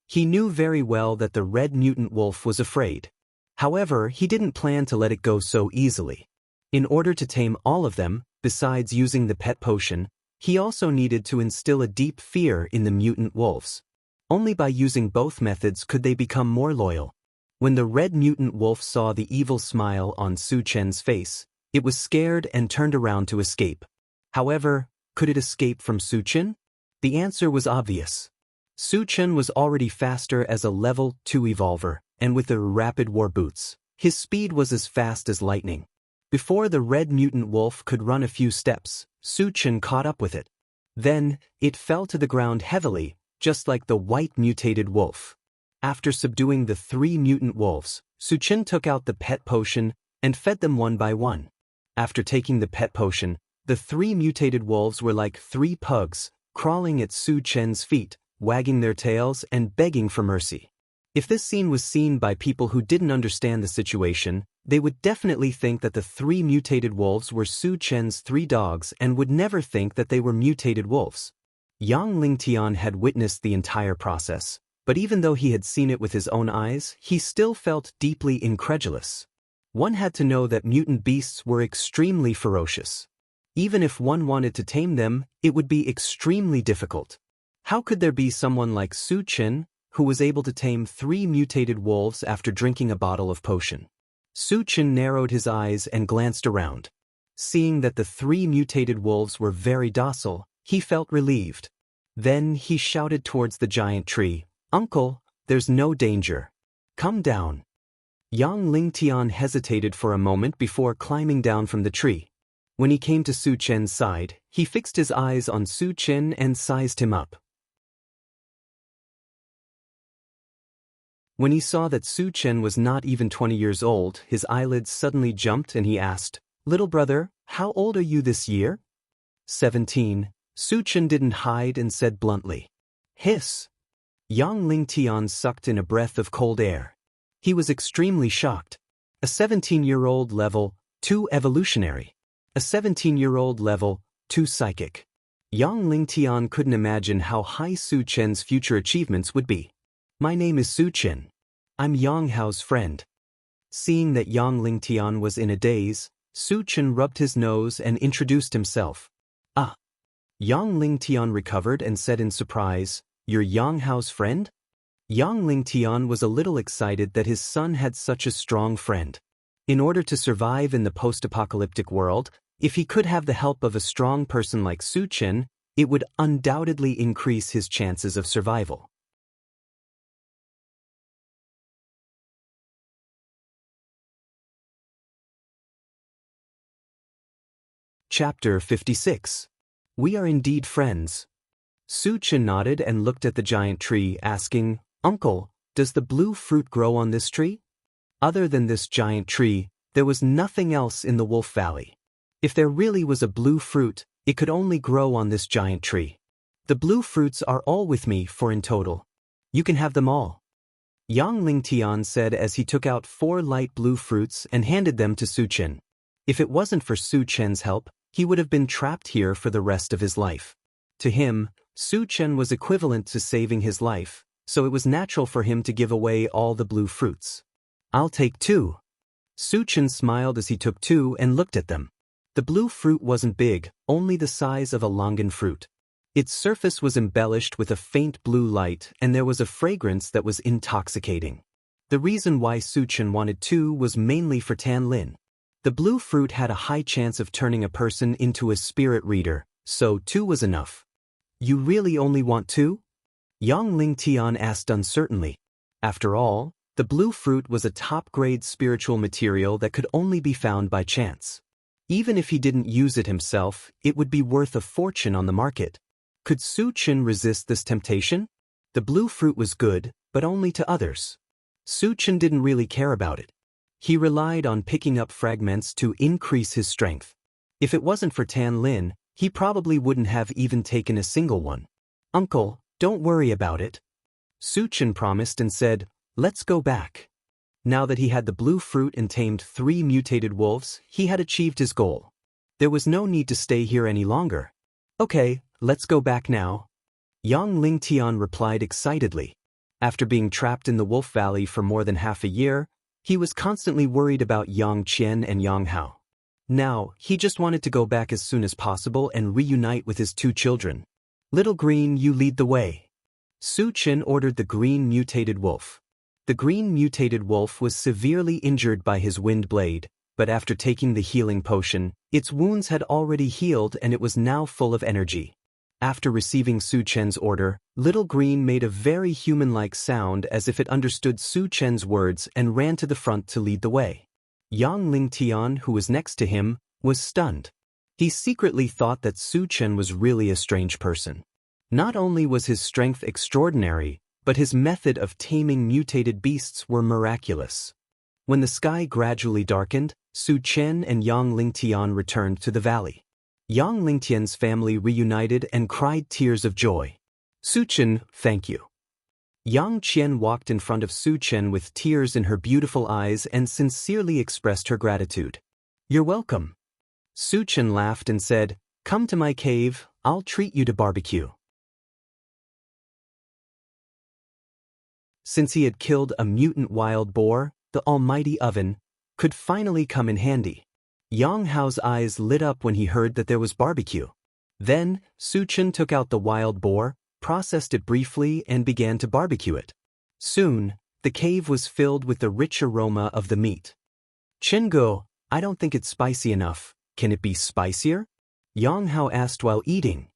He knew very well that the red mutant wolf was afraid. However, he didn't plan to let it go so easily. In order to tame all of them, besides using the pet potion, he also needed to instill a deep fear in the mutant wolves. Only by using both methods could they become more loyal. When the red mutant wolf saw the evil smile on Su Chen's face, it was scared and turned around to escape. However, could it escape from Su Chen? The answer was obvious. Su Chen was already faster as a level 2 evolver, and with the rapid war boots, his speed was as fast as lightning. Before the red mutant wolf could run a few steps, Su Chen caught up with it. Then, it fell to the ground heavily, just like the white mutated wolf. After subduing the 3 mutant wolves, Su Chen took out the pet potion and fed them one by one. After taking the pet potion, the 3 mutated wolves were like 3 pugs, crawling at Su Chen's feet, wagging their tails and begging for mercy. If this scene was seen by people who didn't understand the situation, they would definitely think that the 3 mutated wolves were Su Chen's 3 dogs and would never think that they were mutated wolves. Yang Lingtian had witnessed the entire process, but even though he had seen it with his own eyes, he still felt deeply incredulous. One had to know that mutant beasts were extremely ferocious. Even if one wanted to tame them, it would be extremely difficult. How could there be someone like Su Chen, who was able to tame 3 mutated wolves after drinking a bottle of potion? Su Chen narrowed his eyes and glanced around. Seeing that the 3 mutated wolves were very docile, he felt relieved. Then he shouted towards the giant tree, "Uncle, there's no danger. Come down." Yang Lingtian hesitated for a moment before climbing down from the tree. When he came to Su Chen's side, he fixed his eyes on Su Chen and sized him up. When he saw that Su Chen was not even 20 years old, his eyelids suddenly jumped and he asked, "Little brother, how old are you this year?" 17. Su Chen didn't hide and said bluntly. "Hiss." Yang Lingtian sucked in a breath of cold air. He was extremely shocked. A 17-year-old level 2 evolutionary. A 17-year-old level 2 psychic. Yang Lingtian couldn't imagine how high Su Chen's future achievements would be. "My name is Su Chen. I'm Yang Hao's friend." Seeing that Yang Lingtian was in a daze, Su Chen rubbed his nose and introduced himself. "Ah." Yang Lingtian recovered and said in surprise, "You're Yang Hao's friend?" Yang Lingtian was a little excited that his son had such a strong friend. In order to survive in the post-apocalyptic world, if he could have the help of a strong person like Su Chen, it would undoubtedly increase his chances of survival. Chapter 56. We are indeed friends. Su Chen nodded and looked at the giant tree, asking, "Uncle, does the blue fruit grow on this tree?" Other than this giant tree, there was nothing else in the Wolf Valley. If there really was a blue fruit, it could only grow on this giant tree. "The blue fruits are all with me, 4 in total. You can have them all," Yang Lingtian said as he took out 4 light blue fruits and handed them to Su Chen. If it wasn't for Su Chen's help, he would have been trapped here for the rest of his life. To him, Su Chen was equivalent to saving his life, so it was natural for him to give away all the blue fruits. "I'll take 2. Su Chen smiled as he took 2 and looked at them. The blue fruit wasn't big, only the size of a longan fruit. Its surface was embellished with a faint blue light and there was a fragrance that was intoxicating. The reason why Su Chen wanted 2 was mainly for Tan Lin. The blue fruit had a high chance of turning a person into a spirit reader, so 2 was enough. "You really only want 2? Yang Lingtian asked uncertainly. After all, the blue fruit was a top-grade spiritual material that could only be found by chance. Even if he didn't use it himself, it would be worth a fortune on the market. Could Su Chen resist this temptation? The blue fruit was good, but only to others. Su Chen didn't really care about it. He relied on picking up fragments to increase his strength. If it wasn't for Tan Lin, he probably wouldn't have even taken a single one. "Uncle, don't worry about it," Su Chen promised and said, "Let's go back." Now that he had the blue fruit and tamed 3 mutated wolves, he had achieved his goal. There was no need to stay here any longer. "Okay, let's go back now," Yang Lingtian replied excitedly. After being trapped in the Wolf Valley for more than half a year, he was constantly worried about Yang Qian and Yang Hao. Now, he just wanted to go back as soon as possible and reunite with his 2 children. "Little Green, you lead the way," Su Chen ordered the green mutated wolf. The green mutated wolf was severely injured by his wind blade, but after taking the healing potion, its wounds had already healed and it was now full of energy. After receiving Su Chen's order, Little Green made a very human-like sound as if it understood Su Chen's words and ran to the front to lead the way. Yang Lingtian, who was next to him, was stunned. He secretly thought that Su Chen was really a strange person. Not only was his strength extraordinary, but his method of taming mutated beasts were miraculous. When the sky gradually darkened, Su Chen and Yang Lingtian returned to the valley. Yang Lingtian's family reunited and cried tears of joy. Su Chen, thank you. Yang Qian walked in front of Su Chen with tears in her beautiful eyes and sincerely expressed her gratitude. You're welcome. Su Chen laughed and said, come to my cave, I'll treat you to barbecue. Since he had killed a mutant wild boar, the almighty oven could finally come in handy. Yang Hao's eyes lit up when he heard that there was barbecue. Then, Su Chen took out the wild boar, processed it briefly and began to barbecue it. Soon, the cave was filled with the rich aroma of the meat. Chengo, I don't think it's spicy enough. Can it be spicier? Yang Hao asked while eating.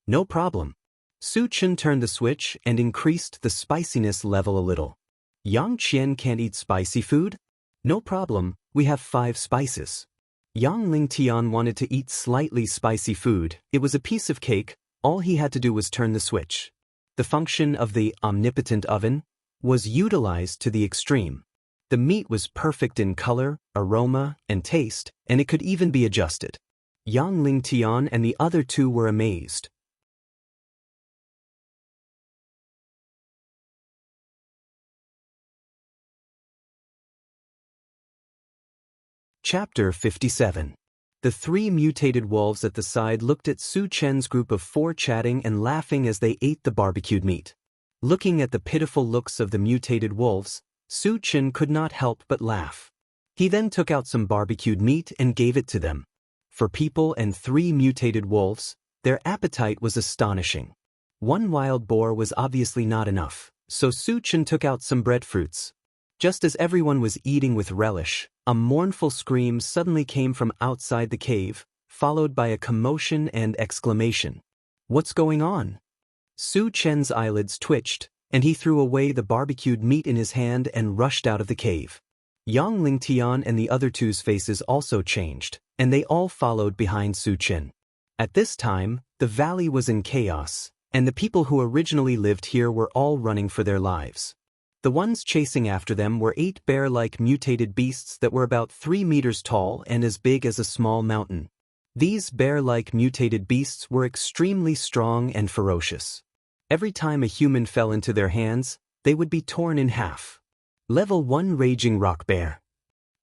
No problem. Su Chen turned the switch and increased the spiciness level a little. Yang Qian can't eat spicy food? No problem, we have 5 spices. Yang Lingtian wanted to eat slightly spicy food. It was a piece of cake, all he had to do was turn the switch. The function of the omnipotent oven was utilized to the extreme. The meat was perfect in color, aroma, and taste, and it could even be adjusted. Yang Lingtian and the other 2 were amazed. Chapter 57. The 3 mutated wolves at the side looked at Su Chen's group of 4 chatting and laughing as they ate the barbecued meat. Looking at the pitiful looks of the mutated wolves, Su Chen could not help but laugh. He then took out some barbecued meat and gave it to them. For people and 3 mutated wolves, their appetite was astonishing. 1 wild boar was obviously not enough, so Su Chen took out some breadfruits. Just as everyone was eating with relish, a mournful scream suddenly came from outside the cave, followed by a commotion and exclamation. What's going on? Su Chen's eyelids twitched, and he threw away the barbecued meat in his hand and rushed out of the cave. Yang Lingtian and the other 2's faces also changed, and they all followed behind Su Chen. At this time, the valley was in chaos, and the people who originally lived here were all running for their lives. The ones chasing after them were 8 bear-like mutated beasts that were about 3 meters tall and as big as a small mountain. These bear-like mutated beasts were extremely strong and ferocious. Every time a human fell into their hands, they would be torn in half. Level 1 Raging Rock Bear.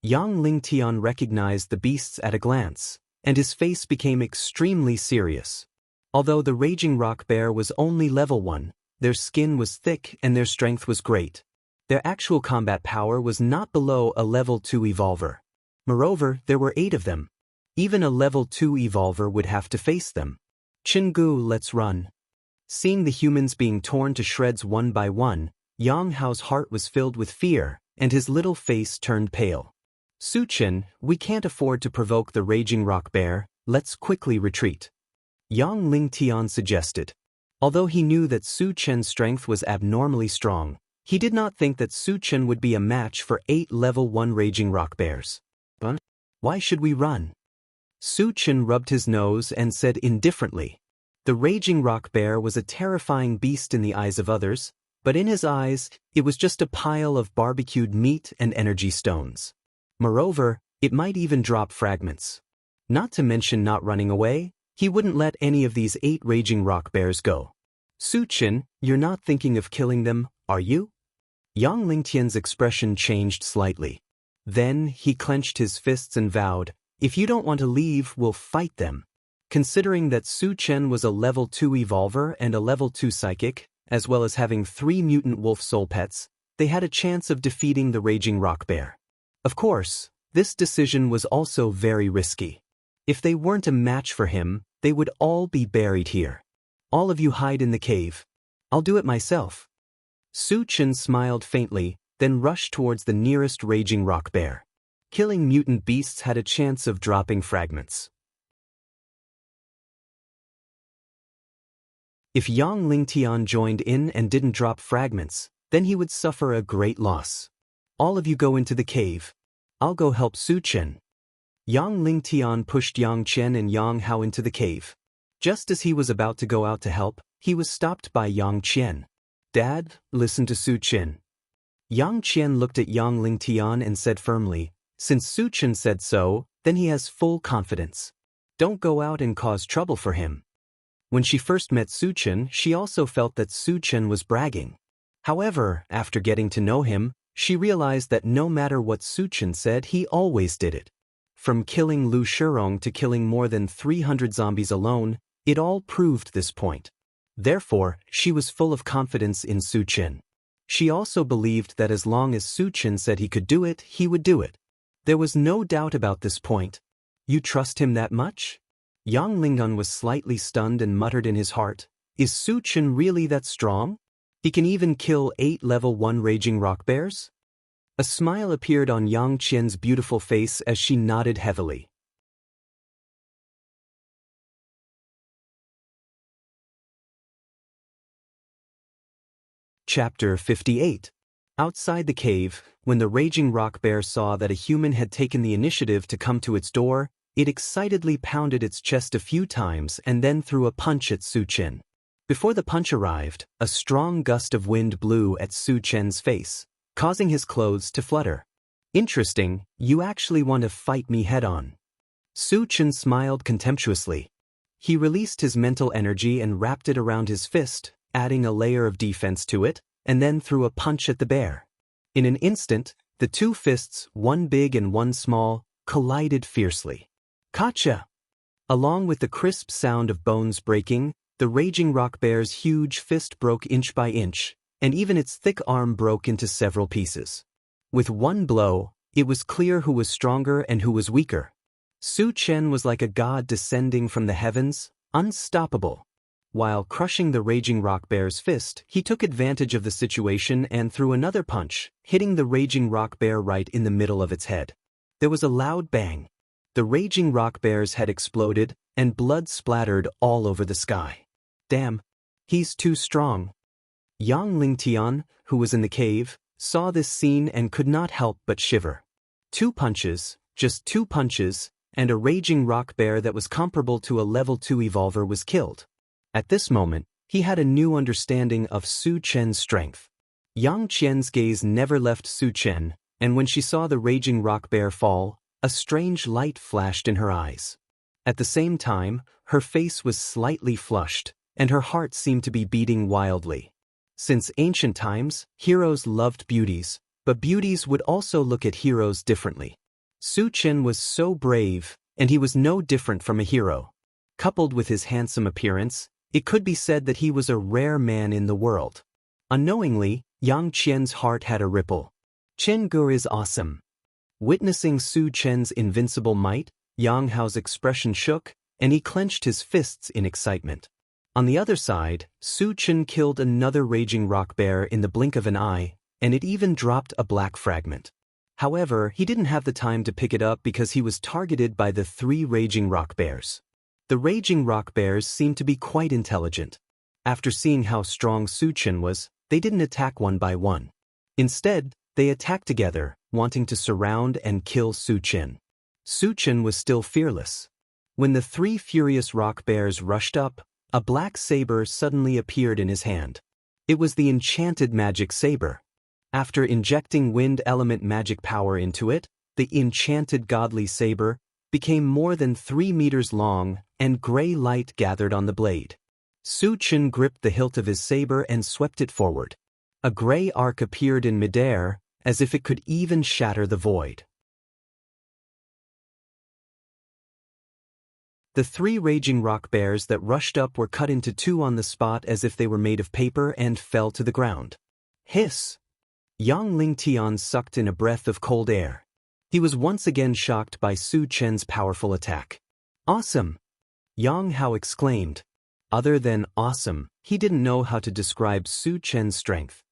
Yang Lingtian recognized the beasts at a glance, and his face became extremely serious. Although the Raging Rock Bear was only level 1, their skin was thick and their strength was great. Their actual combat power was not below a level 2 evolver. Moreover, there were 8 of them. Even a level 2 evolver would have to face them. Chingu, let's run. Seeing the humans being torn to shreds one by one, Yang Hao's heart was filled with fear, and his little face turned pale. Su Chen, we can't afford to provoke the Raging Rock Bear, let's quickly retreat. Yang Lingtian suggested. Although he knew that Su Chen's strength was abnormally strong, he did not think that Su Chen would be a match for 8 level 1 Raging Rock Bears. But why should we run? Su Chen rubbed his nose and said indifferently. The Raging Rock Bear was a terrifying beast in the eyes of others, but in his eyes, it was just a pile of barbecued meat and energy stones. Moreover, it might even drop fragments. Not to mention not running away, he wouldn't let any of these 8 Raging Rock Bears go. Su Chen, you're not thinking of killing them, are you? Yang Lingtian's expression changed slightly. Then, he clenched his fists and vowed, if you don't want to leave, we'll fight them. Considering that Su Chen was a level 2 evolver and a level 2 psychic, as well as having 3 mutant wolf soul pets, they had a chance of defeating the Raging Rock Bear. Of course, this decision was also very risky. If they weren't a match for him, they would all be buried here. All of you hide in the cave. I'll do it myself. Su Chen smiled faintly, then rushed towards the nearest Raging Rock Bear. Killing mutant beasts had a chance of dropping fragments. If Yang Lingtian joined in and didn't drop fragments, then he would suffer a great loss. All of you go into the cave. I'll go help Su Chen. Yang Lingtian pushed Yang Chen and Yang Hao into the cave. Just as he was about to go out to help, he was stopped by Yang Qian. Dad, listen to Su Qin. Yang Qian looked at Yang Lingtian and said firmly, since Su Qin said so, then he has full confidence. Don't go out and cause trouble for him. When she first met Su Qin, she also felt that Su Qin was bragging. However, after getting to know him, she realized that no matter what Su Qin said, he always did it. From killing Lu Shirong to killing more than 300 zombies alone, it all proved this point. Therefore, she was full of confidence in Su Qin. She also believed that as long as Su Qin said he could do it, he would do it. There was no doubt about this point. You trust him that much? Yang Lingun was slightly stunned and muttered in his heart, is Su Qin really that strong? He can even kill 8 level 1 raging rock bears? A smile appeared on Yang Qian's beautiful face as she nodded heavily. Chapter 58. Outside the cave, when the raging rock bear saw that a human had taken the initiative to come to its door, it excitedly pounded its chest a few times and then threw a punch at Su Qin. Before the punch arrived, a strong gust of wind blew at Su Qin's face, causing his clothes to flutter. Interesting, you actually want to fight me head-on. Su Qin smiled contemptuously. He released his mental energy and wrapped it around his fist, adding a layer of defense to it, and then threw a punch at the bear. In an instant, the two fists, one big and one small, collided fiercely. Gotcha! Along with the crisp sound of bones breaking, the raging rock bear's huge fist broke inch by inch, and even its thick arm broke into several pieces. With one blow, it was clear who was stronger and who was weaker. Su Qin was like a god descending from the heavens, unstoppable. While crushing the raging rock bear's fist, he took advantage of the situation and threw another punch, hitting the raging rock bear right in the middle of its head. There was a loud bang. The raging rock bear's head exploded, and blood splattered all over the sky. Damn, he's too strong. Yang Lingtian, who was in the cave, saw this scene and could not help but shiver. 2 punches, just 2 punches, and a raging rock bear that was comparable to a level 2 evolver was killed. At this moment, he had a new understanding of Su Qin's strength. Yang Qian's gaze never left Su Qin, and when she saw the raging rock bear fall, a strange light flashed in her eyes. At the same time, her face was slightly flushed, and her heart seemed to be beating wildly. Since ancient times, heroes loved beauties, but beauties would also look at heroes differently. Su Qin was so brave, and he was no different from a hero. Coupled with his handsome appearance, it could be said that he was a rare man in the world. Unknowingly, Yang Qian's heart had a ripple. Chen Gu is awesome. Witnessing Su Qin's invincible might, Yang Hao's expression shook, and he clenched his fists in excitement. On the other side, Su Qin killed another raging rock bear in the blink of an eye, and it even dropped a black fragment. However, he didn't have the time to pick it up because he was targeted by the 3 raging rock bears. The raging rock bears seemed to be quite intelligent. After seeing how strong Su Qin was, they didn't attack one by one. Instead, they attacked together, wanting to surround and kill Su Qin. Su Qin was still fearless. When the 3 furious rock bears rushed up, a black saber suddenly appeared in his hand. It was the enchanted magic saber. After injecting wind element magic power into it, the enchanted godly saber became more than 3 meters long, and gray light gathered on the blade. Su Qin gripped the hilt of his saber and swept it forward. A gray arc appeared in midair, as if it could even shatter the void. The 3 raging rock bears that rushed up were cut into 2 on the spot as if they were made of paper and fell to the ground. Hiss! Yang Lingtian sucked in a breath of cold air. He was once again shocked by Su Qin's powerful attack. Awesome! Yang Hao exclaimed. Other than awesome, he didn't know how to describe Su Qin's strength.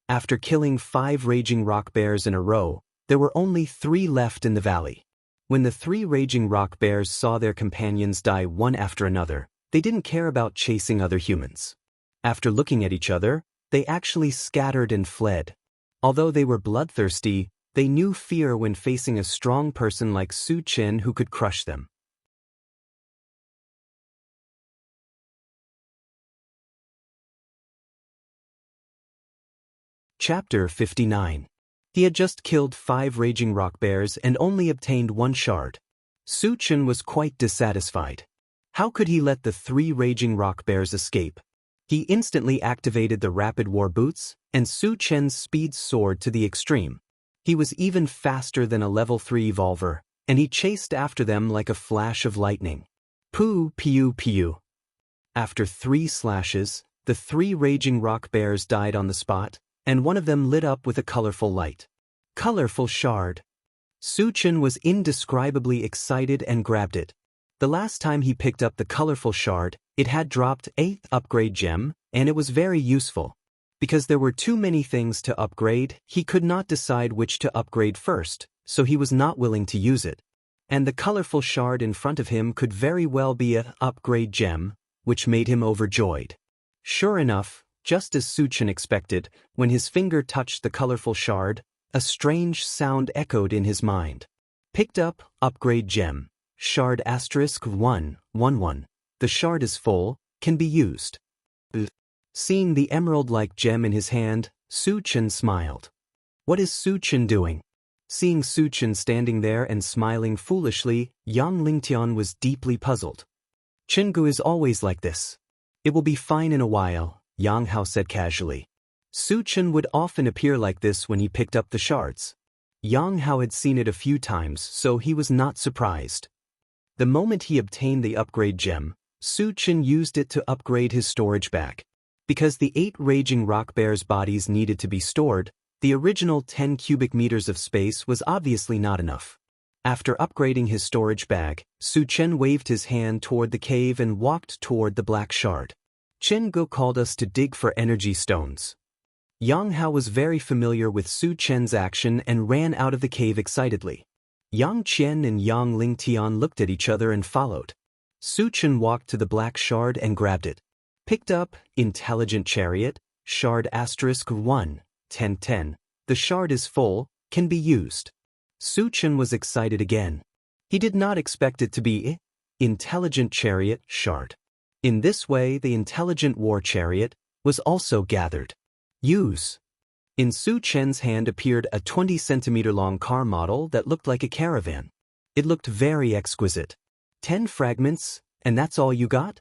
After killing 5 raging rock bears in a row, there were only 3 left in the valley. When the 3 raging rock bears saw their companions die one after another, they didn't care about chasing other humans. After looking at each other, they actually scattered and fled. Although they were bloodthirsty, they knew fear when facing a strong person like Su Qin who could crush them. Chapter 59. He had just killed 5 raging rock bears and only obtained 1 shard. Su Chen was quite dissatisfied. How could he let the 3 raging rock bears escape? He instantly activated the rapid war boots, and Su Chen's speed soared to the extreme. He was even faster than a level 3 evolver, and he chased after them like a flash of lightning. Poo pew pew. After 3 slashes, the 3 raging rock bears died on the spot, and one of them lit up with a colorful light. Colorful shard. Su Chen was indescribably excited and grabbed it. The last time he picked up the colorful shard, it had dropped 8th upgrade gem, and it was very useful. Because there were too many things to upgrade, he could not decide which to upgrade first, so he was not willing to use it. And the colorful shard in front of him could very well be a upgrade gem, which made him overjoyed. Sure enough, just as Su Chen expected, when his finger touched the colorful shard, a strange sound echoed in his mind. Picked up, upgrade gem. Shard *111. The shard is full, can be used. Seeing the emerald-like gem in his hand, Su Chen smiled. What is Su Chen doing? Seeing Su Chen standing there and smiling foolishly, Yang Lingtian was deeply puzzled. Jianghu is always like this. It will be fine in a while, Yang Hao said casually. Su Chen would often appear like this when he picked up the shards. Yang Hao had seen it a few times, so he was not surprised. The moment he obtained the upgrade gem, Su Chen used it to upgrade his storage bag. Because the 8 raging rock bears' bodies needed to be stored, the original 10 cubic meters of space was obviously not enough. After upgrading his storage bag, Su Chen waved his hand toward the cave and walked toward the black shard. Jianghu called us to dig for energy stones. Yang Hao was very familiar with Su Chen's action and ran out of the cave excitedly. Yang Qian and Yang Lingtian looked at each other and followed. Su Chen walked to the black shard and grabbed it. Picked up, Intelligent Chariot, shard *1, 1010. The shard is full, can be used. Su Chen was excited again. He did not expect it to be Intelligent Chariot shard. In this way, the Intelligent War Chariot was also gathered. Use. In Su Chen's hand appeared a 20-centimeter-long car model that looked like a caravan. It looked very exquisite. 10 fragments, and that's all you got?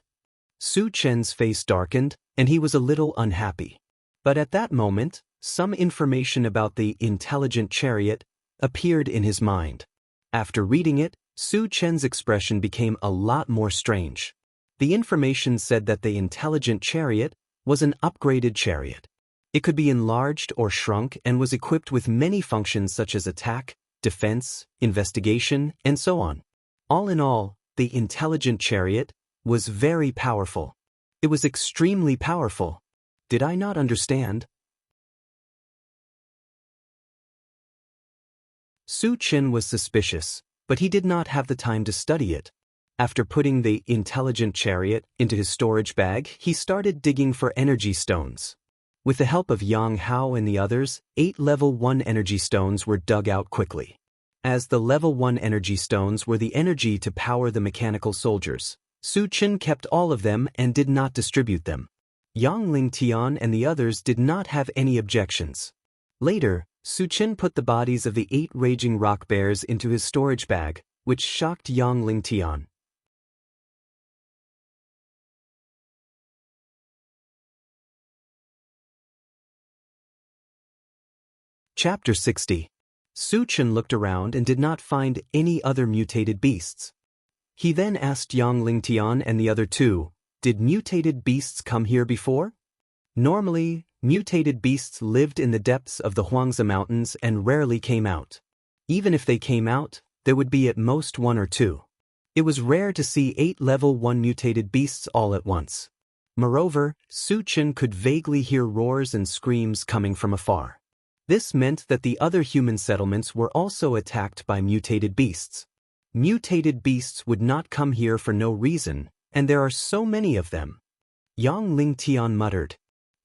Su Chen's face darkened, and he was a little unhappy. But at that moment, some information about the Intelligent Chariot appeared in his mind. After reading it, Su Chen's expression became a lot more strange. The information said that the Intelligent Chariot was an upgraded chariot. It could be enlarged or shrunk and was equipped with many functions such as attack, defense, investigation, and so on. All in all, the Intelligent Chariot was very powerful. It was extremely powerful. Did I not understand? Su Chen was suspicious, but he did not have the time to study it. After putting the Intelligent Chariot into his storage bag, he started digging for energy stones. With the help of Yang Hao and the others, 8 level 1 energy stones were dug out quickly. As the level 1 energy stones were the energy to power the mechanical soldiers, Su Chen kept all of them and did not distribute them. Yang Lingtian and the others did not have any objections. Later, Su Chen put the bodies of the 8 raging rock bears into his storage bag, which shocked Yang Lingtian. Chapter 60. Su Chen looked around and did not find any other mutated beasts. He then asked Yang Lingtian and the other 2, did mutated beasts come here before? Normally, mutated beasts lived in the depths of the Huangzi Mountains and rarely came out. Even if they came out, there would be at most 1 or 2. It was rare to see 8 level 1 mutated beasts all at once. Moreover, Su Chen could vaguely hear roars and screams coming from afar. This meant that the other human settlements were also attacked by mutated beasts. Mutated beasts would not come here for no reason, and there are so many of them. Yang Lingtian muttered.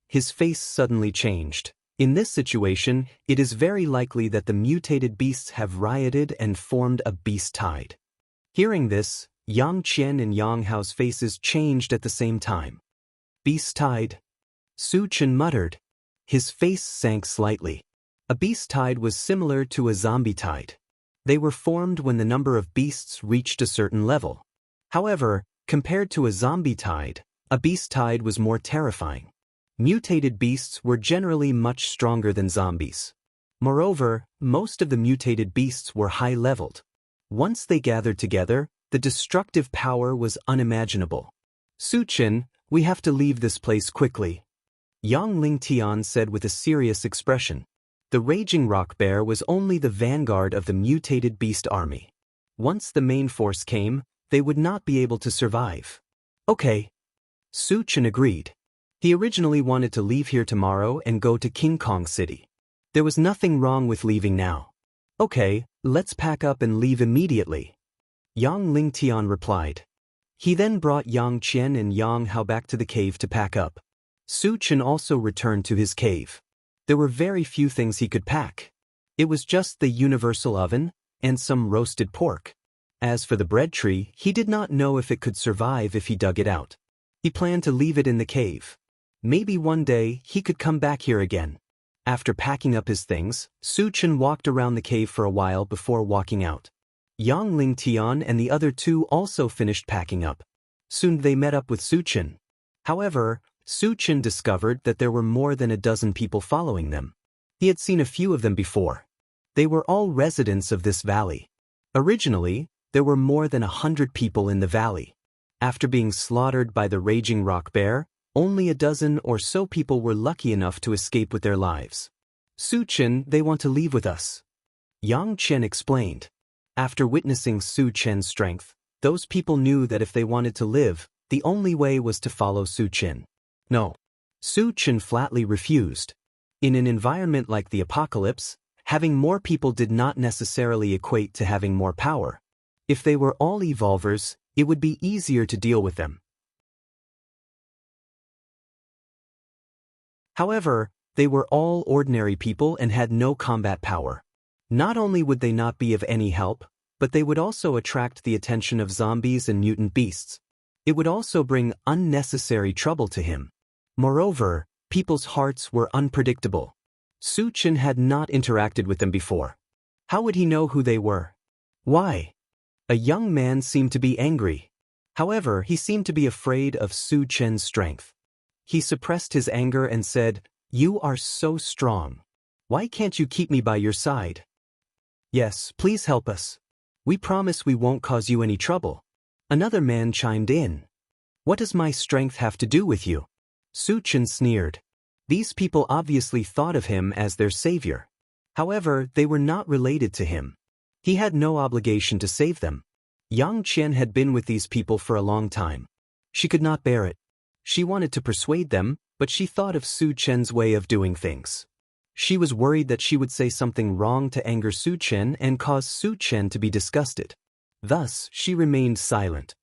His face suddenly changed. In this situation, it is very likely that the mutated beasts have rioted and formed a beast tide. Hearing this, Yang Qian and Yang Hao's faces changed at the same time. Beast tide? Su Chen muttered. His face sank slightly. A beast tide was similar to a zombie tide. They were formed when the number of beasts reached a certain level. However, compared to a zombie tide, a beast tide was more terrifying. Mutated beasts were generally much stronger than zombies. Moreover, most of the mutated beasts were high-leveled. Once they gathered together, the destructive power was unimaginable. Su-Chen, we have to leave this place quickly, Yang Ling-Tian said with a serious expression. The raging rock bear was only the vanguard of the mutated beast army. Once the main force came, they would not be able to survive. Okay. Su-Chen agreed. He originally wanted to leave here tomorrow and go to King Kong City. There was nothing wrong with leaving now. Okay, let's pack up and leave immediately, Yang Ling-Tian replied. He then brought Yang Qian and Yang Hao back to the cave to pack up. Su-Chen also returned to his cave. There were very few things he could pack. It was just the universal oven and some roasted pork. As for the bread tree, he did not know if it could survive if he dug it out. He planned to leave it in the cave. Maybe one day he could come back here again. After packing up his things, Su-Chen walked around the cave for a while before walking out. Yang Ling-Tian and the other two also finished packing up. Soon they met up with Su-Chen. However, Su-Chen discovered that there were more than a dozen people following them. He had seen a few of them before. They were all residents of this valley. Originally, there were more than 100 people in the valley. After being slaughtered by the raging rock bear, only a dozen or so people were lucky enough to escape with their lives. Su-Chen, they want to leave with us, Yang Qian explained. After witnessing Su-Chen's strength, those people knew that if they wanted to live, the only way was to follow Su-Chen. No. Su-Chen flatly refused. In an environment like the apocalypse, having more people did not necessarily equate to having more power. If they were all evolvers, it would be easier to deal with them. However, they were all ordinary people and had no combat power. Not only would they not be of any help, but they would also attract the attention of zombies and mutant beasts. It would also bring unnecessary trouble to him. Moreover, people's hearts were unpredictable. Su-Chen had not interacted with them before. How would he know who they were? Why? A young man seemed to be angry. However, he seemed to be afraid of Su-Chen's strength. He suppressed his anger and said, "You are so strong. Why can't you keep me by your side?" "Yes, please help us. We promise we won't cause you any trouble." Another man chimed in. "What does my strength have to do with you?" Su-Chen sneered. These people obviously thought of him as their savior. However, they were not related to him. He had no obligation to save them. Yang Qian had been with these people for a long time. She could not bear it. She wanted to persuade them, but she thought of Su-Chen's way of doing things. She was worried that she would say something wrong to anger Su-Chen and cause Su-Chen to be disgusted. Thus, she remained silent.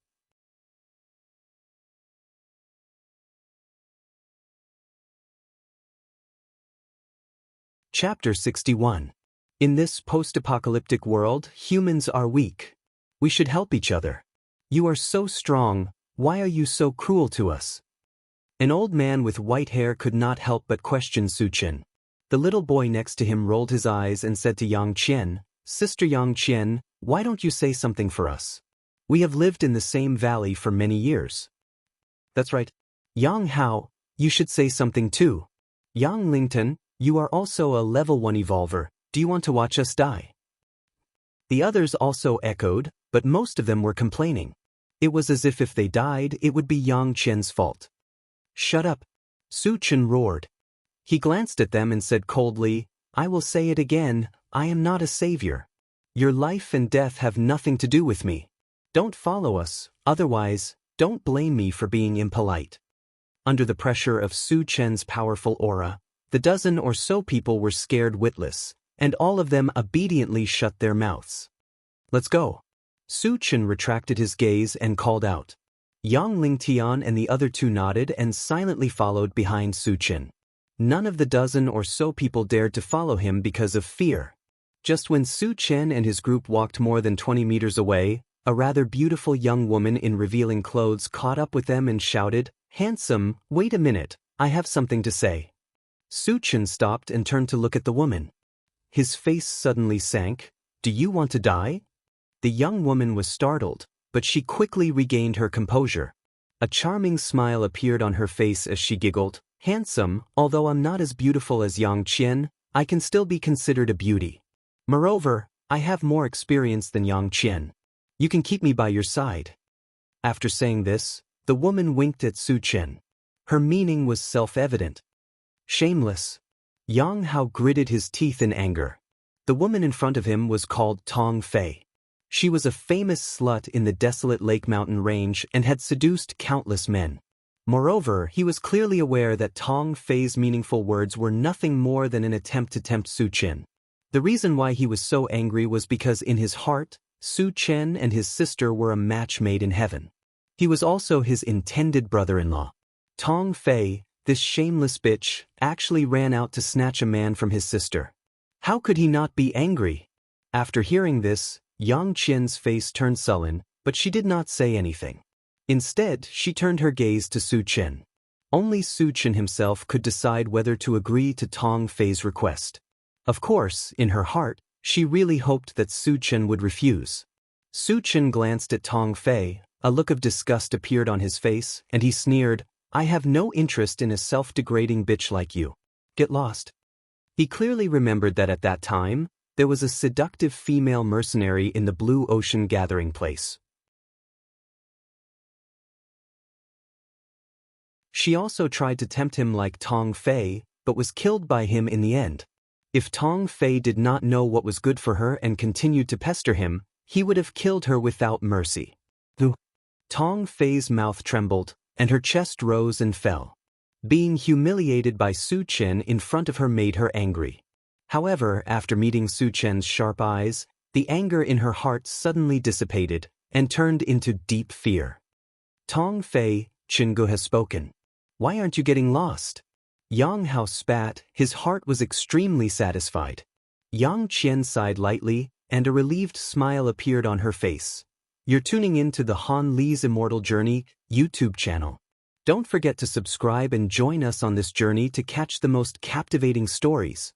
Chapter 61. In this post-apocalyptic world, humans are weak. We should help each other. You are so strong, why are you so cruel to us? An old man with white hair could not help but question Su-Chen. The little boy next to him rolled his eyes and said to Yang Qian, "Sister Yang Qian, why don't you say something for us? We have lived in the same valley for many years." "That's right. Yang Hao, you should say something too. Yang Lington, you are also a level 1 evolver, do you want to watch us die?" The others also echoed, but most of them were complaining. It was as if they died, it would be Yang Qian's fault. "Shut up," Su-Chen roared. He glanced at them and said coldly, "I will say it again, I am not a savior. Your life and death have nothing to do with me. Don't follow us, otherwise, don't blame me for being impolite." Under the pressure of Su-Chen's powerful aura, the dozen or so people were scared witless, and all of them obediently shut their mouths. "Let's go." Su-Chen retracted his gaze and called out. Yang Ling-Tian and the other two nodded and silently followed behind Su-Chen. None of the dozen or so people dared to follow him because of fear. Just when Su-Chen and his group walked more than 20 meters away, a rather beautiful young woman in revealing clothes caught up with them and shouted, "Handsome, wait a minute, I have something to say." Su Chen stopped and turned to look at the woman. His face suddenly sank. Do you want to die? The young woman was startled, but she quickly regained her composure. A charming smile appeared on her face as she giggled. Handsome, although I'm not as beautiful as Yang Qian, I can still be considered a beauty. Moreover, I have more experience than Yang Qian. You can keep me by your side. After saying this, the woman winked at Su Chen. Her meaning was self-evident. Shameless. Yang Hao gritted his teeth in anger. The woman in front of him was called Tong Fei. She was a famous slut in the desolate Lake Mountain range and had seduced countless men. Moreover, he was clearly aware that Tong Fei's meaningful words were nothing more than an attempt to tempt Su Chen. The reason why he was so angry was because in his heart, Su Chen and his sister were a match made in heaven. He was also his intended brother-in-law. Tong Fei, this shameless bitch, actually ran out to snatch a man from his sister. How could he not be angry? After hearing this, Yang Qian's face turned sullen, but she did not say anything. Instead, she turned her gaze to Su Chen. Only Su Chen himself could decide whether to agree to Tong Fei's request. Of course, in her heart, she really hoped that Su Chen would refuse. Su Chen glanced at Tong Fei, a look of disgust appeared on his face, and he sneered, I have no interest in a self-degrading bitch like you. Get lost. He clearly remembered that at that time, there was a seductive female mercenary in the Blue Ocean gathering place. She also tried to tempt him like Tong Fei, but was killed by him in the end. If Tong Fei did not know what was good for her and continued to pester him, he would have killed her without mercy. Tong Fei's mouth trembled, and her chest rose and fell. Being humiliated by Su Chen in front of her made her angry. However, after meeting Su Chen's sharp eyes, the anger in her heart suddenly dissipated and turned into deep fear. Tong Fei, Qinggu has spoken. Why aren't you getting lost? Yang Hao spat, his heart was extremely satisfied. Yang Qian sighed lightly, and a relieved smile appeared on her face. You're tuning in to the Han Li's Immortal Journey YouTube channel. Don't forget to subscribe and join us on this journey to catch the most captivating stories.